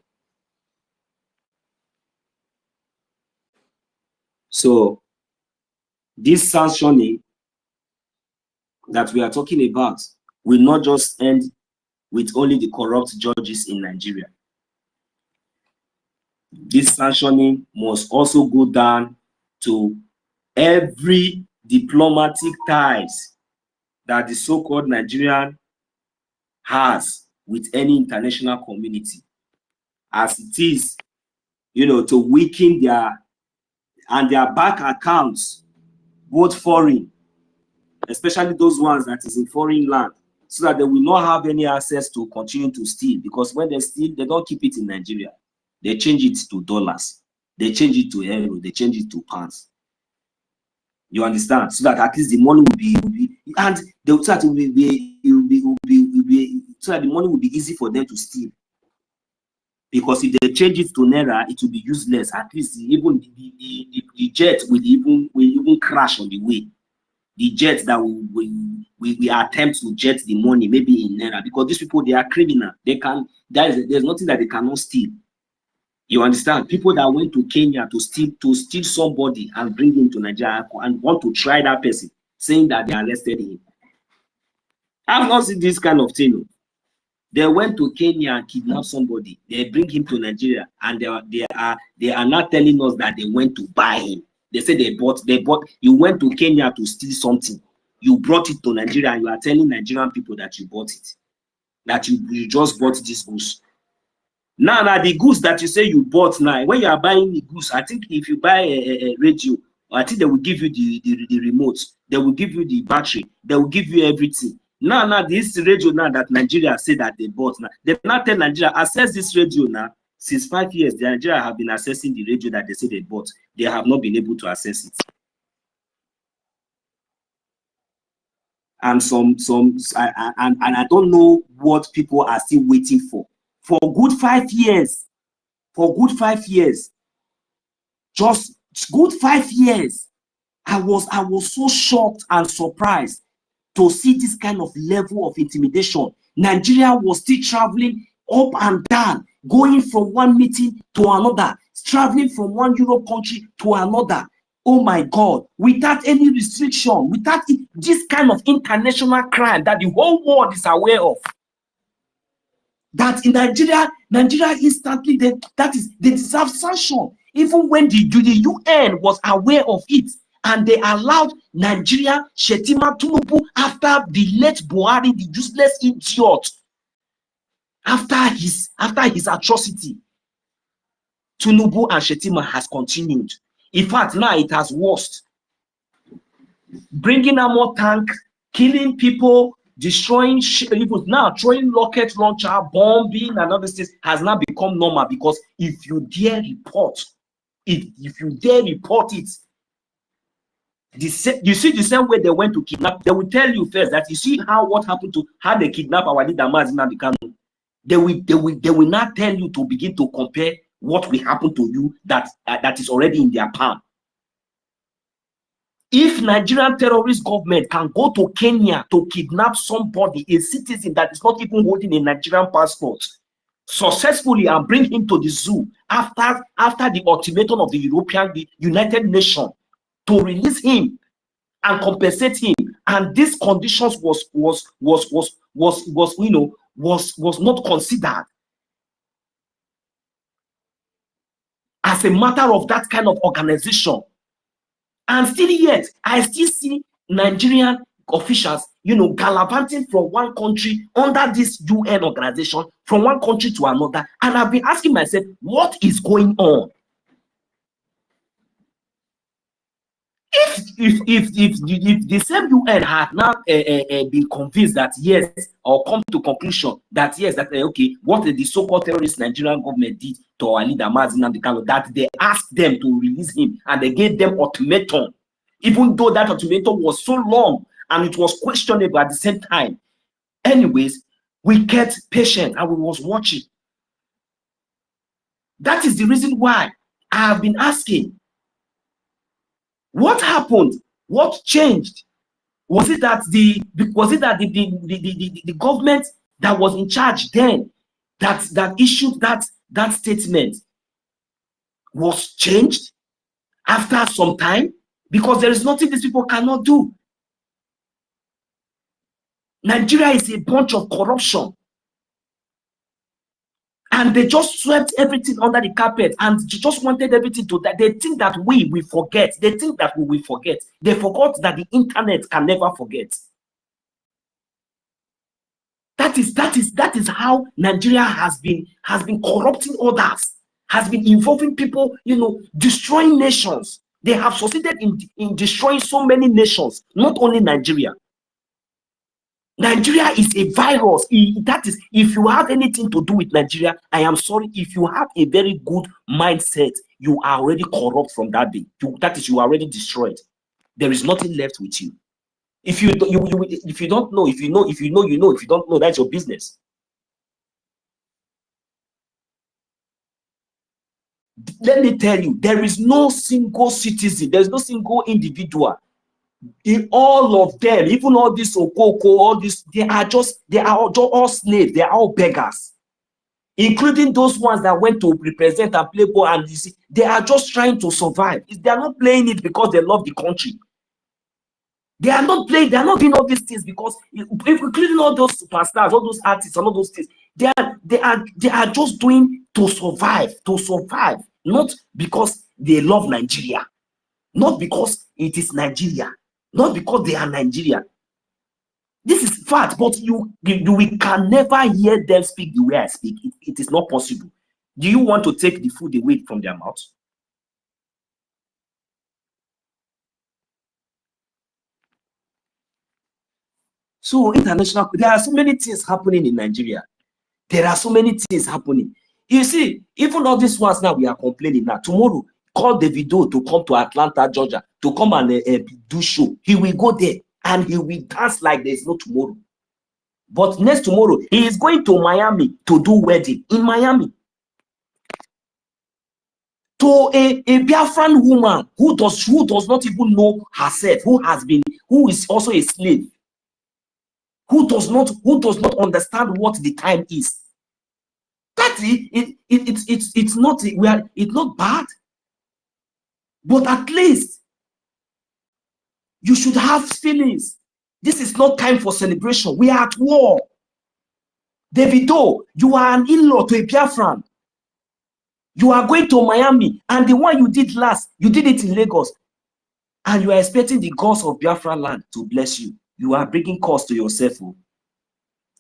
So this sanctioning that we are talking about will not just end with only the corrupt judges in Nigeria. This sanctioning must also go down to every diplomatic ties that the so-called Nigerian has with any international community, as it is, to weaken their bank accounts, both foreign, especially those ones that is in foreign land, so that they will not have any access to continue to steal. Because when they steal, they don't keep it in Nigeria. They change it to dollars. They change it to euro. They change it to pounds. You understand? So that at least the money will be and so that the money will be easy for them to steal. Because if they change it to naira, it will be useless. At least even the jet will even crash on the way. The jet that we attempt to jet the money maybe in naira, because these people, they are criminal. There's nothing that they cannot steal. You understand? People that went to Kenya to steal somebody and bring him to Nigeria and want to try that person, saying that they arrested him. I've not seen this kind of thing. They went to Kenya and kidnapped somebody. They bring him to Nigeria, and they are not telling us that they went to buy him. They say they bought. You went to Kenya to steal something. You brought it to Nigeria, and you are telling Nigerian people that you bought it, that you just bought this goods. Now the goods that you say you bought now, when you are buying the goods, I think if you buy a radio, I think they will give you the remote, they will give you the battery, they will give you everything. Now this radio now that Nigeria say that they bought, now they not tell Nigeria access this radio now. Since 5 years, the Nigeria have been accessing the radio that they say they bought. They have not been able to access it. And I don't know what people are still waiting for. For good 5 years, just good 5 years, I was so shocked and surprised to see this kind of level of intimidation. Nigeria was still traveling up and down, going from one meeting to another, traveling from one Europe country to another. Oh my God, without any restriction, without this kind of international crime that the whole world is aware of. that in Nigeria instantly, they deserve sanction. Even when the UN was aware of it, and they allowed Nigeria, Shetima Tinubu, after the late Buhari, the useless idiot, after his atrocity, Tinubu and Shetima has continued. In fact, now it has worse. Bringing a more tank, killing people, destroying people, now throwing rocket launcher, bombing, and all these things has now become normal, because if you dare report, if you dare report it, you see the same way they went to kidnap, they will tell you first that you see what happened to how they kidnap our leader Nnamdi Kanu. They will not tell you to begin to compare what will happen to you that is already in their palm. If Nigerian terrorist government can go to Kenya to kidnap somebody, a citizen that is not even holding a Nigerian passport, successfully, and bring him to the zoo after the ultimatum of the United Nations to release him and compensate him, and these conditions was not considered as a matter of that kind of organization. And still yet, I still see Nigerian officials, gallivanting from one country under this UN organization, from one country to another. And I've been asking myself, what is going on? If the same UN had now been convinced that yes, or come to conclusion that yes, that okay, what the so-called terrorist Nigerian government did to our leader Nnamdi Kanu, that they asked them to release him, and they gave them ultimatum, even though that ultimatum was so long and it was questionable at the same time. Anyways, we kept patient and we was watching. That is the reason why I have been asking, what happened? What changed? Was it that the government that was in charge then that issued that statement was changed after some time? Because there is nothing these people cannot do. Nigeria is a bunch of corruption. And they just swept everything under the carpet and just wanted everything to that. They think that we forget. They think that we will forget. They forgot that the internet can never forget. That is how Nigeria has been corrupting others, has been involving people, destroying nations. They have succeeded in destroying so many nations, not only Nigeria. Nigeria is a virus. That is, if you have anything to do with Nigeria, I am sorry. If you have a very good mindset, you are already corrupt from that day. That is, you are already destroyed. There is nothing left with you. If you don't know, if you know. If you don't know, that's your business. Let me tell you, there is no single citizen, there is no single individual. In all of them, even all this Okoko, all this, they are all slaves, they are all beggars, including those ones that went to represent and play ball, and you see, they are just trying to survive. They are not playing it because they love the country. They are not playing, they are not doing all these things because, including all those superstars, all those artists, and all those things, they are just doing to survive, not because they love Nigeria, not because it is Nigeria, not because they are Nigerian. This is fact, but we can never hear them speak the way I speak. It is not possible. Do you want to take the food away from their mouth? So international, there are so many things happening in Nigeria. There are so many things happening. You see, even all these ones now we are complaining now. Tomorrow, call Davido to come to Atlanta, Georgia, to come and do show. He will go there and he will dance like there is no tomorrow. But next tomorrow, he is going to Miami to do wedding in Miami. To a Biafran woman who does not even know herself, who is also a slave, who does not understand what the time is. That's it's not bad, but at least you should have feelings. This is not time for celebration. We are at war. Davido, you are an in-law to a Biafran. You are going to Miami, and the one you did last, you did it in Lagos, and you are expecting the gods of Biafra land to bless you. You are bringing cost to yourself.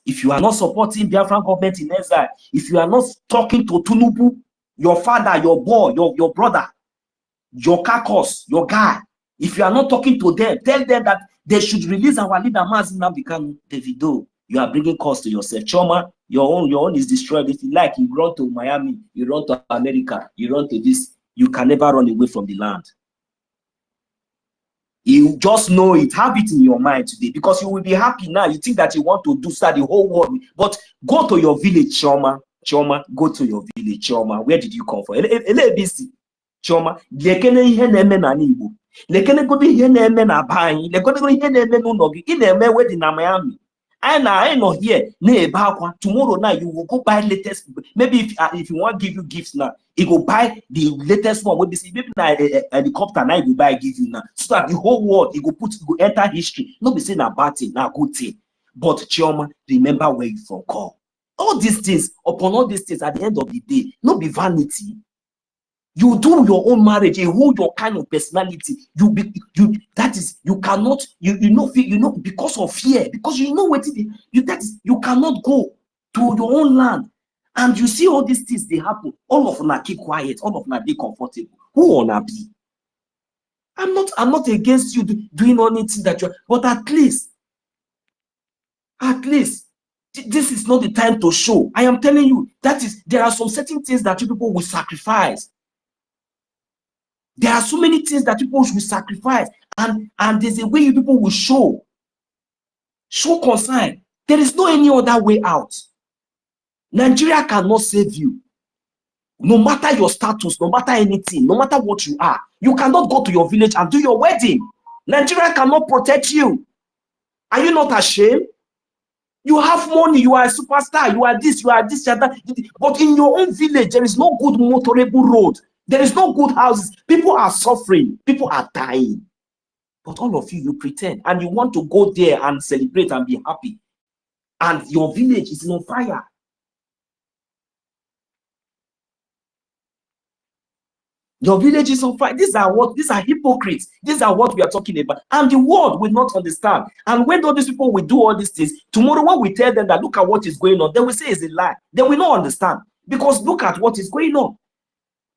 If you are not supporting Biafran government in exile, if you are not talking to Tinubu, your father, your boy, your brother, your caucus, your guy, if you are not talking to them, tell them that they should release our leader, Nnamdi Kanu. Davido, you are bringing cost to yourself. Choma, your own is destroyed. If you like, you run to Miami, you run to America, you run to this. You can never run away from the land. You just know it, have it in your mind today, because you will be happy now. You think that you want to do start the whole world, but go to your village, Choma. Choma, go to your village, Choma. Where did you come from? LABC, Choma. Lekene ihe na-eme na Igbo. Lekene godo ihe na-eme na Banyi. Lekene ihe na-eme n'ụlọ gị. Ị na-eme wedding na Miami. I know here. Tomorrow night you will go buy latest. Maybe if you want to give you gifts now, you go buy the latest one. Maybe a helicopter now you go buy give you now, so that the whole world you go enter history. Not be saying a bad thing, not a good thing. But Chioma, remember where you from come. All these things, upon all these things, at the end of the day, not be vanity. You do your own marriage, you hold your kind of personality. You cannot, because of fear, because you know what it is, you cannot go to your own land. And you see all these things they happen. All of them keep quiet, all of them be comfortable. Who wanna be? I'm not against you doing anything that you, but at least this is not the time to show. I am telling you, there are some certain things that you people will sacrifice. There are so many things that people should sacrifice, and there's a way you people will show concern. There is no any other way out. Nigeria cannot save you. No matter your status, no matter anything, no matter what you are, you cannot go to your village and do your wedding. Nigeria cannot protect you. Are you not ashamed? You have money, you are a superstar, you are this, you are that. But in your own village, there is no good motorable road. There is no good houses. People are suffering. People are dying. But all of you pretend. And you want to go there and celebrate and be happy. And your village is on fire. Your village is on fire. These are hypocrites. These are what we are talking about. And the world will not understand. And when all these people will do all these things, tomorrow when we tell them that look at what is going on, they will say it's a lie. They will not understand. Because look at what is going on.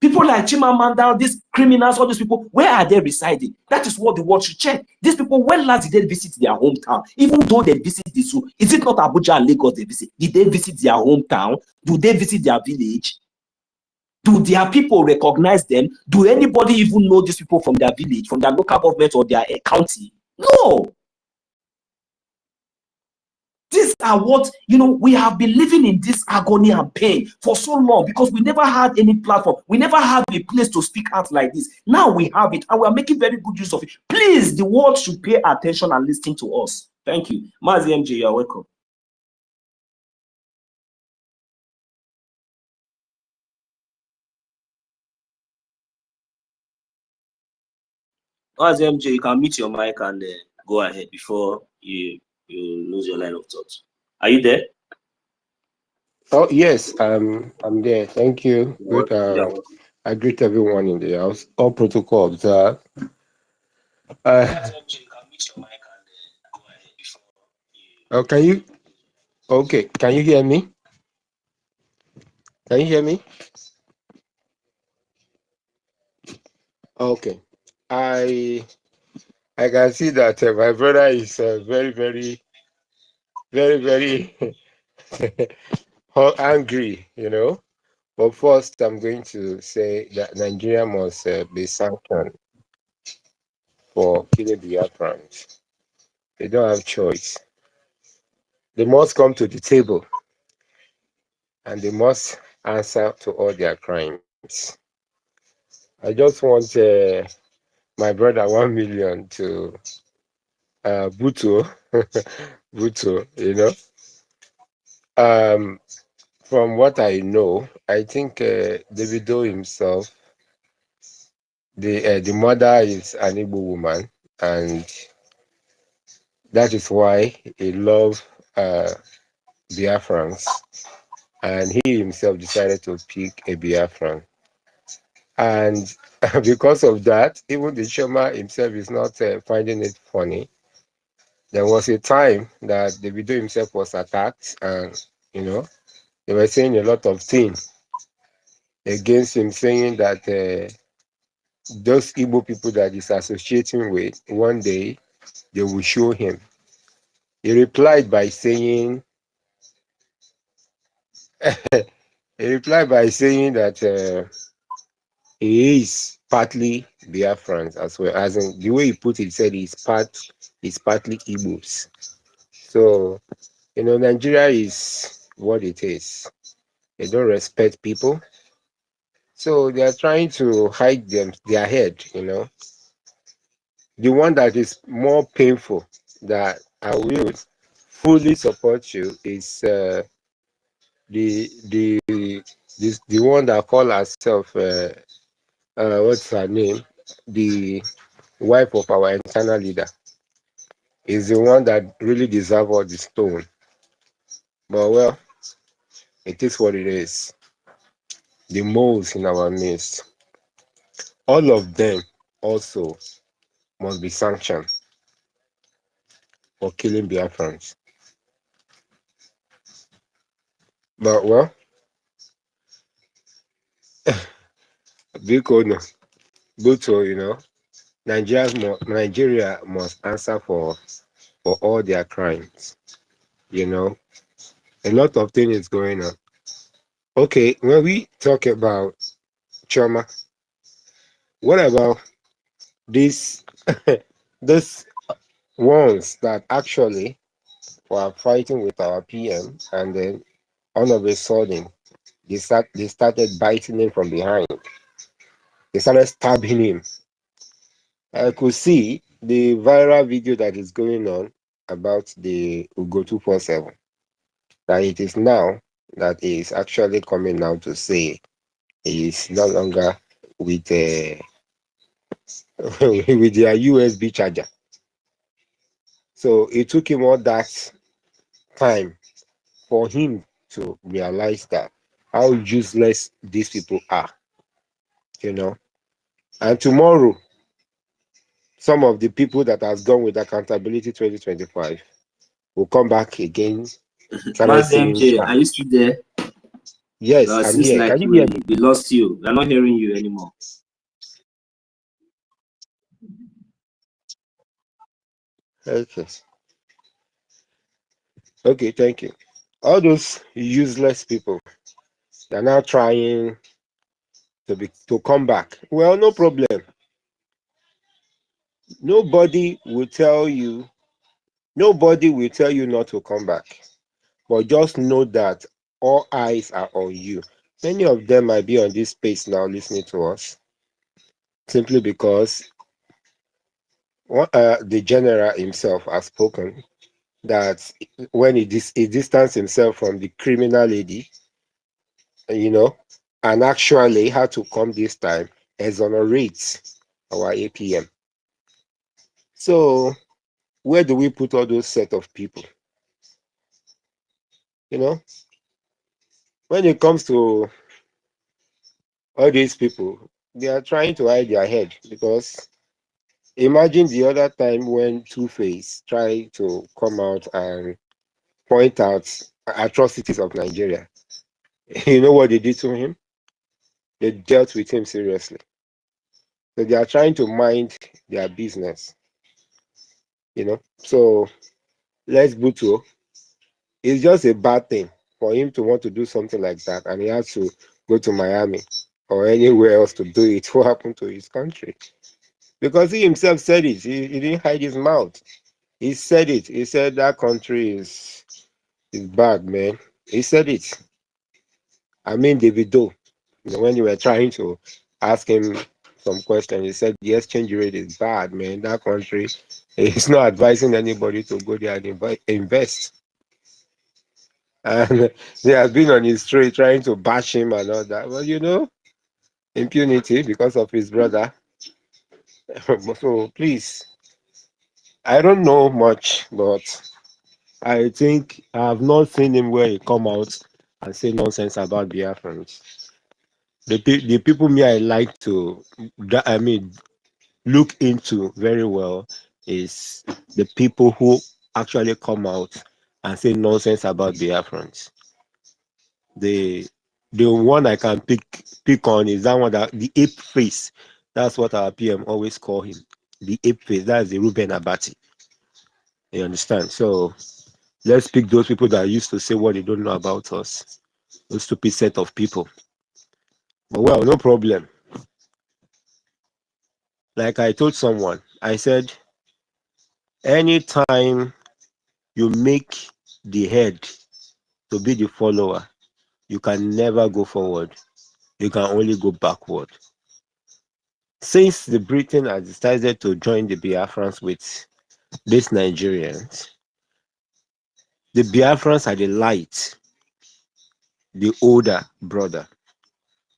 People like Chimamanda, these criminals, all these people, where are they residing? That is what the world should check. These people, when last did they visit their hometown? Even though they visit this, is it not Abuja and Lagos they visit? Did they visit their hometown? Do they visit their village? Do their people recognize them? Do anybody even know these people from their village, from their local government or their county? No. These are what, we have been living in this agony and pain for so long because we never had any platform. We never had a place to speak out like this. Now we have it and we are making very good use of it. Please, the world should pay attention and listen to us. Thank you. Mazi MJ, you're welcome. Mazi MJ, you can mute your mic and go ahead before you lose your line of thought. Are you there? Oh yes, I'm there. Thank you. Good. I greet everyone in the house. All protocol observed. Oh, can you? Okay, can you hear me? Can you hear me? Okay. I can see that my brother is very, very, very, very angry, But first, I'm going to say that Nigeria must be sanctioned for killing the Biafrans. They don't have choice. They must come to the table and they must answer to all their crimes. I just want my brother 1 million to Buto, Buto, From what I know, I think Davido himself, the mother is an Igbo woman, and that is why he loves Biafrans, and he himself decided to pick a Biafran. And because of that, even the Shoma himself is not finding it funny. There was a time that the video himself was attacked, and they were saying a lot of things against him, saying that those Igbo people that he's associating with, one day they will show him. He replied by saying, that he is partly Biafrans as well. As in the way he put it, he said he's partly Igbos. So Nigeria is what it is. They don't respect people. So they are trying to hide their head, The one that is more painful that I will fully support you is the one that call herself what's her name? The wife of our internal leader is the one that really deserve all the stone. But well, it is what it is. The moles in our midst, all of them also must be sanctioned for killing Biafrans. But well, because Nigeria must answer for all their crimes. A lot of things is going on. Okay, when we talk about Choma, what about these this ones that actually were fighting with our PM, and then all of a sudden they started biting him from behind. They started stabbing him. I could see the viral video that is going on about the Ugo 247. That it is now that he is actually coming out to say he is no longer with with their USB charger. So it took him all that time for him to realize that how useless these people are. And tomorrow, some of the people that has gone with accountability 2025 will come back again. Master MJ, are you still there? Yes, I'm seems here. like Can you hear me? we lost you. We're not hearing you anymore. Okay. Okay, thank you. All those useless people, they're now trying to come back. Well, no problem. Nobody will tell you not to come back. But just know that all eyes are on you. Many of them might be on this space now listening to us simply because the general himself has spoken that when he distanced himself from the criminal lady, and actually had to come this time exonerate our APM. So where do we put all those set of people? When it comes to all these people, they are trying to hide their head, because imagine the other time when Two-Face tried to come out and point out atrocities of Nigeria. You know what they did to him? They dealt with him seriously. So they are trying to mind their business. So Les Buto, it's just a bad thing for him to want to do something like that, and he has to go to Miami or anywhere else to do it. What happened to his country? Because he himself said it. He didn't hide his mouth. He said it. He said that country is bad, man. He said it. I mean, Davido, when you were trying to ask him some questions, he said the exchange rate is bad, man. That country is not advising anybody to go there and invest. And they have been on his street trying to bash him and all that. Well, impunity because of his brother. So please, I don't know much, but I think I have not seen him where he come out and say nonsense about Biafrans. The people me I like to, look into very well is the people who actually come out and say nonsense about Biafrans. The one I can pick on is that one, that the ape face. That's what our PM always call him. The ape face. That's the Ruben Abati. You understand? So let's pick those people that used to say what they don't know about us. Those stupid set of people. But well, no problem. Like I told someone, I said, anytime you make the head to be the follower, you can never go forward. You can only go backward. Since the Britain has decided to join the Biafrans with these Nigerians, the Biafrans are the light, the older brother,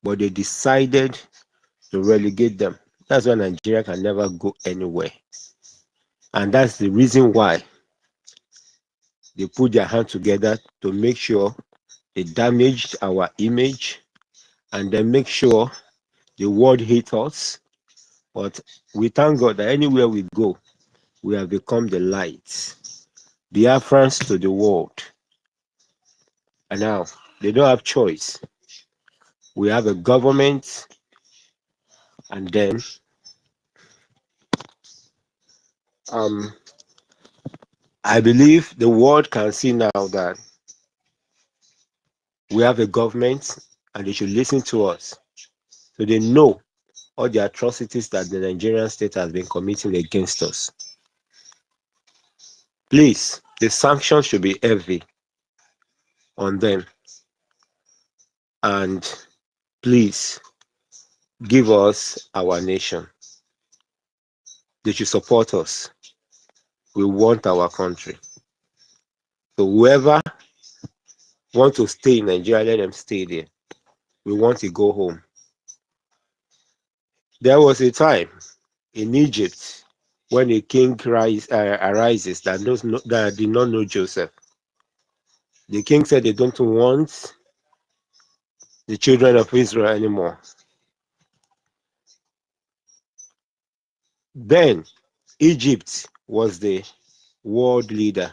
but they decided to relegate them. That's why Nigeria can never go anywhere. And that's the reason why they put their hands together to make sure they damaged our image and then make sure the world hates us. But we thank God that anywhere we go, we have become the light, Biafrans to the world. And now they don't have choice. We have a government, and then I believe the world can see now that we have a government and they should listen to us. So they know all the atrocities that the Nigerian state has been committing against us. Please, the sanctions should be heavy on them. And please, give us our nation. They should support us. We want our country. So whoever wants to stay in Nigeria, let them stay there. We want to go home. There was a time in Egypt when a king arises that did not know Joseph. The king said they don't want the children of Israel anymore. Then Egypt was the world leader.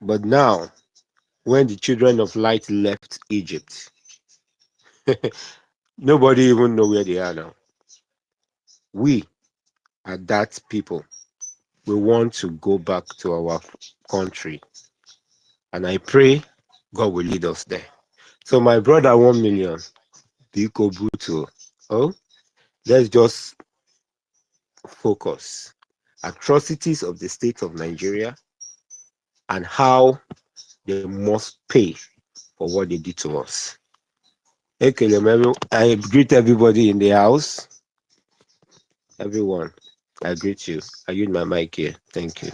But now, when the children of light left Egypt, nobody even know where they are now. We are that people. We want to go back to our country. And I pray God will lead us there. So my brother, 1 million, Biko Buto. Oh, let's just focus. Atrocities of the state of Nigeria and how they must pay for what they did to us. Okay, I greet everybody in the house. Everyone, I greet you. I use my mic here. Thank you.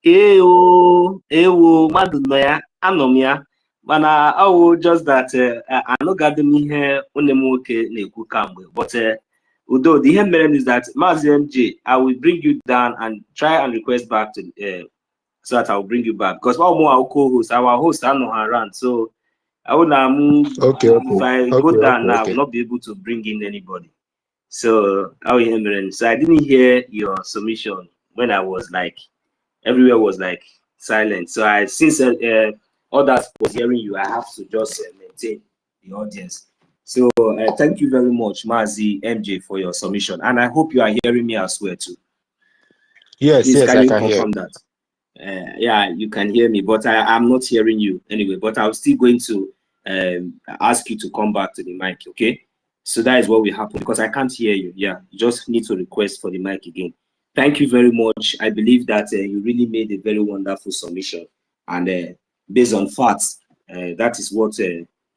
Ewo mmadụ nọ ya anọ m ya mana ọwụ just that anụgadị m ihe nwanne m nwoke na-ekwu kamgbe but udo the ihe mere is that Maazị MJ, I will bring you down and try and request back to so that I will bring you back because our co-host, our host are not around, so I would if I go down now, I will not be able to bring in anybody. So so I didn't hear your submission when I was like everywhere was like silent. So since others was hearing you, I have to just maintain the audience. So thank you very much, Mazi MJ, for your submission, and I hope you are hearing me as well too. Yes, please, yes, can I you can confirm hear. that? Yeah, you can hear me, but I'm not hearing you anyway. But I'm still going to ask you to come back to the mic, okay? So that is what will happen because I can't hear you. Yeah, you just need to request for the mic again. Thank you very much. I believe that you really made a very wonderful submission, and based on facts, that is what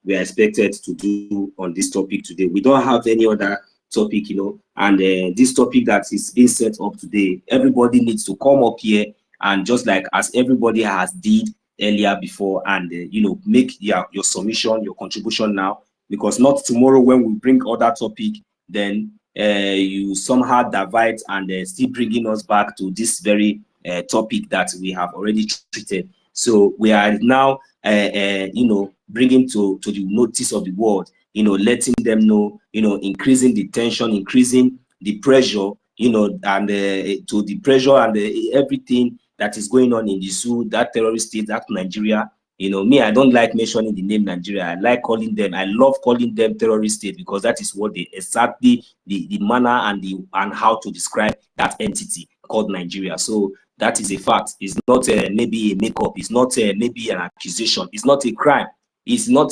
we are expected to do on this topic today. We don't have any other topic, you know, and this topic that is being set up today, everybody needs to come up here and just like as everybody has did earlier before, and you know, make your submission, your contribution now, because not tomorrow when we bring other topic, then you somehow divide and still bringing us back to this very topic that we have already treated. So we are now, you know, bringing to the notice of the world, you know, letting them know, you know, increasing the tension, increasing the pressure, you know, and to the pressure and everything that is going on in the zoo, that terrorist state, that Nigeria. You know, me, I don't like mentioning the name Nigeria. I like calling them, I love calling them terrorist state, because that is what they exactly the manner and how to describe that entity called Nigeria. So that is a fact. It's not maybe a makeup. It's not maybe an accusation. It's not a crime. It's not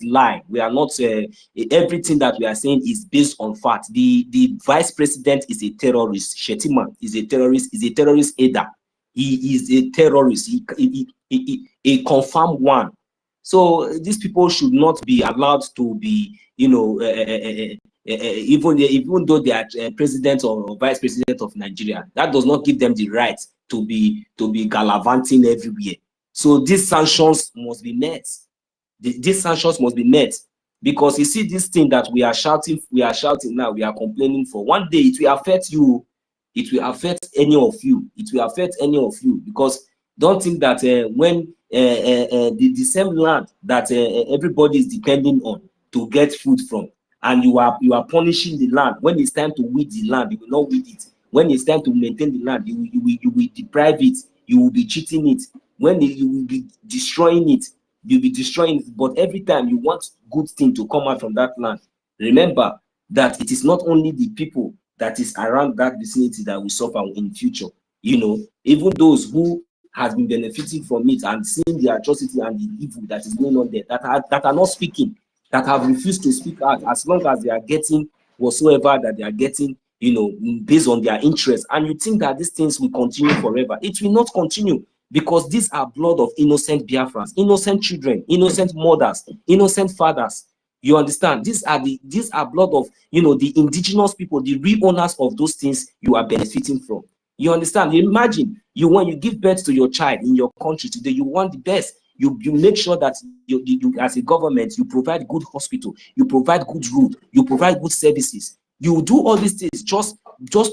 lie. We are not everything that we are saying is based on fact. The vice president is a terrorist. Shetima is a terrorist. Is a terrorist aider. He is a terrorist. A confirmed one. So these people should not be allowed to be, you know, even though they are president or vice president of Nigeria, that does not give them the right to be gallivanting everywhere. So these sanctions must be met. These sanctions must be met, because you see this thing that we are shouting now, we are complaining for. One day it will affect you. It will affect any of you. It will affect any of you, because don't think that when the same land that everybody is depending on to get food from, and you are punishing the land, when it's time to weed the land, you will not weed it. When it's time to maintain the land, you will deprive it. You will be cheating it. When you will be destroying it, you'll be destroying it. But every time you want good thing to come out from that land, remember that it is not only the people that is around that vicinity that will suffer in future. You know, even those who has been benefiting from it and seeing the atrocity and the evil that is going on there, that are not speaking, that have refused to speak out, as long as they are getting whatsoever that they are getting, you know, based on their interests. And you think that these things will continue forever. It will not continue, because these are blood of innocent Biafrans, innocent children, innocent mothers, innocent fathers. You understand? These are blood of, you know, the indigenous people, the real owners of those things you are benefiting from. You understand? Imagine when you give birth to your child in your country today, you want the best. You make sure that you as a government, you provide good hospital, you provide good road, you provide good services. You do all these things just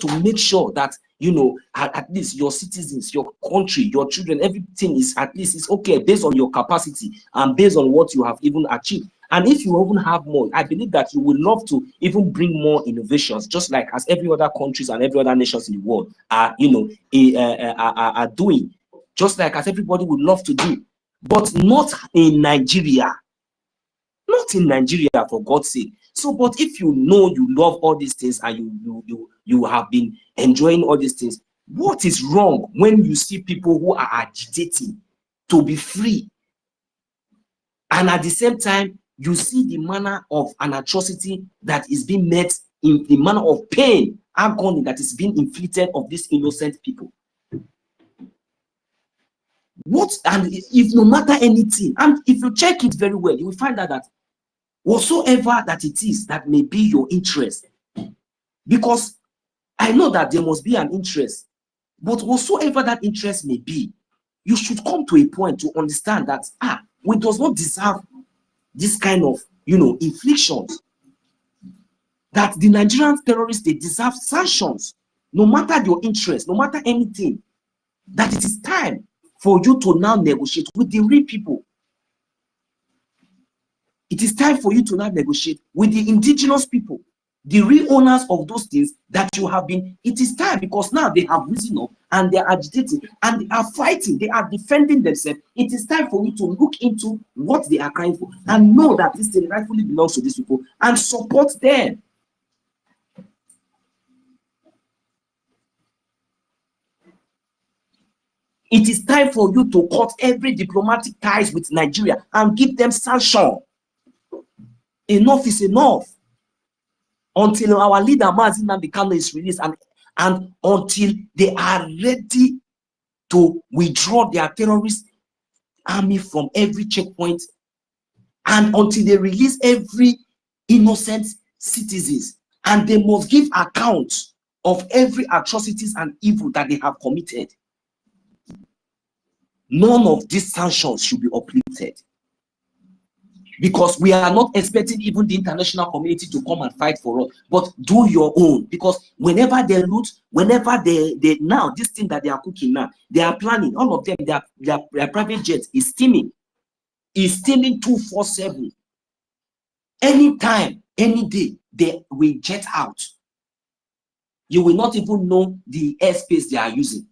to make sure that, you know, at least your citizens, your country, your children, everything is at least is okay based on your capacity and based on what you have even achieved. And if you even have more, I believe that you will love to even bring more innovations, just like as every other countries and every other nations in the world are, you know, are doing, just like as everybody would love to do, but not in Nigeria. Not in Nigeria, for God's sake. So, but if you know you love all these things and you have been enjoying all these things, what is wrong when you see people who are agitating to be free, and at the same time you see the manner of an atrocity that is being met in the manner of pain, agony that is being inflicted of these innocent people? What? And if no matter anything, and if you check it very well, you will find out that whatsoever that it is that may be your interest, because I know that there must be an interest, but whatsoever that interest may be, you should come to a point to understand that we does not deserve this kind of, you know, inflictions. That the Nigerian terrorists, they deserve sanctions, no matter your interest, no matter anything. That it is time for you to now negotiate with the real people. It is time for you to now negotiate with the indigenous people, the real owners of those things that you have been. It is time, because now they have risen up and they are agitating and they are fighting, they are defending themselves. It is time for you to look into what they are crying for and know that this thing rightfully belongs to these people and support them. It is time for you to cut every diplomatic ties with Nigeria and give them sanction. Enough is enough. Until our leader Nnamdi Kanu is released and until they are ready to withdraw their terrorist army from every checkpoint and until they release every innocent citizens, and they must give account of every atrocities and evil that they have committed. None of these sanctions should be uplifted, because we are not expecting even the international community to come and fight for us, but do your own. Because whenever they loot, whenever they now this thing that they are cooking now, they are planning, all of them, their private jets is steaming 247. Anytime, any day, they will jet out. You will not even know the airspace they are using.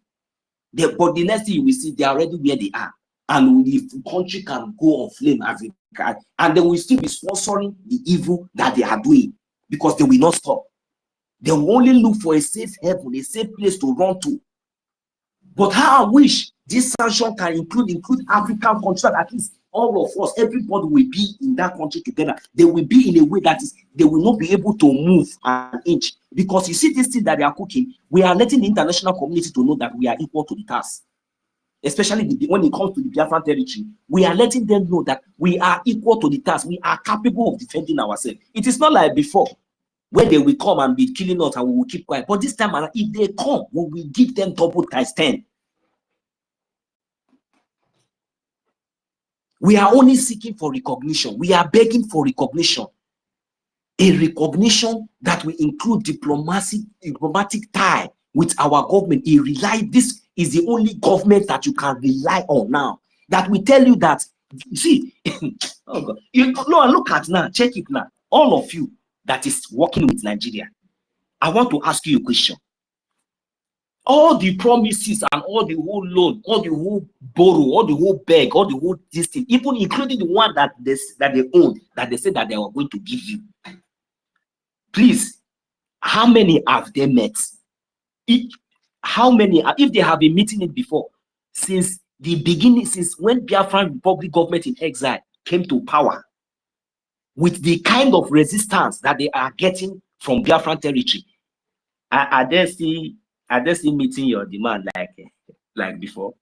But the next thing you will see, they are already where they are. And the country can go on flame as it can, and they will still be sponsoring the evil that they are doing, because they will not stop. They will only look for a safe haven, a safe place to run to. But how I wish this sanction can include African countries, that at least all of us, everybody will be in that country together. They will be in a way that is, they will not be able to move an inch. Because you see this thing that they are cooking, we are letting the international community to know that we are equal to the task. Especially when it comes to the Biafran territory, we are letting them know that we are equal to the task. We are capable of defending ourselves. It is not like before, when they will come and be killing us and we will keep quiet. But this time around, if they come, we will give them double times 10. We are only seeking for recognition. We are begging for recognition. A recognition that will include diplomatic tie with our government. This is the only government that you can rely on now. That will tell you that, see, oh God, look at now, check it now. All of you that is working with Nigeria, I want to ask you a question. All the promises and all the whole loan, all the whole borrow, all the whole beg, all the whole this thing, even including the one that they own, that they said that they were going to give you. Please, how many have they met? How many, if they have been meeting it before, since the beginning, since when Biafran Republic government in exile came to power, with the kind of resistance that they are getting from Biafran territory, are they still meeting your demand like before?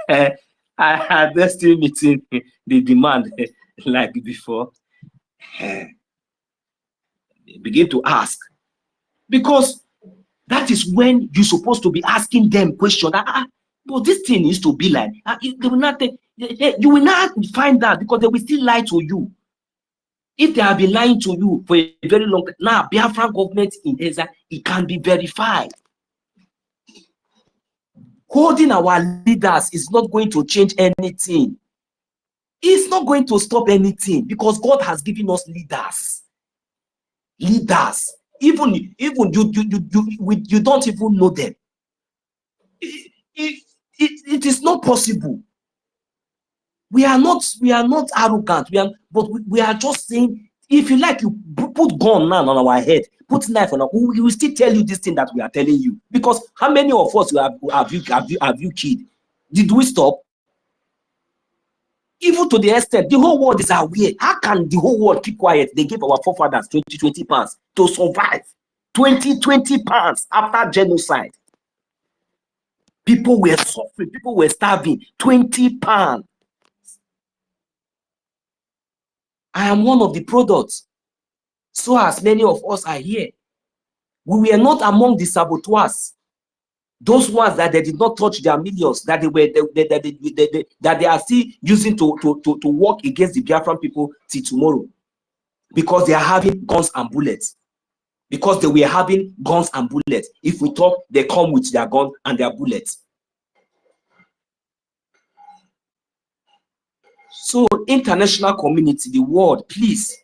Are they still meeting the demand like before? Begin to ask, because that is when you're supposed to be asking them questions. But this thing needs to be like, they will not you will not find that, because they will still lie to you. If they have been lying to you for a very long time, now Biafran government in exile, it can be verified. Holding our leaders is not going to change anything. It's not going to stop anything, because God has given us leaders. Leaders. Even you don't even know them. It is not possible. We are not arrogant. But we are just saying, if you like, you put gun now on our head, put knife on our, we will still tell you this thing that we are telling you. Because how many of us have you killed? Did we stop? Even to the extent the whole world is aware. How can the whole world keep quiet? They gave our forefathers 20 pounds to survive. 20 pounds after genocide. People were suffering, people were starving. 20 pounds. I am one of the products. So as many of us are here. We were not among the saboteurs. Those ones that they did not touch their millions, that they are still using to work against the Biafran people till tomorrow. Because they are having guns and bullets. Because they were having guns and bullets. If we talk, they come with their gun and their bullets. So international community, the world, please,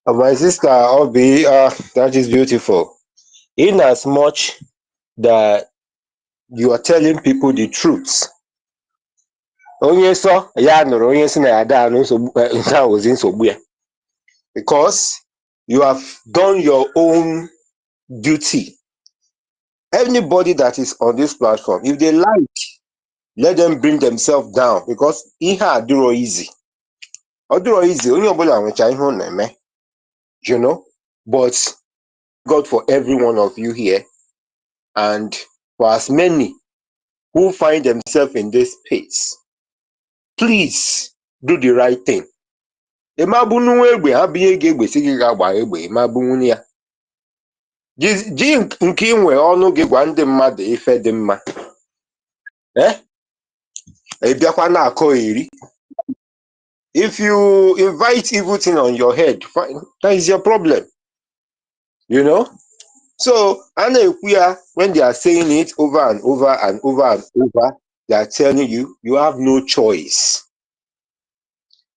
My sister Obi, that is beautiful. In as much that you are telling people the truth. Onye so ya nụrụ onye si na ya daa nsogbu nke a ozi nsogbu ya. Because you have done your own duty. Anybody that is on this platform, if they like, let them bring themselves down because ihe adịrọ easy. Ọdịrọ easy, onye ọbụla nwecha ihe ọ na-eme, you know. But God for every one of you here, and for as many who find themselves in this space, please do the right thing. Ịmabunu egbe abịa ego egbe si gị ga-agba egbe ịmabunu ya. Ji nke inwe ọnụ gị gwa ndị mmadụ ife dị mma. Ịbịakwa na-akọ iri. If you invite evil thing on your head, fine, that is your problem. You know? So, when they are saying it over and over and over and over, they are telling you, you have no choice.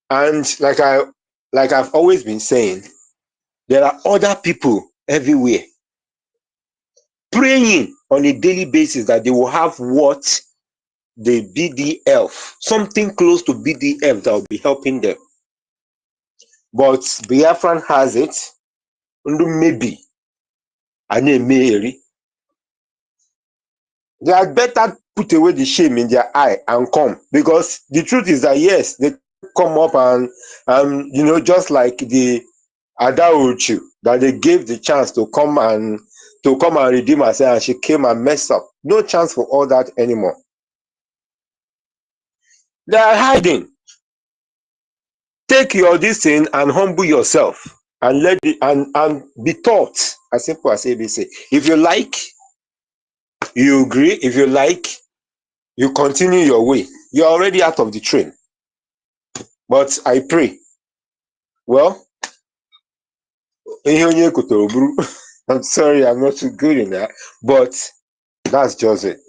And like I've always been saying, there are other people everywhere praying on a daily basis that they will have what the BDF, something close to BDF that will be helping them. But Biafran has it, maybe, and maybe. They had better put away the shame in their eye and come, because the truth is that yes, they come up and you know, just like the Adaochu that they gave the chance to come and redeem herself, and she came and messed up. No chance for all that anymore. They are hiding. Take your this thing and humble yourself and let it and be taught as simple as ABC. If you like, you agree. If you like, you continue your way. You're already out of the train. But I pray. Well, I'm sorry, I'm not too good in that. But that's just it.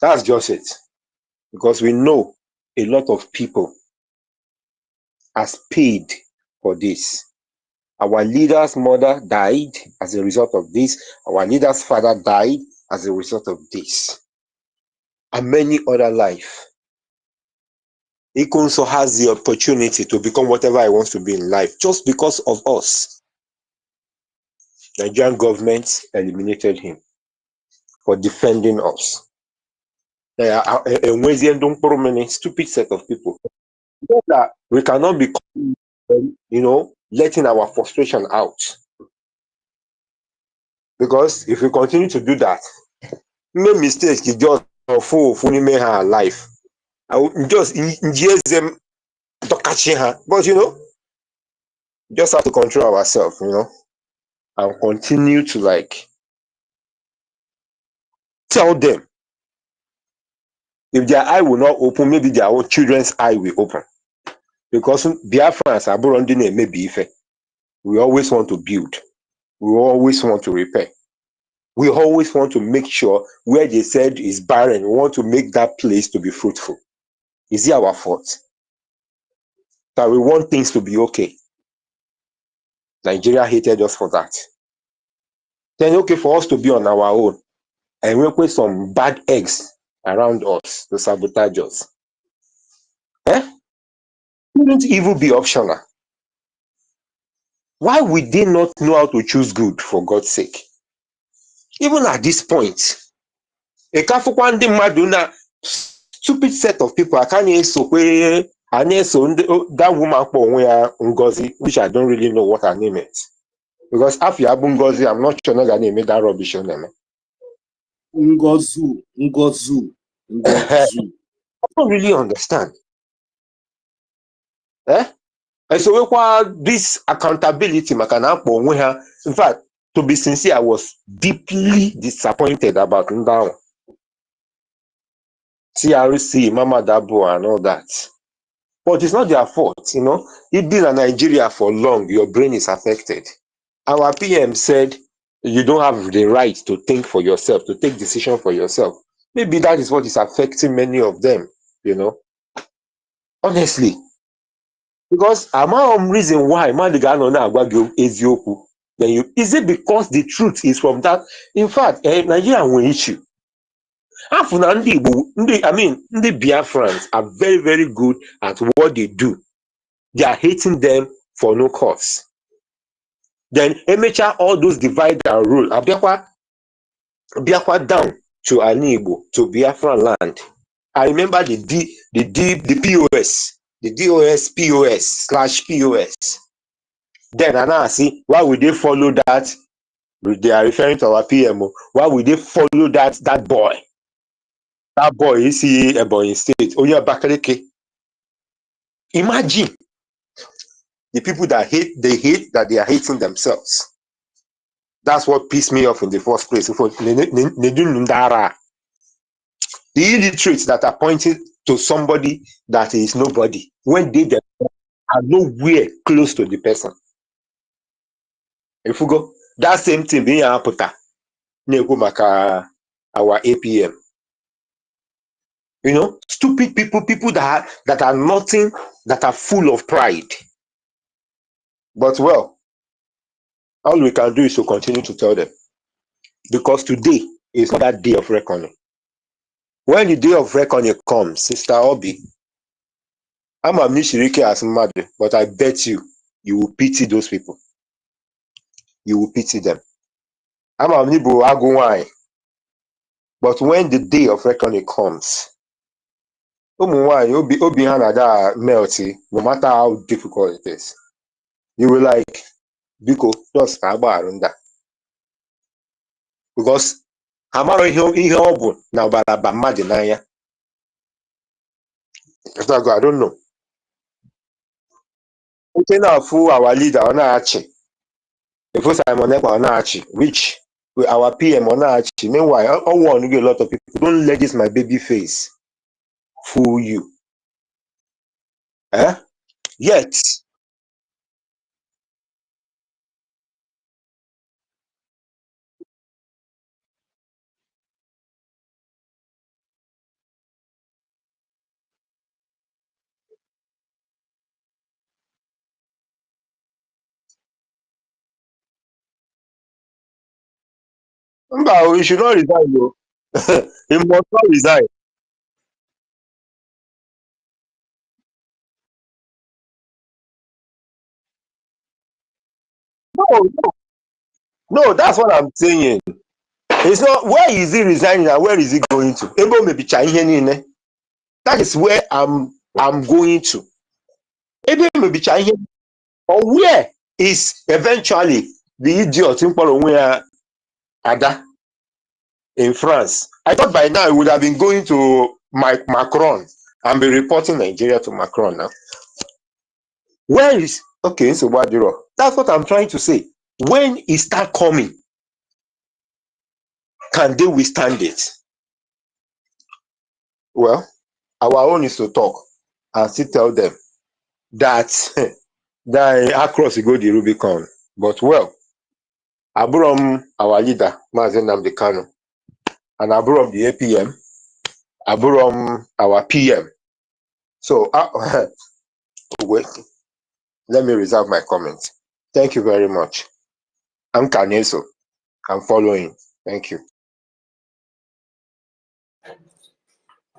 That's just it. Because we know a lot of people has paid for this. Our leader's mother died as a result of this. Our leader's father died as a result of this. And many other lives. He also has the opportunity to become whatever he wants to be in life just because of us. The Nigerian government eliminated him for defending us. They are a stupid set of people. That we cannot be, letting our frustration out. Because if we continue to do that, no mistakes, you just fool her life. I will just ingest them to catch her. But just have to control ourselves, and continue to tell them. If their eye will not open, maybe their own children's eye will open. Because BIAFRANS are burunding a maybe effect. We always want to build. We always want to repair. We always want to make sure where they said is barren, we want to make that place to be fruitful. Is it our fault? That we want things to be okay. Nigeria hated us for that. Then okay for us to be on our own and work with some bad eggs around us to sabotage us. Wouldn't evil be optional? Why would they not know how to choose good, for God's sake? Even at this point, a stupid set of people, I can't that woman NGOZI, which I don't really know what her name is. Because after NGOZI, I'm not sure that name that rubbish on them. NGOZI. I don't really understand. And so this accountability, in fact, to be sincere, I was deeply disappointed about Nnamdi. CRC, Mama Dabo, and all that. But it's not their fault, You've been in Nigeria for long, your brain is affected. Our PM said you don't have the right to think for yourself, to take decision for yourself. Maybe that is what is affecting many of them, Honestly. Because among reason why man Ezioku, then you is it because the truth is from that? In fact, Nigeria will issue. I mean, the Biafrans are very, very good at what they do. They are hating them for no cause. Then amateur all those divide and rule. Biafra down to Anibo, to Biafran land. I remember the POS, the DOS/POS. Then I see why would they follow that? They are referring to our PMO. Why would they follow that boy? That boy is he a boy in state. Oh yeah, Bakaleke. Imagine the people that hate that they are hating themselves. That's what pissed me off in the first place. The illiterates that are pointing to somebody that is nobody when they are nowhere close to the person. If we go, that same thing being happened, our APM. You know, stupid people that are nothing, that are full of pride. But well, all we can do is to continue to tell them. Because today is not that day of reckoning. When the day of reckoning comes, Sister Obi, I'm a Nishirike as mother, but I bet you will pity those people. You will pity them. I'm a Nibu Aguwai. But when the day of reckoning comes, Obi Hanada melty, no matter how difficult it is. You will like, Biko, just Abarunda. Because Hamaro ihe obu na balaba mmadụ n'anya. I don't know. Okay, now for our leader on Archie. If Simon Ekpa on Archie, which our PM on Archie. Meanwhile, I want to get a lot of people. Don't let this my baby face fool you. Eh? Yet. No, he should not resign, though. He must not resign. No, that's what I'm saying. It's not where is he resigning and where is he going to? Ebo maybe China. That is where I'm going to. Ebo maybe China. Or where is eventually the idiot in where Ada in France? I thought by now he would have been going to Macron and be reporting Nigeria to Macron now. Where is okay? So what that's what I'm trying to say. When it start coming, can they withstand it? Well, our own is to talk and still tell them that that across you go the Rubicon. But well, Aburam, our leader, Nnamdi Kanu, and Aburam the APM, Aburam our PM. So wait, let me reserve my comments. Thank you very much. I'm Kaneso. I'm following. Thank you.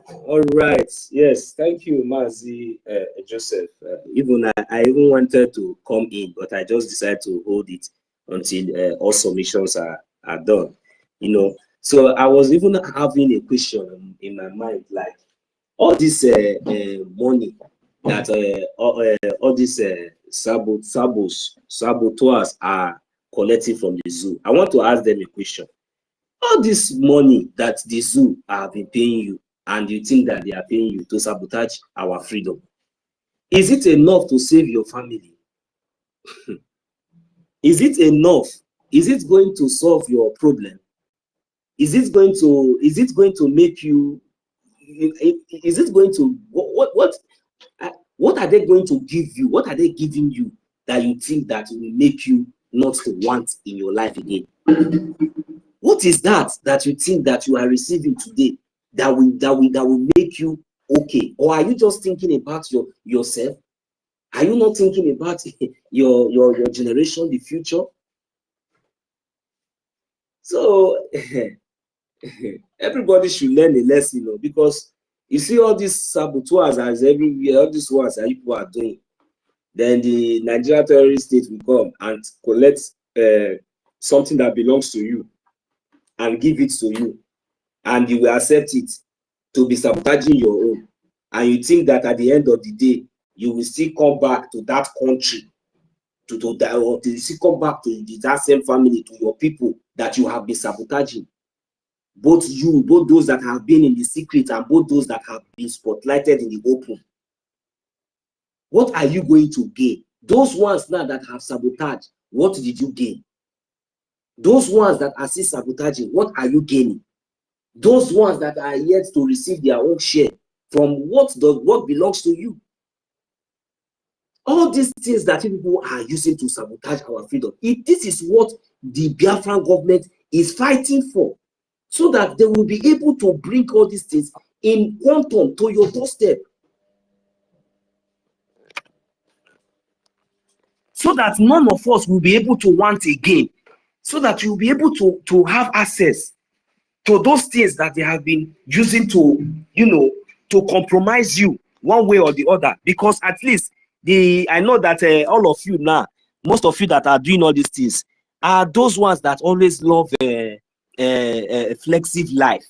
All right. Yes. Thank you, Mazi Joseph. I even wanted to come in, but I just decided to hold it until all submissions are done. You know. So I was even having a question in my mind, like all this money that all these saboteurs are collecting from the zoo. I want to ask them a question. All this money that the zoo have been paying you, and you think that they are paying you to sabotage our freedom, is it enough to save your family? Is it enough? Is it going to solve your problem? Is it going to make you? Is it going to what are they going to give you? What are they giving you that you think that will make you not to want in your life again? What is that you think that you are receiving today that will make you okay? Or are you just thinking about yourself? Are you not thinking about your generation, the future? So everybody should learn a lesson, because you see all these saboteurs as everywhere, all these ones that people are doing. Then the Nigerian terrorist state will come and collect something that belongs to you and give it to you, and you will accept it to be sabotaging your own. And you think that at the end of the day, you will still come back to that country, or to still come back to that same family, to your people that you have been sabotaging. Both those that have been in the secret and both those that have been spotlighted in the open. What are you going to gain? Those ones now that have sabotaged, what did you gain? Those ones that are still sabotaging, what are you gaining? Those ones that are yet to receive their own share from what belongs to you. All these things that people are using to sabotage our freedom, this is what the Biafran government is fighting for, so that they will be able to bring all these things in quantum to your doorstep, so that none of us will be able to want again, so that you'll be able to have access to those things that they have been using to, to compromise you one way or the other. Because at least I know that all of you now, most of you that are doing all these things, are those ones that always love flexible life.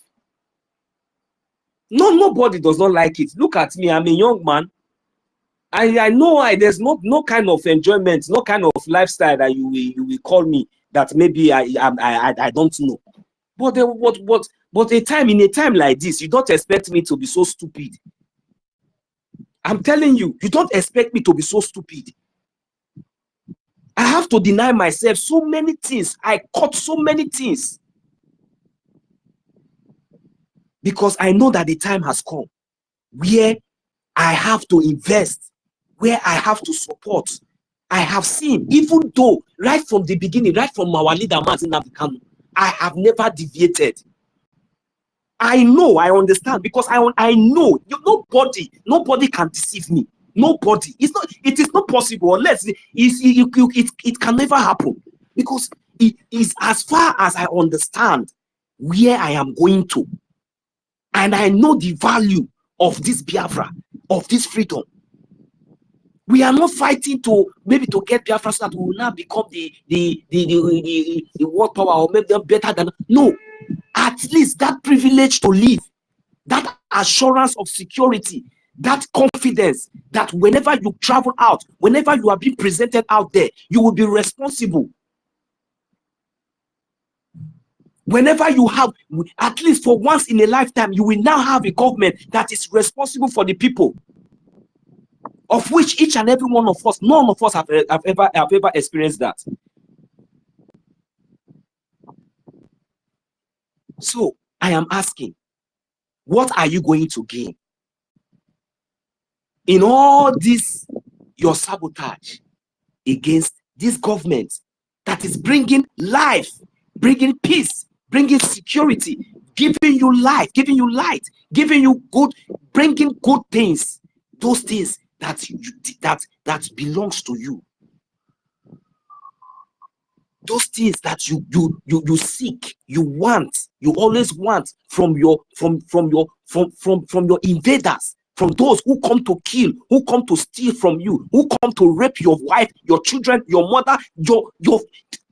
Nobody does not like it. Look at me, I'm a young man. I know there's no kind of enjoyment, no kind of lifestyle that you will call me that maybe I don't know. But in a time like this, you don't expect me to be so stupid. I'm telling you, you don't expect me to be so stupid. I have to deny myself so many things. I cut so many things, because I know that the time has come where I have to invest, where I have to support. I have seen, even though right from the beginning, right from our leader, Nnamdi Kanu, I have never deviated. I know, I understand, because I know nobody can deceive me. Nobody. It is not possible unless it can never happen, because it is, as far as I understand where I am going to, and I know the value of this Biafra, of this freedom. We are not fighting to get Biafra so that we will now become the world power, or make them better than. No, at least that privilege to live, that assurance of security, that confidence that whenever you travel out, whenever you are being presented out there, you will be responsible. Whenever you have, at least for once in a lifetime, you will now have a government that is responsible for the people, of which each and every one of us, none of us have ever experienced that. So I am asking, what are you going to gain in all this, your sabotage against this government that is bringing life, bringing peace, bringing security, giving you life, giving you light, giving you good, bringing good things, those things that belongs to you, those things that you seek, you want, you always want from your invaders, from those who come to kill, who come to steal from you, who come to rape your wife, your children, your mother, your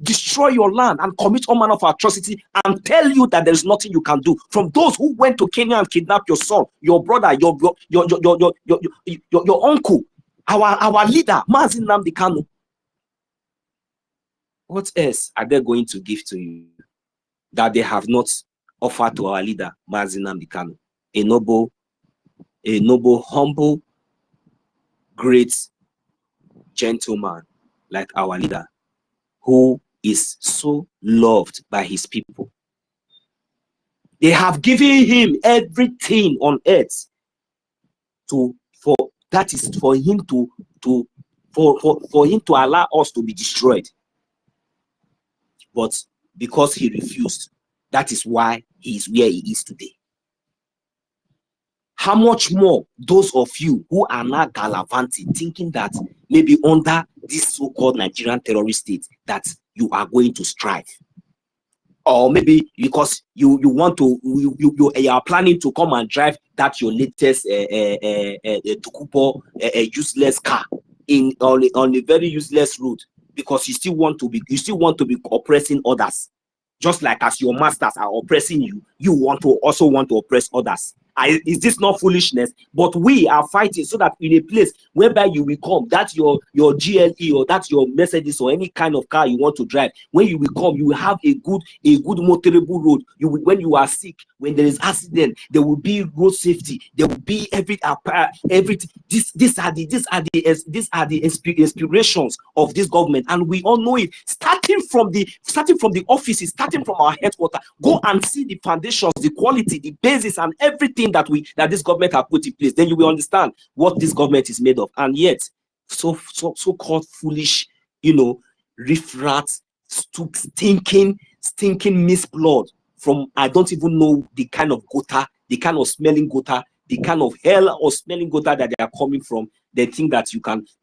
destroy your land and commit all manner of atrocity, and tell you that there is nothing you can do. From those who went to Kenya and kidnapped your son, your brother, your uncle, our leader, Nnamdi Kanu. What else are they going to give to you that they have not offered to our leader, Nnamdi Kanu? A noble, humble, great gentleman like our leader, who is so loved by his people. They have given him everything on earth for him to allow us to be destroyed. But because he refused, that is why he is where he is today. How much more those of you who are now gallivanting, thinking that maybe under this so-called Nigerian terrorist state that you are going to strive. Or maybe because you want to you are planning to come and drive that your latest Tukupo useless car on a very useless road, because you still want to be oppressing others, just like as your masters are oppressing you, you also want to oppress others. Is this not foolishness? But we are fighting so that in a place whereby you will come, that's your GLE or that's your Mercedes or any kind of car you want to drive. When you will come, you will have a good motorable road. You will, when you are sick, when there is accident, there will be road safety. There will be everything. These are the inspirations of this government, and we all know it. Starting from the offices, starting from our headquarters, go and see the foundations, the quality, the basis, and everything that this government have put in place. Then you will understand what this government is made of. And yet, so-called foolish, riffraff, stinking misblood from I don't even know the kind of gutter, the kind of smelling gutter, the kind of hell or smelling gutter that they are coming from. They think that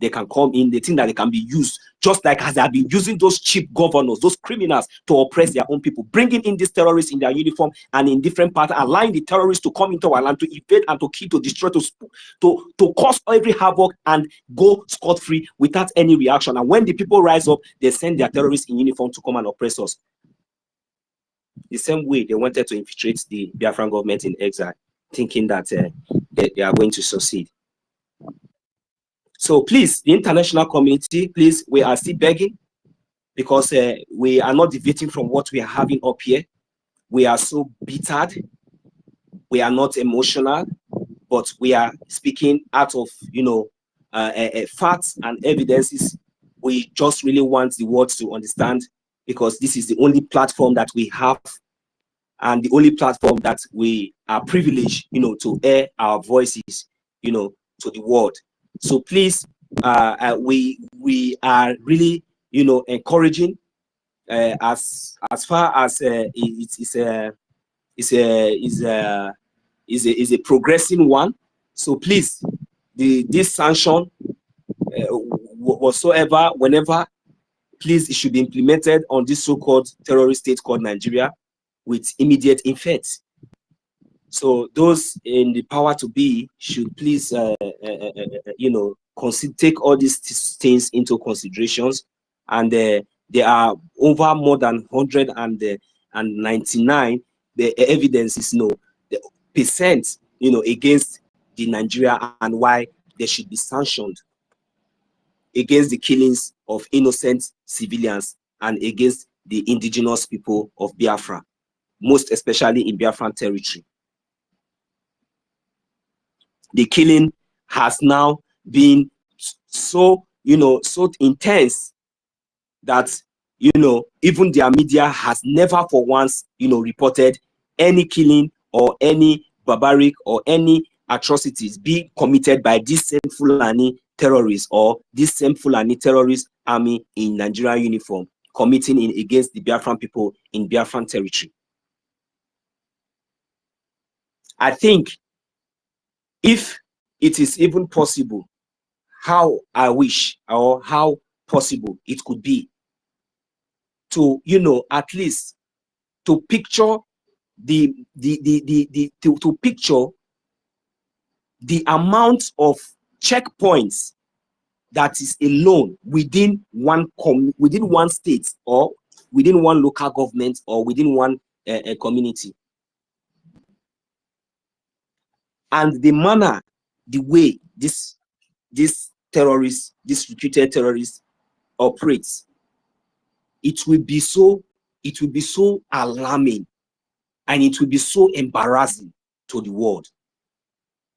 they can come in, they think that they can be used, just like as they have been using those cheap governors, those criminals to oppress their own people, bringing in these terrorists in their uniform and in different parts, allowing the terrorists to come into our land, to invade and to kill, to destroy, to cause every havoc and go scot-free without any reaction. And when the people rise up, they send their terrorists in uniform to come and oppress us. The same way they wanted to infiltrate the Biafran government in exile, thinking that they are going to succeed. So please, the international community, please, we are still begging, because we are not deviating from what we are having up here. We are so bittered. We are not emotional, but we are speaking out of, facts and evidences. We just really want the world to understand, because this is the only platform that we have, and the only platform that we are privileged, to air our voices, to the world. So please, we are really, encouraging, as far as it's a progressing one. So please, this sanction, whatsoever, whenever, please, it should be implemented on this so-called terrorist state called Nigeria with immediate effect. So those in the power to be should please, take all these things into considerations. And there are over more than 199 the evidence is the percent, against the Nigeria, and why they should be sanctioned against the killings of innocent civilians and against the indigenous people of Biafra, most especially in Biafran territory. The killing has now been so intense that even their media has never for once reported any killing or any barbaric or any atrocities being committed by this same Fulani terrorists or this same Fulani terrorist army in Nigerian uniform committing against the Biafran people in Biafran territory. I think if it is even possible, how I wish, or how possible it could be to, at least to picture to picture the amount of checkpoints that is alone within one state, or within one local government, or within one community. And the manner, the way this terrorist, this recruited terrorist operates, it will be so alarming, and it will be so embarrassing to the world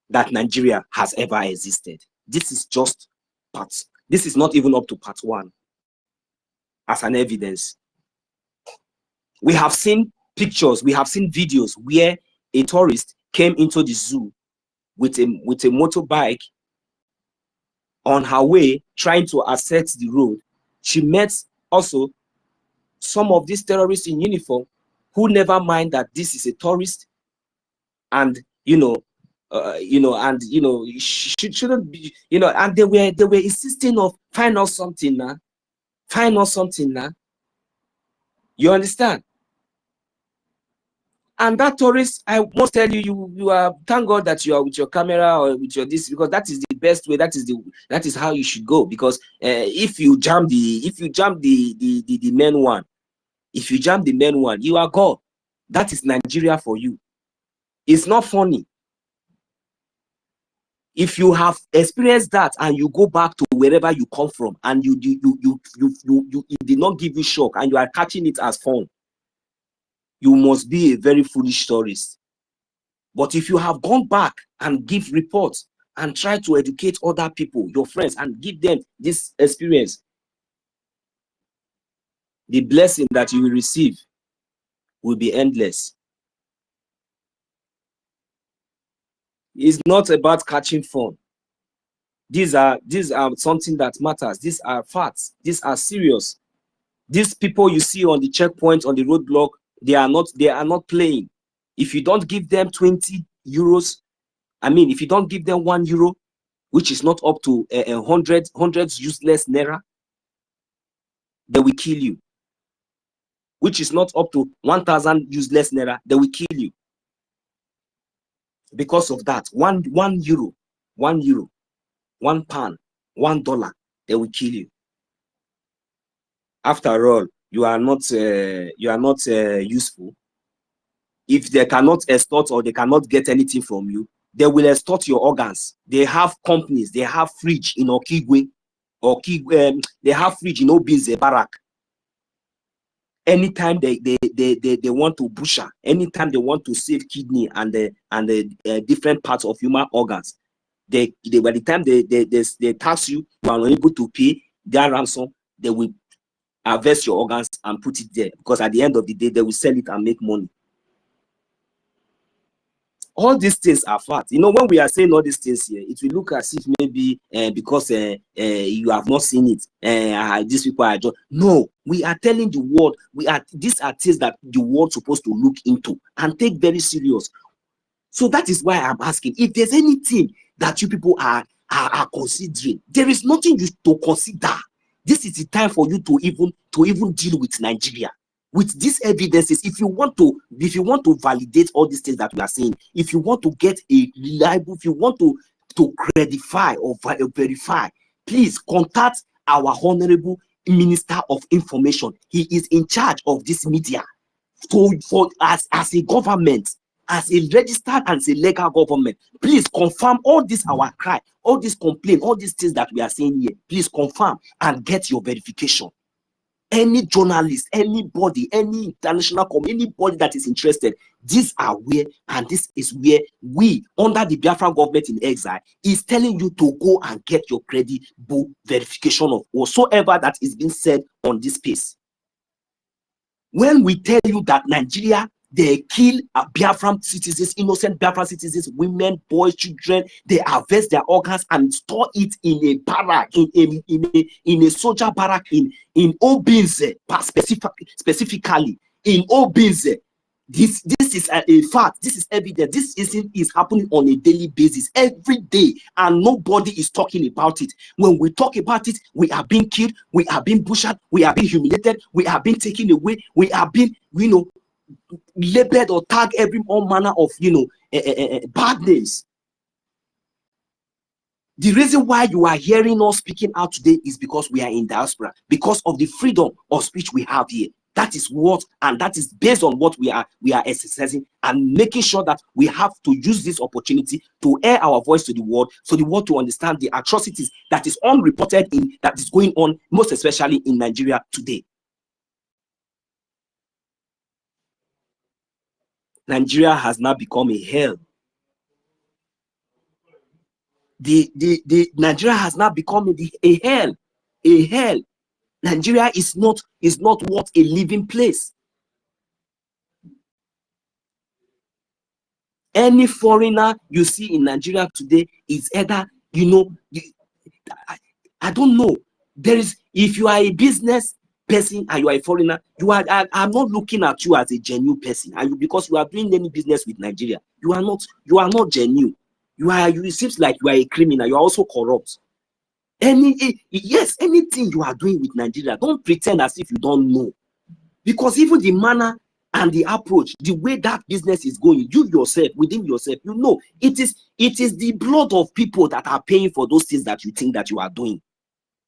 that Nigeria has ever existed. This is just part. This is not even up to part one as an evidence. We have seen pictures, we have seen videos where a tourist came into the zoo with a motorbike on her way trying to access the road. She met also some of these terrorists in uniform who never mind that this is a tourist, and you know, and you know, shouldn't be, you know, and they were insisting of find out something now, find out something now. You understand? And that tourist, I must tell you, you are, thank God that you are with your camera or with your this, because that is the best way. That is how you should go. Because if you jam the main one, if you jam the main one, you are God. That is Nigeria for you. It's not funny. If you have experienced that and you go back to wherever you come from and it did not give you shock and you are catching it as fun, you must be a very foolish tourist. But if you have gone back and give reports and try to educate other people, your friends, and give them this experience, the blessing that you will receive will be endless. It's not about catching fun. These are something that matters. These are facts. These are serious. These people you see on the checkpoint, on the roadblock, they are not playing. If you don't give them 20 euros, I mean, if you don't give them €1, which is not up to 100 useless naira, they will kill you. Which is not up to 1,000 useless naira, they will kill you. Because of that, €1, €1, £1, $1, they will kill you. After all, you are not useful. If they cannot extort or they cannot get anything from you, they will extort your organs. They have companies, they have fridge in Okigwe, they have fridge in Obinze Barak. Anytime they want to butcher, anytime they want to save kidney and the different parts of human organs, by the time they tax you, you are unable to pay their ransom, they will harvest your organs and put it there, because at the end of the day, they will sell it and make money. All these things are fact. You know, when we are saying all these things here, it will look as if maybe because you have not seen it, these people are just, no, we are telling the world, these are things that the world supposed to look into and take very serious. So that is why I'm asking, if there's anything that you people are considering, there is nothing you to consider. This is the time for you to even deal with Nigeria. With these evidences, if you want to validate all these things that we are saying, if you want to get a reliable, if you want to credify or verify, please contact our Honorable Minister of Information. He is in charge of this media. As a government, as a registered and as a legal government, please confirm all this our cry, all this complaint, all these things that we are saying here. Please confirm and get your verification. Any journalist, anybody, any international community, anybody that is interested, these are where, and this is where we, under the Biafra government in exile, is telling you to go and get your credible verification of whatsoever that is being said on this space. When we tell you that Nigeria, they kill Biafran citizens, innocent Biafran citizens, women, boys, children, they harvest their organs and store it in a barrack, in a soldier barrack in Obinze, specifically in Obinze. This is a fact. This is evident. This is happening on a daily basis, every day, and nobody is talking about it. When we talk about it, we are being killed, we are being butchered, we are being humiliated, we are being taken away, we are being, labeled or tagged all manner of bad names. The reason why you are hearing us speaking out today is because we are in diaspora, because of the freedom of speech we have here. That is what, and that is based on what we are exercising and making sure that we have to use this opportunity to air our voice to the world, so the world to understand the atrocities that is unreported that is going on, most especially in Nigeria today. Nigeria has now become a hell. Nigeria has now become a hell. A hell. Nigeria is not what a living place. Any foreigner you see in Nigeria today is either, I don't know. If you are a business person and you are a foreigner, I'm not looking at you as a genuine person, and because you are doing any business with Nigeria, you are not genuine. it seems like you are a criminal. You are also corrupt. Yes, anything you are doing with Nigeria, don't pretend as if you don't know. Because even the manner and the approach, the way that business is going, you yourself, within yourself, you know, it is the blood of people that are paying for those things that you think that you are doing.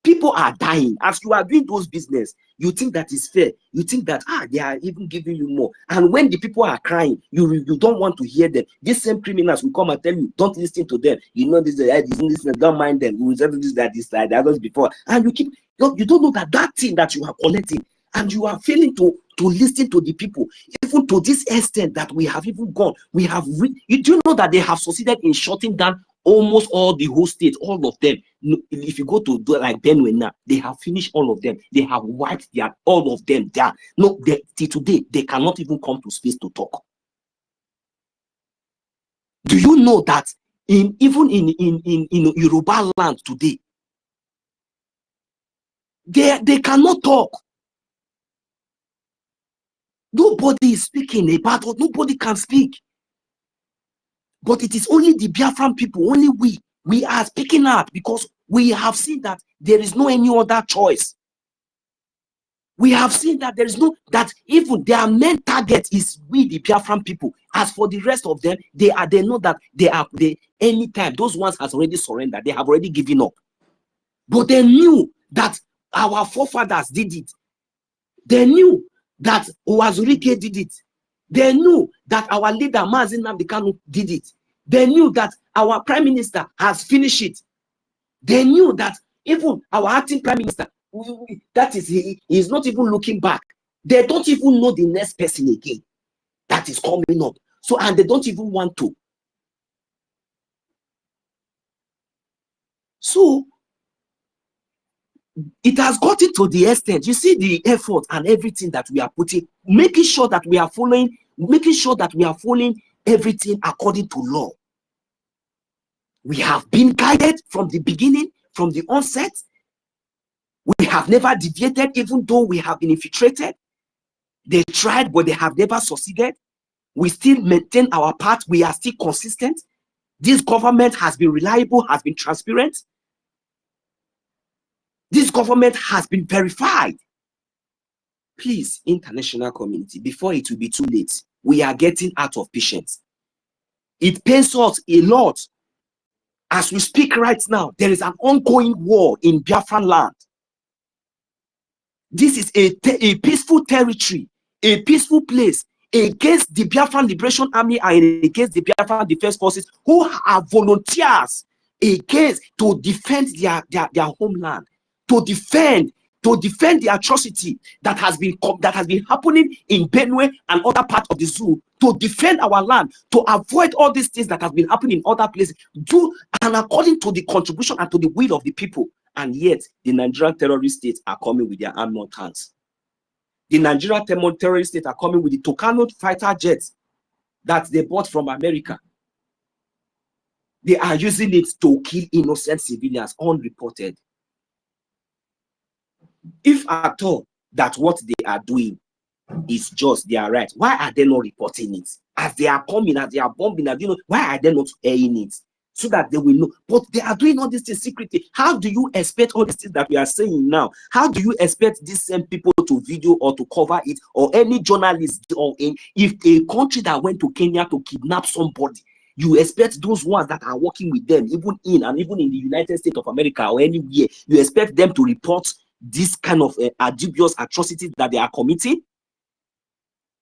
People are dying. As you are doing those business, you think that is fair. You think that, they are even giving you more. And when the people are crying, you don't want to hear them. These same criminals will come and tell you, don't listen to them. You know this, don't mind them. We will settle this, that others before. And you don't know that thing that you are collecting, and you are failing to listen to the people, even to this extent that we have even gone. We have, you do know that they have succeeded in shutting down almost all the whole states, all of them. If you go to like Benue now, they have finished all of them. They have wiped all of them down. No, till today, they cannot even come to space to talk. Do you know that even in Yoruba land today, they cannot talk. Nobody is speaking about what nobody can speak. But it is only the Biafran people, only we are speaking out, because we have seen that there is no any other choice. We have seen that there is no, that even their main target is we, the Biafran people. As for the rest of them, they know that anytime those ones has already surrendered, they have already given up. But they knew that our forefathers did it. They knew that Owazurike did it. They knew that our leader, Nnamdi Kanu, did it. They knew that our prime minister has finished it. They knew that even our acting prime minister, that is, he is not even looking back. They don't even know the next person again that is coming up. So, and they don't even want to. So, it has gotten to the extent, you see the effort and everything that we are putting, making sure that we are following everything according to law. We have been guided from the beginning, from the onset. We have never deviated, even though we have been infiltrated. They tried, but they have never succeeded. We still maintain our path. We are still consistent. This government has been reliable, has been transparent. This government has been verified. Please, international community, before it will be too late, we are getting out of patience. It pains us a lot. As we speak right now, there is an ongoing war in Biafran land. This is a peaceful territory, a peaceful place against the Biafran Liberation Army and against the Biafran Defense Forces, who are volunteers to defend their homeland, to defend the atrocity that has been happening in Benue and other parts of the zoo, to defend our land, to avoid all these things that have been happening in other places, and according to the contribution and to the will of the people. And yet, the Nigerian terrorist states are coming with their armed tanks. The Nigerian terrorist states are coming with the Tucano fighter jets that they bought from America. They are using it to kill innocent civilians unreported. If at all that what they are doing is just their right, why are they not reporting it? As they are coming, as they are bombing, why are they not airing it? So that they will know. But they are doing all these things secretly. How do you expect all these things that we are saying now? How do you expect these same people to video or to cover it, or any journalist, or if a country that went to Kenya to kidnap somebody, you expect those ones that are working with them, even in the United States of America or anywhere, you expect them to report this kind of dubious atrocities that they are committing?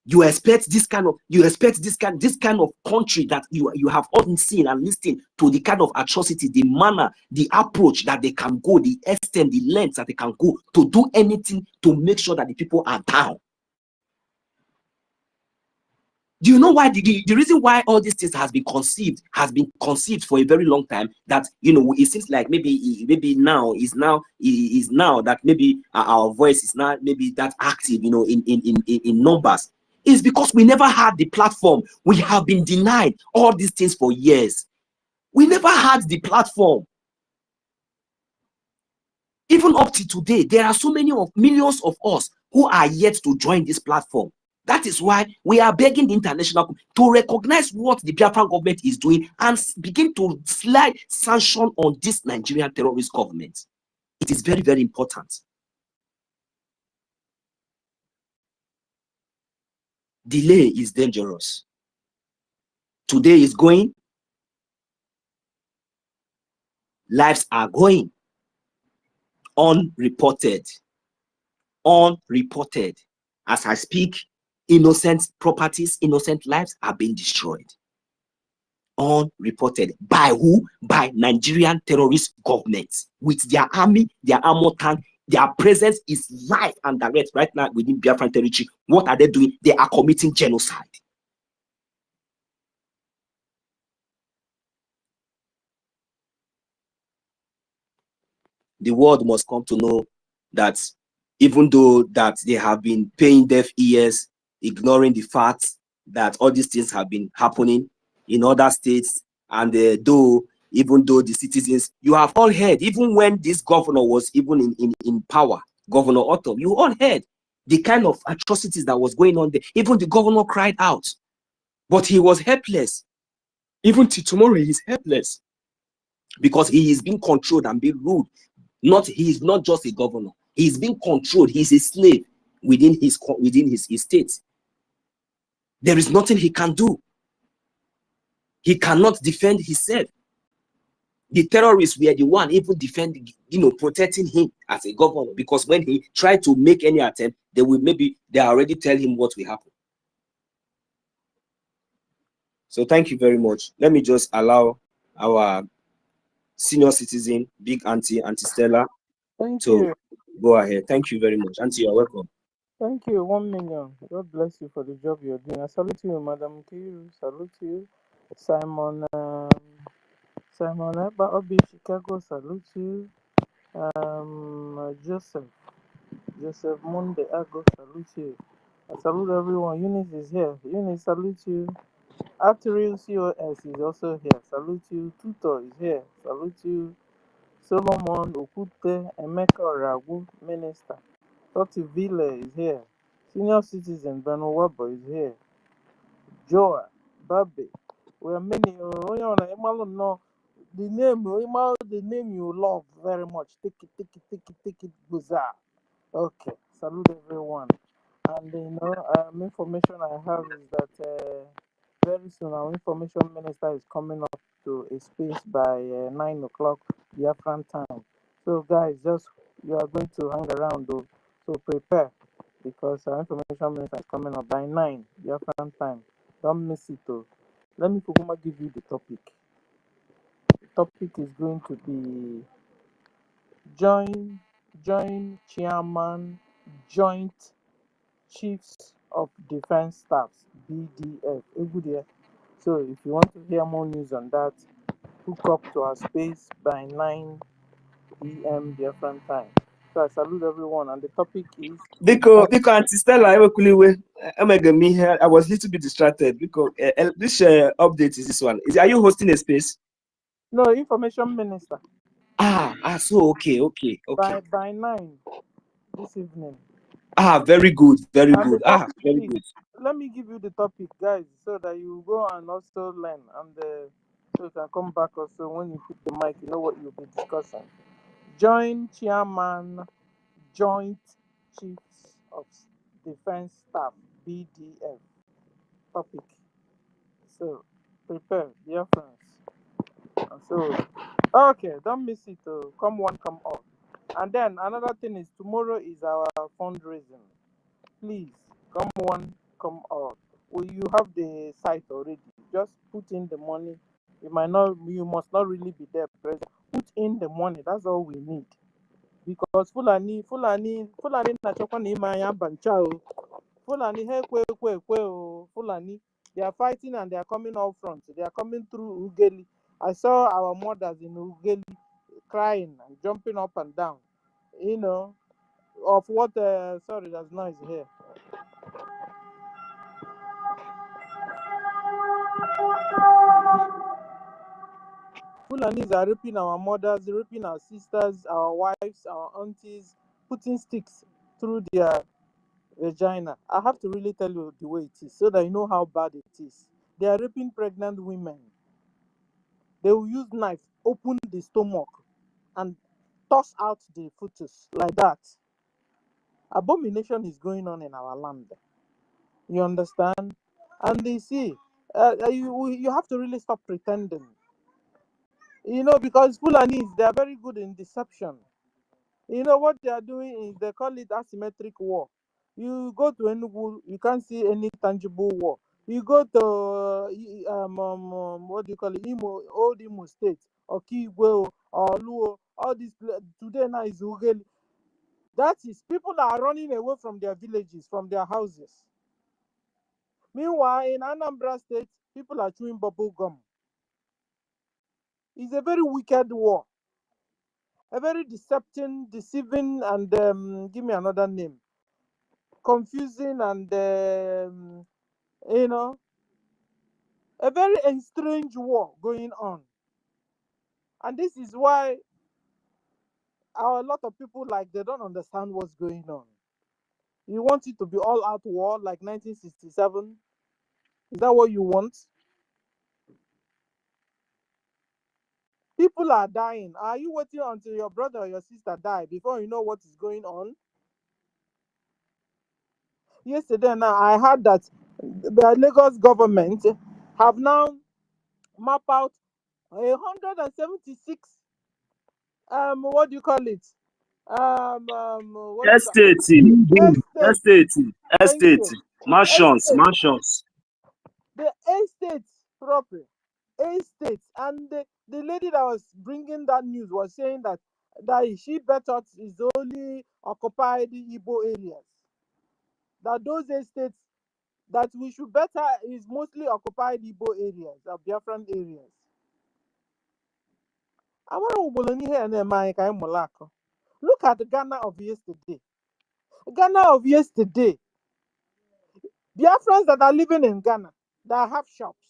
You expect this kind of country that you have all seen and listened to the kind of atrocity, the manner, the approach that they can go, the extent, the length that they can go to do anything to make sure that the people are down. Do you know why the reason why all these things has been conceived for a very long time? That it seems like maybe now that maybe our voice is not maybe that active in numbers. Is because we never had the platform. We have been denied all these things for years. We never had the platform. Even up to today, there are so many millions of us who are yet to join this platform. That is why we are begging the international community to recognize what the Biafran government is doing and begin to slide sanction on this Nigerian terrorist government. It is very, very important. Delay is dangerous. Today is going, lives are going unreported. Unreported. As I speak, innocent properties, innocent lives are being destroyed. Unreported. By who? By Nigerian terrorist governments with their army, their armor tank. Their presence is live and direct right now within Biafran territory. What are they doing? They are committing genocide. The world must come to know that even though that they have been paying deaf ears, ignoring the fact that all these things have been happening in other states, and even though the citizens, you have all heard, even when this governor was even in power, Governor Otto, you all heard the kind of atrocities that was going on there. Even the governor cried out, but he was helpless. Even till tomorrow, he is helpless because he is being controlled and being ruled. He is not just a governor. He is being controlled. He is a slave within his state. There is nothing he can do. He cannot defend himself. The terrorists were the one even defending, protecting him as a governor, because when he tried to make any attempt, they already tell him what will happen. So thank you very much. Let me just allow our senior citizen, big Auntie Stella, to go ahead. Thank you very much. Auntie, you're welcome. Thank you. 1 million. God bless you for the job you're doing. I salute you, Madam Kiru. Salute you, Simon. Simon Ekpa, Obi Chicago. Salute you, Joseph Monday. Ago. Salute you. I salute everyone. Eunice is here. Eunice, salute you. Arterial COS is also here. Salute you. Tutor is here. Salute you. Solomon Okute Emeka Oragu, Minister. Toti Ville is here. Senior citizen Beno Wabo is here. Joa, Babe. We are many. The name you love very much. Take it, Bazaar. Okay, salute everyone. And information I have is that very soon our information minister is coming up to a space by 9 o'clock Biafran time. So guys, you are going to hang around though. So prepare, because our information minister is coming up by 9 Biafran time. Don't miss it though. Let me give you the topic. The topic is going to be joint chairman, joint chiefs of defense staffs, BDF. So if you want to hear more news on that, hook up to our space by 9 p.m. different time. So I salute everyone, and the topic is Because Auntie Stella, I was a little bit distracted because this update is this one. Are you hosting a space? No, information minister. So okay. By 9 this evening. Very good, very and good. Very good. Let me give you the topic, guys, so that you go and also learn, and so you can come back also when you pick the mic, you know what you'll be discussing. Joint chairman, joint chiefs of defense staff, BDF topic. So prepare, dear friends. So okay, don't miss it. Come one, come all. And then another thing is tomorrow is our fundraising. Please come one, come all. You have the site already. Just put in the money. You must not really be there present. Put in the money. That's all we need. Because Fulani na chokwa na ime anya bancha o. Fulani Fulani, they are fighting and they are coming out front. They are coming through Ugeli. I saw our mothers in Ugeli crying and jumping up and down. Of what? Sorry, there's noise here. Fulanis are raping our mothers, raping our sisters, our wives, our aunties, putting sticks through their Regina, I have to really tell you the way it is so that you know how bad it is. They are raping pregnant women. They will use knife, open the stomach, and toss out the fetus like that. Abomination is going on in our land. You understand? And they see, you have to really stop pretending. You know, because Fulanis, they are very good in deception. You know what they are doing is they call it asymmetric war. You go to Enugu, you can't see any tangible war. You go to what do you call it, old Imo State, or Kigwe, or Luo, all these today now is Ugeli. That is, people are running away from their villages, from their houses. Meanwhile, in Anambra State, people are chewing bubble gum. It's a very wicked war, a very deceiving, and give me another name, confusing, and you know, a very strange war going on. And this is why a lot of people, like, they don't understand what's going on. You want it to be all out war like 1967? Is that what you want? People are dying. Are you waiting until your brother or your sister die before you know what is going on? Yesterday now, I heard that the Lagos government have now mapped out 176 what do you call it? What do you call Estate. Thank you. Mansions. The estate proper. Estate. And the lady that was bringing that news was saying that she better is only occupied the Igbo areas. That those estates that we should better is mostly occupied Igbo areas, Biafran areas. I want to here and look at the Ghana of yesterday. Ghana of yesterday. Biafrans that are living in Ghana that have shops.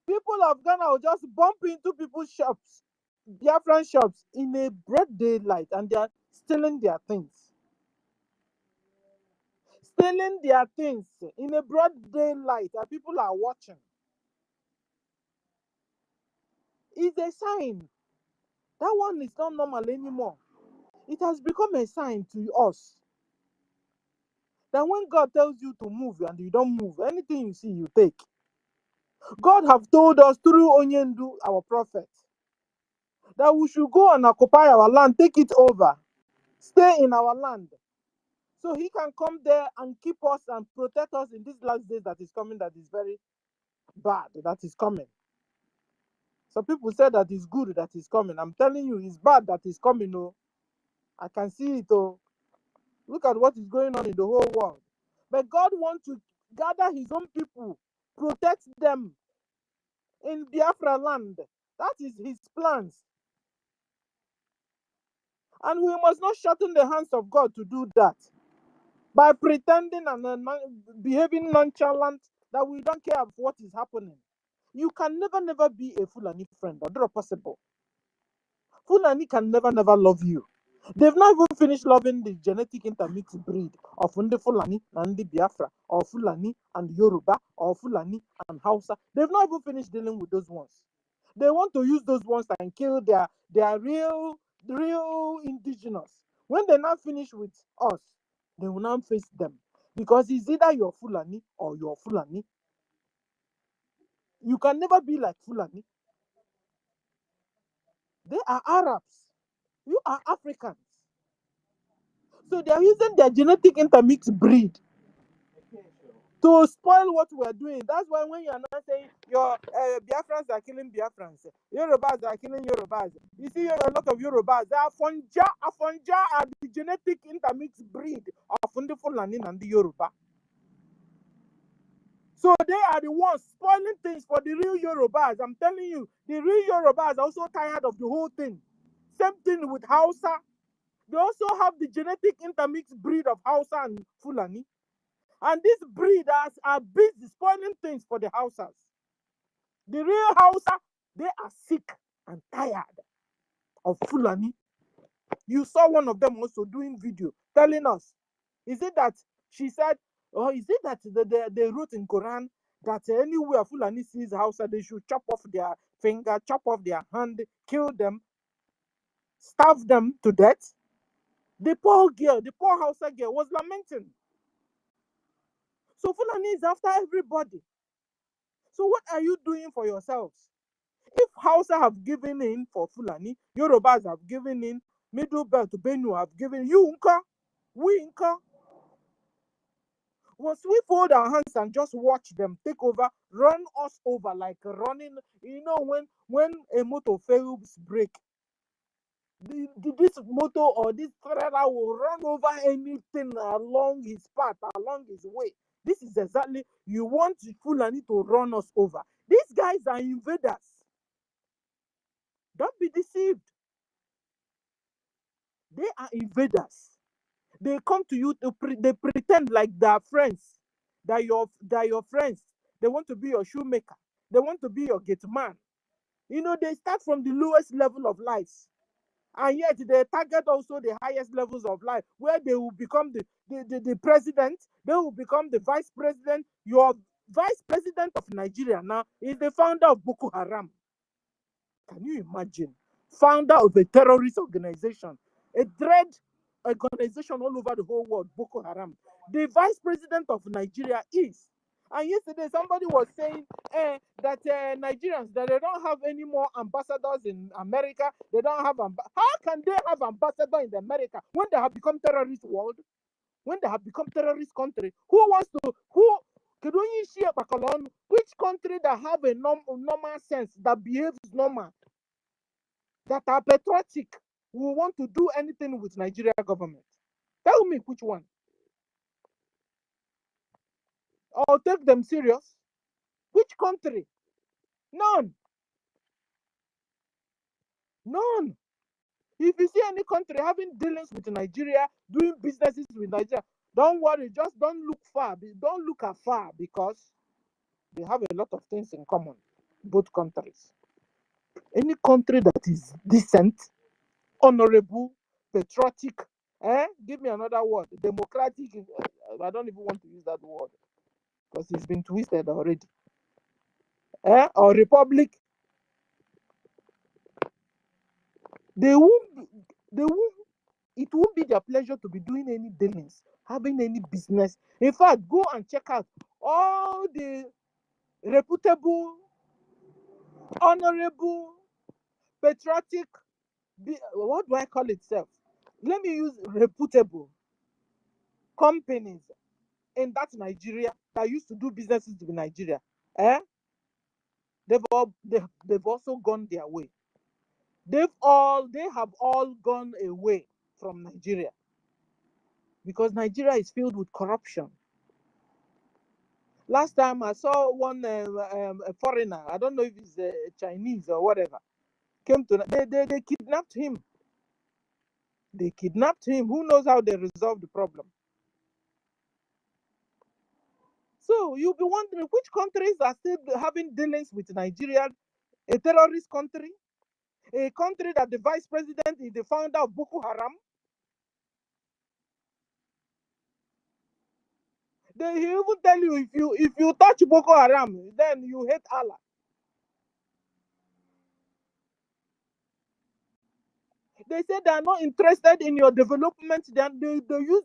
People of Ghana will just bump into people's shops, Biafran shops, in a broad daylight, and they are stealing their things. Stealing their things in a broad daylight, and people are watching. It's a sign. That one is not normal anymore. It has become a sign to us that when God tells you to move and you don't move, anything you see, you take. God have told us through Onyendu, our prophet, that we should go and occupy our land, take it over, stay in our land, so he can come there and keep us and protect us in these last days that is coming, that is very bad, that is coming. Some people say that it's good that is coming. I'm telling you, it's bad that is coming. Oh, I can see it. Oh, look at what is going on in the whole world. But God wants to gather his own people, protect them in Biafra land. That is his plans. And we must not shorten the hands of God to do that by pretending and behaving nonchalant that we don't care of what is happening. You can never be a Fulani friend. That's not possible. Fulani can never love you. They've not even finished loving the genetic intermixed breed of Ndi Fulani and the Biafra, or Fulani and Yoruba, or Fulani and Hausa. They've not even finished dealing with those ones. They want to use those ones and kill their real indigenous. When they now finish with us, they will now face them. Because it's either you're Fulani or you're Fulani. You can never be like Fulani. They are Arabs. You are Africans. So they are using their genetic intermixed breed to spoil what we are doing. That's why when you are not saying your Biafrans are killing Biafrans, Yorubas are killing Yorubas. You see a lot of Yorubas. They are Afonja are the genetic intermixed breed of the Fulani and the Yoruba. So they are the ones spoiling things for the real Yorubas. I'm telling you, the real Yorubas are also tired of the whole thing. Same thing with Hausa. They also have the genetic intermixed breed of Hausa and Fulani. And these breeders are busy spoiling things for the Hausas. The real Hausa, they are sick and tired of Fulani. You saw one of them also doing video telling us Is it that she said, or is it that they wrote in Quran that anywhere Fulani sees Hausa, they should chop off their finger, chop off their hand, kill them, starve them to death? The poor girl, the poor Hausa girl was lamenting. So Fulani is after everybody. So what are you doing for yourselves? If Hausa have given in for Fulani, Yorubas have given in, Middle Belt, Benue have given, you Nka, we Nka. Once we fold our hands and just watch them take over, run us over like running, you know, when a motor fails brake, this motor or this trailer will run over anything along his path, along his way. This is exactly, you want Fulani to run us over. These guys are invaders. Don't be deceived. They are invaders. They come to you, they pretend like they are friends, that your friends. They want to be your shoemaker. They want to be your gate man. You know, they start from the lowest level of life. And yet they target also the highest levels of life, where they will become the president, they will become the vice president. Your vice president of Nigeria now is the founder of Boko Haram. Can you imagine? Founder of a terrorist organization, a dread organization all over the whole world, Boko Haram. The vice president of Nigeria is. And yesterday somebody was saying that Nigerians, that they don't have any more ambassadors in America. They don't have how can they have ambassador in America when they have become terrorist world? When they have become terrorist country? Which country that have a normal sense, that behaves normal, that are patriotic, will want to do anything with Nigeria government? Tell me which one. Or take them serious? Which country? None. None. If you see any country having dealings with Nigeria, doing businesses with Nigeria, don't worry, just don't look far. Don't look afar, because they have a lot of things in common, both countries. Any country that is decent, honorable, patriotic, give me another word, democratic, I don't even want to use that word because it's been twisted already, or republic, it won't be their pleasure to be doing any dealings, having any business. In fact, go and check out all the reputable, honorable, patriotic, what do I call itself? Let me use reputable companies in that Nigeria that used to do businesses with Nigeria. They've also gone their way. They have all gone away from Nigeria, because Nigeria is filled with corruption. Last time I saw one a foreigner, I don't know if he's Chinese or whatever, came to they kidnapped him. They kidnapped him. Who knows how they resolved the problem? So you'll be wondering which countries are still having dealings with Nigeria, a terrorist country, a country that the vice president is the founder of Boko Haram. They even tell you, if you touch Boko Haram, then you hate Allah. They say they are not interested in your development. Then they use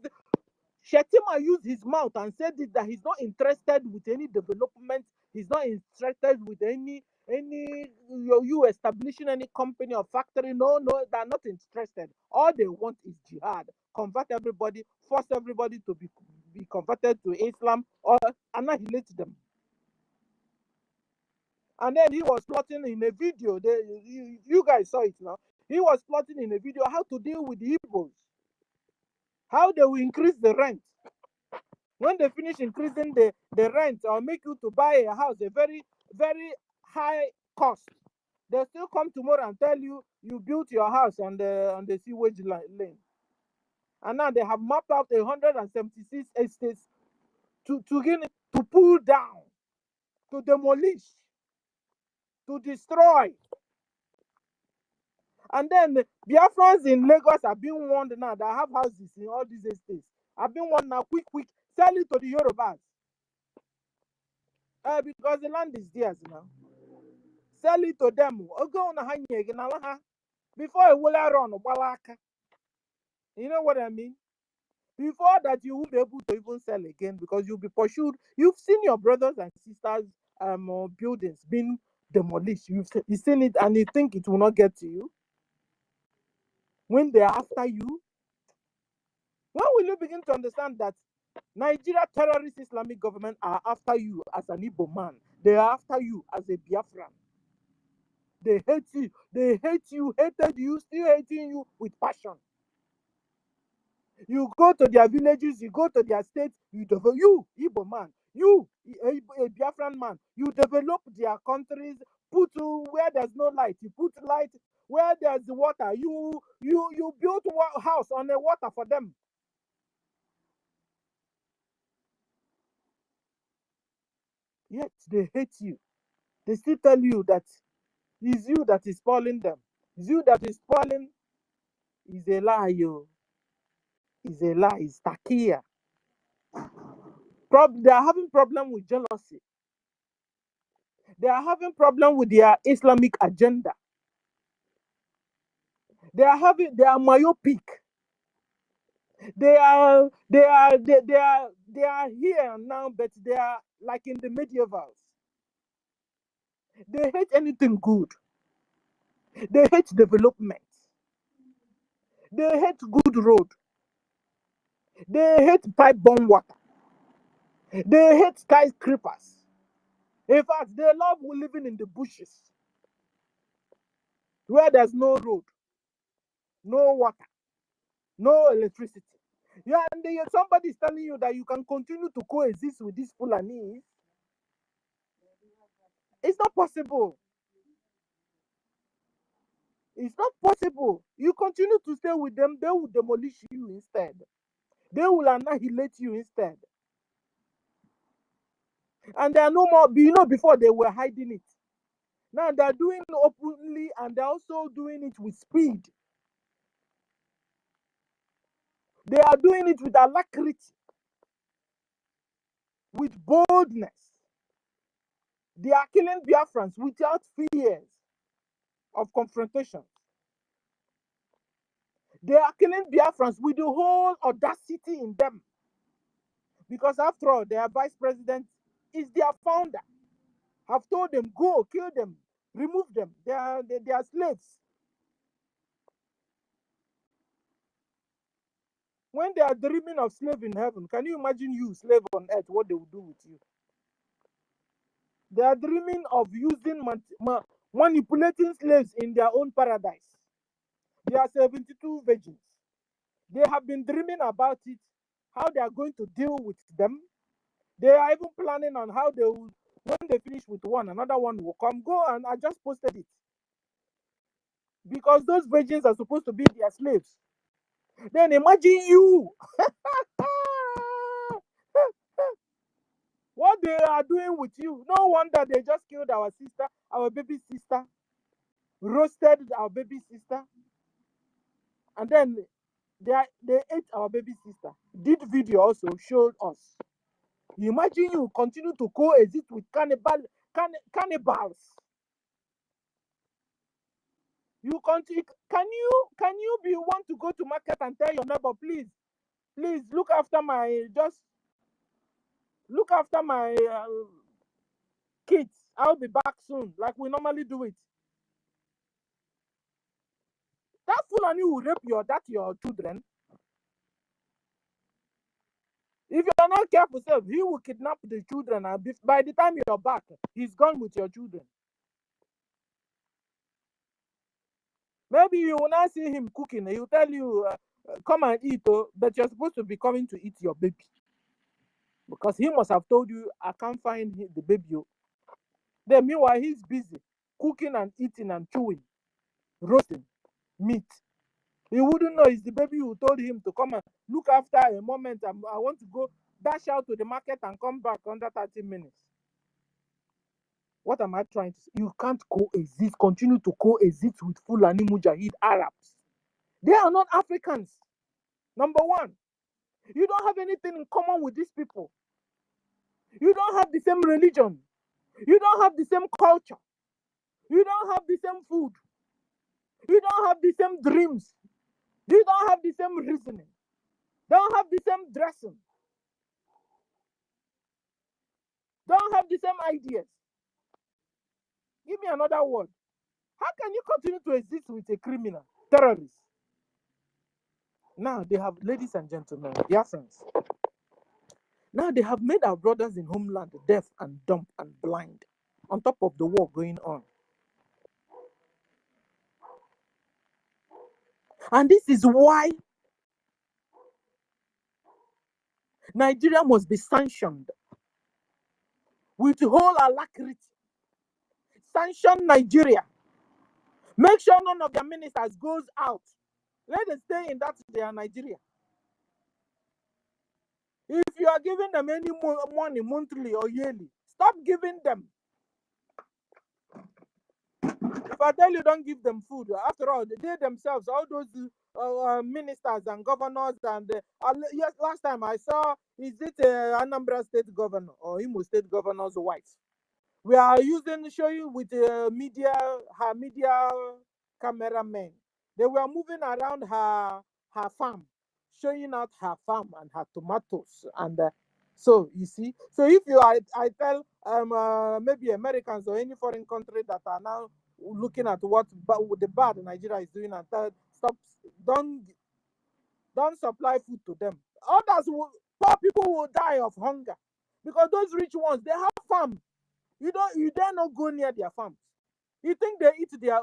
Shetima used his mouth and said that he's not interested with any development. He's not interested with any you establishing any company or factory. No, they're not interested. All they want is jihad. Convert everybody, force everybody to be converted to Islam, or annihilate them. And then he was plotting in a video. You guys saw it now. He was plotting in a video how to deal with the Igbos, how they will increase the rent. When they finish increasing the rent, or make you to buy a house, a very, very high cost, they still come tomorrow and tell you built your house on the sewage lane. And now they have mapped out 176 estates to pull down, to demolish, to destroy. And then Biafrans in Lagos are being warned now that have houses in all these estates. I've been one now, quick, sell it to the Yorubas. Because the land is theirs now. Sell it to them. Go on a hang before it will run. You know what I mean? Before that, you won't be able to even sell again because you'll be pursued. You've seen your brothers and sisters' buildings being demolished. You've seen it, and you think it will not get to you. When they're after you, when will you begin to understand that Nigeria terrorist Islamic government are after you as an Igbo man? They are after you as a Biafran. They hate you. They hate you, hated you, still hating you with passion. You go to their villages, you go to their states, you Igbo man, you, a Biafran man, you develop their countries, put where there's no light, you put light where there's water, you build a house on the water for them. Yet they hate you. They still tell you that it's you that is spoiling them. It's you that is spoiling. It's a lie, yo. It's a lie. It's takia. They are having problem with jealousy. They are having problem with their Islamic agenda. They are myopic. They are here now, but they are like in the medievals. They hate anything good. They hate development. They hate good road. They hate pipe-borne water. They hate skyscrapers. In fact, they love living in the bushes where there's no road, no water, no electricity. Yeah, and somebody is telling you that you can continue to coexist with these Fulani. It's not possible. It's not possible. You continue to stay with them, they will demolish you instead. They will annihilate you instead. And they are no more, before they were hiding it. Now they're doing it openly and they're also doing it with speed. They are doing it with alacrity, with boldness. They are killing Biafrans without fears of confrontation. They are killing Biafrans with the whole audacity in them. Because after all, their vice president is their founder. Have told them, go, kill them, remove them. They are slaves. When they are dreaming of slave in heaven, can you imagine you, slave on earth, what they will do with you? They are dreaming of using manipulating slaves in their own paradise. There are 72 virgins. They have been dreaming about it, how they are going to deal with them. They are even planning on how they will, when they finish with one, another one will come. Go, and I just posted it. Because those virgins are supposed to be their slaves. Then imagine you. What they are doing with you. No wonder they just killed our sister, our baby sister. Roasted our baby sister. And then they ate our baby sister. Did video also showed us. Imagine you continue to coexist with cannibals. You continue. Can you be want to go to market and tell your neighbor, please look after my kids. I'll be back soon, like we normally do it. That Fulani will rape your children. If you're not careful, he will kidnap the children, and by the time you're back, he's gone with your children. Maybe you will not see him cooking. He'll tell you, come and eat, but you're supposed to be coming to eat your baby. Because he must have told you, I can't find the baby. Then meanwhile, he's busy cooking and eating and chewing, roasting meat. He wouldn't know it's the baby who told him to come and look after a moment. I want to go dash out to the market and come back under 30 minutes. What am I trying to say? You can't continue to coexist with Fulani Mujahid Arabs. They are not Africans. Number one. You don't have anything in common with these people. You don't have the same religion. You don't have the same culture. You don't have the same food. You don't have the same dreams. You don't have the same reasoning. Don't have the same dressing. Don't have the same ideas. Give me another word. How can you continue to exist with a criminal, terrorist? Now they have, ladies and gentlemen, Biafrans. Now they have made our brothers in homeland deaf and dumb and blind on top of the war going on. And this is why Nigeria must be sanctioned with whole alacrity. Sanction Nigeria. Make sure none of their ministers goes out. Let them stay in that they are Nigeria. If you are giving them any money monthly or yearly, stop giving them. If I tell you don't give them food, after all, they themselves, all those ministers and governors, and yes, last time I saw, is it Anambra State Governor or Imo State Governor's wife? We are showing with her media cameramen. They were moving around her farm, showing out her farm and her tomatoes. And so you see, so if you I tell maybe Americans or any foreign country that are now looking at what the bad Nigeria is doing and tell, stop, don't supply food to them. Others poor people will die of hunger because those rich ones, they have farm. You dare not go near their farms. You think they eat their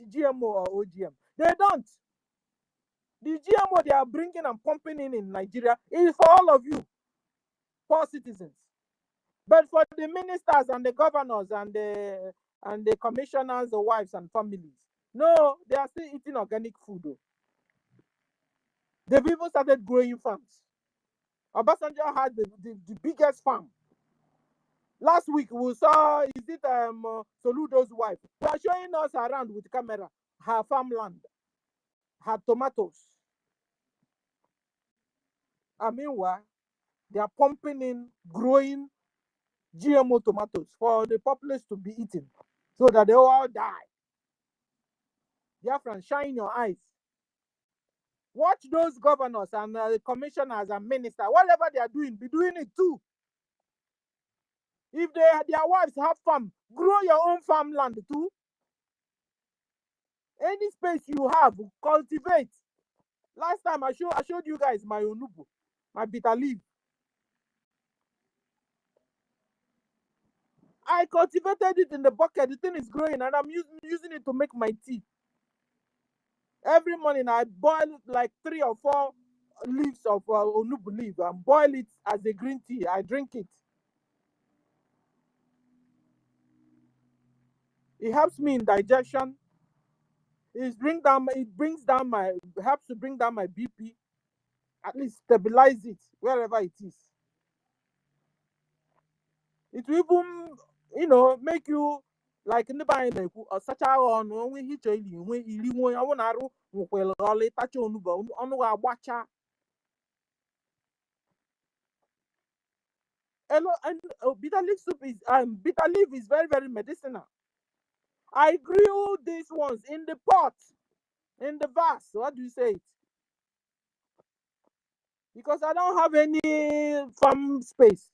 GMO or OGM? They don't. The GMO they are bringing and pumping in Nigeria is for all of you, poor citizens. But for the ministers and the governors and the commissioners, the wives and families, no, they are still eating organic food. Though. They've even started growing farms. Obasanjo had the biggest farm. Last week we saw, is it Soludo's wife? They are showing us around with camera her farmland, her tomatoes. And meanwhile, they are pumping in, growing GMO tomatoes for the populace to be eaten, so that they all die. Biafran, shine your eyes. Watch those governors and commissioners and ministers, whatever they are doing, be doing it too. If their wives have farm, grow your own farmland too. Any space you have, cultivate. Last time I showed you guys my onubu, my bitter leaf. I cultivated it in the bucket. The thing is growing, and I'm using it to make my tea. Every morning I boil like 3 or 4 leaves of onubu leaf and boil it as a green tea. I drink it. It helps me in digestion. It helps to bring down my BP. At least stabilize it wherever it is. It will even, make you like in the Bible or such a on when he tell you when you I want to well all it touch on watcha. And bitter leaf soup is bitter leaf is very, very medicinal. I grew these ones in the pot, in the vase. What do you say it? Because I don't have any farm space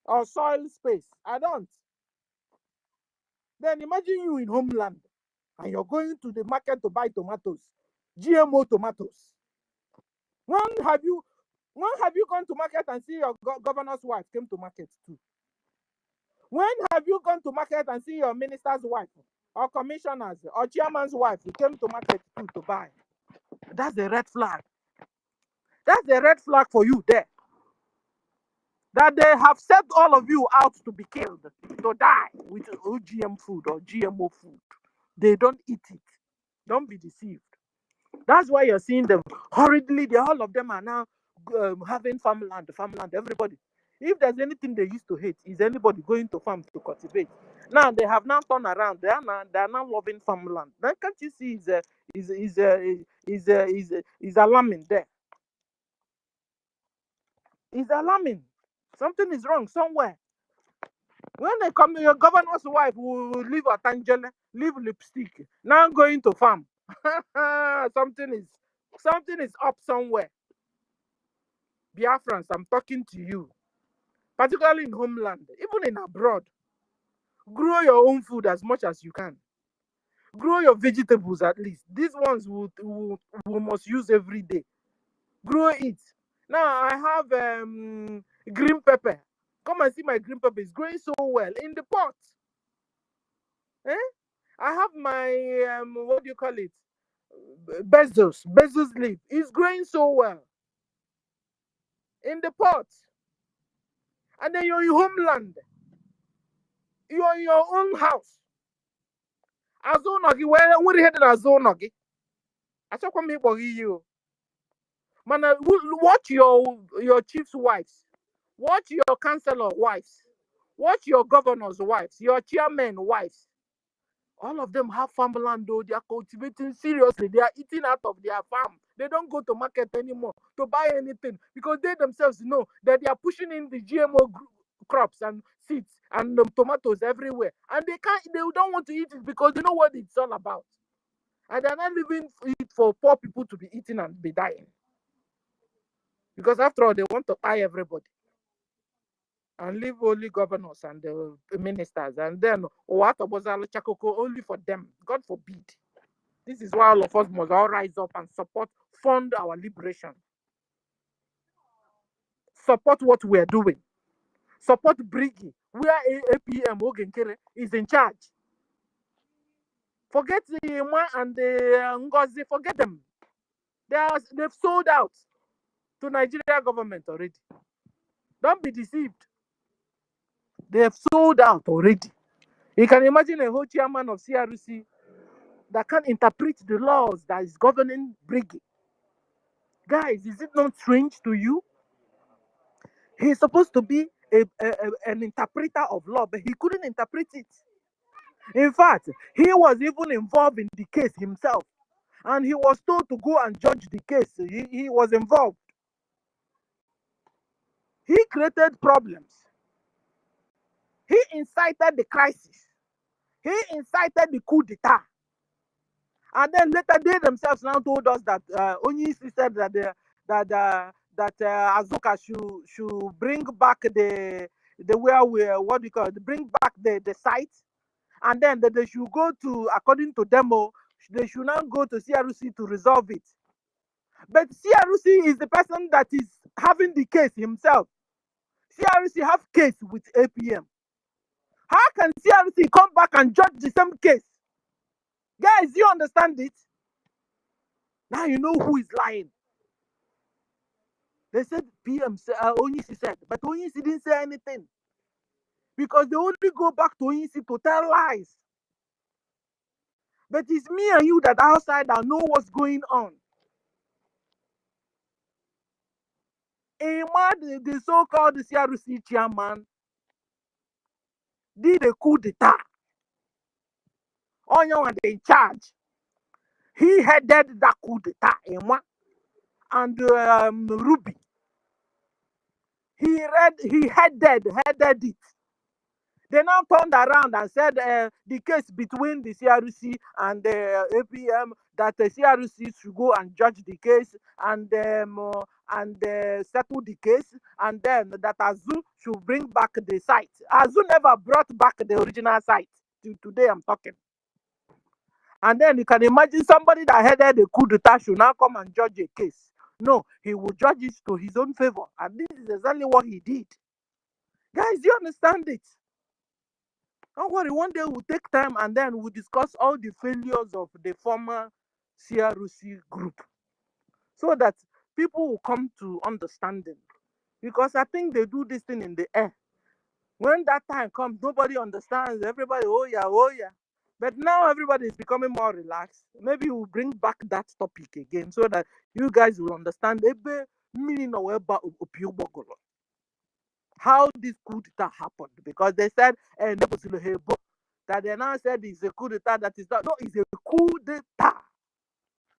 or soil space. I don't. Then imagine you in homeland and you're going to the market to buy tomatoes, GMO tomatoes. When have you gone to market and see your governor's wife came to market too? When have you gone to market and see your minister's wife or commissioner's or chairman's wife who came to market too to buy? That's a red flag. That's a red flag for you there. That they have set all of you out to be killed, to die with OGM food or GMO food. They don't eat it. Don't be deceived. That's why you're seeing them hurriedly. All of them are now having farmland, everybody. If there's anything they used to hate, is anybody going to farm to cultivate? Now they have now turned around. They are now loving farmland. Then can't you see is alarming there? It's alarming. Something is wrong somewhere. When they come, your governor's wife will leave a tangent, leave lipstick. Now going to farm. something is up somewhere. Biafrans, I'm talking to you. Particularly in homeland, even in abroad. Grow your own food as much as you can. Grow your vegetables at least. These ones we must use every day. Grow it. Now I have green pepper. Come and see my green pepper. It's growing so well in the pot. Eh? I have my what do you call it? Bezos leaf. It's growing so well in the pot. And then you're in your homeland. You're in your own house. Azonogi, where we headed Azonogi? I saw come here for you. Man, watch your chief's wives. Watch your councillor wives. Watch your governor's wives. Your chairman wives. All of them have farmland though. They are cultivating seriously. They are eating out of their farm. They don't go to market anymore to buy anything because they themselves know that they are pushing in the GMO crops and seeds and tomatoes everywhere. And they don't want to eat it because they know what it's all about. And they're not leaving it for poor people to be eating and be dying. Because after all, they want to buy everybody. And leave only governors and the ministers. And then what was Chakoko only for them. God forbid. This is why all of us must all rise up and fund our liberation. Support what we're doing. Support Brgie, where APM Ogenkere is in charge. Forget the Yema and the NGOZI, forget them. They've sold out to Nigeria government already. Don't be deceived. They have sold out already. You can imagine a whole chairman of CRC that can't interpret the laws that is governing Brgie. Guys, is it not strange to you? He's supposed to be an interpreter of law, but he couldn't interpret it. In fact, he was even involved in the case himself. And he was told to go and judge the case. He was involved. He created problems. He incited the crisis. He incited the coup d'etat. And then later they themselves now told us that Onyisi said that Azuka should bring back the where we what do you call it? Bring back the site, and then they should go to, according to demo, they should now go to CRC to resolve it. But CRC is the person that is having the case himself. CRC have case with APM. How can CRC come back and judge the same case? Guys, you understand it? Now you know who is lying. They said PM Onyisi said, but Onyisi didn't say anything. Because they only go back to Onyisi to tell lies. But it's me and you that outside that know what's going on. The so-called CRC chairman did a coup d'etat. Onyo and in charge. He headed that coup d'etat. And Ruby. He headed it. They now turned around and said the case between the CRC and the APM, that the CRC should go and judge the case and settle the case, and then that Azu should bring back the site. Azu never brought back the original site. Till today I'm talking. And then you can imagine somebody that headed the coup d'etat should now come and judge a case. No, he will judge it to his own favor. And this is exactly what he did. Guys, do you understand it? Don't worry, one day we'll take time and then we'll discuss all the failures of the former CRC group so that people will come to understanding. Because I think they do this thing in the air. When that time comes, nobody understands. Everybody, oh yeah. But now everybody is becoming more relaxed. Maybe we'll bring back that topic again so that you guys will understand how this coup d'etat happened. Because they said that they now said it's a coup d'etat that is not. No, it's a coup d'etat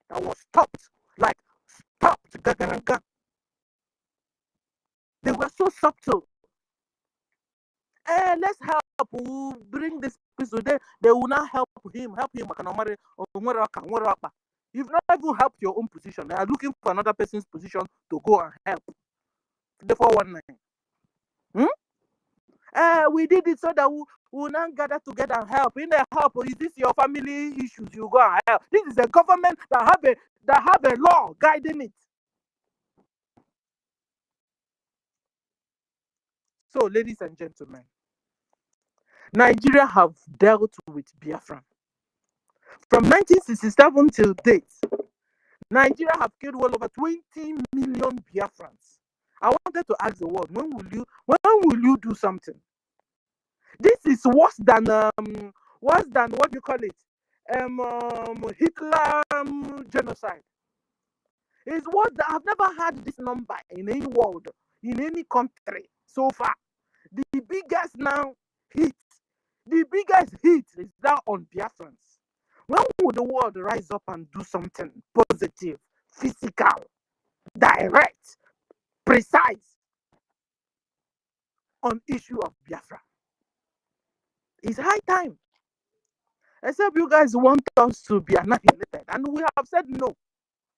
that was stopped. Like, stopped. They were so subtle. Let's help. We'll bring this person. They will not help him. You've not even helped your own position. They are looking for another person's position to go and help. The 419. We did it so that we will not gather together and help. In the help, is this your family issues? You go and help. This is a government that have a law guiding it. So, ladies and gentlemen, Nigeria have dealt with Biafra. From 1967 till date, Nigeria have killed well over 20 million Biafrans. I wanted to ask the world, when will you do something? This is worse than what do you call it? Hitler genocide. It's worse than, I've never had this number in any world, in any country so far. The biggest hit is now on Biafrans. When will the world rise up and do something positive, physical, direct, precise on issue of Biafra? It's high time. Except you guys want us to be annihilated, and we have said no,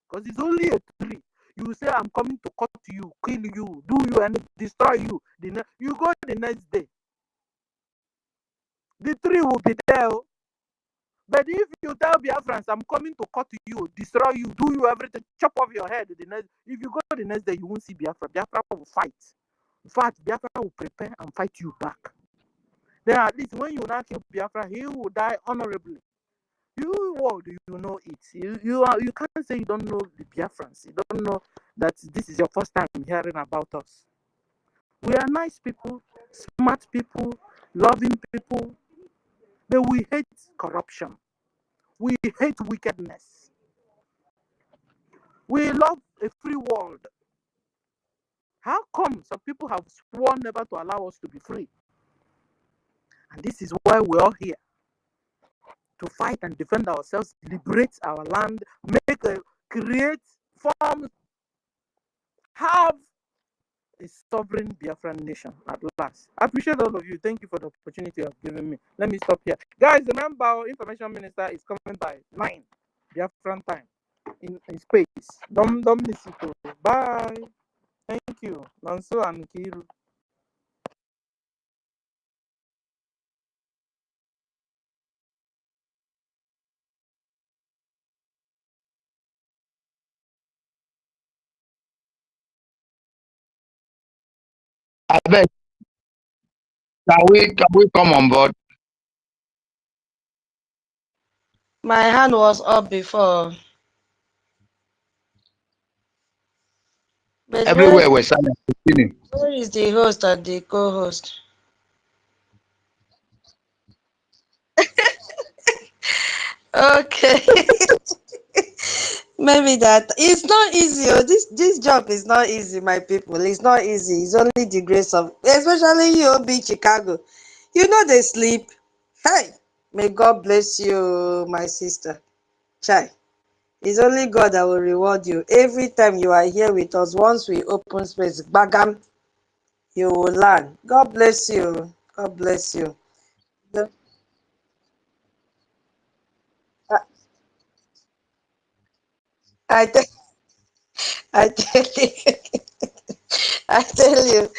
because it's only a tree. You say, I'm coming to cut you, kill you, do you, and destroy you. You go the next day. The tree will be there. But if you tell Biafrans, I'm coming to cut you, destroy you, do you everything, chop off your head, if you go the next day, you won't see Biafra. Biafra will fight. In fact, Biafra will prepare and fight you back. Then at least when you not kill Biafra, he will die honorably. You world, you know it. You can't say you don't know the Biafrans. You don't know that this is your first time hearing about us. We are nice people, smart people, loving people, but we hate corruption. We hate wickedness. We love a free world. How come some people have sworn never to allow us to be free? And this is why we're all here. To fight and defend ourselves, liberate our land, create, form, have a sovereign Biafran nation at last. I appreciate all of you. Thank you for the opportunity you have given me. Let me stop here. Guys, remember our information minister is coming by 9 Biafran time in space. Don't miss it. Bye. Thank you. Nanso and Kiru. I beg, can we come on board? My hand was up before. But Everywhere we're silent. where is the host and the co-host? Okay. Maybe that it's not easy. This job is not easy, my people. It's not easy. It's only the grace of, especially you, be Chicago. You know they sleep. Hey, may God bless you, my sister. Chai. It's only God that will reward you. Every time you are here with us, once we open space, bagam, you will learn. God bless you. God bless you. The- I, I, tell, I tell you, I tell you,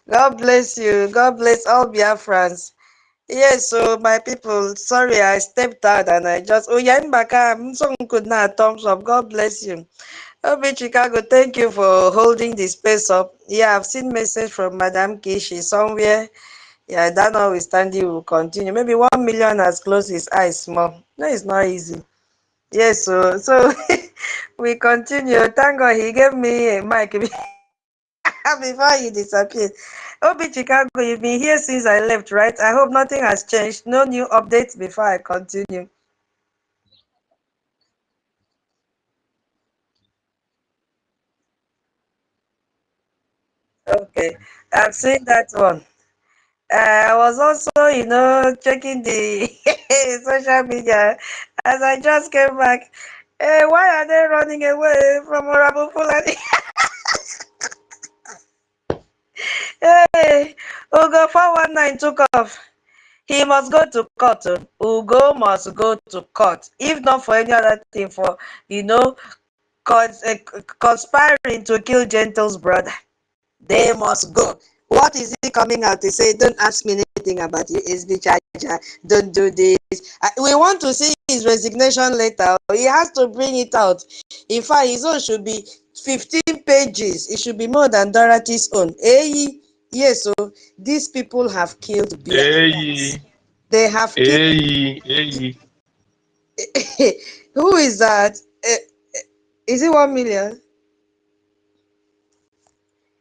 God bless you. God bless all Biafrans. Yes, so my people, sorry I stepped out and I just, oh yeah, I'm so good now, thumbs up. God bless you. Obi Chicago, thank you for holding the space up. Yeah, I've seen message from Madam Kishi somewhere. Yeah, that notwithstanding will continue. Maybe 1 million has closed his eyes small. No, it's not easy. Yes, so we continue. Thank God he gave me a mic before he disappeared. Obi Chicago, you've been here since I left, right? I hope nothing has changed. No new updates before I continue. Okay, I've seen that one. I was also, checking the social media as I just came back. Why are they running away from Honorable Fulani? Hey, Ugo 419 took off. He must go to court. Ugo must go to court. If not for any other thing, for, you know, conspiring to kill Gentle's brother. They must go. What is he coming out to say? Don't ask me anything about USB charger. Don't do this. We want to see his resignation letter. He has to bring it out. In fact, his own should be 15 pages. It should be more than Dorothy's own. Hey, yes, so these people have killed Biafrans. Hey, They have killed. hey. Who is that? Is it 1 million?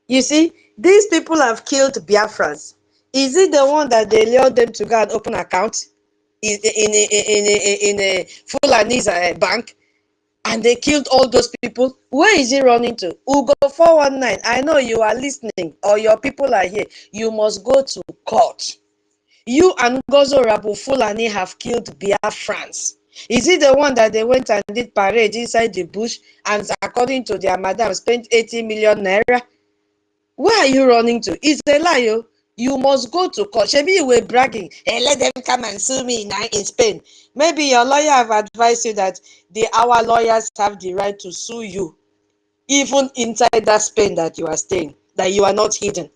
You see, these people have killed Biafrans. Is it the one that they lured them to go and open account in a Fulani's bank, and they killed all those people? Where is he running to? Ugo 419. I know you are listening, or your people are here. You must go to court. You and Ngozi Rabu Fulani have killed Biafrans. Is it the one that they went and did parade inside the bush and, according to their madam, spent 80 million naira? Where are you running to? It's a lie. You must go to court. Maybe you were bragging. Hey, let them come and sue me in Spain. Maybe your lawyer have advised you that our lawyers have the right to sue you, even inside that Spain that you are staying, that you are not hidden.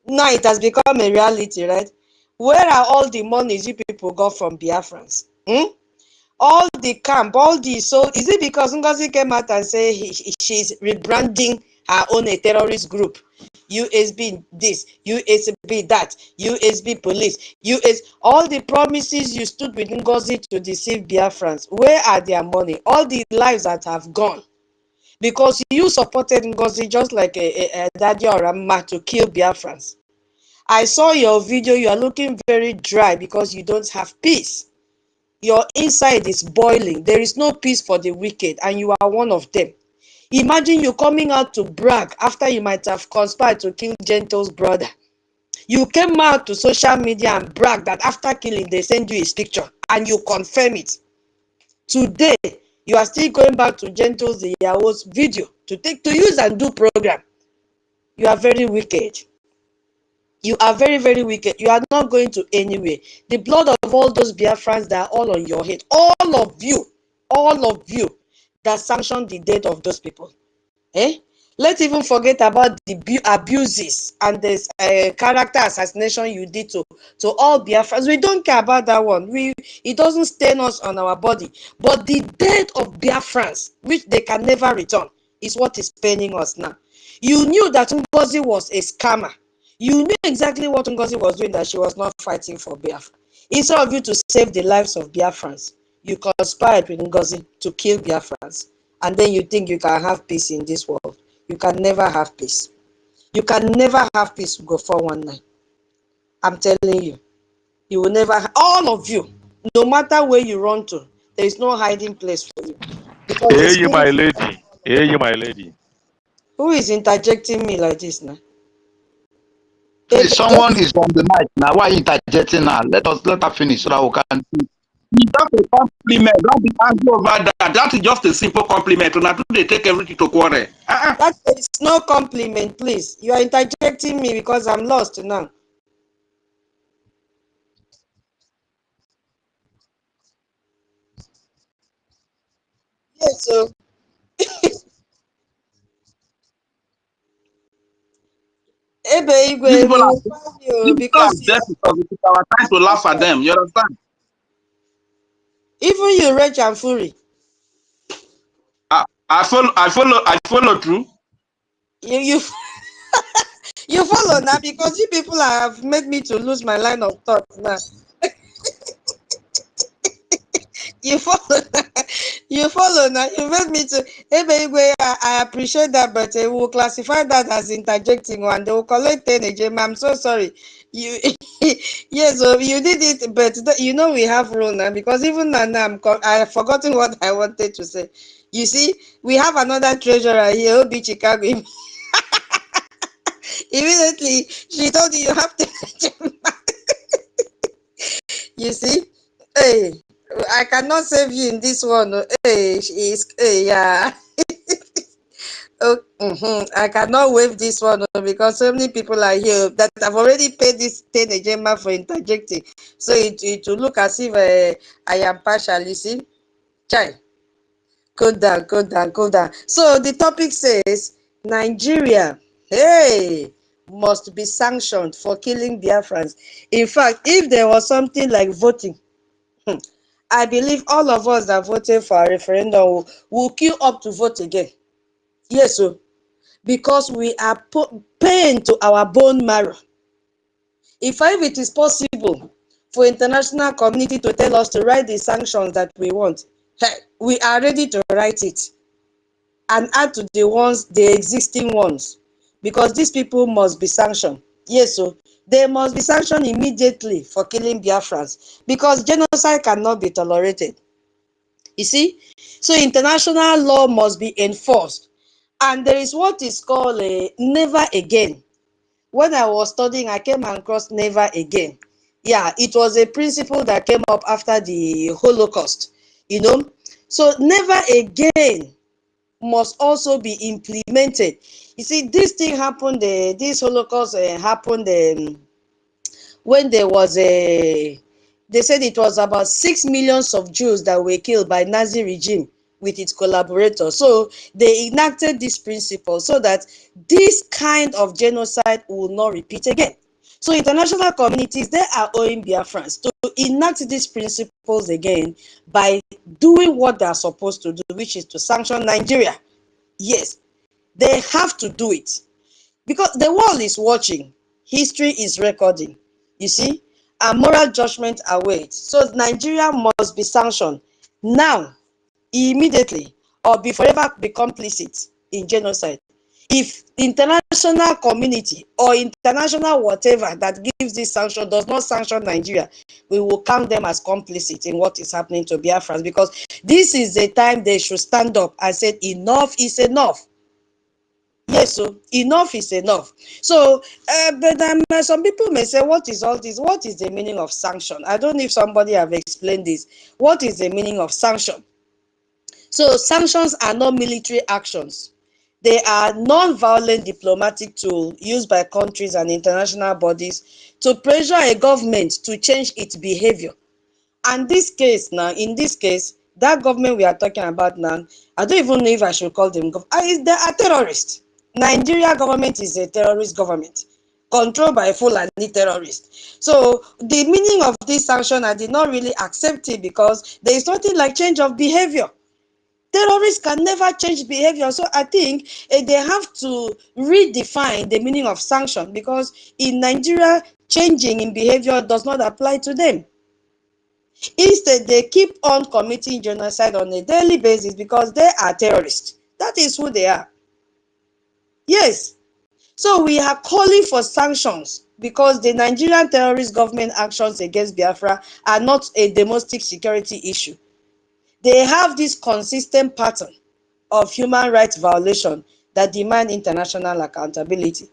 Now it has become a reality, right? Where are all the monies you people got from Biafrans? All the camp, all the, so is it because Ngozi came out and say she's rebranding her own a terrorist group? USB this, USB that, USB police, all the promises you stood with Ngozi to deceive Biafrans. Where are their money? All the lives that have gone. Because you supported Ngozi just like a Daddy or a Ma to kill Biafrans. I saw your video. You are looking very dry because you don't have peace. Your inside is boiling. There is no peace for the wicked, and you are one of them. Imagine you coming out to brag after you might have conspired to kill Gentle's brother. You came out to social media and brag that after killing, they send you his picture, and you confirm it. Today, you are still going back to Gentle's Yaho's video to use and do program. You are very wicked. You are very, very wicked. You are not going to anywhere. The blood of all those Biafrans that are all on your head, all of you that sanctioned the death of those people. Let's even forget about the abuses and this character assassination you did to all Biafrans. We don't care about that one. It doesn't stain us on our body. But the death of Biafrans, which they can never return, is what is paining us now. You knew that Ngozi was a scammer. You knew exactly what Ngozi was doing, that she was not fighting for Biafra. Instead of you to save the lives of Biafrans, you conspired with Ngozi to kill Biafrans. And then you think you can have peace in this world. You can never have peace. You can never have peace, go 419. I'm telling you. You will never, all of you, no matter where you run to, there is no hiding place for you. Hey, you, my lady. Hey, you, my lady. Who is interjecting me like this now? Please, someone is on the mic now. Why are you interjecting now? Let her finish so that we can see. It's just a compliment. Don't be angry over that. That is just a simple compliment. Not they take everything to quarrel. That is no compliment, please. You are interjecting me because I'm lost now. Yes, so People are deaf because it's our time to laugh at them. You understand? Even you, Rich and Fury. I follow through. You you follow now because you people have made me to lose my line of thought now. You follow now. You made me to. Hey, baby, I appreciate that, but we'll classify that as interjecting one. They will collect energy. I'm so sorry. You, yes, so you did it, but you know we have rule now because even now I have forgotten what I wanted to say. You see, we have another treasurer here, Obi Chicago. Immediately, she told you have to. You see, hey. I cannot save you in this one. Hey, she is, hey, yeah. Oh, I cannot waive this one because so many people are here that have already paid this 10 agenda for interjecting. So it will look as if I am partial, you see. Chai, go down, go down, go down. So the topic says Nigeria, hey, must be sanctioned for killing Biafrans. In fact, if there was something like voting, I believe all of us that voted for a referendum will queue up to vote again. Yes, so because we are pain to our bone marrow. If it is possible for international community to tell us to write the sanctions that we want, hey, we are ready to write it and add to the existing ones, because these people must be sanctioned. Yes, so they must be sanctioned immediately for killing Biafrans, because genocide cannot be tolerated. You see, so international law must be enforced, and there is what is called a never again. When I was studying, I came across never again. Yeah, it was a principle that came up after the Holocaust, So never again must also be implemented. You see, this thing happened, this Holocaust happened when there was they said it was about 6 million of Jews that were killed by Nazi regime with its collaborators. So they enacted this principle so that this kind of genocide will not repeat again. So international communities, they are owing Biafrans to enact these principles again by doing what they are supposed to do, which is to sanction Nigeria. Yes, they have to do it because the world is watching. History is recording, you see, and moral judgment awaits. So Nigeria must be sanctioned now, immediately, or be forever be complicit in genocide. If international community or international whatever that gives this sanction does not sanction Nigeria, we will count them as complicit in what is happening to Biafrans, because this is the time they should stand up and say enough is enough. Yes, so enough is enough. So, but some people may say, what is all this? What is the meaning of sanction? I don't know if somebody have explained this. What is the meaning of sanction? So, sanctions are not military actions. They are non-violent diplomatic tool used by countries and international bodies to pressure a government to change its behavior. And in this case, that government we are talking about now, I don't even know if I should call them they are terrorists. Nigeria government is a terrorist government controlled by Fulani terrorists. So the meaning of this sanction, I did not really accept it because there is nothing like change of behavior. Terrorists can never change behavior. So I think they have to redefine the meaning of sanction, because in Nigeria, changing in behavior does not apply to them. Instead, they keep on committing genocide on a daily basis because they are terrorists. That is who they are. Yes. So we are calling for sanctions because the Nigerian terrorist government actions against Biafra are not a domestic security issue. They have this consistent pattern of human rights violation that demand international accountability.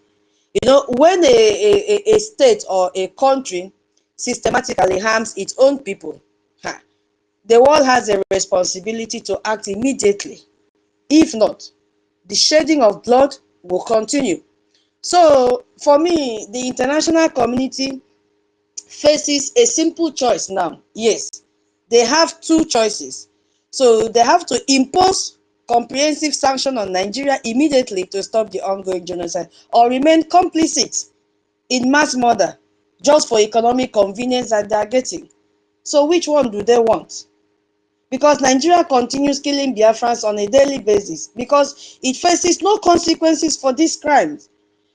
When a state or a country systematically harms its own people, the world has a responsibility to act immediately. If not, the shedding of blood will continue. So, for me, the international community faces a simple choice now. Yes, they have two choices. So, they have to impose comprehensive sanction on Nigeria immediately to stop the ongoing genocide, or remain complicit in mass murder just for economic convenience that they are getting. So, which one do they want? Because Nigeria continues killing Biafrans on a daily basis because it faces no consequences for these crimes.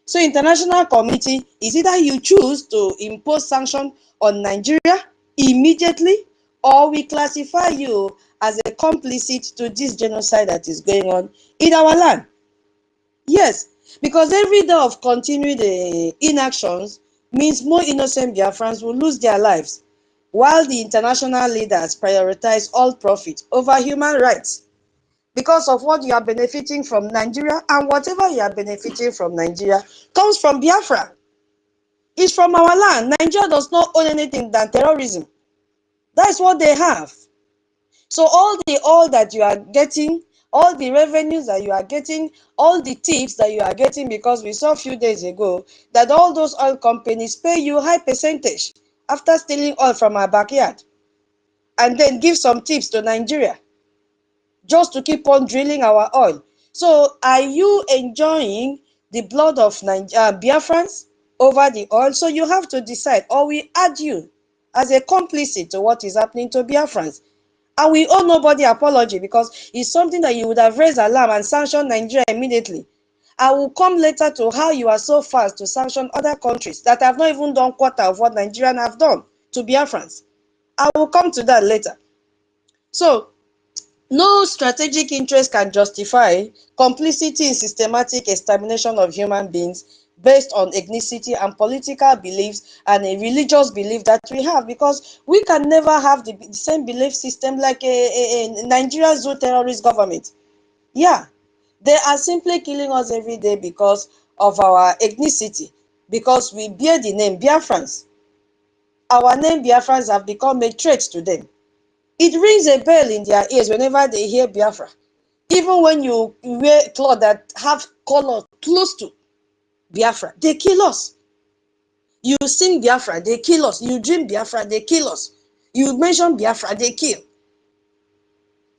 So international community is either you choose to impose sanction on Nigeria immediately, or we classify you as a complicit to this genocide that is going on in our land. Yes, because every day of continued inactions means more innocent Biafrans will lose their lives, while the international leaders prioritize all profit over human rights. Because of what you are benefiting from Nigeria, and whatever you are benefiting from Nigeria comes from Biafra. It's from our land. Nigeria does not own anything than terrorism. That's what they have. So all that you are getting all the revenues that you are getting, all the tips that you are getting, because we saw a few days ago that all those oil companies pay you high percentage after stealing oil from our backyard, and then give some tips to Nigeria just to keep on drilling our oil. So are you enjoying the blood of Biafrans over the oil? So you have to decide, or we add you as a complicit to what is happening to Biafrans. And we owe nobody apology, because it's something that you would have raised alarm and sanctioned Nigeria immediately. I will come later to how you are so fast to sanction other countries that have not even done quarter of what Nigerians have done to Biafrans. I will come to that later. So no strategic interest can justify complicity in systematic extermination of human beings based on ethnicity and political beliefs and a religious belief that we have, because we can never have the same belief system like a Nigerian zoo terrorist government. Yeah, they are simply killing us every day because of our ethnicity, because we bear the name Biafrans. Our name Biafrans have become a threat to them. It rings a bell in their ears whenever they hear Biafra. Even when you wear clothes that have color close to Biafra, they kill us. You sing Biafra, they kill us. You dream Biafra, they kill us. You mention Biafra, they kill.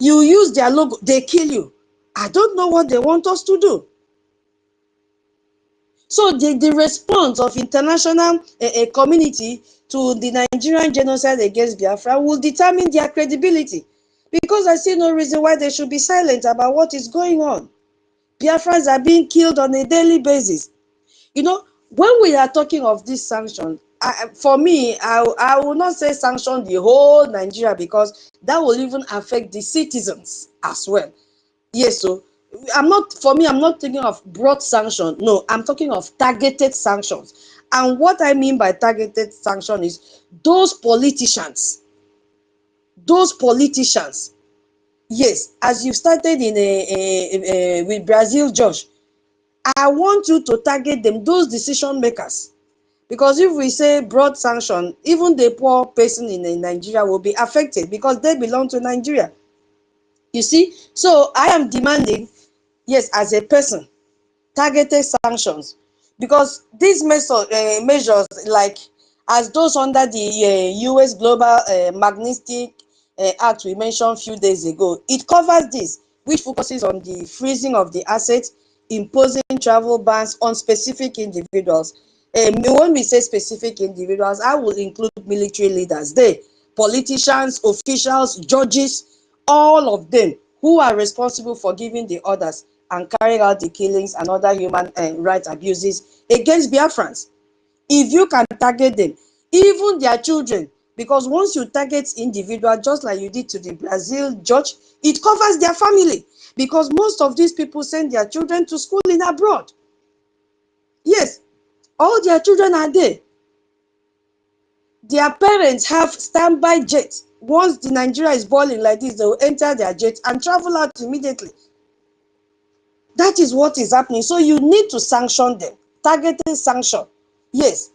You use their logo, they kill you. I don't know what they want us to do. So the response of international community to the Nigerian genocide against Biafra will determine their credibility, because I see no reason why they should be silent about what is going on. Biafrans are being killed on a daily basis. You know, when we are talking of this sanction, for me, I will not say sanction the whole Nigeria, because that will even affect the citizens as well. Yes, so I'm not thinking of broad sanction. No, I'm talking of targeted sanctions. And what I mean by targeted sanction is those politicians, yes, as you started in with Brazil, Josh, I want you to target them, those decision makers. Because if we say broad sanction, even the poor person in Nigeria will be affected, because they belong to Nigeria. You see, so I am demanding, yes, as a person, targeted sanctions, because these measures, like as those under the US Global Magnitsky Act we mentioned a few days ago, it covers this, which focuses on the freezing of the assets, imposing travel bans on specific individuals. When we say specific individuals, I will include military leaders, politicians, officials, judges, all of them who are responsible for giving the orders and carrying out the killings and other human rights abuses against Biafrans. If you can target them, even their children, because once you target individuals, just like you did to the Brazil judge, it covers their family, because most of these people send their children to school in abroad. Yes, all their children are there. Their parents have standby jets. Once the Nigeria is boiling like this, they will enter their jets and travel out immediately. That is what is happening. So you need to sanction them. Targeted sanction. Yes.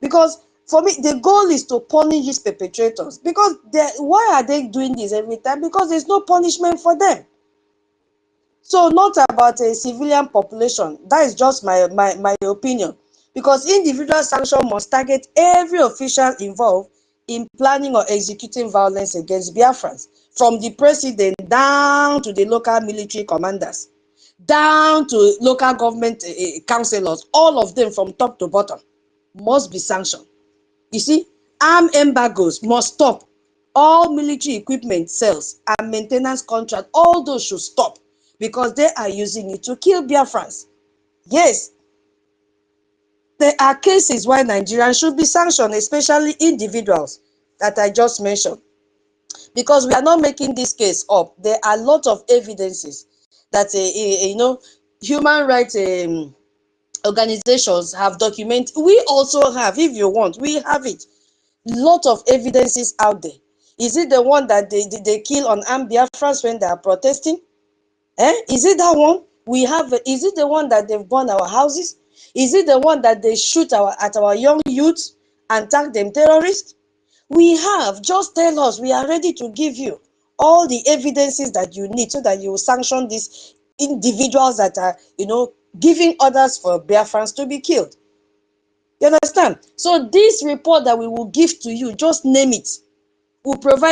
Because for me, the goal is to punish these perpetrators. Because why are they doing this every time? Because there's no punishment for them. So not about a civilian population. That is just my opinion. Because individual sanction must target every official involved in planning or executing violence against Biafrans, from the president down to the local military commanders, down to local government councillors, all of them from top to bottom must be sanctioned. You see, armed embargoes must stop. All military equipment sales and maintenance contracts, all those should stop, because they are using it to kill Biafrans. Yes, there are cases where Nigerians should be sanctioned, especially individuals that I just mentioned. Because we are not making this case up. There are a lot of evidences that human rights organizations have documented. We also have, if you want, we have it. Lot of evidences out there. Is it the one that they kill on armed Biafrans when they are protesting? Is it that one? We have. Is it the one that they've burned our houses? Is it the one that they shoot at our young youths and tag them terrorists? We have. Just tell us. We are ready to give you all the evidences that you need so that you will sanction these individuals that are, giving orders for Biafrans to be killed. You understand? So this report that we will give to you, just name it. We'll provide